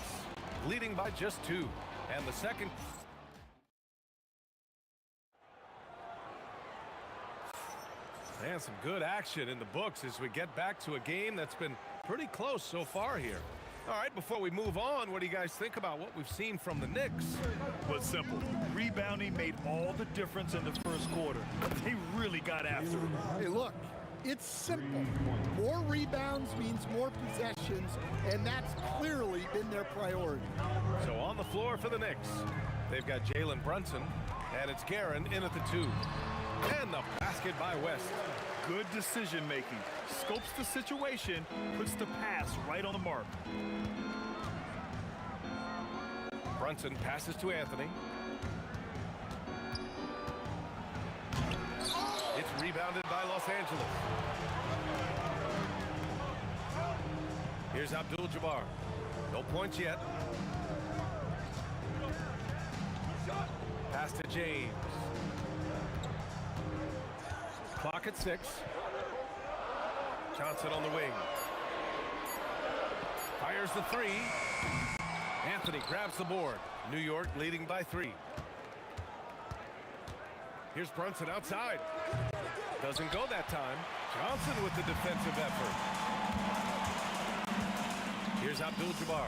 leading by just 2. And the second... And some good action in the books as we get back to a game that's been pretty close so far here. All right, before we move on, what do you guys think about what we've seen from the Knicks? Well, simple. Rebounding made all the difference in the first quarter. They really got after it. Hey, look, it's simple. More rebounds means more possessions, and that's clearly been their priority. So on the floor for the Knicks, they've got Jalen Brunson, and it's Guerin in at the 2. And the basket by West. Good decision-making. Scopes the situation, puts the pass right on the mark. Brunson passes to Anthony. It's rebounded by Los Angeles. Here's Abdul-Jabbar. No points yet. Pass to James. Clock at 6. Johnson on the wing. Fires the 3. Anthony grabs the board. New York leading by 3. Here's Brunson outside. Doesn't go that time. Johnson with the defensive effort. Here's Abdul-Jabbar.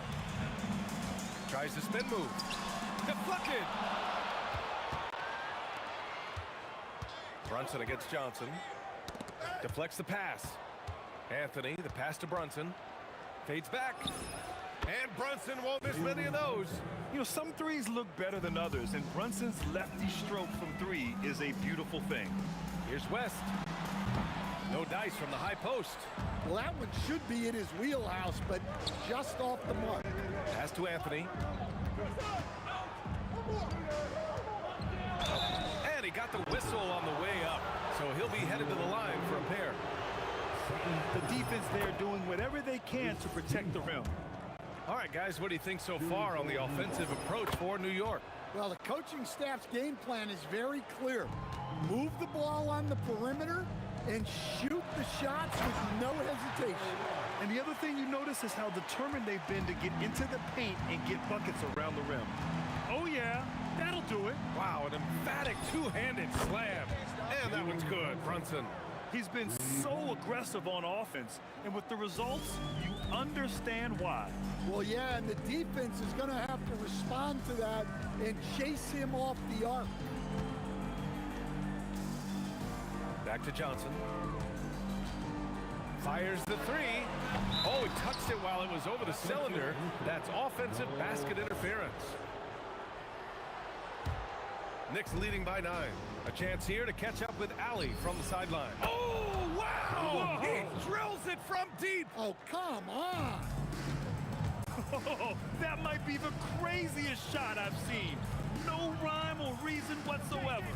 Tries the spin move. Deflected. Brunson against Johnson. Deflects the pass. Anthony, the pass to Brunson. Fades back. And Brunson won't miss many of those. You know, some threes look better than others, and Brunson's lefty stroke from 3 is a beautiful thing. Here's West. No dice from the high post. Well, that one should be in his wheelhouse, but just off the mark. Pass to Anthony. And he got the whistle on the way up, so he'll be headed to the line for a pair. The defense there doing whatever they can to protect the rim. All right, guys, what do you think so far on the offensive approach for New York? Well, the coaching staff's game plan is very clear. Move the ball on the perimeter and shoot the shots with no hesitation. And the other thing you notice is how determined they've been to get into the paint and get buckets around the rim. Oh, yeah, that'll do it. Wow, an emphatic two-handed slam. And that one's good, Brunson. He's been so aggressive on offense, and with the results, you understand why. Well, yeah, and the defense is going to have to respond to that and chase him off the arc. Back to Johnson. Fires the 3. Oh, he touched it while it was over the cylinder. That's offensive basket interference. Knicks leading by 9. A chance here to catch up with Allie from the sideline. Oh, wow! Whoa. He drills it from deep. Oh, come on. Oh, that might be the craziest shot I've seen. No rhyme or reason whatsoever.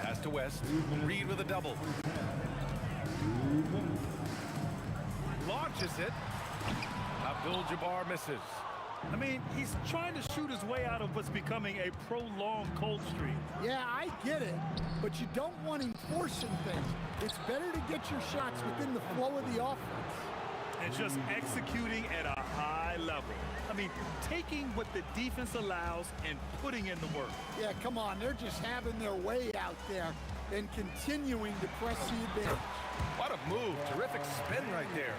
Pass to West. Reed with a double. Launches it. Abdul-Jabbar misses. I mean, he's trying to shoot his way out of what's becoming a prolonged cold streak. Yeah, I get it, but you don't want him forcing things. It's better to get your shots within the flow of the offense. And just executing at a high level. I mean, taking what the defense allows and putting in the work. Yeah, come on, they're just having their way out there and continuing to press the advantage. What a move. Terrific spin right there.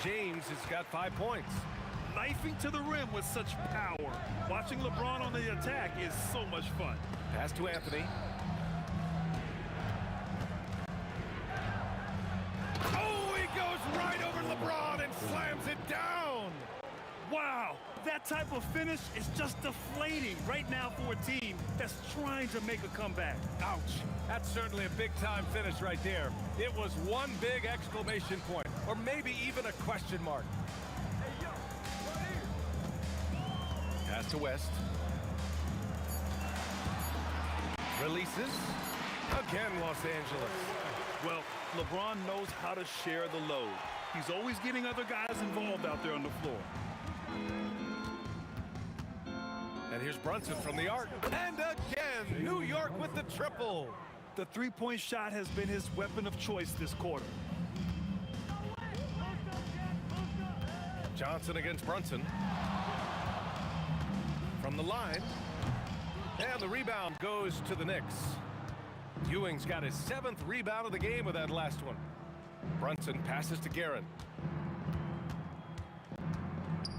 James has got 5 points. Knifing to the rim with such power. Watching LeBron on the attack is so much fun. Pass to Anthony. Oh, he goes right over LeBron and slams it down. Wow, that type of finish is just deflating right now for a team that's trying to make a comeback. Ouch. That's certainly a big-time finish right there. It was one big exclamation point, or maybe even a question mark. Pass to West. Releases. Again, Los Angeles. Well, LeBron knows how to share the load. He's always getting other guys involved out there on the floor. And here's Brunson from the arc. And again, New York with the triple. The three-point shot has been his weapon of choice this quarter. Johnson against Brunson. From the line. And the rebound goes to the Knicks. Ewing's got his 7th rebound of the game with that last one. Brunson passes to Guerin.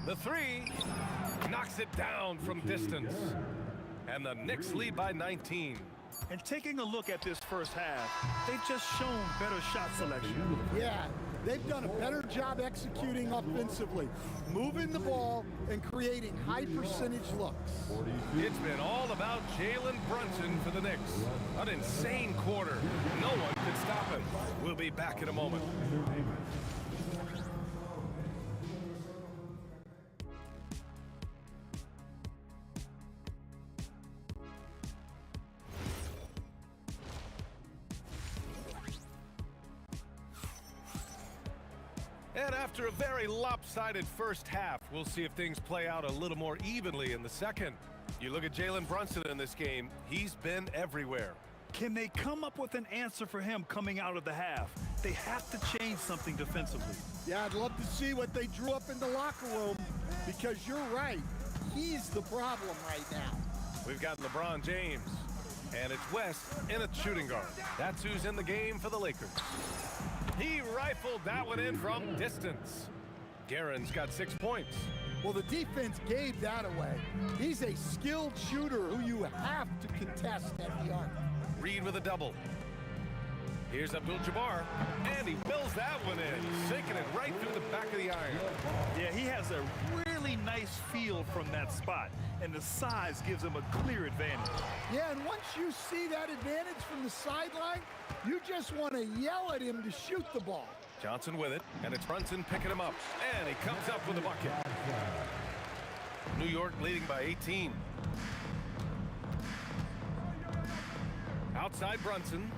The three knocks it down from distance. And the Knicks lead by 19. And taking a look at this first half, they've just shown better shot selection. Yeah, they've done a better job executing offensively, moving the ball and creating high percentage looks. It's been all about Jalen Brunson for the Knicks. An insane quarter. No one could stop him. We'll be back in a moment. And after a very lopsided first half, we'll see if things play out a little more evenly in the second. You look at Jalen Brunson in this game, he's been everywhere. Can they come up with an answer for him coming out of the half? They have to change something defensively. Yeah, I'd love to see what they drew up in the locker room, because you're right. He's the problem right now. We've got LeBron James, and it's West in a shooting guard. That's who's in the game for the Lakers. He rifled that one in from distance. Guerin's got 6 points. Well, the defense gave that away. He's a skilled shooter who you have to contest at the arc. Reed with a double. Here's Abdul-Jabbar, and he fills that one in, sinking it right through the back of the iron. Yeah, he has a really nice feel from that spot, and the size gives him a clear advantage. Yeah, and once you see that advantage from the sideline, you just want to yell at him to shoot the ball. Johnson with it, and it's Brunson picking him up, and he comes up with a bucket. New York leading by 18. Outside Brunson.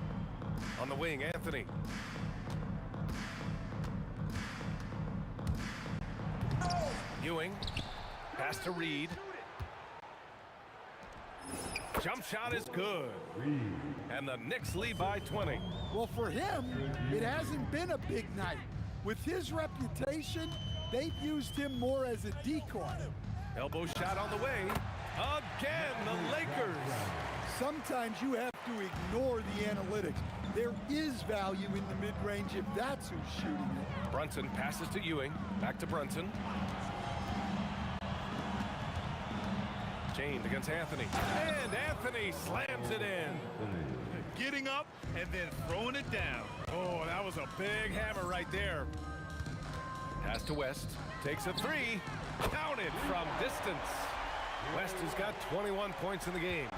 On the wing, Anthony. Ewing. Pass to Reed. Jump shot is good. And the Knicks lead by 20. Well, for him, it hasn't been a big night. With his reputation, they've used him more as a decoy. Elbow shot on the way. Again, the Lakers. Sometimes you have to ignore the analytics. There is value in the mid-range if that's who's shooting it. Brunson passes to Ewing. Back to Brunson. Chained against Anthony. And Anthony slams it in. Getting up and then throwing it down. Oh, that was a big hammer right there. Pass to West. Takes a three. Counted from distance. West has got 21 points in the game.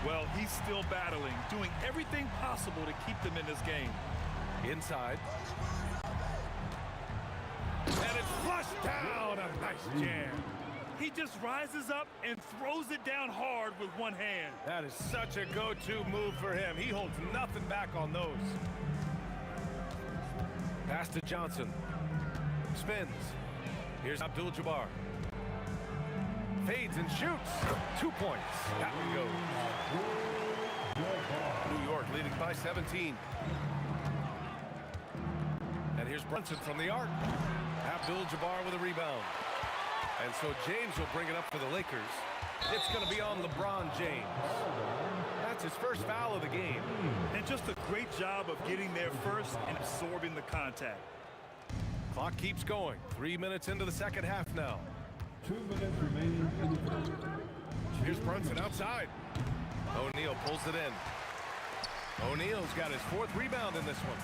Well, he's still battling, doing everything possible to keep them in this game. Inside. And it's flushed down. A nice jam. He just rises up and throws it down hard with one hand. That is such a go-to move for him. He holds nothing back on those. Pass to Johnson. Spins. Here's Abdul-Jabbar. Fades and shoots. 2 points. That one goes. New York leading by 17. And here's Brunson from the arc. Abdul-Jabbar with a rebound. And so James will bring it up for the Lakers. It's going to be on LeBron James. That's his first foul of the game. And just a great job of getting there first and absorbing the contact. Clock keeps going. 3 minutes into the second half now. 2 minutes remaining in the third. Here's Brunson outside. O'Neal pulls it in. O'Neal's got his 4th rebound in this one.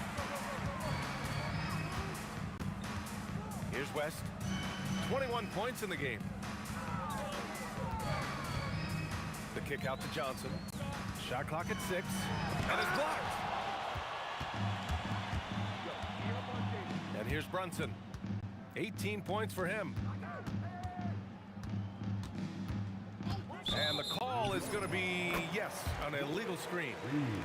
Here's West. 21 points in the game. The kick out to Johnson. Shot clock at 6. And it's blocked. And here's Brunson. 18 points for him. And the call is going to be, yes, an illegal screen.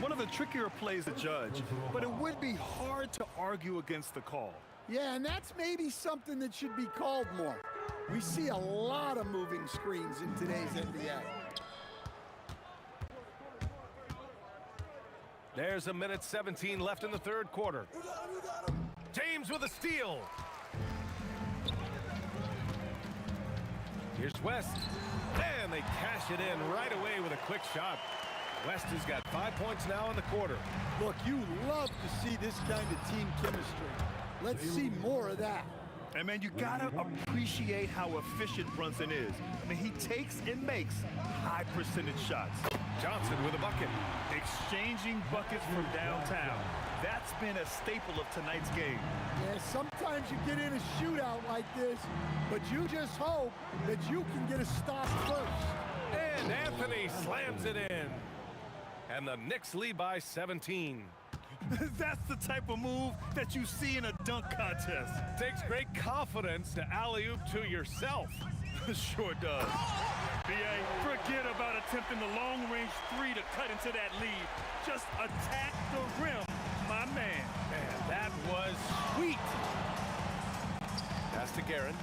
One of the trickier plays to judge, but it would be hard to argue against the call. Yeah, and that's maybe something that should be called more. We see a lot of moving screens in today's NBA. There's a minute 17 left in the third quarter. James with a steal. Here's West. And they cash it in right away with a quick shot. West has got 5 points now in the quarter. Look, you love to see this kind of team chemistry. Let's see more of that. And man, you gotta appreciate how efficient Brunson is. I mean, he takes and makes high percentage shots. Johnson with a bucket. Exchanging buckets from downtown. That's been a staple of tonight's game. Yeah, sometimes you get in a shootout like this, but you just hope that you can get a stop first. And Anthony slams it in. And the Knicks lead by 17. That's the type of move that you see in a dunk contest. Takes great confidence to alley-oop to yourself. Sure does. B.A., forget about attempting the long-range three to cut into that lead. Just attack the rim, my man. Man, that was sweet. Pass to Guerin.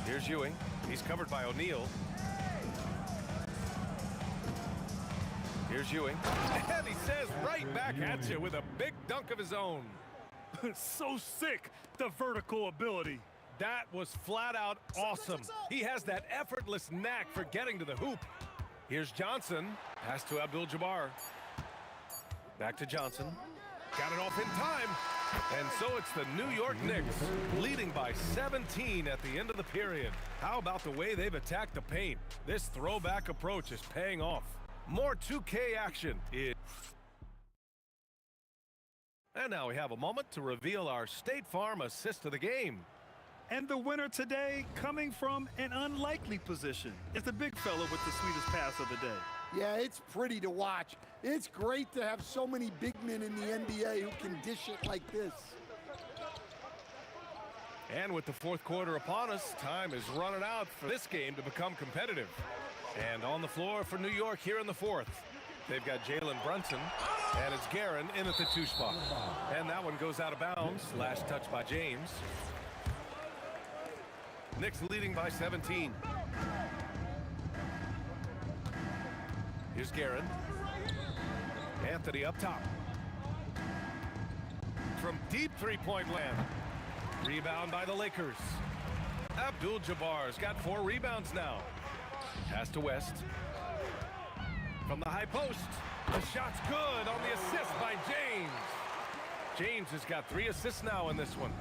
Here's Ewing. He's covered by O'Neal. Here's Ewing. And he says right back at you with a big dunk of his own. So sick, the vertical ability. That was flat out awesome. He has that effortless knack for getting to the hoop. Here's Johnson. Pass to Abdul-Jabbar. Back to Johnson. Got it off in time. And so it's the New York Knicks leading by 17 at the end of the period. How about the way they've attacked the paint? This throwback approach is paying off. More 2K action. And now we have a moment to reveal our State Farm assist of the game. And the winner today coming from an unlikely position. It's the big fella with the sweetest pass of the day. Yeah, it's pretty to watch. It's great to have so many big men in the NBA who can dish it like this. And with the fourth quarter upon us, time is running out for this game to become competitive. And on the floor for New York here in the fourth, they've got Jalen Brunson, and it's Guerin in at the 2 spot. And that one goes out of bounds. Last touch by James. Knicks leading by 17. Here's Guerin. Anthony up top. From deep three-point land. Rebound by the Lakers. Abdul-Jabbar's got 4 rebounds now. Pass to West. From the high post. The shot's good on the assist by James. James has got 3 assists now in this one.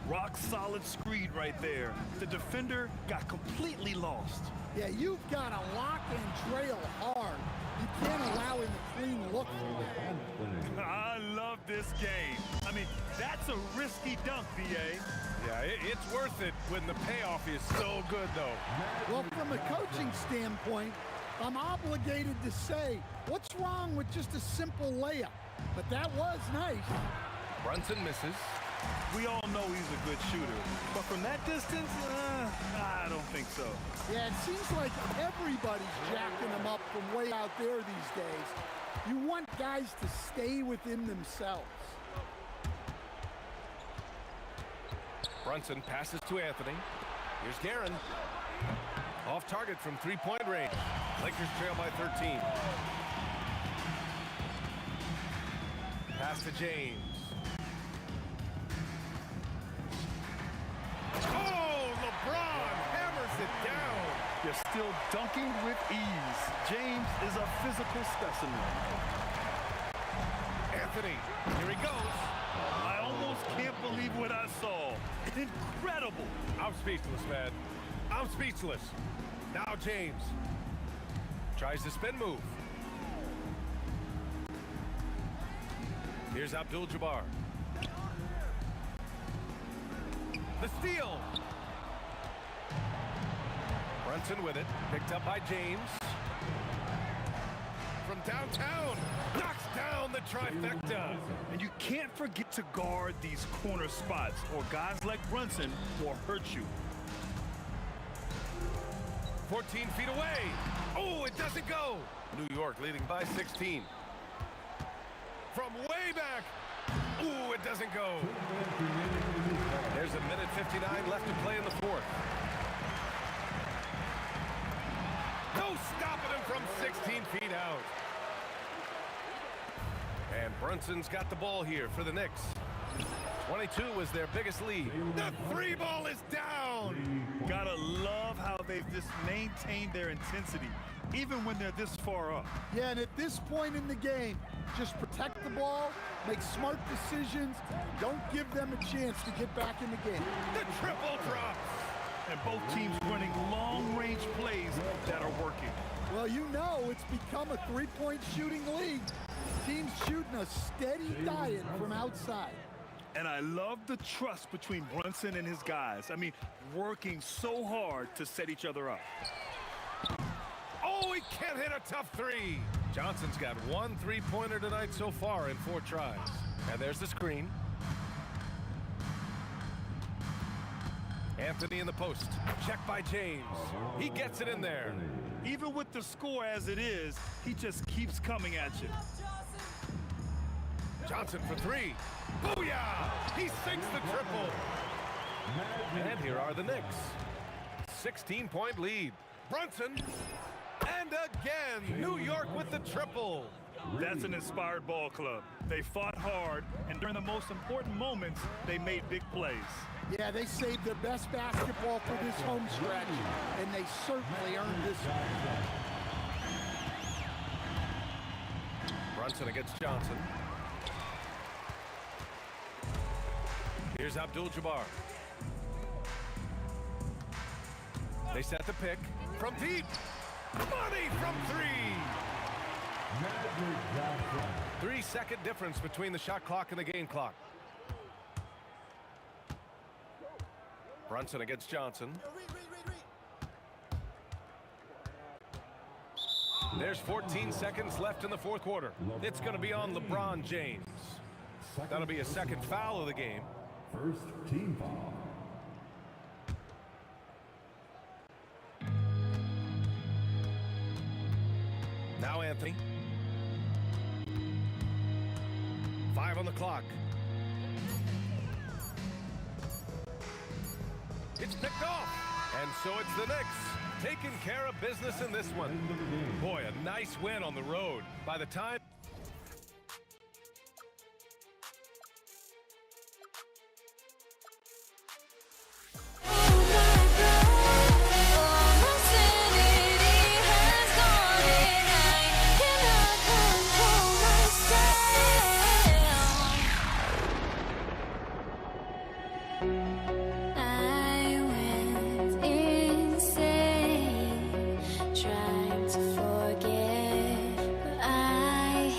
Rock solid screed right there. The defender got completely lost. Yeah, you've got to lock and trail hard. You can't allow him a clean look for that. I love this game. I mean, that's a risky dunk, B.A. Yeah, it's worth it when the payoff is so good, though. Well, from a coaching standpoint, I'm obligated to say, what's wrong with just a simple layup? But that was nice. Brunson misses. We all know he's a good shooter, but from that distance, I don't think so. Yeah, it seems like everybody's jacking him up from way out there these days. You want guys to stay within themselves. Brunson passes to Anthony. Here's Guerin. Off target from three-point range. Lakers trail by 13. Pass to James. Oh, LeBron hammers it down. You're still dunking with ease. James is a physical specimen. Anthony, here he goes. I almost can't believe what I saw. Incredible. I'm speechless, man. I'm speechless. Now James tries the spin move. Here's Abdul-Jabbar. The steal. Brunson with it. Picked up by James. From downtown. Knocks down the trifecta. And you can't forget to guard these corner spots, or guys like Brunson will hurt you. 14 feet away. Oh, it doesn't go. New York leading by 16. From way back. Ooh, it doesn't go. There's a minute 59 left to play in the fourth. No stopping him from 16 feet out. Brunson's got the ball here for the Knicks. 22 is their biggest lead. The three ball is down. Gotta love how they've just maintained their intensity, even when they're this far up. Yeah, and at this point in the game, just protect the ball, make smart decisions, don't give them a chance to get back in the game. The triple drops. And both teams running long-range plays that are working. Well, you know it's become a three-point shooting league. Teams shooting a steady diet from outside. And I love the trust between Brunson and his guys. I mean, working so hard to set each other up. Oh, he can't hit a tough three. Johnson's got one three-pointer tonight so far in 4 tries. And there's the screen. Anthony in the post. Check by James. He gets it in there. Even with the score as it is, he just keeps coming at you. Johnson for 3. Booyah! He sinks the triple. And here are the Knicks. 16-point lead. Brunson. And again, New York with the triple. That's an inspired ball club. They fought hard, and during the most important moments, they made big plays. Yeah, they saved their best basketball for this home stretch, and they certainly earned this one. Brunson against Johnson. Here's Abdul-Jabbar. They set the pick from deep. Money from 3. 3-second difference between the shot clock and the game clock. Brunson against Johnson. There's 14 seconds left in the 4th quarter. It's going to be on LeBron James. That'll be a second foul of the game. First team foul. Now Anthony. 5 on the clock. It's picked off. And so it's the Knicks taking care of business in this one. Boy, a nice win on the road. By the time... Trying to forget, but I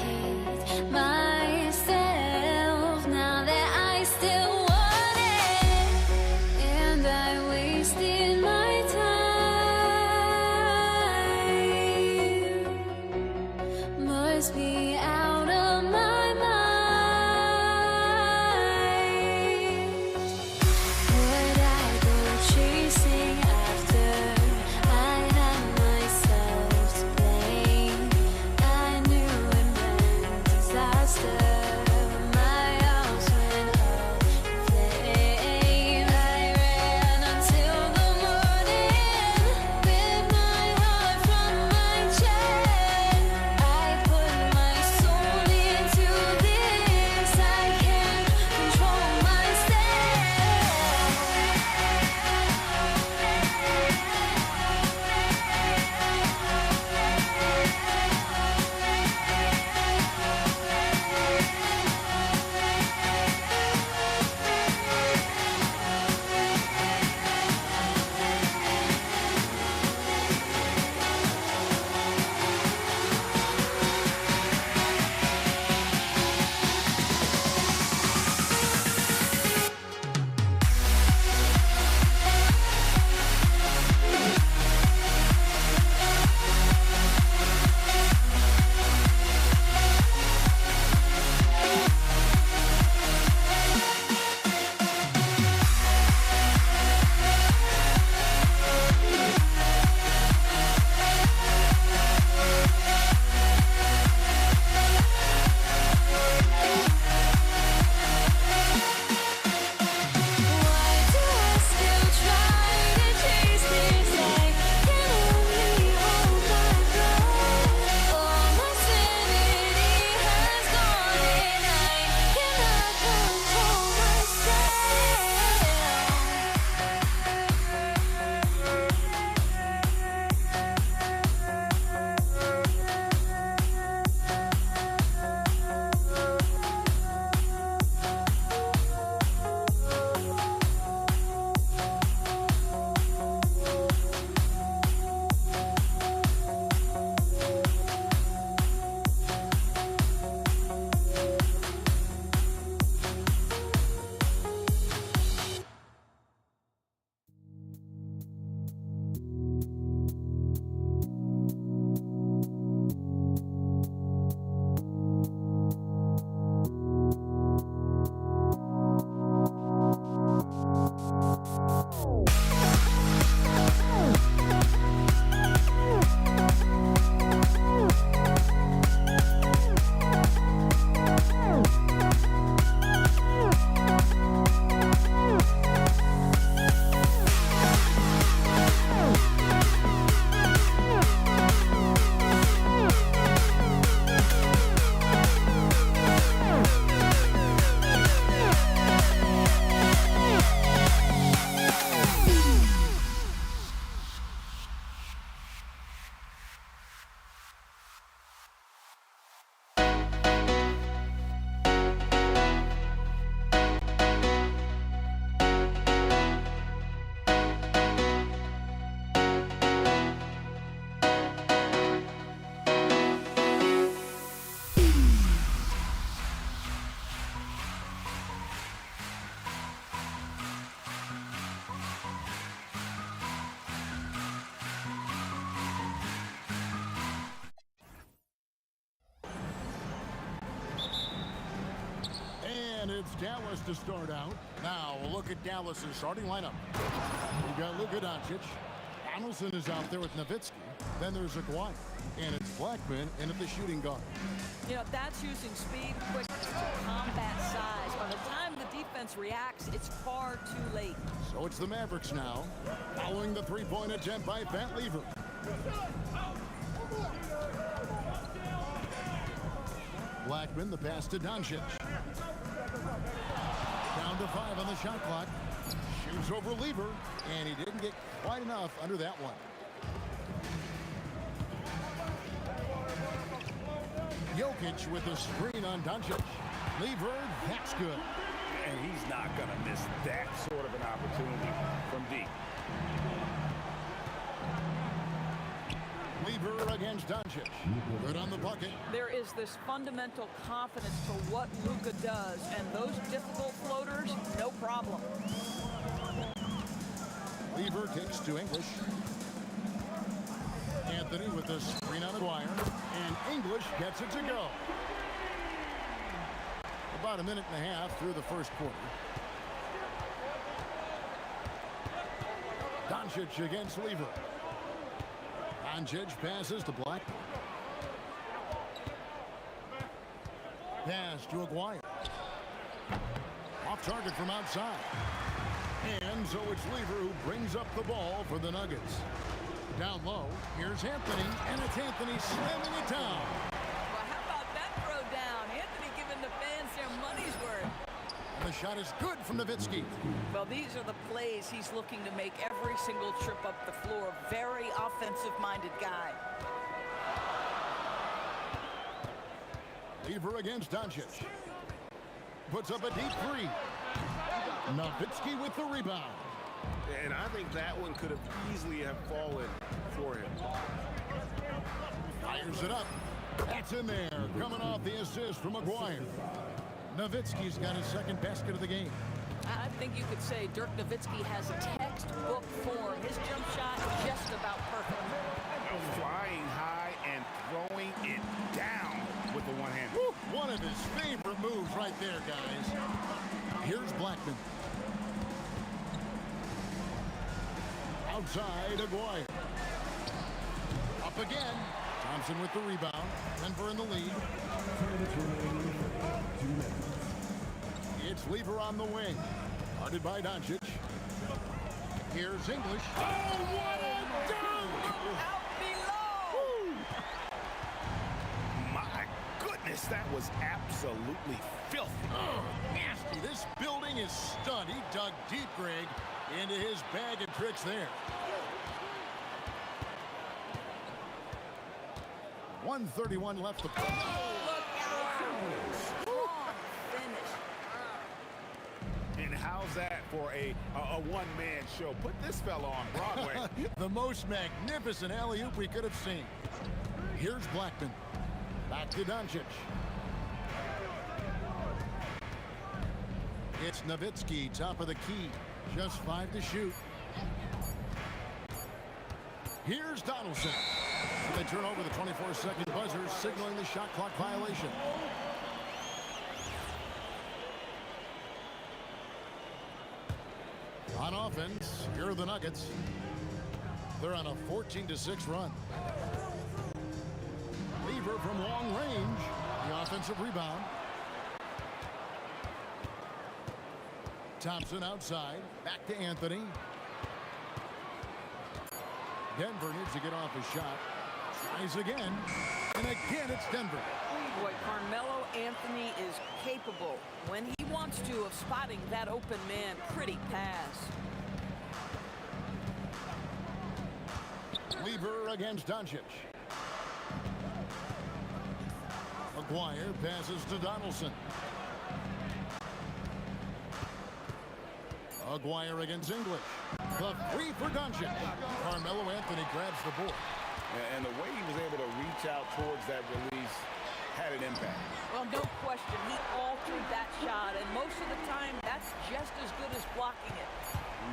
Dallas to start out. Now, a look at Dallas's starting lineup. We've got Luka Doncic. Donaldson is out there with Nowitzki. Then there's Aguirre. And it's Blackman in at the shooting guard. You know, that's using speed, quickness to combat size. By the time the defense reacts, it's far too late. So it's the Mavericks now, following the three-point attempt by Pat Lever. Blackman, the pass to Doncic. Down to 5 on the shot clock. Shoots over Lever, and he didn't get quite enough under that one. Jokic with the screen on Doncic. Lever, that's good. And he's not going to miss that sort of an opportunity from deep. Lever against Doncic. Good on the bucket. There is this fundamental confidence for what Luka does, and those difficult floaters, no problem. Lever kicks to English. Anthony with the screen on Aguirre, and English gets it to go. About a minute and a half through the first quarter. Doncic against Lever. Doncic passes to Blackman. Pass to Aguirre. Off target from outside. And so it's Lever who brings up the ball for the Nuggets. Down low, here's Anthony, and it's Anthony slamming it down. Well, how about that throw down? Anthony giving the fans their money's worth. And the shot is good from Nowitzki. Well, these are the plays he's looking to make every single trip up the floor. Very offensive-minded guy. Lever against Doncic. Puts up a deep three. Nowitzki with the rebound. And I think that one could have easily have fallen for him. Fires it up. That's in there. Coming off the assist from Aguirre. Nowitzki's got his second basket of the game. I think you could say Dirk Nowitzki has a textbook form. His jump shot is just about perfect. Flying high and throwing it down with the one hand. One of his favorite moves right there, guys. Here's Blackman. Outside, Aguirre. Up again. Thompson with the rebound. Denver in the lead. It's Lever on the wing. Guarded by Doncic. Here's English. Oh, what a dunk! Out below! My goodness, that was absolutely filthy. Oh, nasty. This building is stunned. He dug deep, Greg, into his bag of tricks there. 1:31 left to play. Look out! Strong finish. And how's that for a one-man show? Put this fella on Broadway. The most magnificent alley-oop we could have seen. Here's Blackman. Back to Doncic. It's Nowitzki, top of the key. Just 5 to shoot. Here's Donaldson. They turn over the 24-second buzzer, signaling the shot clock violation. On offense, here are the Nuggets. They're on a 14-6 run. Lever from long range. The offensive rebound. Thompson outside. Back to Anthony. Denver needs to get off a shot. Tries again. And again, it's Denver. Boy, Carmelo Anthony is capable, when he wants to, of spotting that open man. Pretty pass. Lever against Doncic. Aguirre passes to Donaldson. Aguirre against English. The three for Doncic. Carmelo Anthony grabs the board. And the way he was able to reach out towards that release had an impact. Well, no question, he altered that shot, and most of the time, that's just as good as blocking it.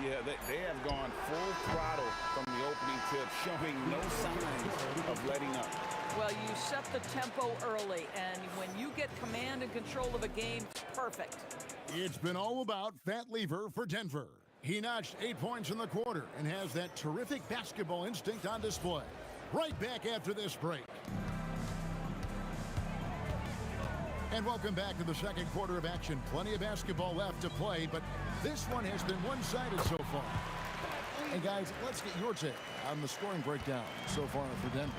Yeah, they have gone full throttle from the opening tip, showing no signs of letting up. Well, you set set the tempo early, and when you get command and control of a game, it's perfect. It's been all about Fat Lever for Denver. He notched 8 points in the quarter and has that terrific basketball instinct on display. Right back after this break. And welcome back to the second quarter of action. Plenty of basketball left to play, but this one has been one-sided so far. And guys, let's get your take on the scoring breakdown so far for Denver.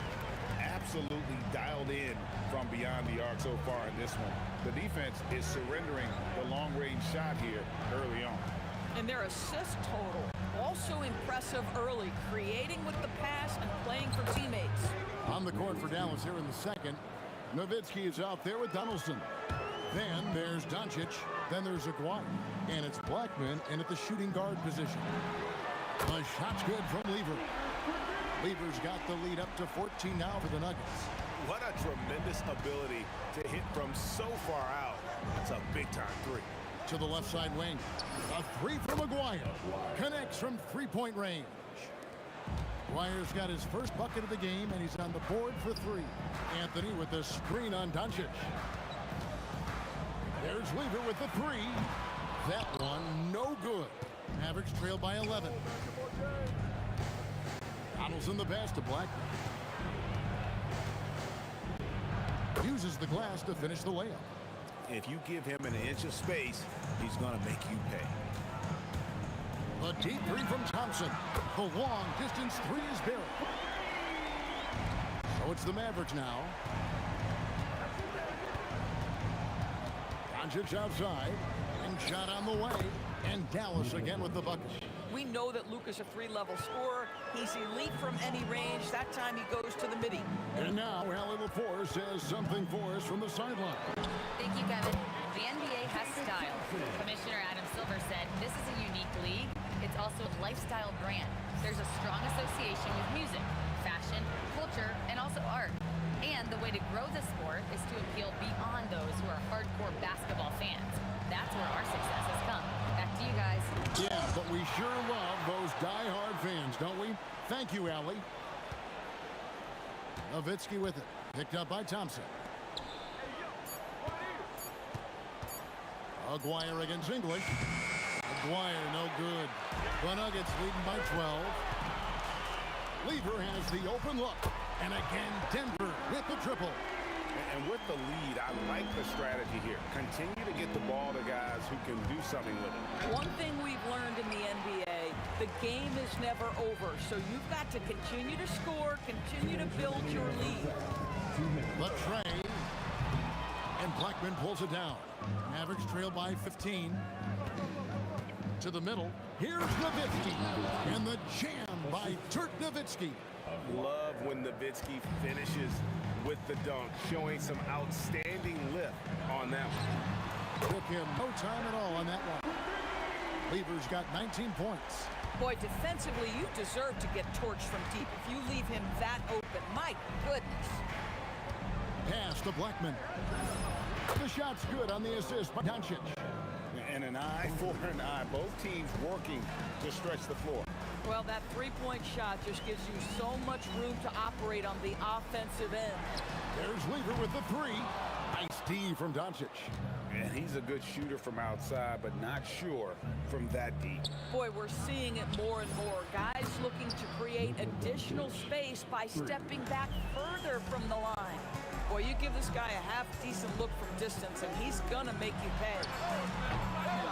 Absolutely dialed in from beyond the arc so far in this one. The defense is surrendering the long-range shot here early on. And their assist total, also impressive early, creating with the pass and playing for teammates. On the court for Dallas here in the second. Nowitzki is out there with Donaldson. Then there's Doncic. Then there's Aguirre. And it's Blackman in at the shooting guard position. The shot's good from Lever. Lever's got the lead up to 14 now for the Nuggets. What a tremendous ability to hit from so far out. It's a big-time three. To the left side wing. A three from Aguirre. Connects from three-point range. Aguirre's got his first bucket of the game, and he's on the board for three. Anthony with the screen on Doncic. There's Lever with the three. That one no good. Mavericks trail by 11. Donaldson the pass to Blackman. Uses the glass to finish the layup. If you give him an inch of space, he's going to make you pay. A deep three from Thompson. The long distance three is buried. So it's the Mavericks now. Doncic outside. And shot on the way. And Dallas again with the bucket. We know that Luke is a three-level scorer. He's elite from any range. That time he goes to the midi. And now Allie LaForce says something for us from the sideline. Thank you, Kevin. The NBA has style. Commissioner Adam Silver said this is a unique league. It's also a lifestyle brand. There's a strong association with music, fashion, culture, and also art. And the way to grow the sport is to appeal beyond those who are hardcore basketball fans. That's where our success has come. Back to you guys. Yeah, but we sure love those die-hard fans, don't we? Thank you, Allie. Nowitzki with it. Picked up by Thompson. Aguirre against English. Aguirre, no good. The Nuggets leading by 12. Lever has the open look. And again, Denver with the triple. And with the lead, I like the strategy here. Continue to get the ball to guys who can do something with it. One thing we've learned in the NBA, the game is never over. So you've got to continue to score, continue to build your lead. The tray. And Blackman pulls it down. Mavericks trail by 15. To the middle. Here's Nowitzki. And the jam by Dirk Nowitzki. Love when Nowitzki finishes with the dunk, showing some outstanding lift on that one. Took him no time at all on that one. Lever's got 19 points. Boy, defensively, you deserve to get torched from deep if you leave him that open. My goodness. Pass to Blackman. The shot's good on the assist by Doncic. And an eye for an eye. Both teams working to stretch the floor. Well, that three-point shot just gives you so much room to operate on the offensive end. There's Lever with the three. Nice D from Doncic. And he's a good shooter from outside, but not sure from that deep. Boy, we're seeing it more and more. Guys looking to create additional space by stepping back further from the line. Boy, you give this guy a half-decent look from distance, and he's going to make you pay.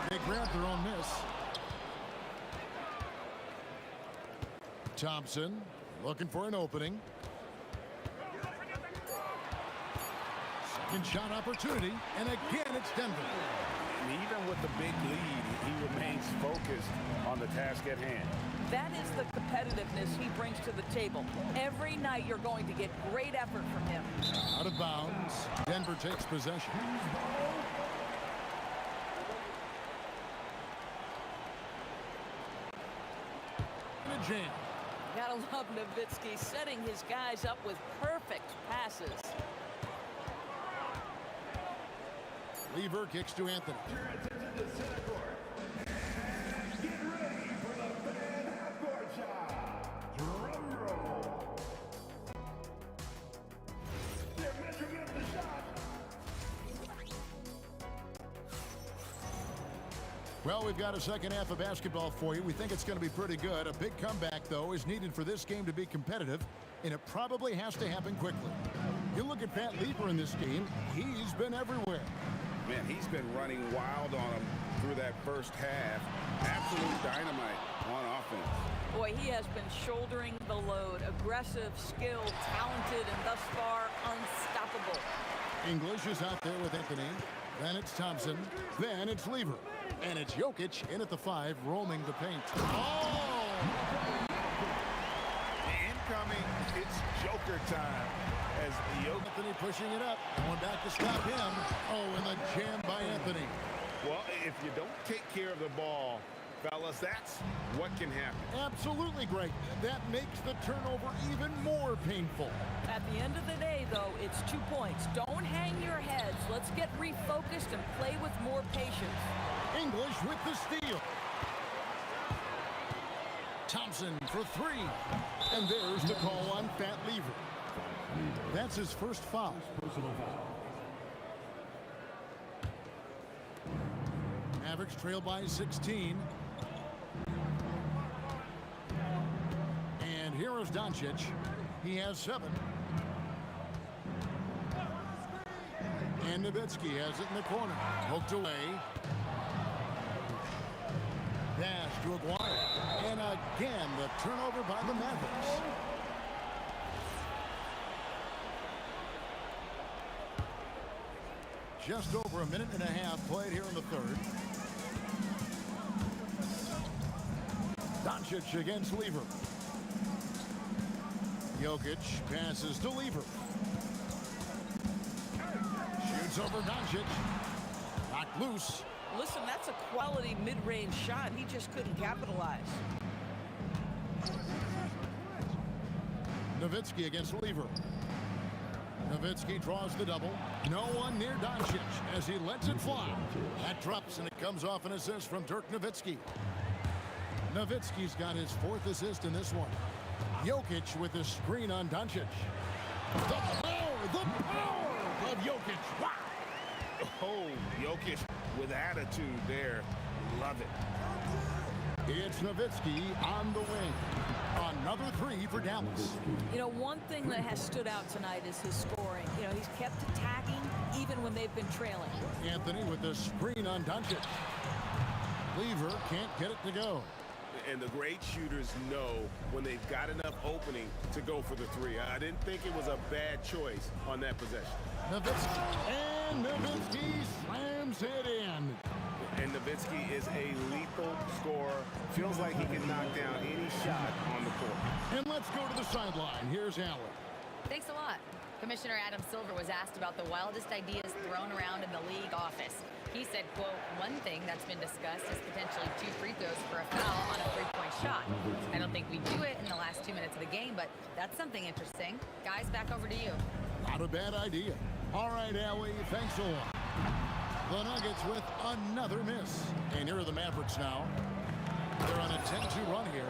They grab their own miss. Thompson looking for an opening. Second shot opportunity, and again it's Denver. And even with the big lead, he remains focused on the task at hand. That is the competitiveness he brings to the table. Every night you're going to get great effort from him. Out of bounds. Denver takes possession. And a jam. Gotta love Nowitzki setting his guys up with perfect passes. Lever kicks to Anthony. Well, we've got a second half of basketball for you. We think it's going to be pretty good. A big comeback, though, is needed for this game to be competitive, and it probably has to happen quickly. You look at Pat Lieber in this game, he's been everywhere. Man, he's been running wild on him through that first half. Absolute dynamite on offense. Boy, he has been shouldering the load. Aggressive, skilled, talented, and thus far unstoppable. English is out there with Anthony. Then it's Thompson. Then it's Lieber. And it's Jokic in at the 5, roaming the paint. Oh! Incoming, it's Joker time. As Anthony pushing it up. Going back to stop him. Oh, and the jam by Anthony. Well, if you don't take care of the ball, fellas, that's what can happen. Absolutely great. That makes the turnover even more painful. At the end of the day, though, it's 2 points. Don't hang your heads. Let's get refocused and play with more patience. English with the steal. Thompson for 3. And there's the call on Pat Lieber. That's his first foul. Mavericks trail by 16. And here is Doncic. He has 7. And Nowitzki has it in the corner. Poked away. Dash to Aguirre. And again, the turnover by the Mavericks. Just over a minute and a half played here in the third. Doncic against Lieber. Jokic passes to Lieber. Shoots over Doncic. Knocked loose. Listen, that's a quality mid-range shot. He just couldn't capitalize. Nowitzki against Lieber. Nowitzki draws the double. No one near Doncic as he lets it fly. That drops, and it comes off an assist from Dirk Nowitzki. Nowitzki's got his 4th assist in this one. Jokic with the screen on Doncic. The power of Jokic. Wow. Oh, Jokic with attitude there. Love it. It's Nowitzki on the wing. Another 3 for Dallas. You know, one thing that has stood out tonight is his scoring. You know, he's kept attacking even when they've been trailing. Anthony with the screen on Doncic. Lieber can't get it to go. And the great shooters know when they've got enough opening to go for the 3. I didn't think it was a bad choice on that possession. Nowitzki, and Nowitzki slams it in. And Nowitzki is a lethal scorer. Feels like he can knock down any shot on the court. And let's go to the sideline. Here's Allen. Thanks a lot. Commissioner Adam Silver was asked about the wildest ideas thrown around in the league office. He said, quote, one thing that's been discussed is potentially 2 free throws for a foul on a 3-point shot. I don't think we do it in the last 2 minutes of the game, but that's something interesting. Guys, back over to you. Not a bad idea. All right, Allie, thanks a lot. The Nuggets with another miss. And here are the Mavericks now. They're on a 10-2 run here.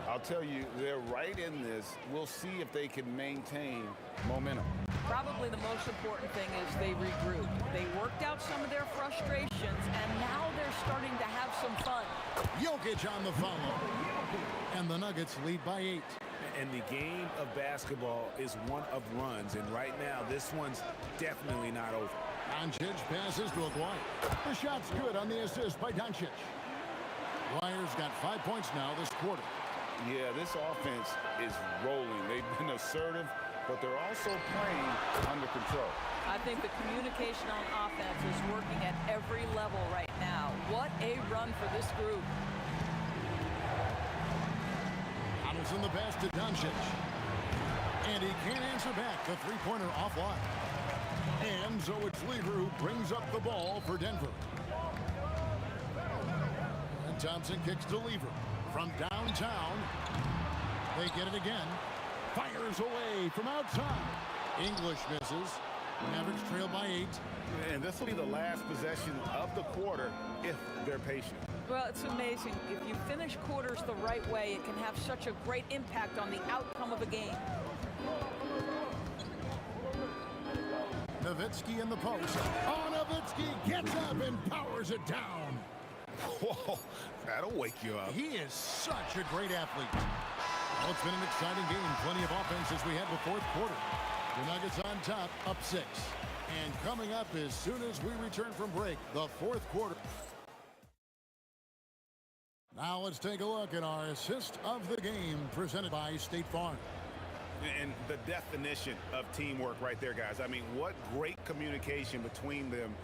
I'll tell you, they're right in this. We'll see if they can maintain momentum. Probably the most important thing is they regrouped. They worked out some of their frustrations, and now they're starting to have some fun. Jokic on the follow. And the Nuggets lead by 8. And the game of basketball is one of runs. And right now, this one's definitely not over. Doncic passes to Aguirre. The shot's good on the assist by Doncic. Aguirre's got 5 points now this quarter. Yeah, this offense is rolling. They've been assertive, but they're also playing under control. I think the communication on offense is working at every level right now. What a run for this group. Donaldson the pass to Doncic. And he can't answer back. The 3-pointer offline. And so it's Lieber who brings up the ball for Denver. And Thompson kicks to Lieber. From downtown, they get it again. Fires away from outside. English misses. Mavericks trail by 8. And this will be the last possession of the quarter if they're patient. Well, it's amazing. If you finish quarters the right way, it can have such a great impact on the outcome of a game. Nowitzki in the post. Oh, Nowitzki gets up and powers it down. Whoa, that'll wake you up. He is such a great athlete. Well, it's been an exciting game. Plenty of offense as we head to the fourth quarter. The Nuggets on top, up 6. And coming up as soon as we return from break, the fourth quarter. Now let's take a look at our assist of the game presented by State Farm. And the definition of teamwork right there, guys. I mean, what great communication between them,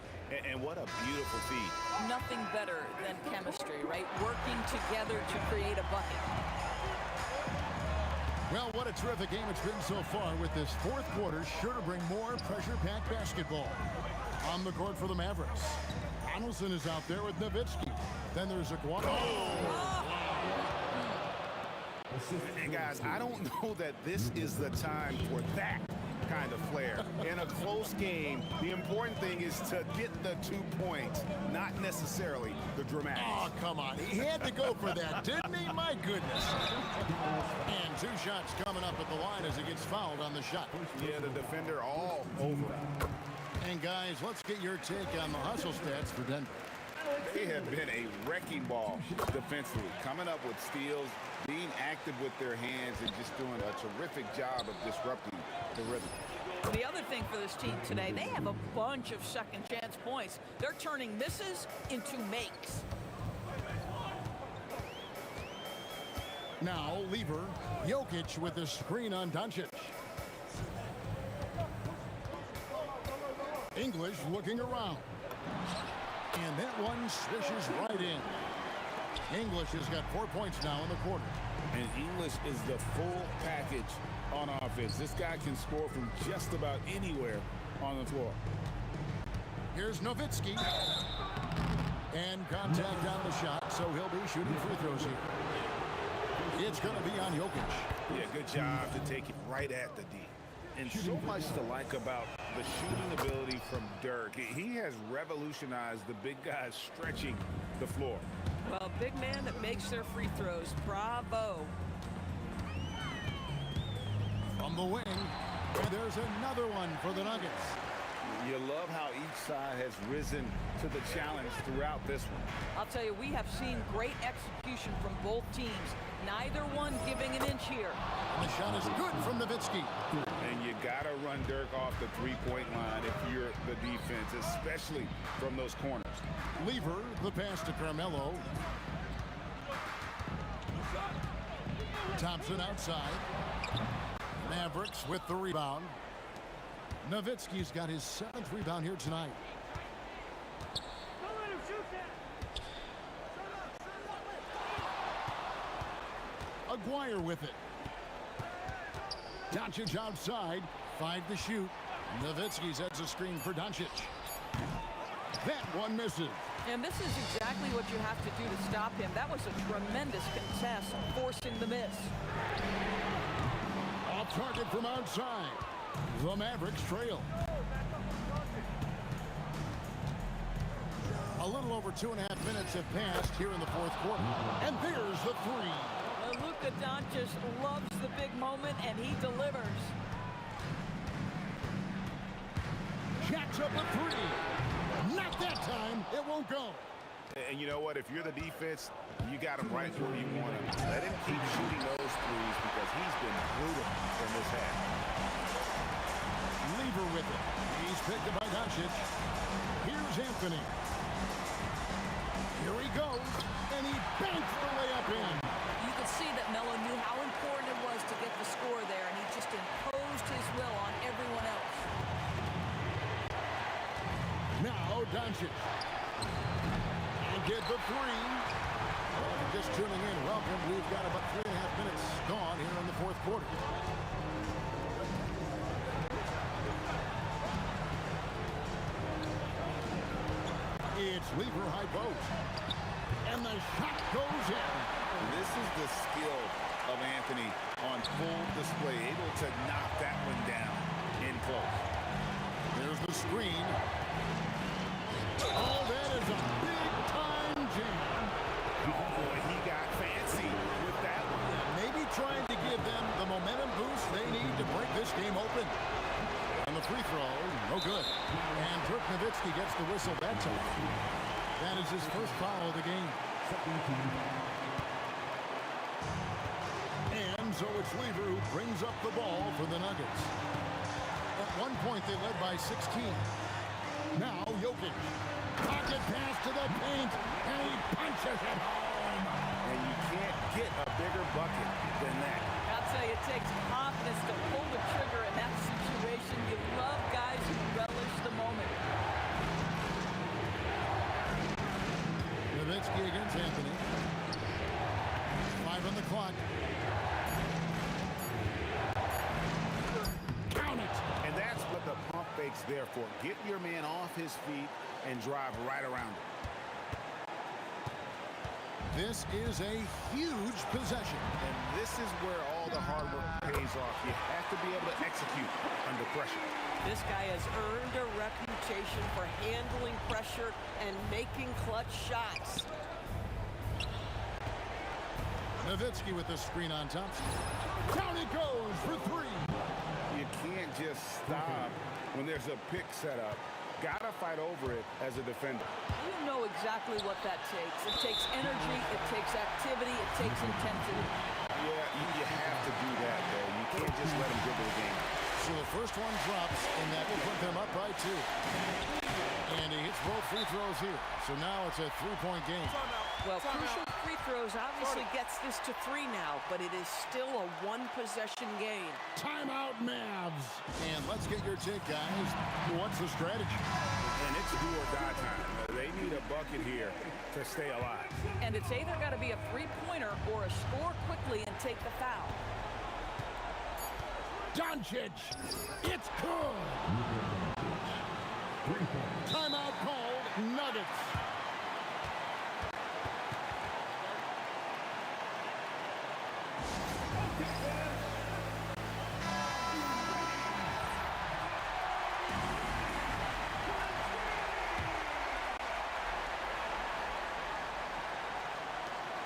and what a beautiful feed. Nothing better than chemistry, right? Working together to create a bucket. Well, what a terrific game it's been so far, with this fourth quarter sure to bring more pressure-packed basketball. On the court for the Mavericks, Donaldson is out there with Nowitzki. Then there's Aguado. And guys, I don't know that this is the time for that kind of flair. In a close game, the important thing is to get the 2 points, not necessarily the dramatics. Oh, come on. He had to go for that, didn't he? My goodness. And 2 shots coming up at the line as he gets fouled on the shot. Yeah, the defender all over. And guys, let's get your take on the hustle stats for Denver. They have been a wrecking ball defensively, coming up with steals, being active with their hands, and just doing a terrific job of disrupting the rhythm. The other thing for this team today, they have a bunch of second chance points. They're turning misses into makes. Now, Lever, Jokic with the screen on Doncic. English looking around. And that one swishes right in. English has got 4 points now in the quarter. And English is the full package on offense. This guy can score from just about anywhere on the floor. Here's Nowitzki. And contact on the shot, so he'll be shooting free throws here. It's going to be on Jokic. Yeah, good job to take it right at the D. And so much to like about the shooting ability from Dirk. He has revolutionized the big guys stretching the floor. Well, big man that makes their free throws. Bravo. From the wing, and there's another one for the Nuggets. You love how each side has risen to the challenge throughout this one. I'll tell you, we have seen great execution from both teams. Neither one giving an inch here. And the shot is good from Nowitzki. And you got to run Dirk off the three-point line if you're the defense, especially from those corners. Lever, the pass to Carmelo. Thompson outside. Mavericks with the rebound. Nowitzki's got his 7th rebound here tonight. Aguirre with it. Doncic outside. 5 to shoot. Nowitzki sets a screen for Doncic. That one misses. And this is exactly what you have to do to stop him. That was a tremendous contest, forcing the miss. Off target from outside. The Mavericks trail. A little over 2.5 minutes have passed here in the fourth quarter. And there's the three. Luka Doncic loves the big moment, and he delivers. Jacks up a three. Not that time. It won't go. And you know what? If you're the defense, you got him right where you want him. Let him keep shooting those threes because he's been brutal in this half. Lever with it. He's picked up by Doncic. Here's Anthony. Here he goes. And he banks the layup in. You could see that Melo knew how important it was to get the score there, and he just imposed his will on everyone else. Now Doncic. And get the three. Well, if you're just tuning in, welcome. We've got about 3.5 minutes gone here in the fourth quarter. It's Lever high post. And the shot goes in. This is the skill of Anthony on full display, able to knock that one down in close. There's the screen. Oh, that is a big-time jam. Boy, he got fancy with that one. Maybe trying to give them the momentum boost they need to break this game open. And the free throw, no good. And Dirk Nowitzki gets the whistle that time. That is his first foul of the game. And so it's Lever who brings up the ball for the Nuggets. At one point, they led by 16. Now, Jokic. Pocket pass to the paint, and he punches it home. And you can't get a bigger bucket than that. I'll tell you, it takes confidence to pull the trigger in that situation. You love guys who relish the moment. Nowitzki against Anthony. 5 on the clock. Count it! And that's what the pump fake's there for. Get your man off his feet and drive right around him. This is a huge possession. And this is where all the hard work pays off. You have to be able to execute under pressure. This guy has earned a reputation for handling pressure and making clutch shots. Nowitzki with the screen on Thompson. Down it goes for 3. You can't just stop when there's a pick set up. Gotta fight over it as a defender. You know exactly what that takes. It takes energy, it takes activity, it takes intensity. Yeah, you have to do that, though. You can't just let him dribble the game. So the first one drops, and that will put them up by 2. And he hits both free throws here. So now it's a 3-point game. Well, crucial free throws obviously gets this to 3 now, but it is still a one-possession game. Timeout, Mavs. And let's get your take, guys. What's the strategy? And it's do or die time. They need a bucket here to stay alive. And it's either got to be a three-pointer or a score quickly and take the foul. Doncic. It's good. Timeout called. Nuggets.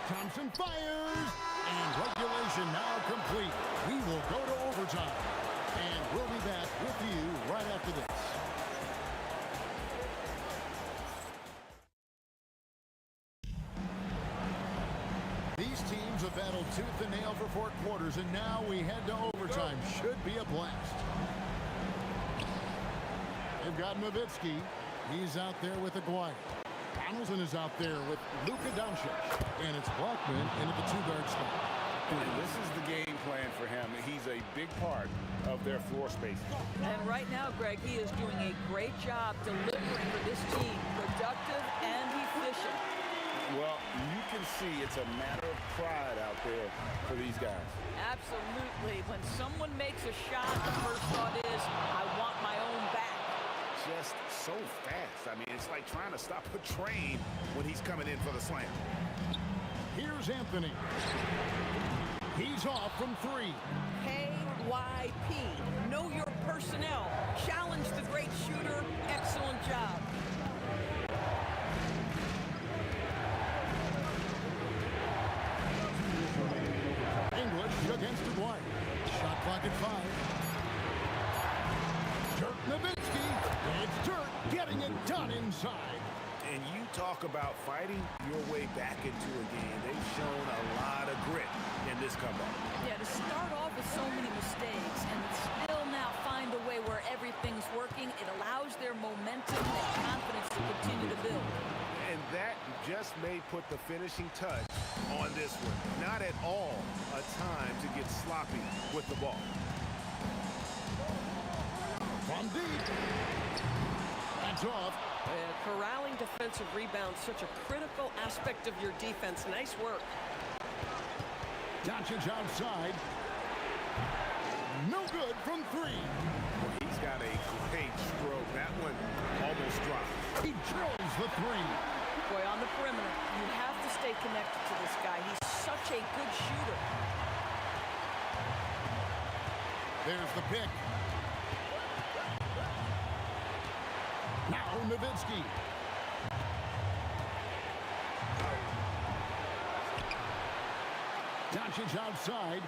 Thompson fires, and regulation now complete. We will go to overtime, and we'll be back with you right after this. These teams have battled tooth and nail for 4 quarters, and now we head to overtime. Should be a blast. They've got Nowitzki. He's out there with Aguirre. Donaldson is out there with Luka Doncic. And it's Blackman in at the 2-guard spot. And this is the game plan for him. He's a big part of their floor space. And right now, Greg, he is doing a great job delivering for this team. Productive and efficient. Well, you can see it's a matter of pride out there for these guys. Absolutely. When someone makes a shot, the first thought is, I want my own back. Just so fast. I mean, it's like trying to stop a train when he's coming in for the slam. Here's Anthony. He's off from 3. KYP. Know your personnel. Challenge the great shooter. Excellent job. English against Aguirre. Shot clock at 5. Dirk Nowitzki. It's Dirk getting it done inside. And you talk about fighting your way back into a game. They've shown a lot of grit in this comeback. Yeah, to start off with so many mistakes and still now find a way where everything's working, it allows their momentum and confidence to continue to build. And that just may put the finishing touch on this one. Not at all a time to get sloppy with the ball. From deep. That's off. Corralling defensive rebounds, such a critical aspect of your defense. Nice work. Doncic outside. No good from 3. Well, he's got a great stroke. That one almost dropped. He drills the 3. Boy, on the perimeter, you have to stay connected to this guy. He's such a good shooter. There's the pick. Now Nowitzki. Doncic outside.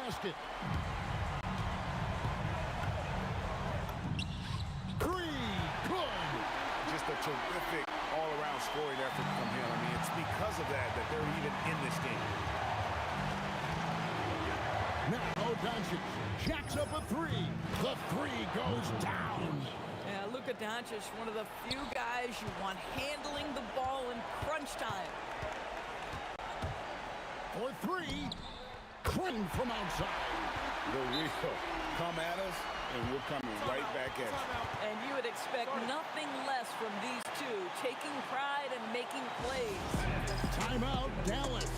basket. Three, good. Just a terrific all-around scoring effort from him. I mean, it's because of that they're even in this game. Now Doncic jacks up a three. The three goes down. Yeah, Luka Doncic, one of the few guys you want handling the ball in crunch time. For three, Quinn from outside. The real come at us, and we're coming right back at you. And you would expect nothing less from these two, taking pride and making plays. Timeout, Dallas.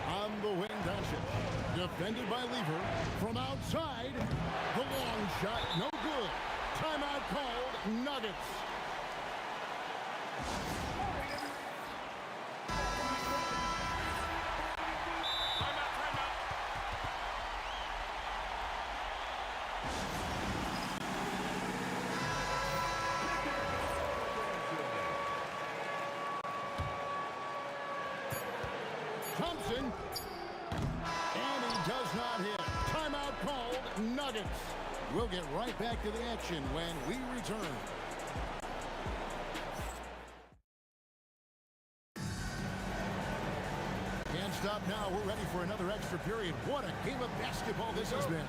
On the wing, Doncic. Defended by Lever. From outside, the long shot, no good. Timeout called, Nuggets. Thompson, and he does not hit. Timeout called, Nuggets. We'll get right back to the action when we return. Can't stop now. We're ready for another extra period. What a game of basketball this has been.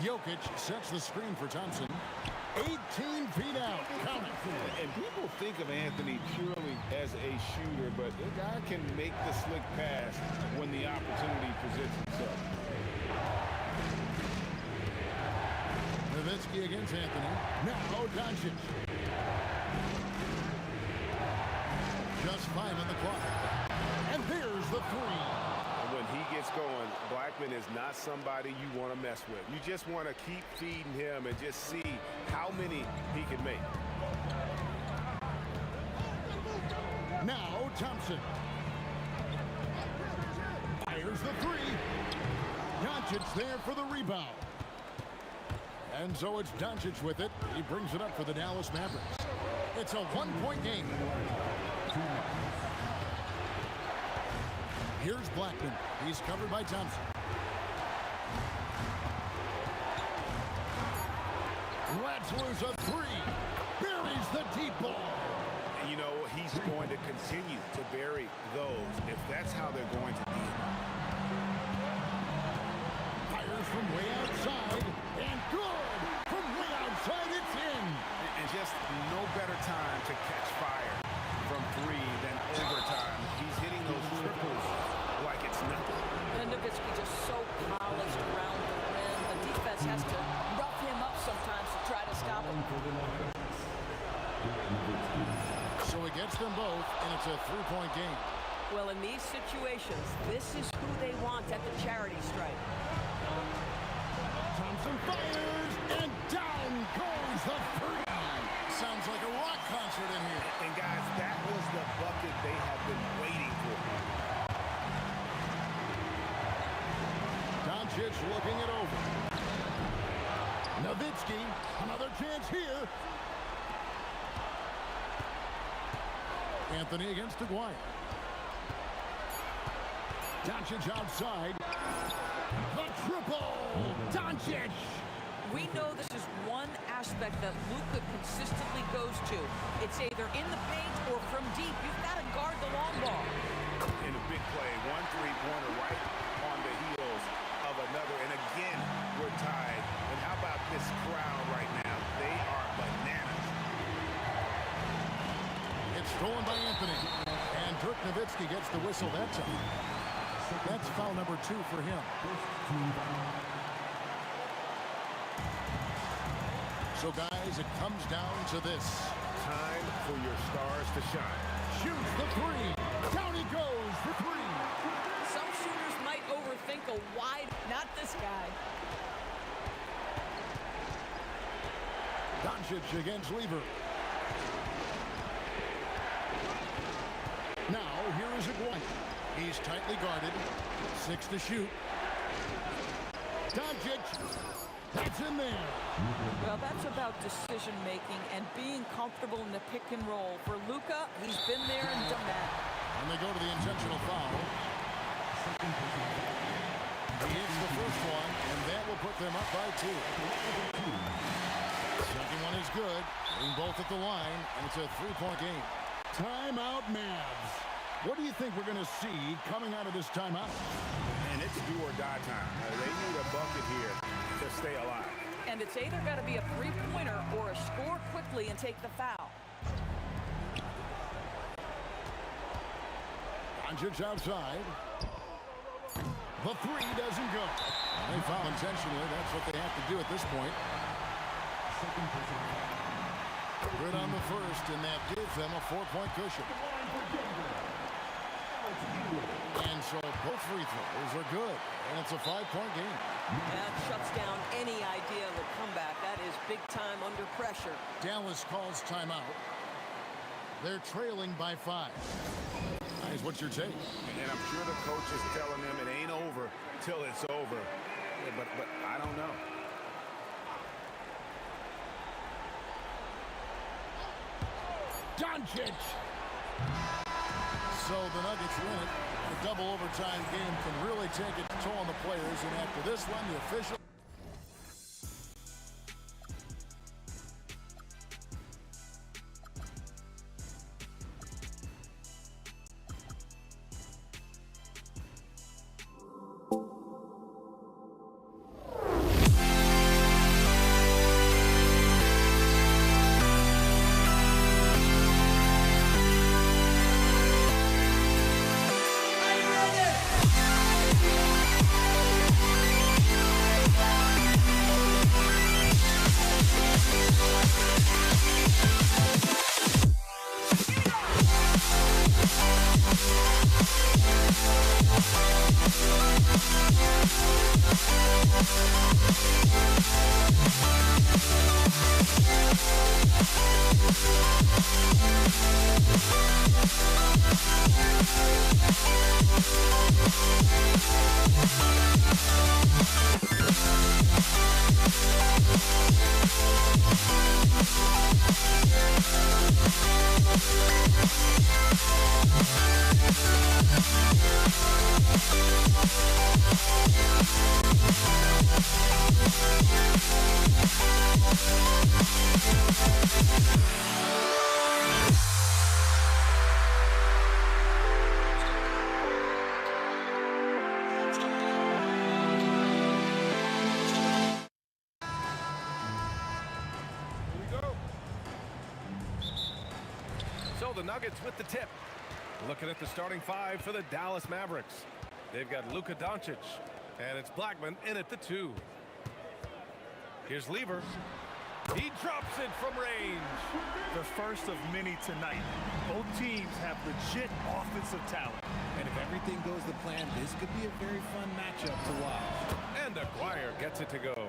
Jokic sets the screen for Thompson. 18 feet out. Count it. And people think of Anthony purely as a shooter, but the guy can make the slick pass when the opportunity presents itself. Nowitzki against Anthony. Now Doncic. Just 5 on the clock. And there's the three. And when he gets going, Blackman is not somebody you want to mess with. You just want to keep feeding him and just see how many he can make. Now Thompson. Fires the three. Doncic there for the rebound. And so it's Doncic with it. He brings it up for the Dallas Mavericks. It's a one-point game. Here's Blackman. He's covered by Thompson. Let's lose a three. Buries the deep ball. You know, he's going to continue to bury those if that's how they're going to be. Fires from way outside. And good. From way outside, it's in. And just no better time to catch fire from three than overtime. He's hitting those triples like it's nothing. And Nowitzki just so polished around the rim. The defense has to rough him up sometimes to try to stop him. So he gets them both, and it's a three-point game. Well, in these situations, this is who they want at the charity stripe. Thompson fires, and down goes the three. Sounds like a rock concert in here. And guys, that was the bucket they have been waiting for. Doncic looking it over. Nowitzki, another chance here. Anthony against Aguirre. Doncic outside. The triple! Doncic! We know this is one aspect that Luka consistently goes to. It's either in the paint or from deep. You've got to guard the long ball. In a big play, 1 3-pointer right on the heels of another. And again, we're tied. And how about this crowd right now? They are bananas. It's stolen by Anthony. And Dirk Nowitzki gets the whistle that time. That's foul number 2 for him. So, guys, it comes down to this. Time for your stars to shine. Shoots the three. Down he goes for three. Some shooters might overthink a wide, not this guy. Doncic against Lever. Now, here is Aguirre. He's tightly guarded. 6 to shoot. Doncic. That's in there. Well, that's about decision-making and being comfortable in the pick and roll. For Luka, he's been there and done that. And they go to the intentional foul. He hits the first one, and that will put them up by 2. Second one is good. Getting both at the line, and it's a 3-point game. Timeout, Mavs. What do you think we're going to see coming out of this timeout? And it's do or die time. They need a bucket here to stay alive. And it's either got to be a three-pointer or a score quickly and take the foul. Doncic outside. The 3 doesn't go. They foul intentionally. That's what they have to do at this point. Good on the first, and that gives them a 4-point cushion. And so both free throws are good, and it's a 5-point game. That shuts down any idea of a comeback. That is big time under pressure. Dallas calls timeout. They're trailing by 5. Guys, what's your take? And I'm sure the coach is telling them it ain't over till it's over. Yeah, but I don't know. Doncic. So the Nuggets win it. The double overtime game can really take its toll on the players. And after this one, the official... The Nuggets with the tip. Looking at the starting 5 for the Dallas Mavericks. They've got Luka Doncic, and it's Blackman in at the 2. Here's Lever. He drops it from range. The first of many tonight. Both teams have legit offensive talent. And if everything goes to plan, this could be a very fun matchup to watch. And Aguirre gets it to go.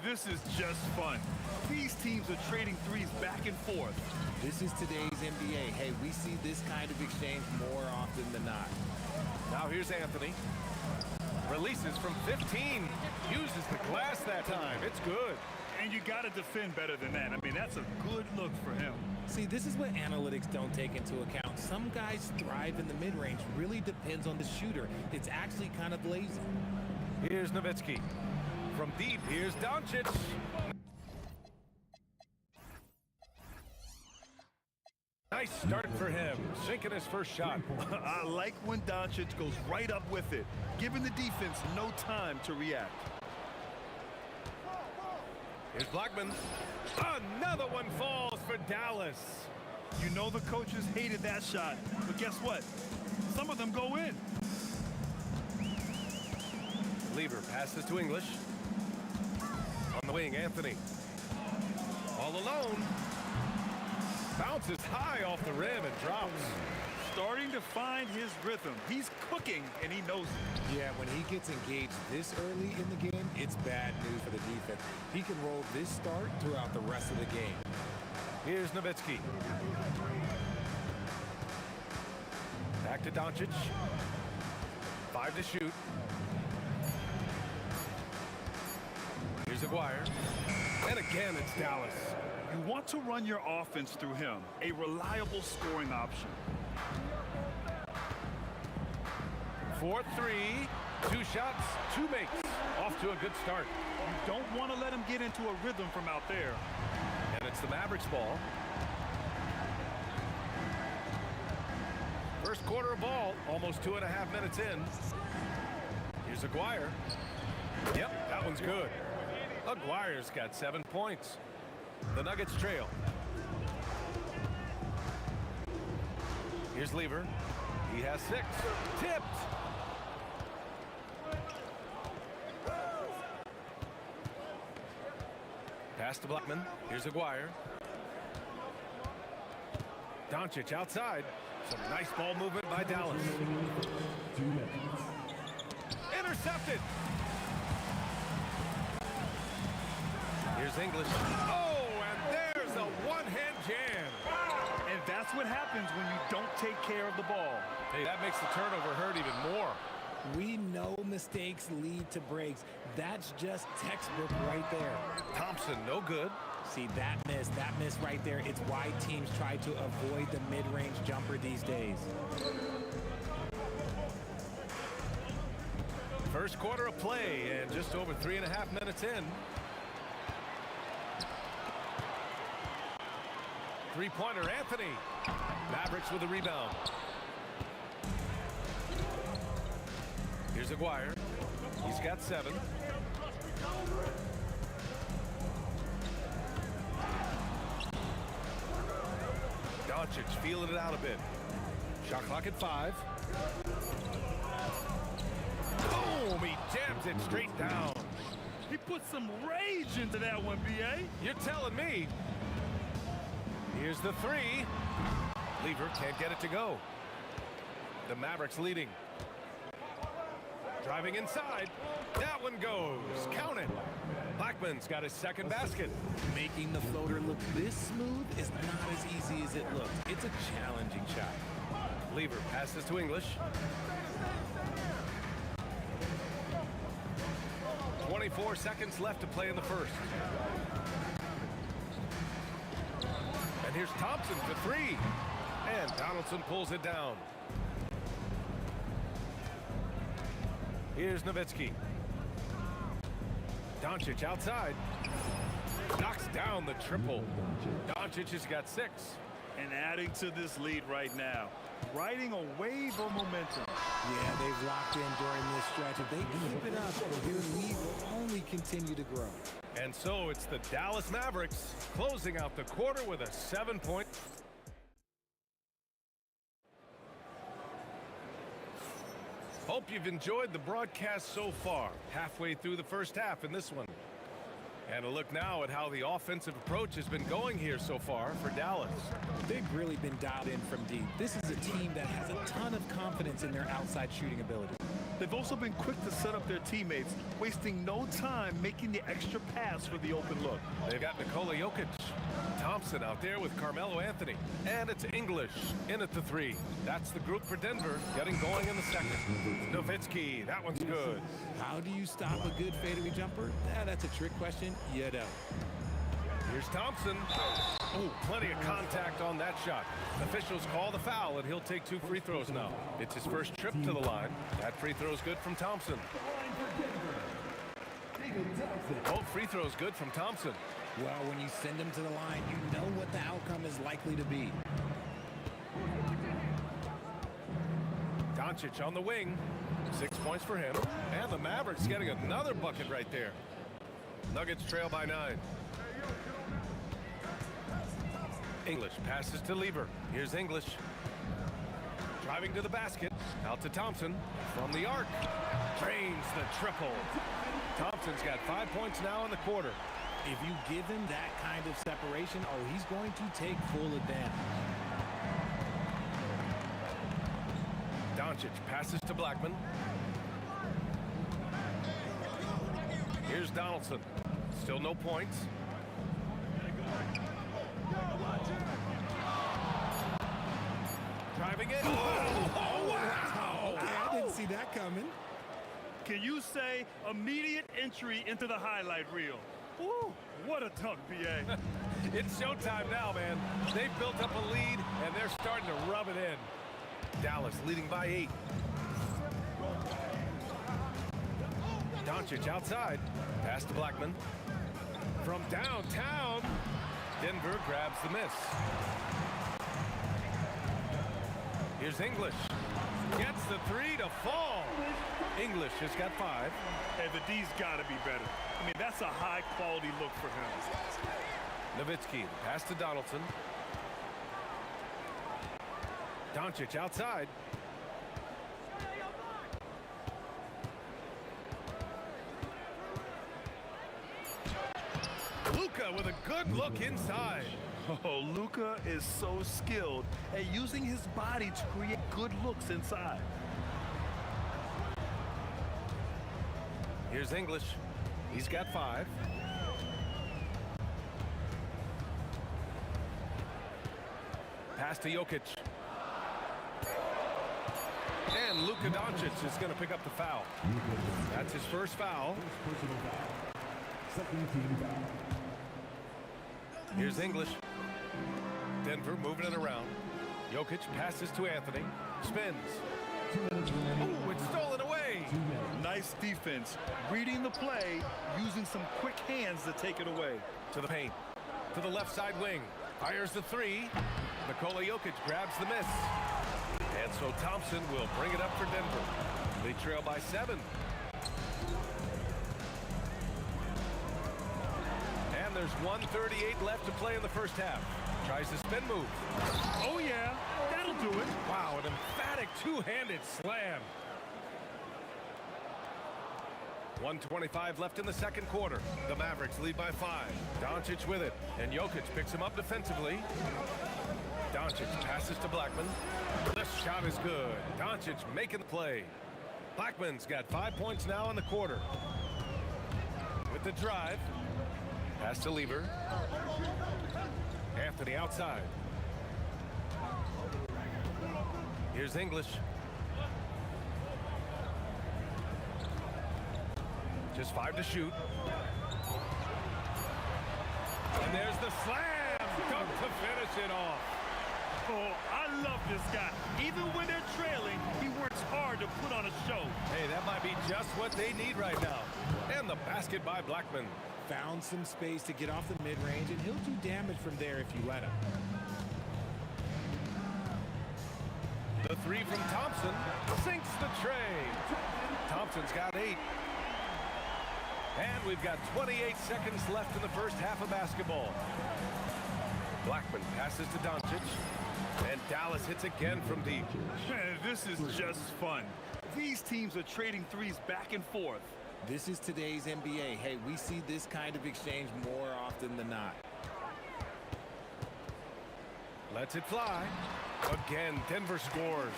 This is just fun. These teams are trading threes back and forth. This is today's NBA. Hey, we see this kind of exchange more often than not. Now here's Anthony. Releases from 15. Uses the glass that time. It's good. And you got to defend better than that. I mean, that's a good look for him. See, this is what analytics don't take into account. Some guys thrive in the mid-range. Really depends on the shooter. It's actually kind of lazy. Here's Nowitzki. From deep, here's Doncic. Nice start for him, sinking his first shot. I like when Doncic goes right up with it, giving the defense no time to react. Here's Blackman. Another one falls for Dallas. You know the coaches hated that shot, but guess what? Some of them go in. Lever passes to English. On the wing, Anthony. All alone. Bounces high off the rim and drops. Starting to find his rhythm. He's cooking, and he knows it. Yeah, when he gets engaged this early in the game, it's bad news for the defense. He can roll this start throughout the rest of the game. Here's Nowitzki. Back to Doncic. 5 to shoot. Here's Aguirre. And again, it's Dallas. You want to run your offense through him, a reliable scoring option. 4-3, 2 shots, 2 makes. Off to a good start. You don't want to let him get into a rhythm from out there. And it's the Mavericks ball. First quarter of ball, almost 2.5 minutes in. Here's Aguirre. Yep, that one's good. Aguirre's got 7 points. The Nuggets trail. Here's Lever. He has 6. Tipped. Pass to Blackman. Here's Aguirre. Doncic outside. Some nice ball movement by Dallas. Intercepted. Here's English. Oh, and there's a one-hand jam. And that's what happens when you don't take care of the ball. Hey, that makes the turnover hurt even more. We know mistakes lead to breaks. That's just textbook right there. Thompson, no good. See, that miss right there, it's why teams try to avoid the mid-range jumper these days. First quarter of play and just over 3.5 minutes in. 3-pointer, Anthony. Mavericks with a rebound. Here's Aguirre. He's got 7. Doncic feeling it out a bit. Shot clock at 5. Boom! He jams it straight down. He put some rage into that one, B.A. You're telling me. Here's the 3. Lever can't get it to go. The Mavericks leading. Driving inside. That one goes. Count it. Blackman's got his second basket. Making the floater look this smooth is not as easy as it looks. It's a challenging shot. Lever passes to English. 24 seconds left to play in the first. And here's Thompson for 3. And Donaldson pulls it down. Here's Nowitzki. Doncic outside. Knocks down the triple. Doncic has got 6. And adding to this lead right now. Riding a wave of momentum. Yeah, they've locked in during this stretch. If they keep it up, their lead will only continue to grow. And so it's the Dallas Mavericks closing out the quarter with a 7-point. Hope you've enjoyed the broadcast so far. Halfway through the first half in this one. And a look now at how the offensive approach has been going here so far for Dallas. They've really been dialed in from deep. This is a team that has a ton of confidence in their outside shooting ability. They've also been quick to set up their teammates, wasting no time making the extra pass for the open look. They've got Nikola Jokic. Thompson out there with Carmelo Anthony. And it's English in at the 3. That's the group for Denver getting going in the second. Nowitzki, that one's good. How do you stop a good fadeaway jumper? That's a trick question. You don't. Here's Thompson. Oh, plenty of contact on that shot. Officials call the foul, and he'll take 2 free throws now. It's his first trip to the line. That free throw's good from Thompson. Both free throws good from Thompson. Well, when you send him to the line, you know what the outcome is likely to be. Doncic on the wing. 6 points for him. And the Mavericks getting another bucket right there. Nuggets trail by 9. English passes to Lever. Here's English. Driving to the basket. Out to Thompson. From the arc. Drains the triple. Thompson's got 5 points now in the quarter. If you give him that kind of separation, oh, he's going to take full advantage. Doncic passes to Blackman. Here's Donaldson. Still no points. Driving it. Oh, coming. Can you say immediate entry into the highlight reel? Woo, what a dunk, BA. It's showtime now, man. They've built up a lead, and they're starting to rub it in. Dallas leading by 8. Doncic outside. Pass to Blackman. From downtown, Denver grabs the miss. Here's English. Gets the 3 to fall. English has got 5. Hey, the D's got to be better. I mean, that's a high-quality look for him. Nowitzki, pass to Donaldson. Doncic outside. Luka with a good look inside. Oh, Luka is so skilled at using his body to create good looks inside. Here's English. He's got 5. Pass to Jokic. And Luka Doncic is going to pick up the foul. That's his first foul. Second team foul. Here's English. Denver moving it around. Jokic passes to Anthony. Spins. Oh, it's stolen away. Nice defense. Reading the play, using some quick hands to take it away. To the paint. To the left side wing. Fires the 3. Nikola Jokic grabs the miss. And so Thompson will bring it up for Denver. They trail by 7. And there's 1:38 left to play in the first half. Tries the spin move. Oh, yeah. That'll do it. Wow, an emphatic two-handed slam. 1:25 left in the second quarter. The Mavericks lead by 5. Doncic with it, and Jokic picks him up defensively. Doncic passes to Blackman. The shot is good. Doncic making the play. Blackman's got 5 points now in the quarter. With the drive. Pass to Lever. Anthony outside. Here's English. Just 5 to shoot. And there's the slam. Dunk to finish it off. Oh, I love this guy. Even when they're trailing, he works hard to put on a show. Hey, that might be just what they need right now. And the basket by Blackman. Found some space to get off the mid-range, and he'll do damage from there if you let him. The 3 from Thompson sinks the tray. Thompson's got 8. And we've got 28 seconds left in the first half of basketball. Blackman passes to Doncic. And Dallas hits again from deep. Man, this is just fun. These teams are trading threes back and forth. This is today's NBA. Hey, we see this kind of exchange more often than not. Lets it fly. Again, Denver scores.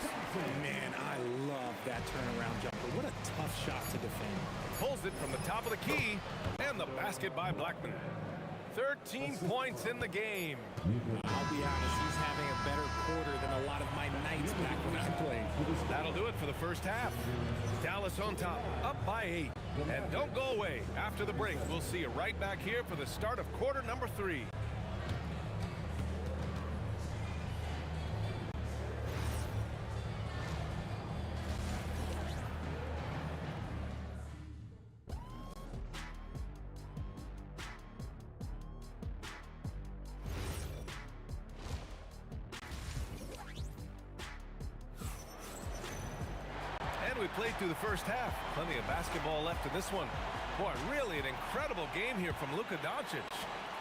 Man, I love that turnaround jumper. What a tough shot to defend. Pulls it from the top of the key. And the basket by Blackman. 13 points in the game. I'll be honest, he's having a better quarter than a lot of my nights back when I played. That'll do it for the first half. Dallas on top, up by 8. And don't go away. After the break, we'll see you right back here for the start of quarter number 3. We played through the first half. Plenty of basketball left in this one. Boy, really an incredible game here from Luka Doncic.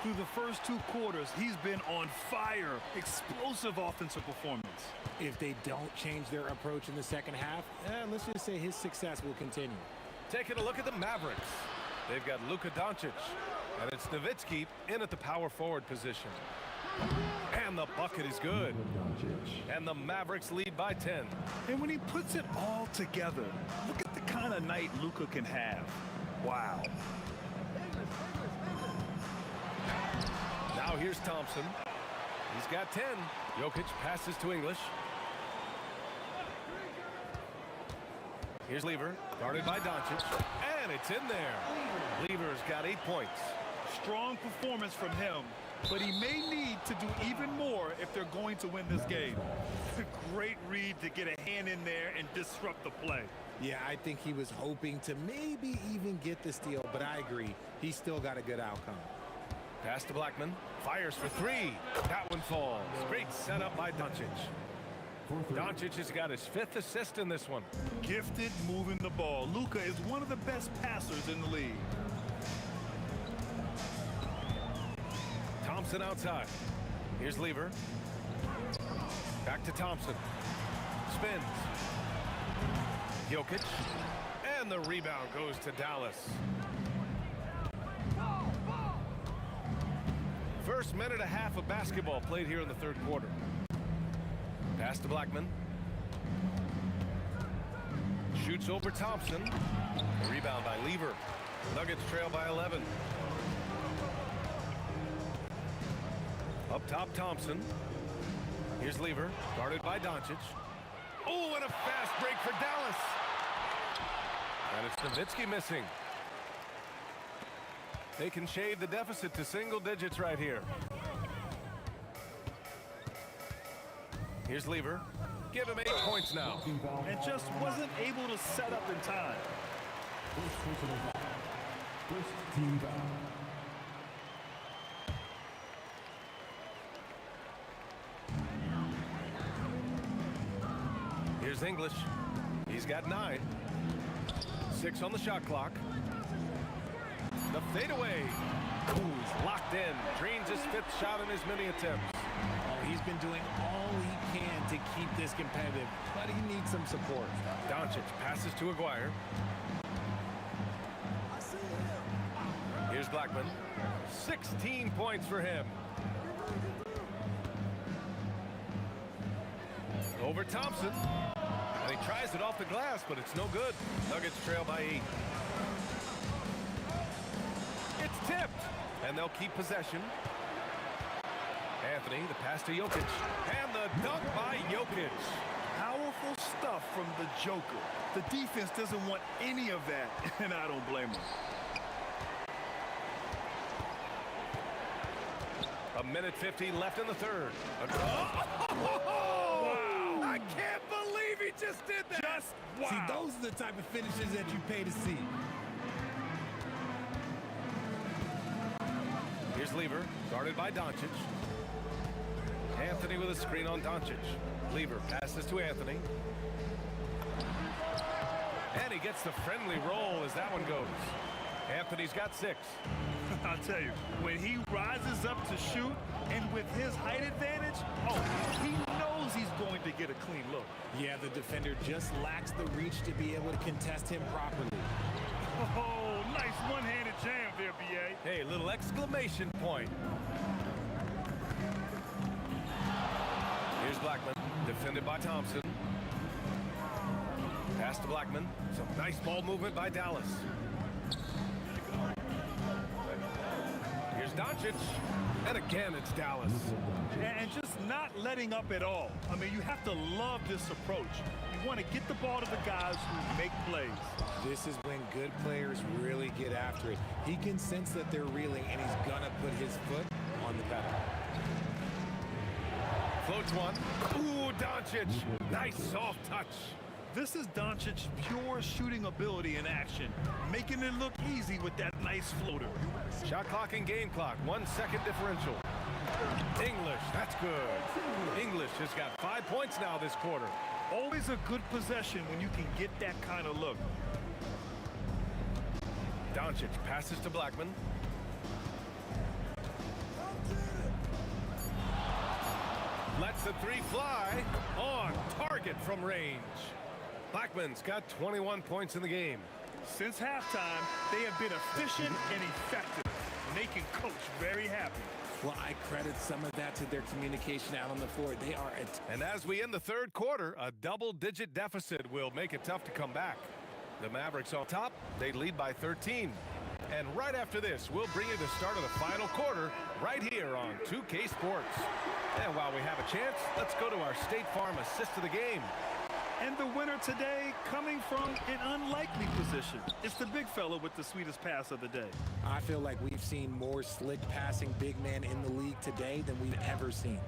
Through the first 2 quarters, he's been on fire. Explosive offensive performance. If they don't change their approach in the second half, let's just say his success will continue. Taking a look at the Mavericks. They've got Luka Doncic, and it's Nowitzki in at the power forward position. And the bucket is good. And the Mavericks lead by 10. And when he puts it all together, look at the kind of night Luka can have. Wow. Now here's Thompson. He's got 10. Jokic passes to English. Here's Lever, guarded by Doncic, and it's in there. Lever's got 8 points. Strong performance from him, but he may need to do even more if they're going to win this game. Great read to get a hand in there and disrupt the play. Yeah, I think he was hoping to maybe even get the steal, but I agree. He still got a good outcome. Pass to Blackman. Fires for 3. That one falls. Great setup by Doncic. Doncic has got his 5th assist in this one. Gifted moving the ball. Luka is one of the best passers in the league. Thompson outside. Here's Lever. Back to Thompson. Spins. Jokic. And the rebound goes to Dallas. First minute and a half of basketball played here in the third quarter. Pass to Blackman. Shoots over Thompson. Rebound by Lever. Nuggets trail by 11. Up top, Thompson. Here's Lever, guarded by Doncic. Oh, and a fast break for Dallas. And it's Nowitzki missing. They can shade the deficit to single digits right here. Here's Lever. Give him 8 points now. And just wasn't able to set up in time. First team foul. Here's English. He's got 9. 6 on the shot clock. The fadeaway. Ooh, he's locked in. Drains his 5th shot in his many attempts. Oh, he's been doing all he can to keep this competitive, but he needs some support. Doncic passes to Aguirre. Here's Blackman. 16 points for him. Over Thompson. And he tries it off the glass, but it's no good. Nuggets trail by 8. It's tipped, and they'll keep possession. Anthony, the pass to Jokic, and the dunk by Jokic. Powerful stuff from the Joker. The defense doesn't want any of that, and I don't blame them. A minute 50 left in the third. Wow. I can't believe he just did that. Just wow. See, those are the type of finishes that you pay to see. Here's Lever, guarded by Doncic. Anthony with a screen on Doncic. Lever passes to Anthony. And he gets the friendly roll as that one goes. Anthony's got 6. I'll tell you, when he rises up to shoot, and with his height advantage, oh, he knows he's going to get a clean look. Yeah, the defender just lacks the reach to be able to contest him properly. Oh, nice one-handed jam there, B.A. Hey, little exclamation point. Here's Blackman, defended by Thompson. Pass to Blackman. Some nice ball movement by Dallas. Here's Doncic. And again, it's Dallas. And just not letting up at all. I mean, you have to love this approach. You want to get the ball to the guys who make plays. This is when good players really get after it. He can sense that they're reeling, and he's going to put his foot on the pedal. Floats one. Ooh, Doncic. Nice soft touch. This is Doncic's pure shooting ability in action, making it look easy with that nice floater. Shot clock and game clock, 1 second differential. English, that's good. English has got 5 points now this quarter. Always a good possession when you can get that kind of look. Doncic passes to Blackman. Lets the 3 fly. On target from range. Blackman's got 21 points in the game. Since halftime, they have been efficient and effective, making Coach very happy. Well, I credit some of that to their communication out on the floor. They are And as we end the third quarter, a double-digit deficit will make it tough to come back. The Mavericks on top, they lead by 13. And right after this, we'll bring you the start of the final quarter right here on 2K Sports. And while we have a chance, let's go to our State Farm assist of the game. And the winner today coming from an unlikely position. It's the big fella with the sweetest pass of the day. I feel like we've seen more slick passing big men in the league today than we've ever seen.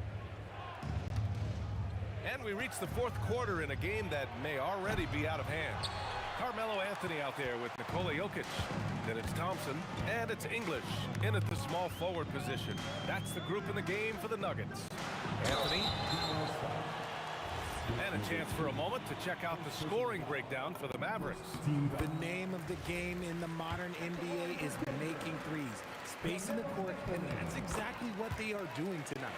And we reach the fourth quarter in a game that may already be out of hand. Carmelo Anthony out there with Nikola Jokic. Then it's Thompson, and it's English in at the small forward position. That's the group in the game for the Nuggets. Anthony. And a chance for a moment to check out the scoring breakdown for the Mavericks. The name of the game in the modern NBA is making threes. Spacing the court, and that's exactly what they are doing tonight.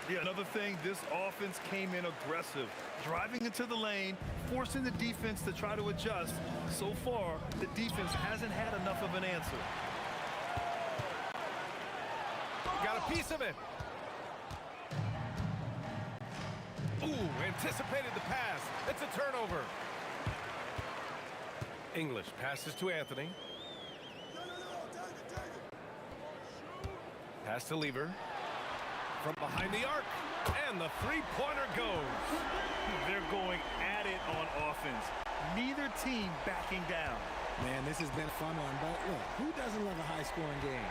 Yeah, another thing, this offense came in aggressive, driving into the lane, forcing the defense to try to adjust. So far, the defense hasn't had enough of an answer. Got a piece of it. Ooh, anticipated the pass. It's a turnover. English passes to Anthony. Pass to Lever. From behind the arc, and the three-pointer goes. They're going at it on offense. Neither team backing down. Man, this has been a fun one, but look, who doesn't love a high-scoring game?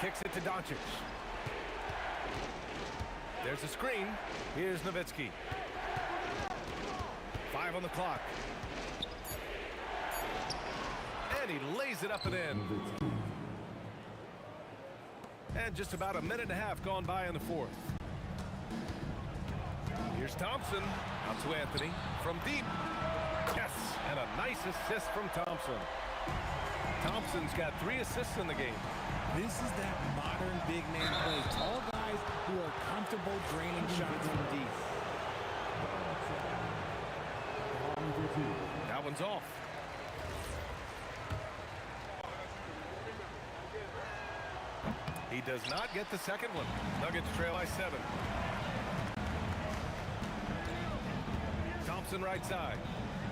Kicks it to Doncic. There's a screen. Here's Nowitzki. 5 on the clock. And he lays it up and in. And just about a minute and a half gone by in the fourth. Here's Thompson. Out to Anthony. From deep. Yes! And a nice assist from Thompson. Thompson's got 3 assists in the game. This is that modern big man play. Tall guys who are comfortable draining shots from deep. That one's off. He does not get the second one. Nuggets trail by 7. Thompson right side.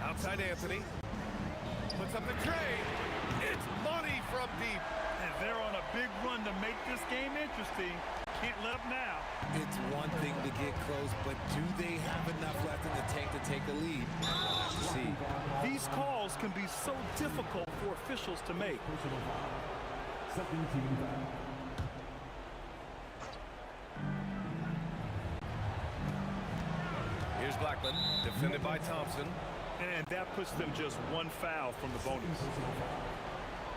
Outside Anthony. Puts up the tray. It's money from deep. And they're on a big run to make this game interesting. Can't let up now. It's one thing to get close, but do they have enough left in the tank to take a lead? Let's see. These calls can be so difficult for officials to make. Second team foul. Here's Blackman, defended by Thompson. And that puts them just 1 foul from the bonus.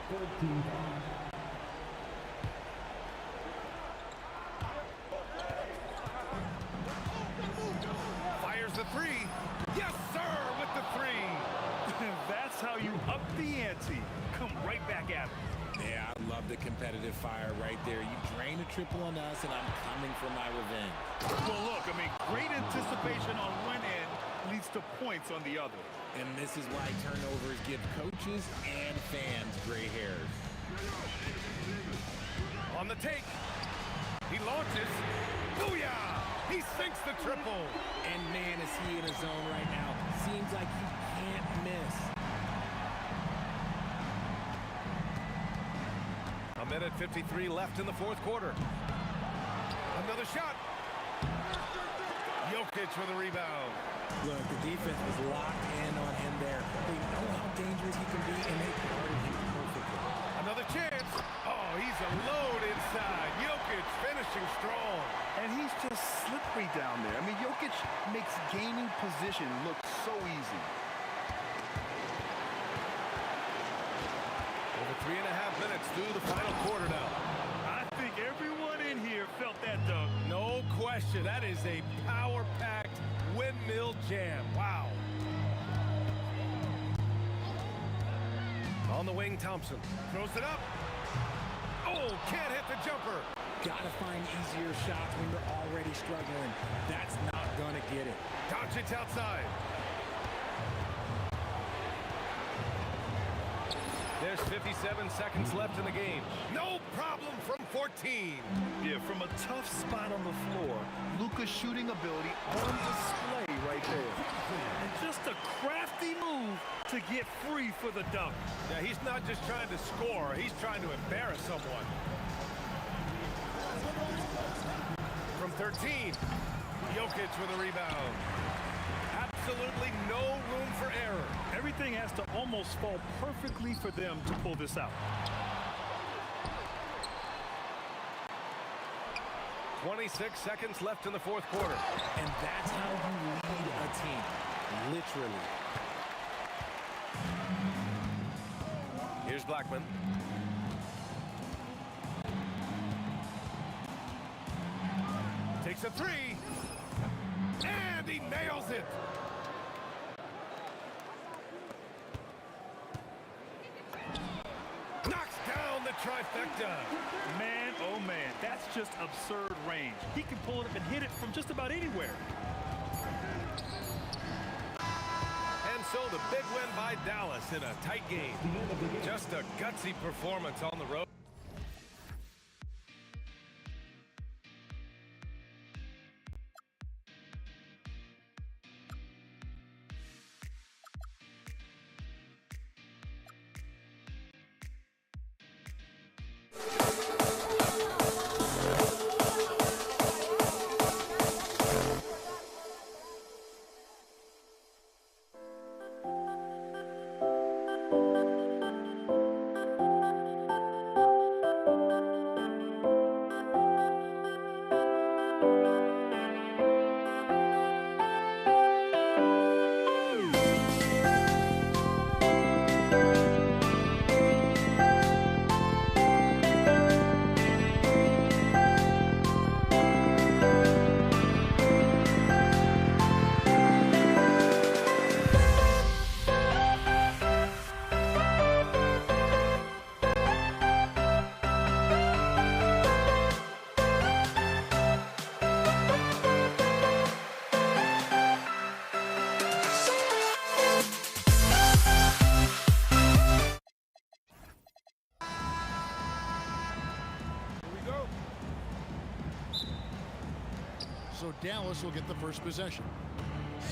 Third team foul. Fires the 3. Yes, sir, with the 3. That's how you up the ante. Come right back at it. Yeah, I love the competitive fire right there. You drain a triple on us, and I'm coming for my revenge. Well, look, I mean, great anticipation on one end leads to points on the other. And this is why turnovers give coaches and fans gray hairs. On the take. He launches. Booyah! He sinks the triple. And man, is he in a zone right now. Seems like he can't miss. A minute 53 left in the fourth quarter. Another shot. Jokic with a rebound. Look, the defense was locked in on him there. They know how dangerous he can be, and they guarded him perfectly. Another chance. Oh, he's alone inside. Jokic finishing strong. And he's just slippery down there. I mean, Jokic makes gaining position look so easy. Over 3.5 minutes through the final quarter now. I think everyone in here felt that, Doug. No question. That is a power-packed windmill jam. Wow. On the wing, Thompson throws it up. Oh, can't hit the jumper. Gotta find easier shots when you're already struggling. That's not gonna get it. Doncic outside. There's 57 seconds left in the game. No problem from 14. Yeah, from a tough spot on the floor, Luka's shooting ability on display right there. And just a crafty move to get free for the dunk. Yeah, he's not just trying to score. He's trying to embarrass someone. From 13, Jokic with a rebound. At Absolutely no room for error. Everything has to almost fall perfectly for them to pull this out. 26 seconds left in the fourth quarter. And that's how you lead a team, literally. Here's Blackman. Takes a three. And he nails it. Knocks down the trifecta. Man, oh man, that's just absurd range. He can pull it up and hit it from just about anywhere. And so the big win by Dallas in a tight game. Just a gutsy performance on the road. So Dallas will get the first possession.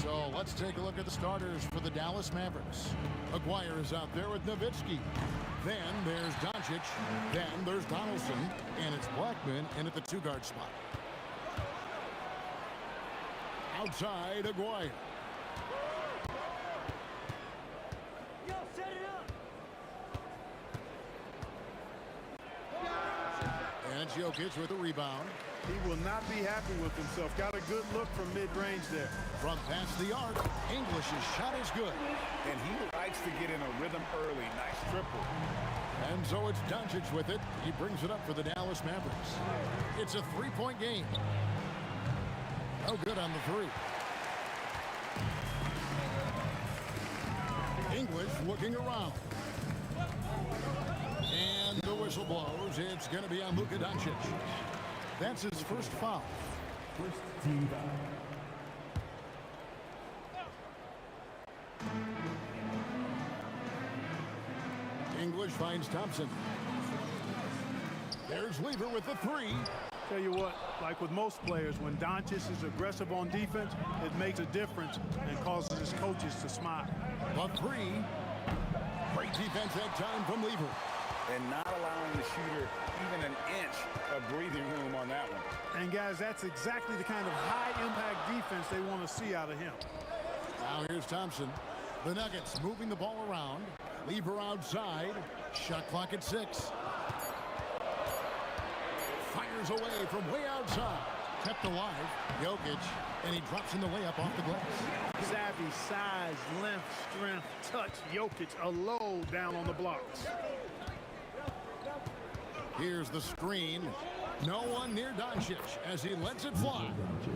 So let's take a look at the starters for the Dallas Mavericks. Aguirre is out there with Nowitzki. Then there's Doncic. Then there's Donaldson. And it's Blackman in at the two-guard spot. Outside, Aguirre. And Jokic with a rebound. He will not be happy with himself. Got a good look from mid-range there. From past the arc, English's shot is good. And he likes to get in a rhythm early. Nice triple. And so it's Doncic with it. He brings it up for the Dallas Mavericks. It's a three-point game. Oh, good on the three. English looking around. And the whistle blows. It's going to be on Luka Doncic. That's his first foul. First team foul. English finds Thompson. There's Lever with the three. Tell you what, like with most players, when Doncic is aggressive on defense, it makes a difference and causes his coaches to smile. The three. Great defense that time from Lever. And not allowing the shooter even an inch of breathing room on that one. And guys, that's exactly the kind of high-impact defense they want to see out of him. Now here's Thompson. The Nuggets moving the ball around. Lever outside. Shot clock at 6. Fires away from way outside. Kept alive. Jokic. And he drops in the layup off the glass. Savvy, size, length, strength, touch. Jokic, a low down on the blocks. Here's the screen. No one near Doncic as he lets it fly.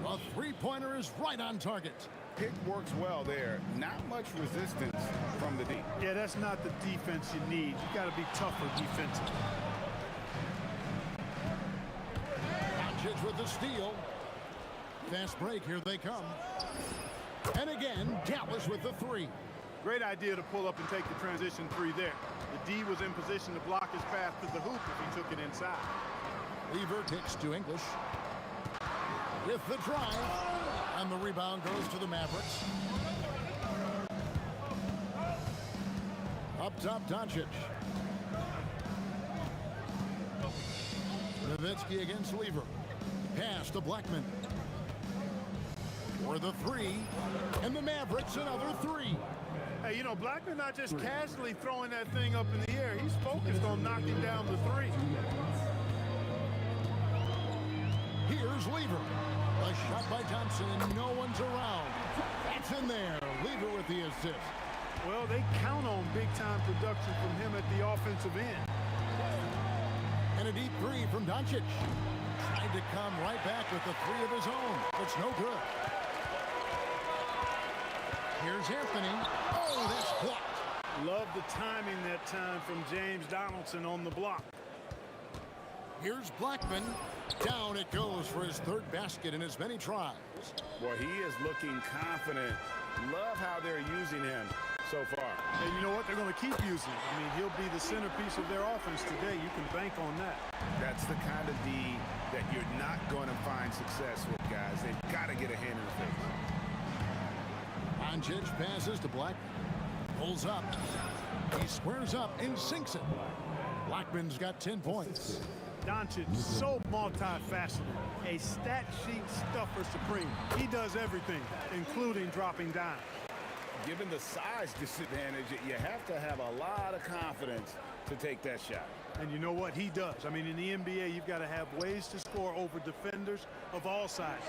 A three-pointer is right on target. Pick works well there. Not much resistance from the deep. Yeah, that's not the defense you need. You got to be tougher defensively. Doncic with the steal. Fast break, here they come. And again, Dallas with the three. Great idea to pull up and take the transition three there. The D was in position to block his path to the hoop if he took it inside. Lever kicks to English. With the drive. And the rebound goes to the Mavericks. Up top, Doncic. Nowitzki against Lever. Pass to Blackman. for the three. And the Mavericks another three. Hey, you know, Blackman not just casually throwing that thing up in the air. He's focused on knocking down the three. Here's Lever. A shot by Thompson. No one's around. That's in there. Lever with the assist. Well, they count on big-time production from him at the offensive end. And a deep three from Doncic. Tried to come right back with a three of his own. It's no good. Here's Anthony. Oh, that's blocked. Love the timing that time from James Donaldson on the block. Here's Blackman. Down it goes for his third basket in as many tries. Well, he is looking confident. Love how they're using him so far. And you know what? They're going to keep using him. I mean, he'll be the centerpiece of their offense today. You can bank on that. That's the kind of D that you're not going to find success with, guys. They've got to get a hand in the face. Doncic passes to Blackman. Pulls up. He squares up and sinks it. Blackman's got 10 points. Doncic, so multifaceted. A stat sheet stuffer supreme. He does everything, including dropping dimes. Given the size disadvantage, you have to have a lot of confidence to take that shot. And you know what? He does. I mean, in the NBA, you've got to have ways to score over defenders of all sizes.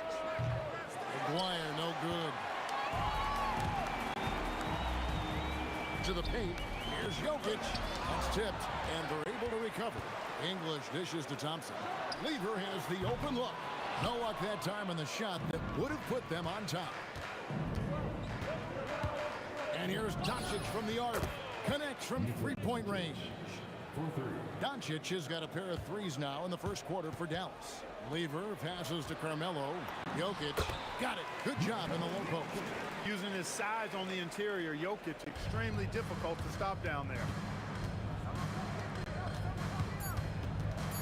McGuire, no good. To the paint. Here's Jokic. That's tipped, and they're able to recover. English dishes to Thompson. Lever has the open look. No luck that time on the shot that would have put them on top. And here's Doncic from the arc. Connects from three-point range. Doncic has got a pair of threes now in the first quarter for Dallas. Lever passes to Carmelo. Jokic got it. Good job in the low post. Using his size on the interior, Jokic extremely difficult to stop down there.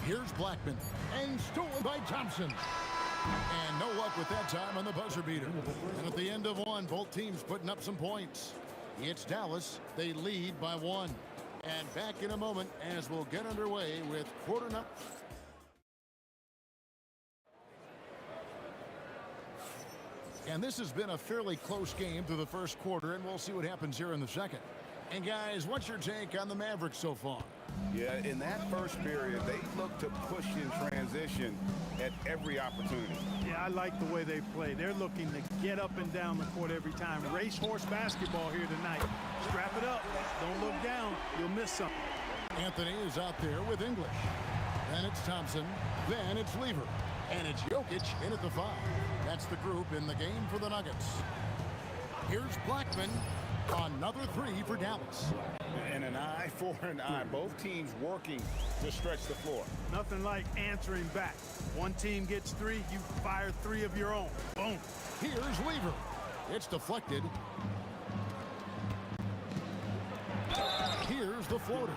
Here's Blackman. And stolen by Thompson. And no luck with that time on the buzzer beater. And at the end of one, both teams putting up some points. It's Dallas. They lead by one. And back in a moment as we'll get underway with quarter number. And this has been a fairly close game through the first quarter, and we'll see what happens here in the second. And guys, what's your take on the Mavericks so far? Yeah, in that first period, they look to push in transition at every opportunity. Yeah, I like the way they play. They're looking to get up and down the court every time. Racehorse basketball here tonight. Strap it up. Don't look down. You'll miss something. Anthony is out there with English. Then it's Thompson. Then it's Lever. And it's Jokic in at the 5. That's the group in the game for the Nuggets. Here's Blackman. Another three for Dallas. And an eye for an eye. Both teams working to stretch the floor. Nothing like answering back. One team gets three, you fire three of your own. Boom. Here's Lever. It's deflected. Here's the floater.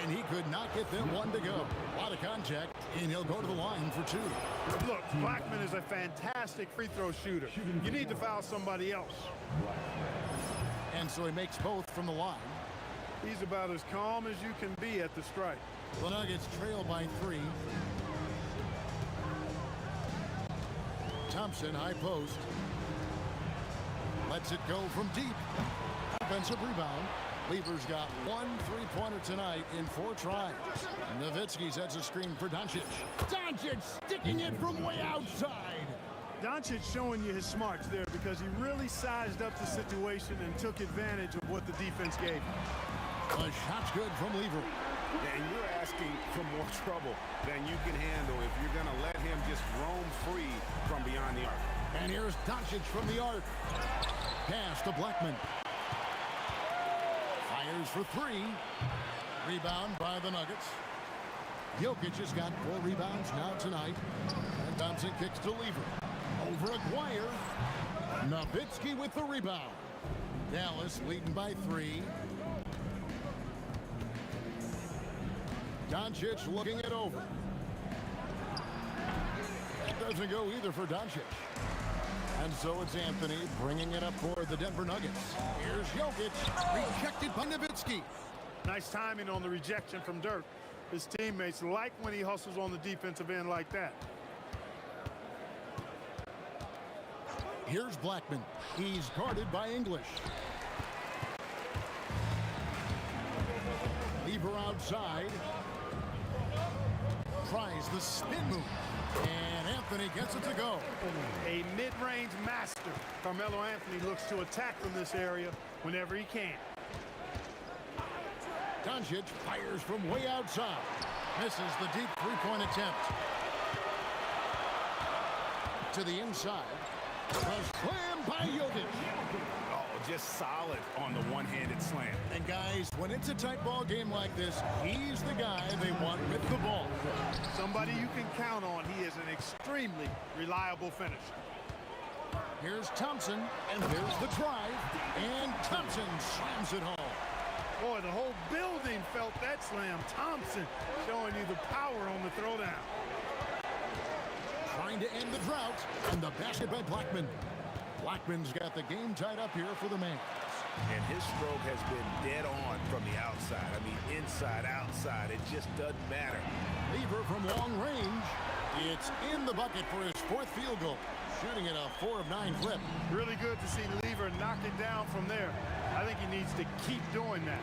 And he could not get them one to go. A lot of contact, and he'll go to the line for two. Look, Blackman is a fantastic free throw shooter. You need to foul somebody else. And so he makes both from the line. He's about as calm as you can be at the strike. The Nuggets trail by 3. Thompson, high post. Lets it go from deep. Offensive rebound. Lever's got one three-pointer tonight in 4 tries. Nowitzki sets a screen for Doncic. Doncic sticking it from way outside. Doncic showing you his smarts there because he really sized up the situation and took advantage of what the defense gave him. The shot's good from Lever. And you're asking for more trouble than you can handle if you're going to let him just roam free from beyond the arc. And here's Doncic from the arc. Pass to Blackman. Fires for 3. Rebound by the Nuggets. Jokic has got 4 rebounds now tonight. And Thompson kicks to Lever. Over Aguirre. Nowitzki with the rebound. Dallas leading by 3. Doncic looking it over. It doesn't go either for Doncic. And so it's Anthony bringing it up for the Denver Nuggets. Here's Jokic, rejected by Nowitzki. Nice timing on the rejection from Dirk. His teammates like when he hustles on the defensive end like that. Here's Blackman. He's guarded by English. Lever outside. Tries the spin move. And Anthony gets it to go. A mid-range master. Carmelo Anthony looks to attack from this area whenever he can. Doncic fires from way outside. Misses the deep three-point attempt. To the inside. A slam by Jokic. Oh, just solid on the one-handed slam. And guys, when it's a tight ball game like this, he's the guy they want with the ball. Somebody you can count on. He is an extremely reliable finisher. Here's Thompson, and there's the drive. And Thompson slams it home. Boy, the whole building felt that slam. Thompson showing you the power on the throwdown. Trying to end the drought, and the basket by Blackman. Blackman's got the game tied up here for the Mavs. And his stroke has been dead on from the outside. I mean, inside, outside, it just doesn't matter. Lever from long range. It's in the bucket for his fourth field goal. Shooting at a 4 of 9 clip. Really good to see Lever knock it down from there. I think he needs to keep doing that.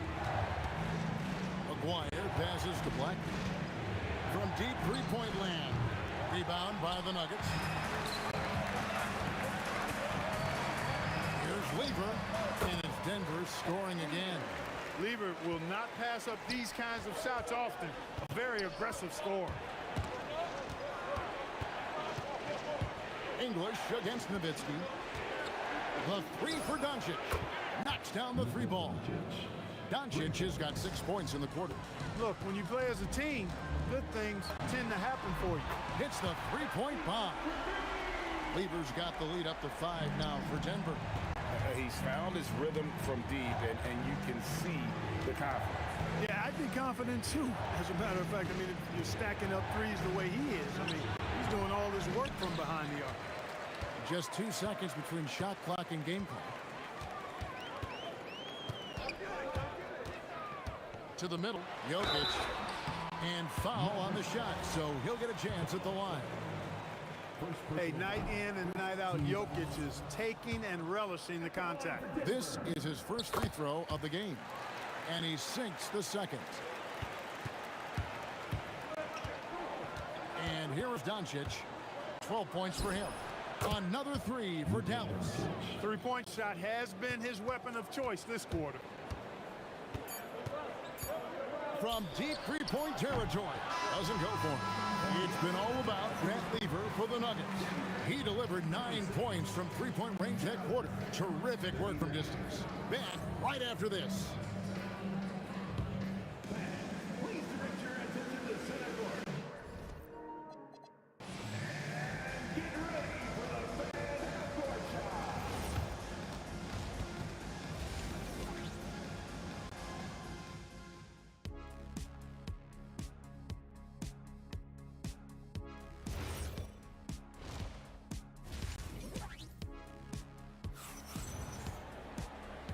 McGuire passes to Blackman. From deep three-point land. Rebound by the Nuggets. Here's Lever, and it's Denver scoring again. Lever will not pass up these kinds of shots often. A very aggressive scorer. English against Nowitzki. The three for Doncic. Knocks down the three ball. Doncic has got 6 points in the quarter. Look, when you play as a team, good things tend to happen for you. Hits the three-point bomb. Lever's got the lead up to 5 now for Denver. He's found his rhythm from deep, and you can see the confidence. Yeah, I'd be confident too. As a matter of fact, I mean, if you're stacking up threes the way he is, I mean, he's doing all this work from behind the arc. Just 2 seconds between shot clock and game clock. To the middle, Jokic, and foul on the shot, so he'll get a chance at the line. Hey, night in and night out, Jokic is taking and relishing the contact. This is his first free throw of the game, and he sinks the second. And here is Doncic, 12 points for him. Another three for Dallas. Three-point shot has been his weapon of choice this quarter. From deep three-point territory. Doesn't go for him. It's been all about Grant Lever for the Nuggets. He delivered 9 points from three-point range that quarter. Terrific work from distance. Back right after this.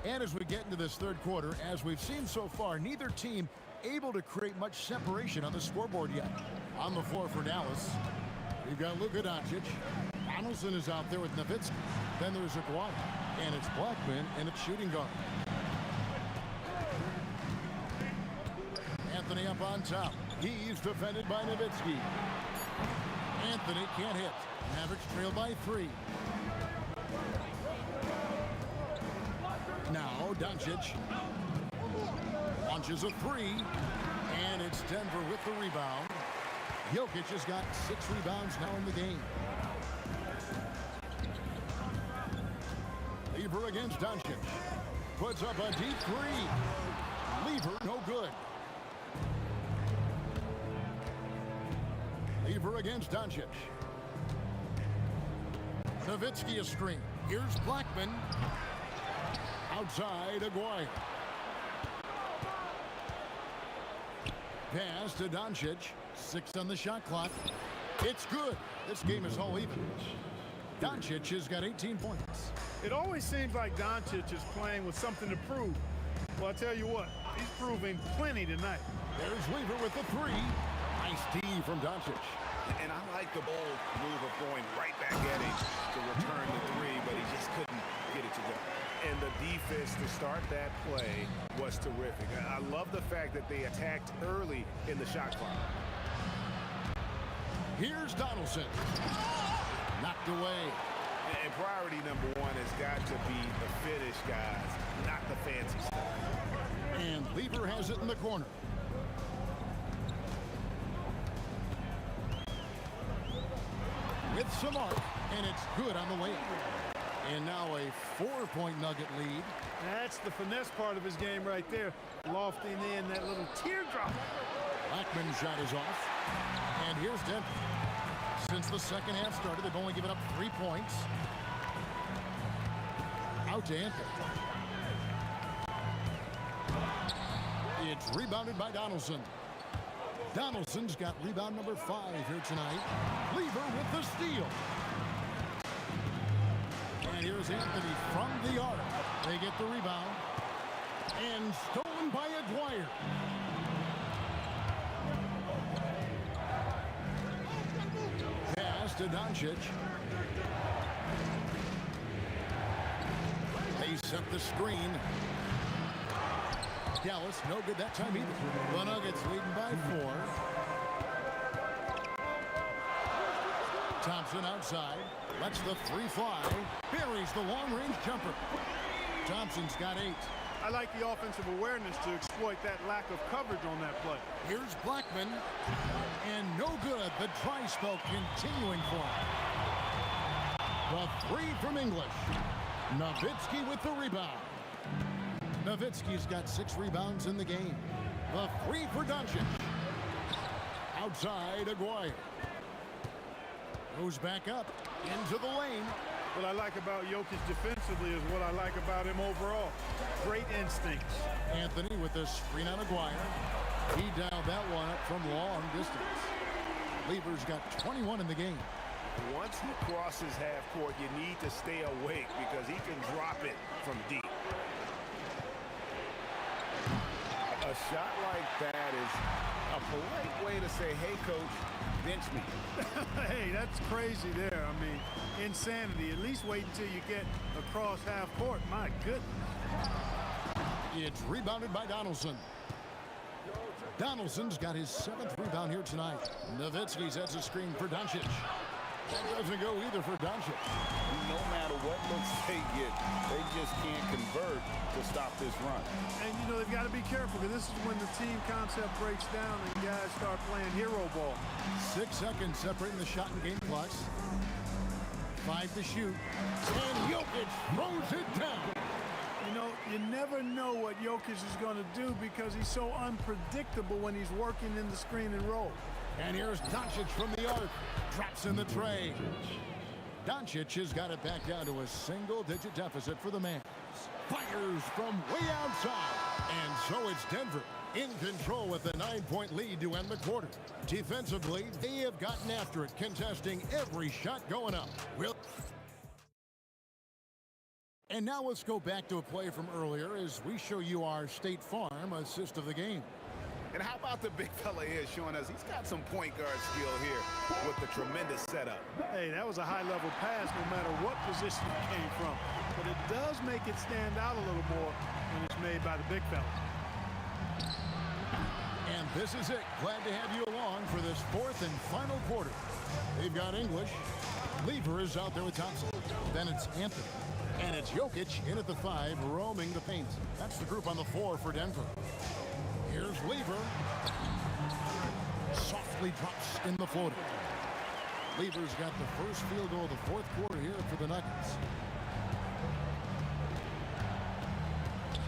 And as we get into this third quarter, as we've seen so far, neither team able to create much separation on the scoreboard yet. On the floor for Dallas, we've got Luka Doncic. Donaldson is out there with Nowitzki. Then there's Aguado, and it's Blackman, and it's shooting guard. Anthony up on top. He's defended by Nowitzki. Anthony can't hit. Mavericks trail by 3. Now Doncic launches a 3, and it's Denver with the rebound. Jokic has got 6 rebounds now in the game. Lever against Doncic. Puts up a deep 3. Lever no good. Lever against Doncic. Nowitzki a screen. Here's Blackman. Outside, Aguirre. Pass to Doncic. 6 on the shot clock. It's good. This game is all even. Doncic has got 18 points. It always seems like Doncic is playing with something to prove. Well, I tell you what, he's proving plenty tonight. There's Lever with the 3. Nice D from Doncic. And I like the bold move of going right back at him to return the three, but he just couldn't get it to go. And the defense to start that play was terrific. I love the fact that they attacked early in the shot clock. Here's Donaldson. Knocked away. And priority number one has got to be the finish, guys, not the fancy stuff. And Lever has it in the corner. With some arc, and it's good on the way. And now a 4-point Nugget lead. That's the finesse part of his game right there. Lofting in that little teardrop. Blackman's shot is off. And here's Denver. Since the second half started, they've only given up 3 points. Out to Anthony. It's rebounded by Donaldson. Donaldson's got rebound number 5 here tonight. Lever with the steal. And here's Anthony from the arc. They get the rebound. And stolen by Aguirre. Pass to Doncic. They set the screen. Dallas, no good that time either. The Nuggets leading by 4. Thompson outside. Lets the 3 fly. Buries the long-range jumper. Thompson's got 8. I like the offensive awareness to exploit that lack of coverage on that play. Here's Blackman. And no good. The dry spell continuing for him. The 3 from English. Nowitzki with the rebound. Nowitzki's got 6 rebounds in the game. The 3 for Doncic. Outside Aguirre. Goes back up into the lane. What I like about Jokic defensively is what I like about him overall. Great instincts. Anthony with the screen on Aguirre. He dialed that one up from long distance. Lever's got 21 in the game. Once he crosses half court, you need to stay awake because he can drop it from deep. A shot like that is a polite way to say, hey, coach, bench me. Hey, that's crazy there. I mean, insanity. At least wait until you get across half court. My goodness. It's rebounded by Donaldson. Donaldson's got his 7th rebound here tonight. Nowitzki sets a screen for Doncic. That doesn't go either for Doncic. No matter what looks they get, they just can't convert to stop this run. And, you know, they've got to be careful because this is when the team concept breaks down and guys start playing hero ball. 6 seconds separating the shot and game clocks. 5 to shoot. And Jokic throws it down. You know, you never know what Jokic is going to do because he's so unpredictable when he's working in the screen and roll. And here's Doncic from the arc. Drops in the tray. Doncic has got it back down to a single-digit deficit for the Mavs. Fires from way outside. And so it's Denver in control with a 9-point lead to end the quarter. Defensively, they have gotten after it, contesting every shot going up. And now let's go back to a play from earlier as we show you our State Farm assist of the game. And how about the big fella here showing us he's got some point guard skill here with the tremendous setup. Hey, that was a high-level pass no matter what position it came from. But it does make it stand out a little more when it's made by the big fella. And this is it. Glad to have you along for this 4th and final quarter. They've got English. Lever is out there with Thompson. Then it's Anthony. And it's Jokic in at the 5, roaming the paint. That's the group on the 4 for Denver. Here's Lever. Softly drops in the floater. Lever's got the first field goal of the 4th quarter here for the Nuggets.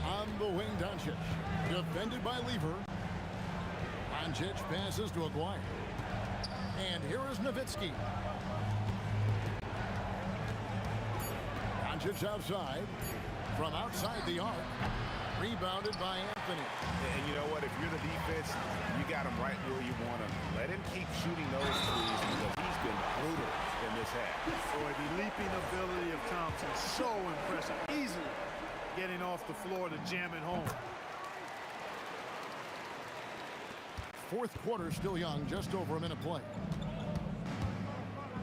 On the wing, Doncic. Defended by Lever. Doncic passes to Aguirre. And here is Nowitzki. Doncic outside. From outside the arc. Rebounded by Anthony. And you know what? If you're the defense, you got him right where you want him. Let him keep shooting those threes because he's been brutal in this half. Boy, the leaping ability of Thompson, so impressive. Easily getting off the floor to jam it home. 4th quarter still young, just over a minute play.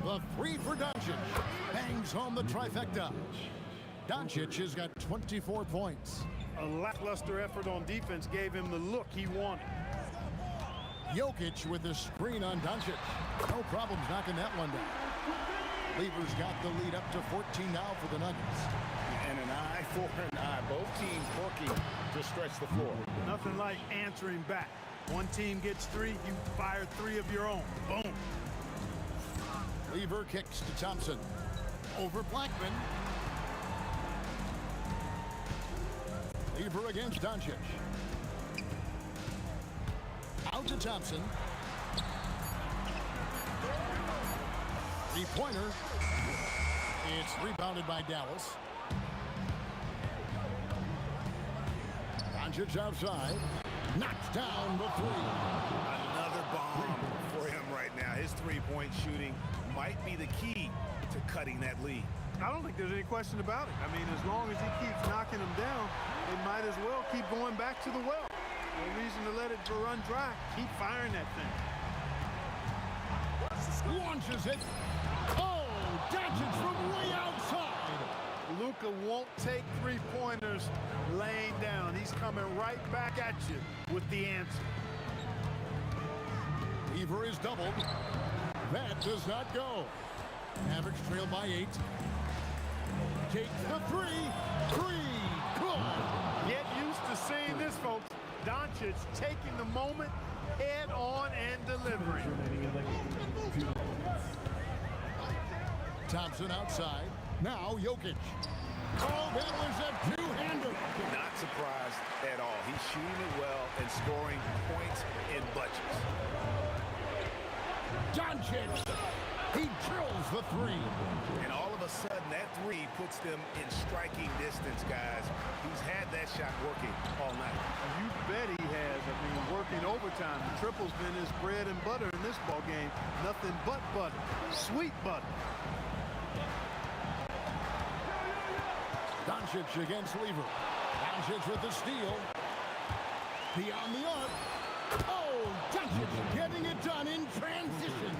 The three for Doncic. Bangs home the trifecta. Doncic has got 24 points. A lackluster effort on defense gave him the look he wanted. Jokic with the screen on Doncic. No problems knocking that one down. Lever's got the lead up to 14 now for the Nuggets. And an eye for an eye. Both teams working to stretch the floor. Nothing like answering back. One team gets 3, you fire 3 of your own. Boom. Lever kicks to Thompson. Over Blackman. Lever against Doncic. Out to Thompson. Three-pointer. It's rebounded by Dallas. Doncic outside. Knocks down the 3. Another bomb for him right now. His three-point shooting might be the key to cutting that lead. I don't think there's any question about it. I mean, as long as he keeps knocking them down, they might as well keep going back to the well. No reason to let it run dry. Keep firing that thing. Launches it. Oh, Doncic from way outside. Luka won't take three-pointers laying down. He's coming right back at you with the answer. Lever is doubled. That does not go. Mavericks trail by 8. Take the 3. 3. Good. Get used to seeing this, folks. Doncic taking the moment head on and delivering. Thompson outside. Now Jokic. Oh, that was a two-hander. Not surprised at all. He's shooting it well and scoring points in bunches. Doncic. He drills the 3. And all of a sudden, that 3 puts them in striking distance, guys. He's had that shot working all night. You bet he has. I mean, working overtime. The triple's been his bread and butter in this ball game. Nothing but butter. Sweet butter. Doncic against Lever. Doncic with the steal. Beyond the arc. Oh, Doncic getting it done in transition.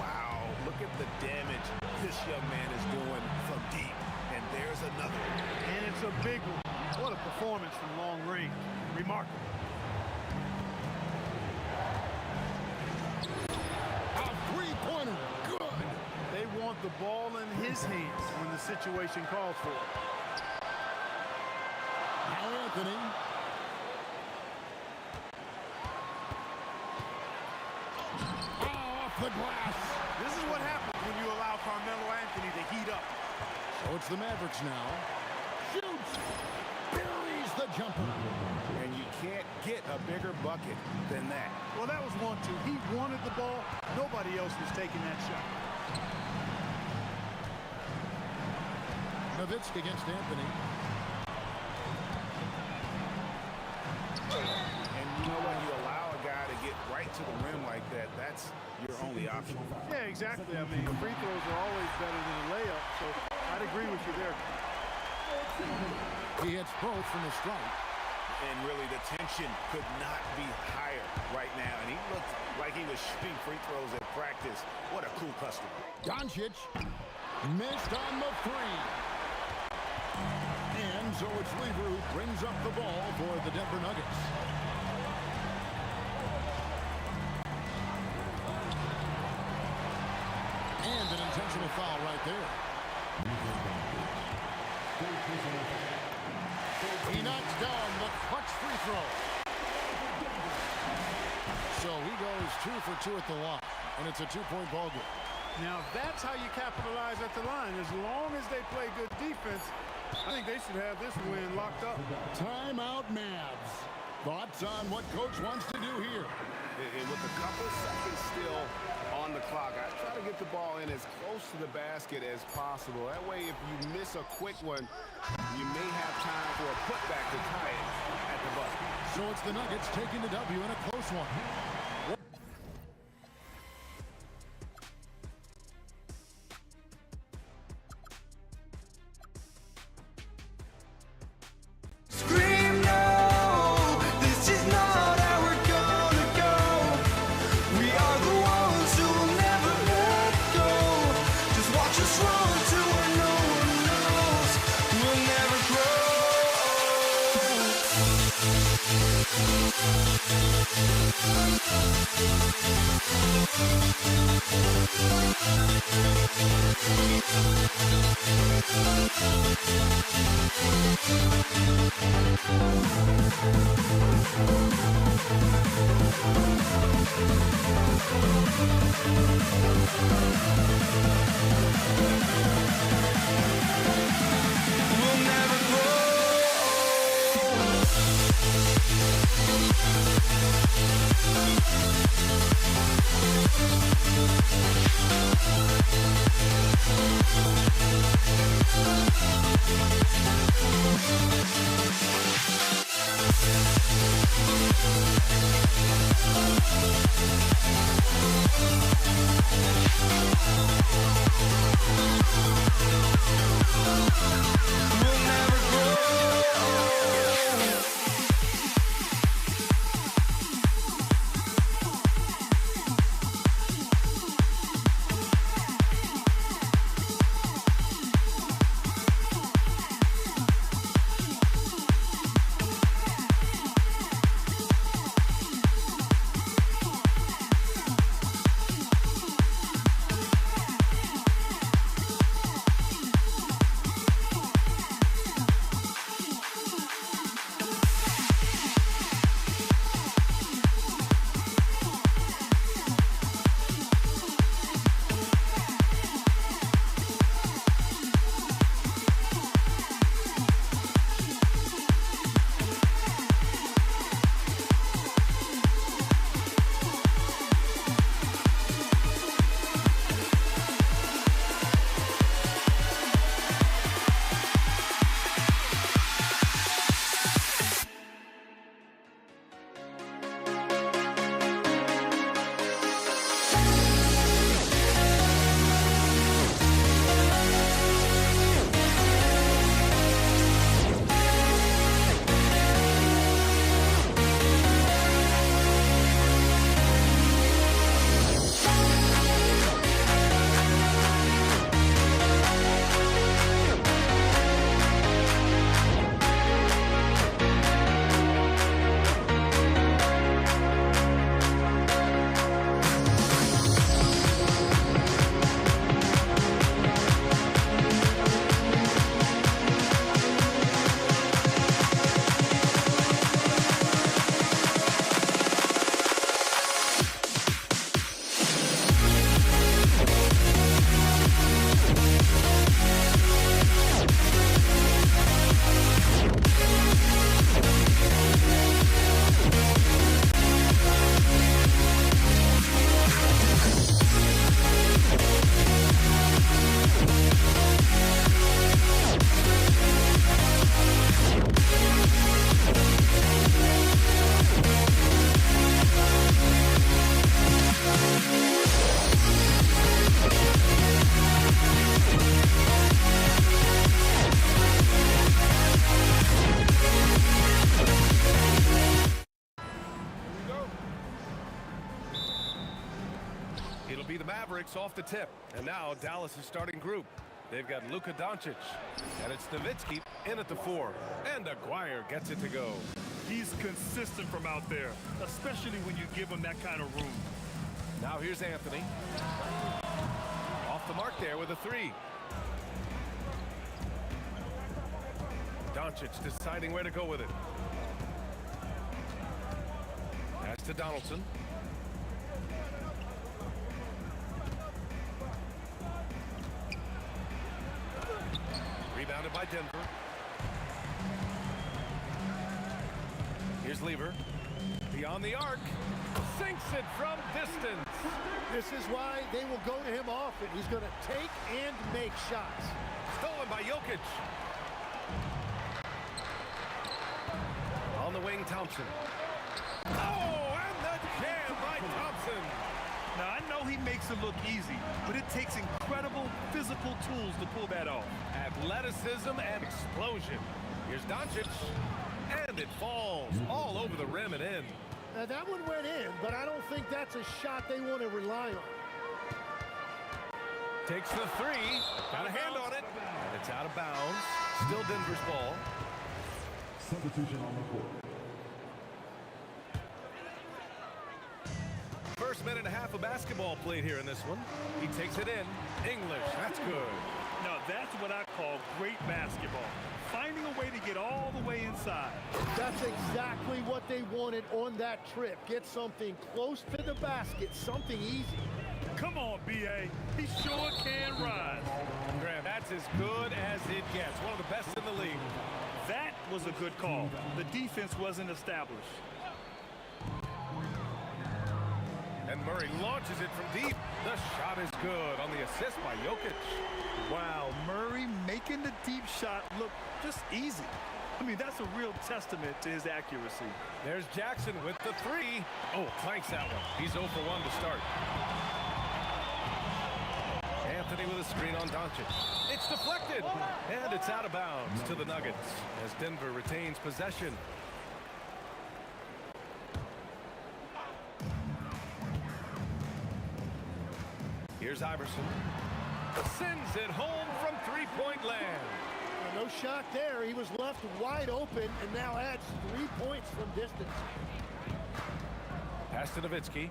Wow, look at the damage this young man is doing from deep. And there's another one. And it's a big one. What a performance from long range. Remarkable. A three-pointer. Good. They want the ball in his hands when the situation calls for it. Now Anthony. Off the glass. This is what happens when you allow Carmelo Anthony to heat up. So it's the Mavericks now. Shoots. Buries the jumper. And you can't get a bigger bucket than that. Well, that was 1-2. He wanted the ball. Nobody else was taking that shot. Nowitzki against Anthony. And you know what? You allow a guy to get right to the rim like that. That's your only option. Yeah, exactly. I mean, free throws are always better than a layup, so I'd agree with you there. He hits both from the strike. And really, the tension could not be higher right now. And he looked like he was shooting free throws at practice. What a cool customer. Doncic missed on the 3. And so it's Lever who brings up the ball for the Denver Nuggets. And an intentional foul right there. He knocks down the clutch free throw. So he goes 2 for 2 at the line, and it's a 2-point ball game. Now, that's how you capitalize at the line. As long as they play good defense, I think they should have this win locked up. Timeout, Mavs. Thoughts on what coach wants to do here? And with a couple seconds still on the clock, I try to get the ball in as close to the basket as possible. That way, if you miss a quick one, you may have time for a putback to tie it at the buzzer. So it's the Nuggets taking the W in a close one. Scream no, this is not how we're gonna go. We are the ones who will never let go. Just run to where no one knows. We'll never grow. We'll never grow. We'll never grow. It'll be the Mavericks off the tip. And now Dallas' starting group. They've got Luka Doncic. And it's Nowitzki in at the 4. And Aguirre gets it to go. He's consistent from out there, especially when you give him that kind of room. Now here's Anthony. Off the mark there with a 3. Doncic deciding where to go with it. Pass to Donaldson. Rebounded by Denver. Here's Lever. Beyond the arc. Sinks it from distance. This is why they will go to him often. He's going to take and make shots. Stolen by Jokic. On the wing, Thompson. Oh, and the jam by Thompson. Now, I know he makes it look easy, but it takes incredible physical tools to pull that off. Athleticism and explosion. Here's Doncic. And it falls all over the rim and in. Now, that one went in, but I don't think that's a shot they want to rely on. Takes the three. Got a hand on it. And it's out of bounds. Still Denver's ball. Substitution on the court. First minute and a half of basketball played here in this one. He takes it in. English. That's good. Now, that's what I call great basketball. Finding a way to get all the way inside. That's exactly what they wanted on that trip. Get something close to the basket, something easy. Come on, B.A. He sure can rise. Graham, that's as good as it gets. One of the best in the league. That was a good call. The defense wasn't established. And Murray launches it from deep. The shot is good on the assist by Jokic. Wow, Murray making the deep shot look just easy. I mean, that's a real testament to his accuracy. There's Jackson with the three. Oh, clanks that one. He's 0 for 1 to start. Anthony with a screen on Doncic. It's deflected, and it's out of bounds to the Nuggets as Denver retains possession. Here's Iverson. Sends it home from three-point land. Well, no shot there. He was left wide open and now adds 3 points from distance. Pass to Nowitzki.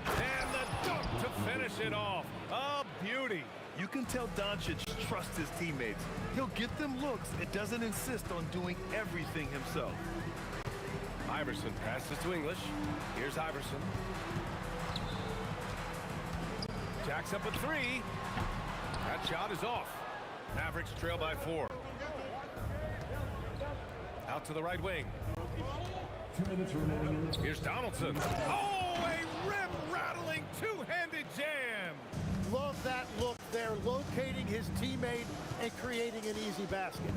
And the dunk to finish it off. A beauty. You can tell Doncic trusts his teammates. He'll get them looks and doesn't insist on doing everything himself. Iverson passes to English. Here's Iverson. Jacks up a three. That shot is off. Mavericks trail by 4. Out to the right wing. 2 minutes remaining. Here's Donaldson. Oh, a rim-rattling two-handed jam. Love that look there, locating his teammate and creating an easy basket.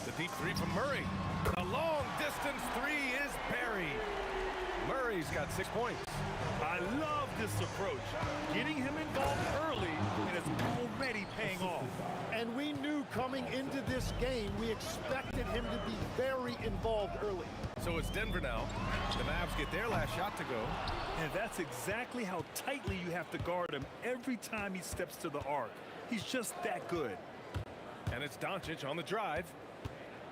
The deep three from Murray. The long-distance three is buried. Murray's got 6 points. I love this approach. Getting him involved early, and it's already paying off. And we knew coming into this game, we expected him to be very involved early. So it's Denver now. The Mavs get their last shot to go. And that's exactly how tightly you have to guard him every time he steps to the arc. He's just that good. And it's Doncic on the drive.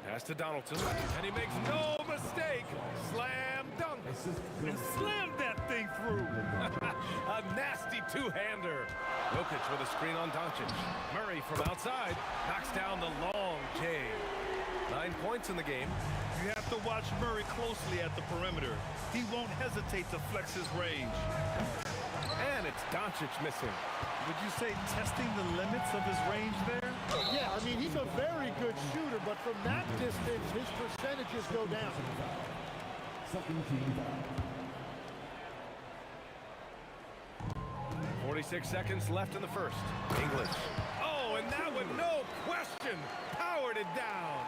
Pass to Donaldson, and he makes no mistake. Slam dunk. And slam that thing through. A nasty two-hander. Jokic with a screen on Doncic. Murray from outside knocks down the long J. 9 points in the game. You have to watch Murray closely at the perimeter. He won't hesitate to flex his range. And it's Doncic missing. Would you say testing the limits of his range there? Yeah, I mean, he's a very good shooter, but from that distance, his percentages go down. Second team. 46 seconds left in the first. English. Oh, and that one, no question, powered it down.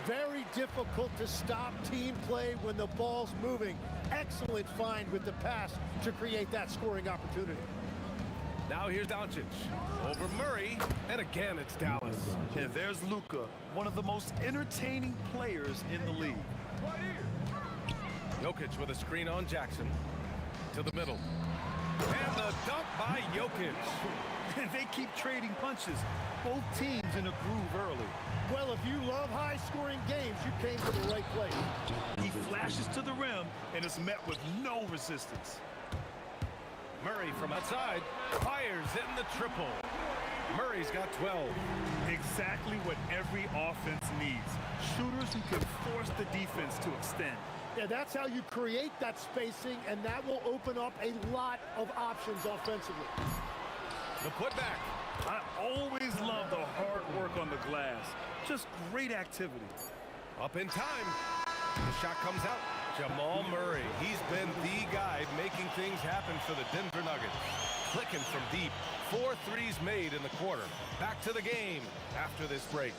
Very difficult to stop team play when the ball's moving. Excellent find with the pass to create that scoring opportunity. Now here's Doncic. Over Murray, and again it's Dallas. And there's Luka, one of the most entertaining players in the league. Jokic with a screen on Jackson. To the middle. And the dunk by Jokic. And they keep trading punches. Both teams in a groove early. Well, if you love high-scoring games, you came to the right place. He flashes to the rim and is met with no resistance. Murray from outside fires in the triple. Murray's got 12. Exactly what every offense needs. Shooters who can force the defense to extend. Yeah, that's how you create that spacing, and that will open up a lot of options offensively. The putback. I always love the hard work on the glass. Just great activity. Up in time. The shot comes out. Jamal Murray. He's been the guy making things happen for the Denver Nuggets. Clicking from deep. 4 threes made in the quarter. Back to the game after this break.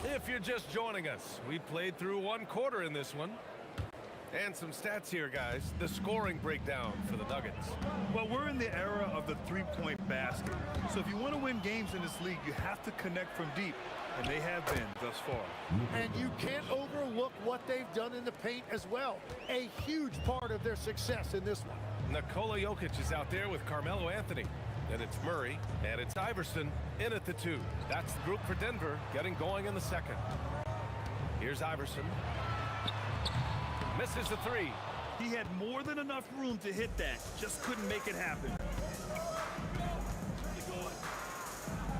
If you're just joining us, we played through 1 quarter in this one. And some stats here, guys. The scoring breakdown for the Nuggets. Well, we're in the era of the three-point basket. So if you want to win games in this league, you have to connect from deep. And they have been thus far. And you can't overlook what they've done in the paint as well. A huge part of their success in this one. Nikola Jokic is out there with Carmelo Anthony. Then it's Murray, and it's Iverson in at the 2. That's the group for Denver, getting going in the second. Here's Iverson. Misses the 3. He had more than enough room to hit that. Just couldn't make it happen.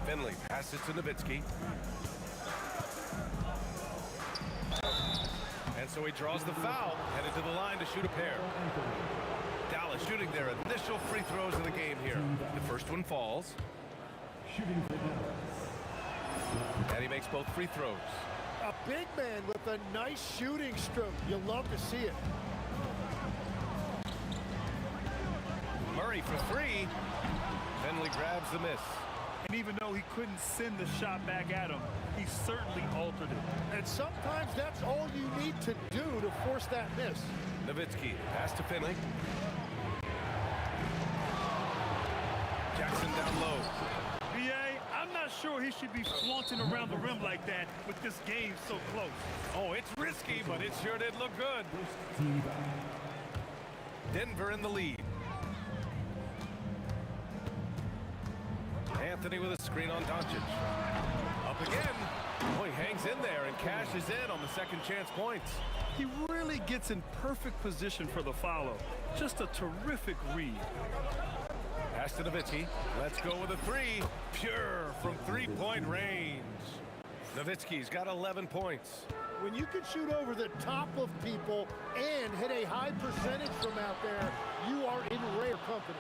Finley passes to Nowitzki. And so he draws the foul, headed to the line to shoot a pair. Dallas shooting their initial free throws of the game here. The first one falls. And he makes both free throws. A big man with a nice shooting stroke. You love to see it. Murray for 3. Finley grabs the miss. And even though he couldn't send the shot back at him, he certainly altered it. And sometimes that's all you need to do to force that miss. Nowitzki, pass to Finley. Jackson down low. B.A., I'm not sure he should be flaunting around the rim like that with this game so close. Oh, it's risky, but it sure did look good. Denver in the lead. Anthony with a screen on Doncic. Up again. Oh, he hangs in there and cashes in on the second chance points. He really gets in perfect position for the follow. Just a terrific read. Pass to Nowitzki. Let's go with a 3. Pure from three-point range. Nowitzki's got 11 points. When you can shoot over the top of people and hit a high percentage from out there, you are in rare company.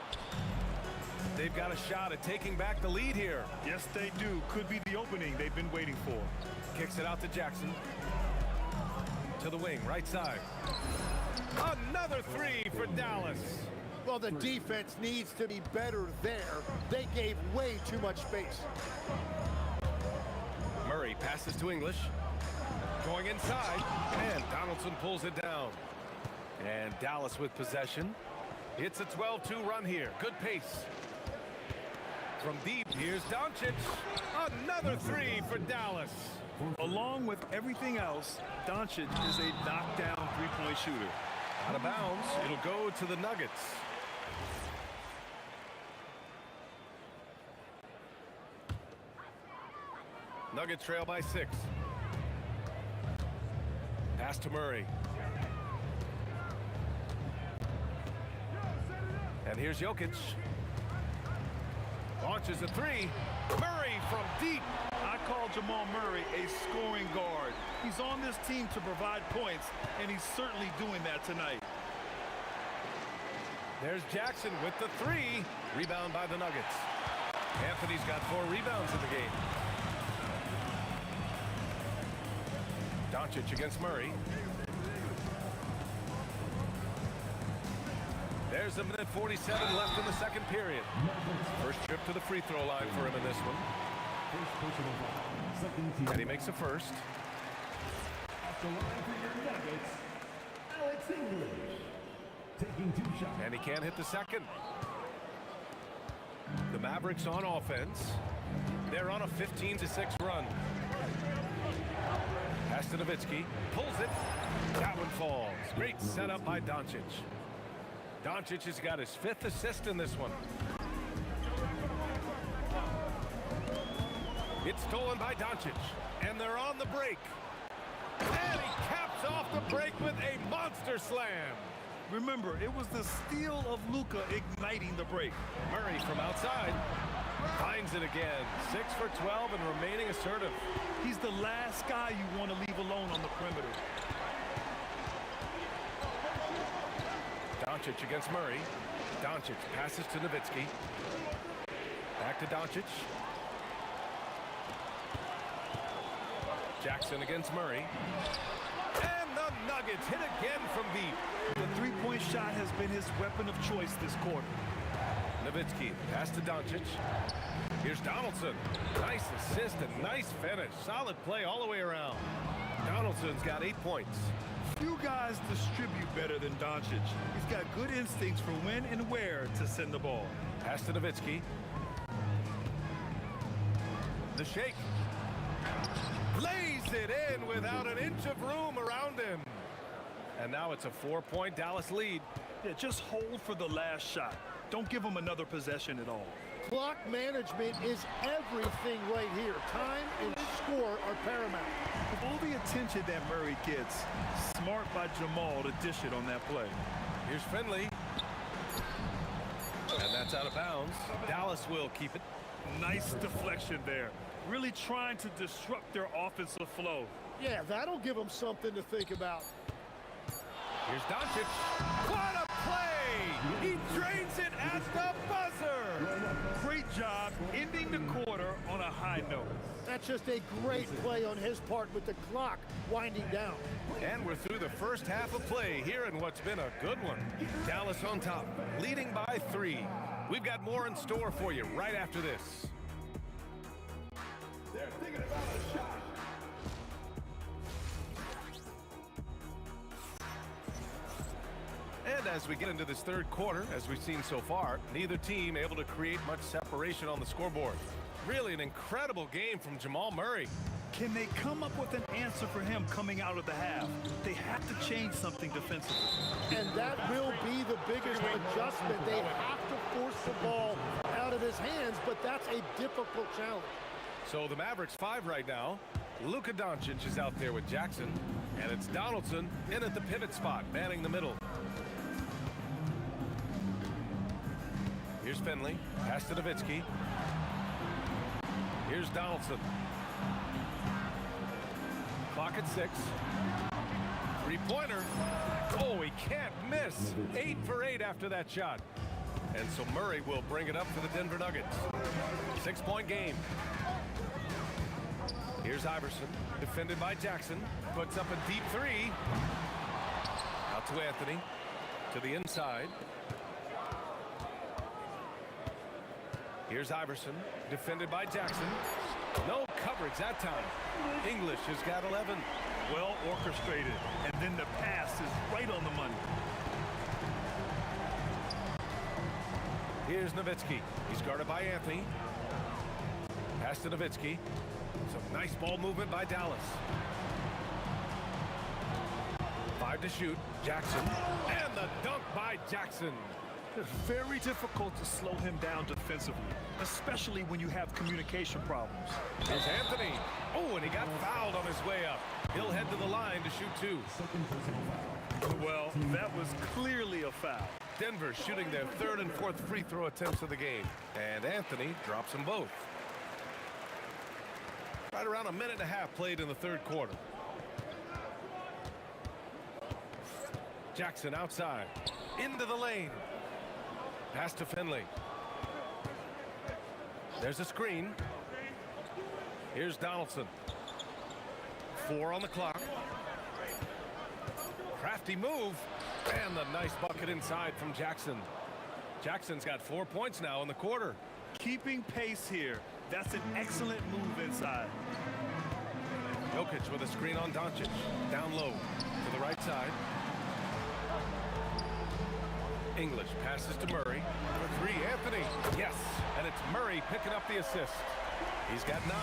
They've got a shot at taking back the lead here. Yes, they do. Could be the opening they've been waiting for. Kicks it out to Jackson. To the wing, right side. Another 3 for Dallas. Well, the defense needs to be better there. They gave way too much space. Murray passes to English. Going inside, and Donaldson pulls it down. And Dallas with possession. It's a 12-2 run here. Good pace. From deep, here's Doncic. Another 3 for Dallas. Along with everything else, Doncic is a knockdown three-point shooter. Out of bounds, it'll go to the Nuggets. Nuggets trail by 6. Pass to Murray. And here's Jokic. Launches a 3. Murray from deep. I call Jamal Murray a scoring guard. He's on this team to provide points, and he's certainly doing that tonight. There's Jackson with the 3. Rebound by the Nuggets. Anthony's got 4 rebounds in the game. Doncic against Murray. There's a minute 47 left in the second period. First trip to the free throw line for him in this one. And he makes a first. At the line for your Nuggets, Alex English. Taking 2 shots. And he can't hit the second. The Mavericks on offense. They're on a 15-6 run. Pass to Nowitzki. Pulls it. That one falls. Great setup by Doncic. Doncic has got his 5th assist in this one. It's stolen by Doncic. And they're on the break. And he caps off the break with a monster slam. Remember, it was the steal of Luka igniting the break. Murray from outside. Finds it again. 6 for 12 and remaining assertive. He's the last guy you want to leave alone on the perimeter. Doncic against Murray. Doncic passes to Nowitzki. Back to Doncic. Jackson against Murray. And the Nuggets hit again from deep. The three-point shot has been his weapon of choice this quarter. Nowitzki, pass to Doncic. Here's Donaldson. Nice assist and nice finish. Solid play all the way around. Donaldson's got 8 points. Few guys distribute better than Doncic. He's got good instincts for when and where to send the ball. Pass to Nowitzki. The shake. Lays it in without an inch of room around him. And now it's a 4-point Dallas lead. Yeah, just hold for the last shot. Don't give him another possession at all. Clock management is everything right here. Time and score are paramount. With all the attention that Murray gets, smart by Jamal to dish it on that play. Here's Finley. And that's out of bounds. Dallas will keep it. Nice deflection there. Really trying to disrupt their offensive flow. Yeah, that'll give them something to think about. Here's Doncic. What a play! He drains it at the buzzer! Great job ending the quarter on a high note. That's just a great play on his part with the clock winding down. And we're through the first half of play here in what's been a good one. Dallas on top, leading by 3. We've got more in store for you right after this. They're thinking about a shot. And as we get into this third quarter, as we've seen so far, neither team able to create much separation on the scoreboard. Really an incredible game from Jamal Murray. Can they come up with an answer for him coming out of the half? They have to change something defensively. And that will be the biggest adjustment. They have to force the ball out of his hands, but that's a difficult challenge. So the Mavericks 5 right now. Luka Doncic is out there with Jackson, and it's Donaldson in at the pivot spot, manning the middle. Here's Finley, pass to Nowitzki. Here's Donaldson. Clock at 6. Three-pointer. Oh, he can't miss. 8 for 8 after that shot. And so Murray will bring it up for the Denver Nuggets. 6-point game. Here's Iverson, defended by Jackson. Puts up a deep 3. Out to Anthony. To the inside. Here's Iverson, defended by Jackson. No coverage that time. English has got 11. Well orchestrated, and then the pass is right on the money. Here's Nowitzki. He's guarded by Anthony. Pass to Nowitzki. Some nice ball movement by Dallas. 5 to shoot. Jackson. And the dunk by Jackson. It's very difficult to slow him down defensively, especially when you have communication problems. Here's Anthony. Oh, and he got fouled on his way up. He'll head to the line to shoot 2. Well, that was clearly a foul. Denver shooting their 3rd and 4th free throw attempts of the game. And Anthony drops them both. Right around a minute and a half played in the third quarter. Jackson outside. Into the lane. Pass to Finley. There's a screen. Here's Donaldson. 4 on the clock. Crafty move. And the nice bucket inside from Jackson. Jackson's got 4 points now in the quarter. Keeping pace here. That's an excellent move inside. Jokic with a screen on Doncic. Down low to the right side. English passes to Murray. For 3, Anthony. Yes, and it's Murray picking up the assist. He's got 9.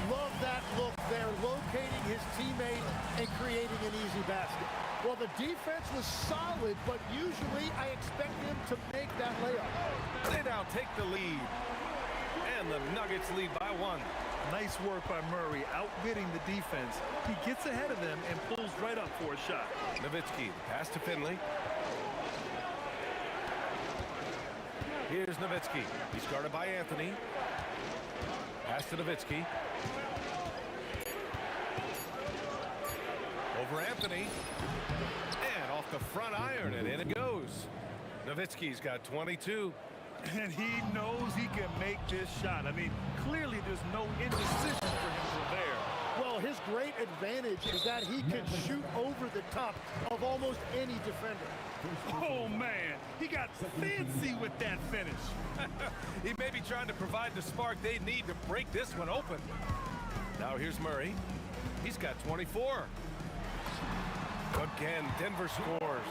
Love that look there, locating his teammate and creating an easy basket. Well, the defense was solid, but usually I expect him to make that layup. They now take the lead. And the Nuggets lead by 1. Nice work by Murray, outbidding the defense. He gets ahead of them and pulls right up for a shot. Nowitzki, pass to Finley. Here's Nowitzki. He's guarded by Anthony. Pass to Nowitzki. Over Anthony. And off the front iron, and in it goes. Nowitzki's got 22. And he knows he can make this shot. I mean, clearly there's no indecision for him from there. Well, his great advantage is that he can shoot over the top of almost any defender. Oh, man, he got fancy with that finish. He may be trying to provide the spark they need to break this one open. Now here's Murray. He's got 24. Again, Denver scores.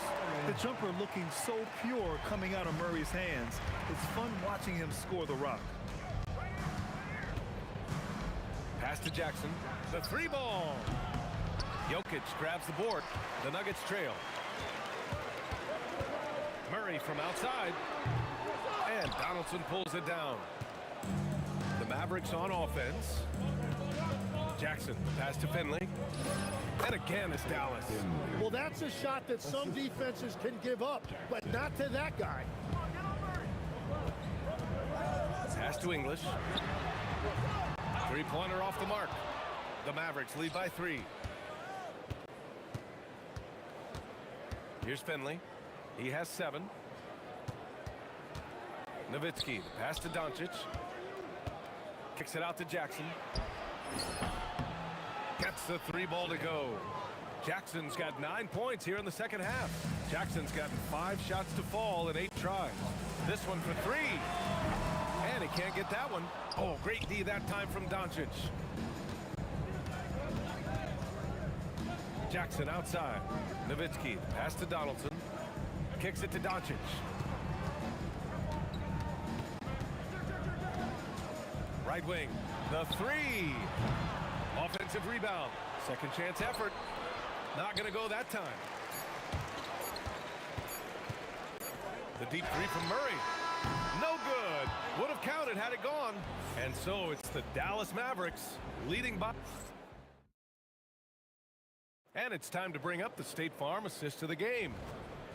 The jumper looking so pure coming out of Murray's hands. It's fun watching him score the rock. Pass to Jackson. The three ball. Jokic grabs the board. The Nuggets trail. Murray from outside. And Donaldson pulls it down. The Mavericks on offense. Jackson, pass to Finley. And again, it's Dallas. Well, that's a shot that some defenses can give up, but not to that guy. Pass to English. Three-pointer off the mark. The Mavericks lead by 3. Here's Finley. He has 7. Nowitzki, the pass to Doncic. Kicks it out to Jackson. Gets the 3 ball to go. Jackson's got 9 points here in the second half. Jackson's gotten 5 shots to fall in 8 tries. This one for 3. And he can't get that one. Oh, great D that time from Doncic. Jackson outside. Nowitzki, pass to Donaldson. Kicks it to Doncic. Right wing, the 3. Offensive rebound. Second chance effort. Not going to go that time. The deep 3 from Murray. No good. Would have counted had it gone. And so it's the Dallas Mavericks leading by. And it's time to bring up the State Farm assist of the game.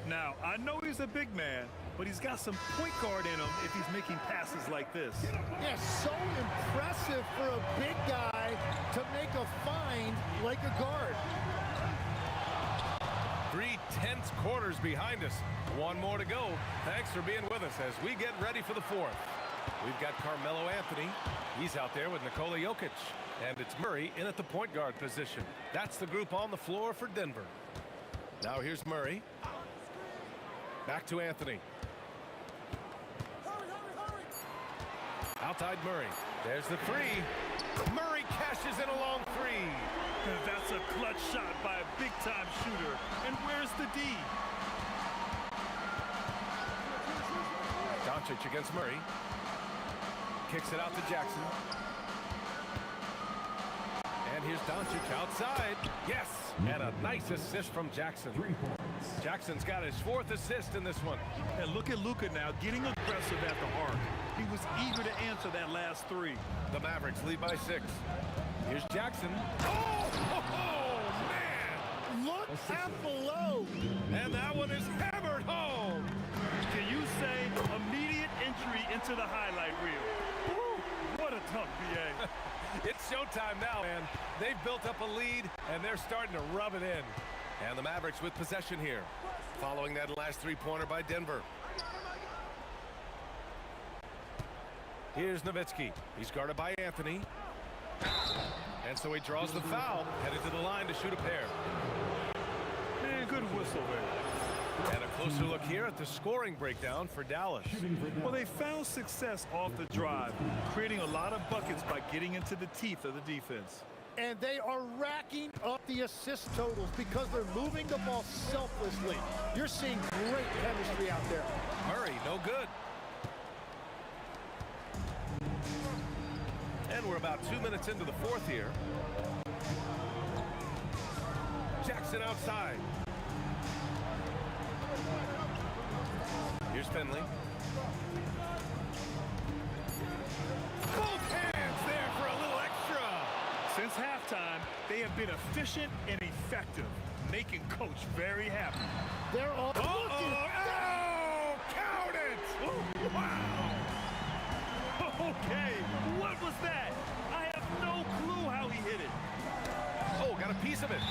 Now, I know he's a big man, but he's got some point guard in him if he's making passes like this. Yeah, so impressive for a big guy to make a find like a guard. 3 tense quarters behind us. 1 more to go. Thanks for being with us as we get ready for the 4th. We've got Carmelo Anthony. He's out there with Nikola Jokic. And it's Murray in at the point guard position. That's the group on the floor for Denver. Now here's Murray. Back to Anthony. Outside Murray. There's the 3. Murray cashes in a long 3. That's a clutch shot by a big-time shooter. And where's the D? Doncic against Murray. Kicks it out to Jackson. And here's Doncic outside. Yes! And a nice assist from Jackson. Jackson's got his 4th assist in this one. And look at Luka now getting aggressive at the arc. He was eager to answer that last 3. The Mavericks lead by 6. Here's Jackson. Oh, man! Look at below. And that one is hammered home. Can you say immediate entry into the highlight reel? Woo, what a tough BA. It's showtime now, man. They've built up a lead, and they're starting to rub it in. And the Mavericks with possession here, following that last 3-pointer by Denver. Here's Nowitzki. He's guarded by Anthony. And so he draws the foul, headed to the line to shoot a pair. Man, good whistle there. And a closer look here at the scoring breakdown for Dallas. Well, they found success off the drive, creating a lot of buckets by getting into the teeth of the defense. And they are racking up the assist totals because they're moving the ball selflessly. You're seeing great chemistry out there. Murray, no good. And we're about 2 minutes into the 4th here. Jackson outside. Here's Finley. Both hands there for a little extra. Since halftime, they have been efficient and effective, making Coach very happy. They're all looking. Oh, count it! Ooh, wow! Okay, what was that? I have no clue how he hit it. Oh, got a piece of it.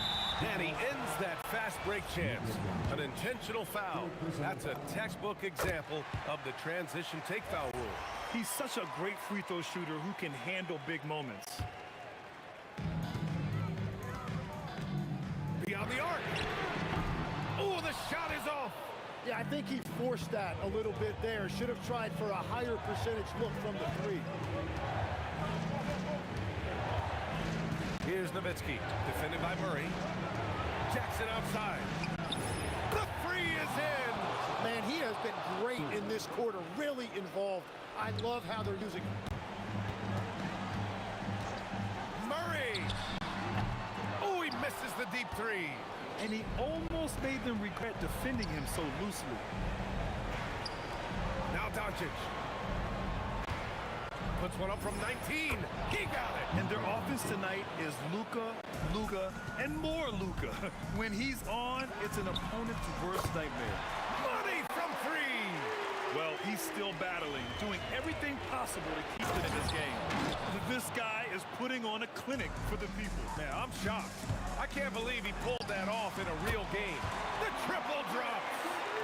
And he ends that fast break chance. An intentional foul. That's a textbook example of the transition take foul rule. He's such a great free throw shooter who can handle big moments. Beyond the arc. Oh, the shot is off. Yeah, I think he forced that a little bit there. Should have tried for a higher percentage look from the 3. Here's Nowitzki, defended by Murray. Jackson outside. The three is in. Man, he has been great in this quarter, really involved. I love how they're using him. Murray. Oh, he misses the deep three. And he almost made them regret defending him so loosely. Now Doncic. Puts one up from 19. He got it. And their offense tonight is Luka, and more Luka. When he's on, it's an opponent's worst nightmare. Money from three. Well, he's still battling, doing everything possible to keep it in this game. This guy is putting on a clinic for the people. Man, I'm shocked. I can't believe he pulled that off in a real game. The triple drop.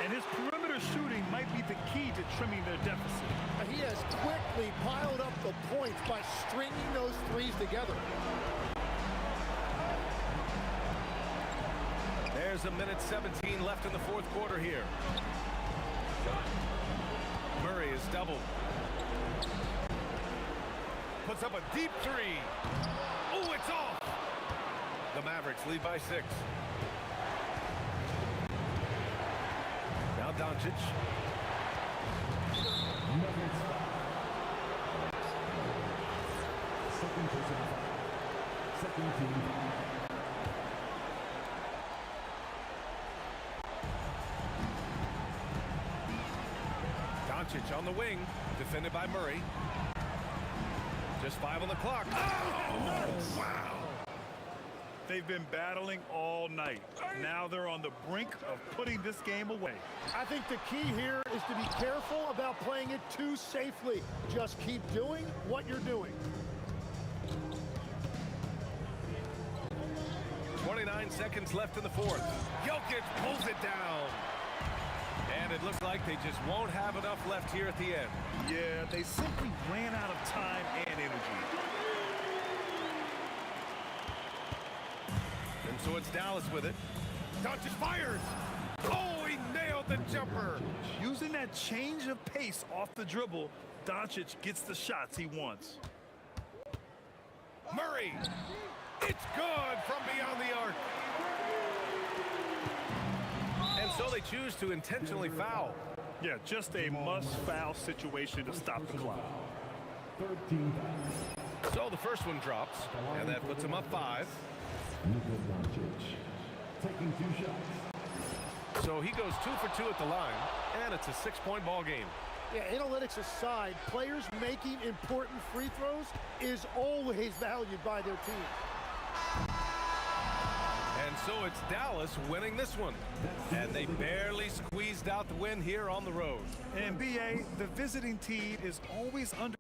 And his perimeter shooting might be the key to trimming their deficit. He has quickly piled up the points by stringing those threes together. There's a minute 17 left in the fourth quarter here. Murray is doubled. Puts up a deep three. Oh, it's off. The Mavericks lead by 6. Now Doncic. Second team. Doncic on the wing, defended by Murray. Just 5 on the clock. Oh, wow. They've been battling all night. Now they're on the brink of putting this game away. I think the key here is to be careful about playing it too safely. Just keep doing what you're doing. 29 seconds left in the fourth. Jokic pulls it down. And it looks like they just won't have enough left here at the end. Yeah, they simply ran out of time and energy. And so it's Dallas with it. Doncic fires. Oh, he nailed the jumper. Using that change of pace off the dribble, Doncic gets the shots he wants. Murray. It's good from beyond the arc. And so they choose to intentionally foul. Yeah, just a must-foul situation to stop the clock. So the first one drops, and that puts him up 5. Taking 2 shots. So he goes 2 for 2 at the line, and it's a 6-point ball game. Yeah, analytics aside, players making important free throws is always valued by their team. And so it's Dallas winning this one. And they barely squeezed out the win here on the road. And BA, the visiting team is always under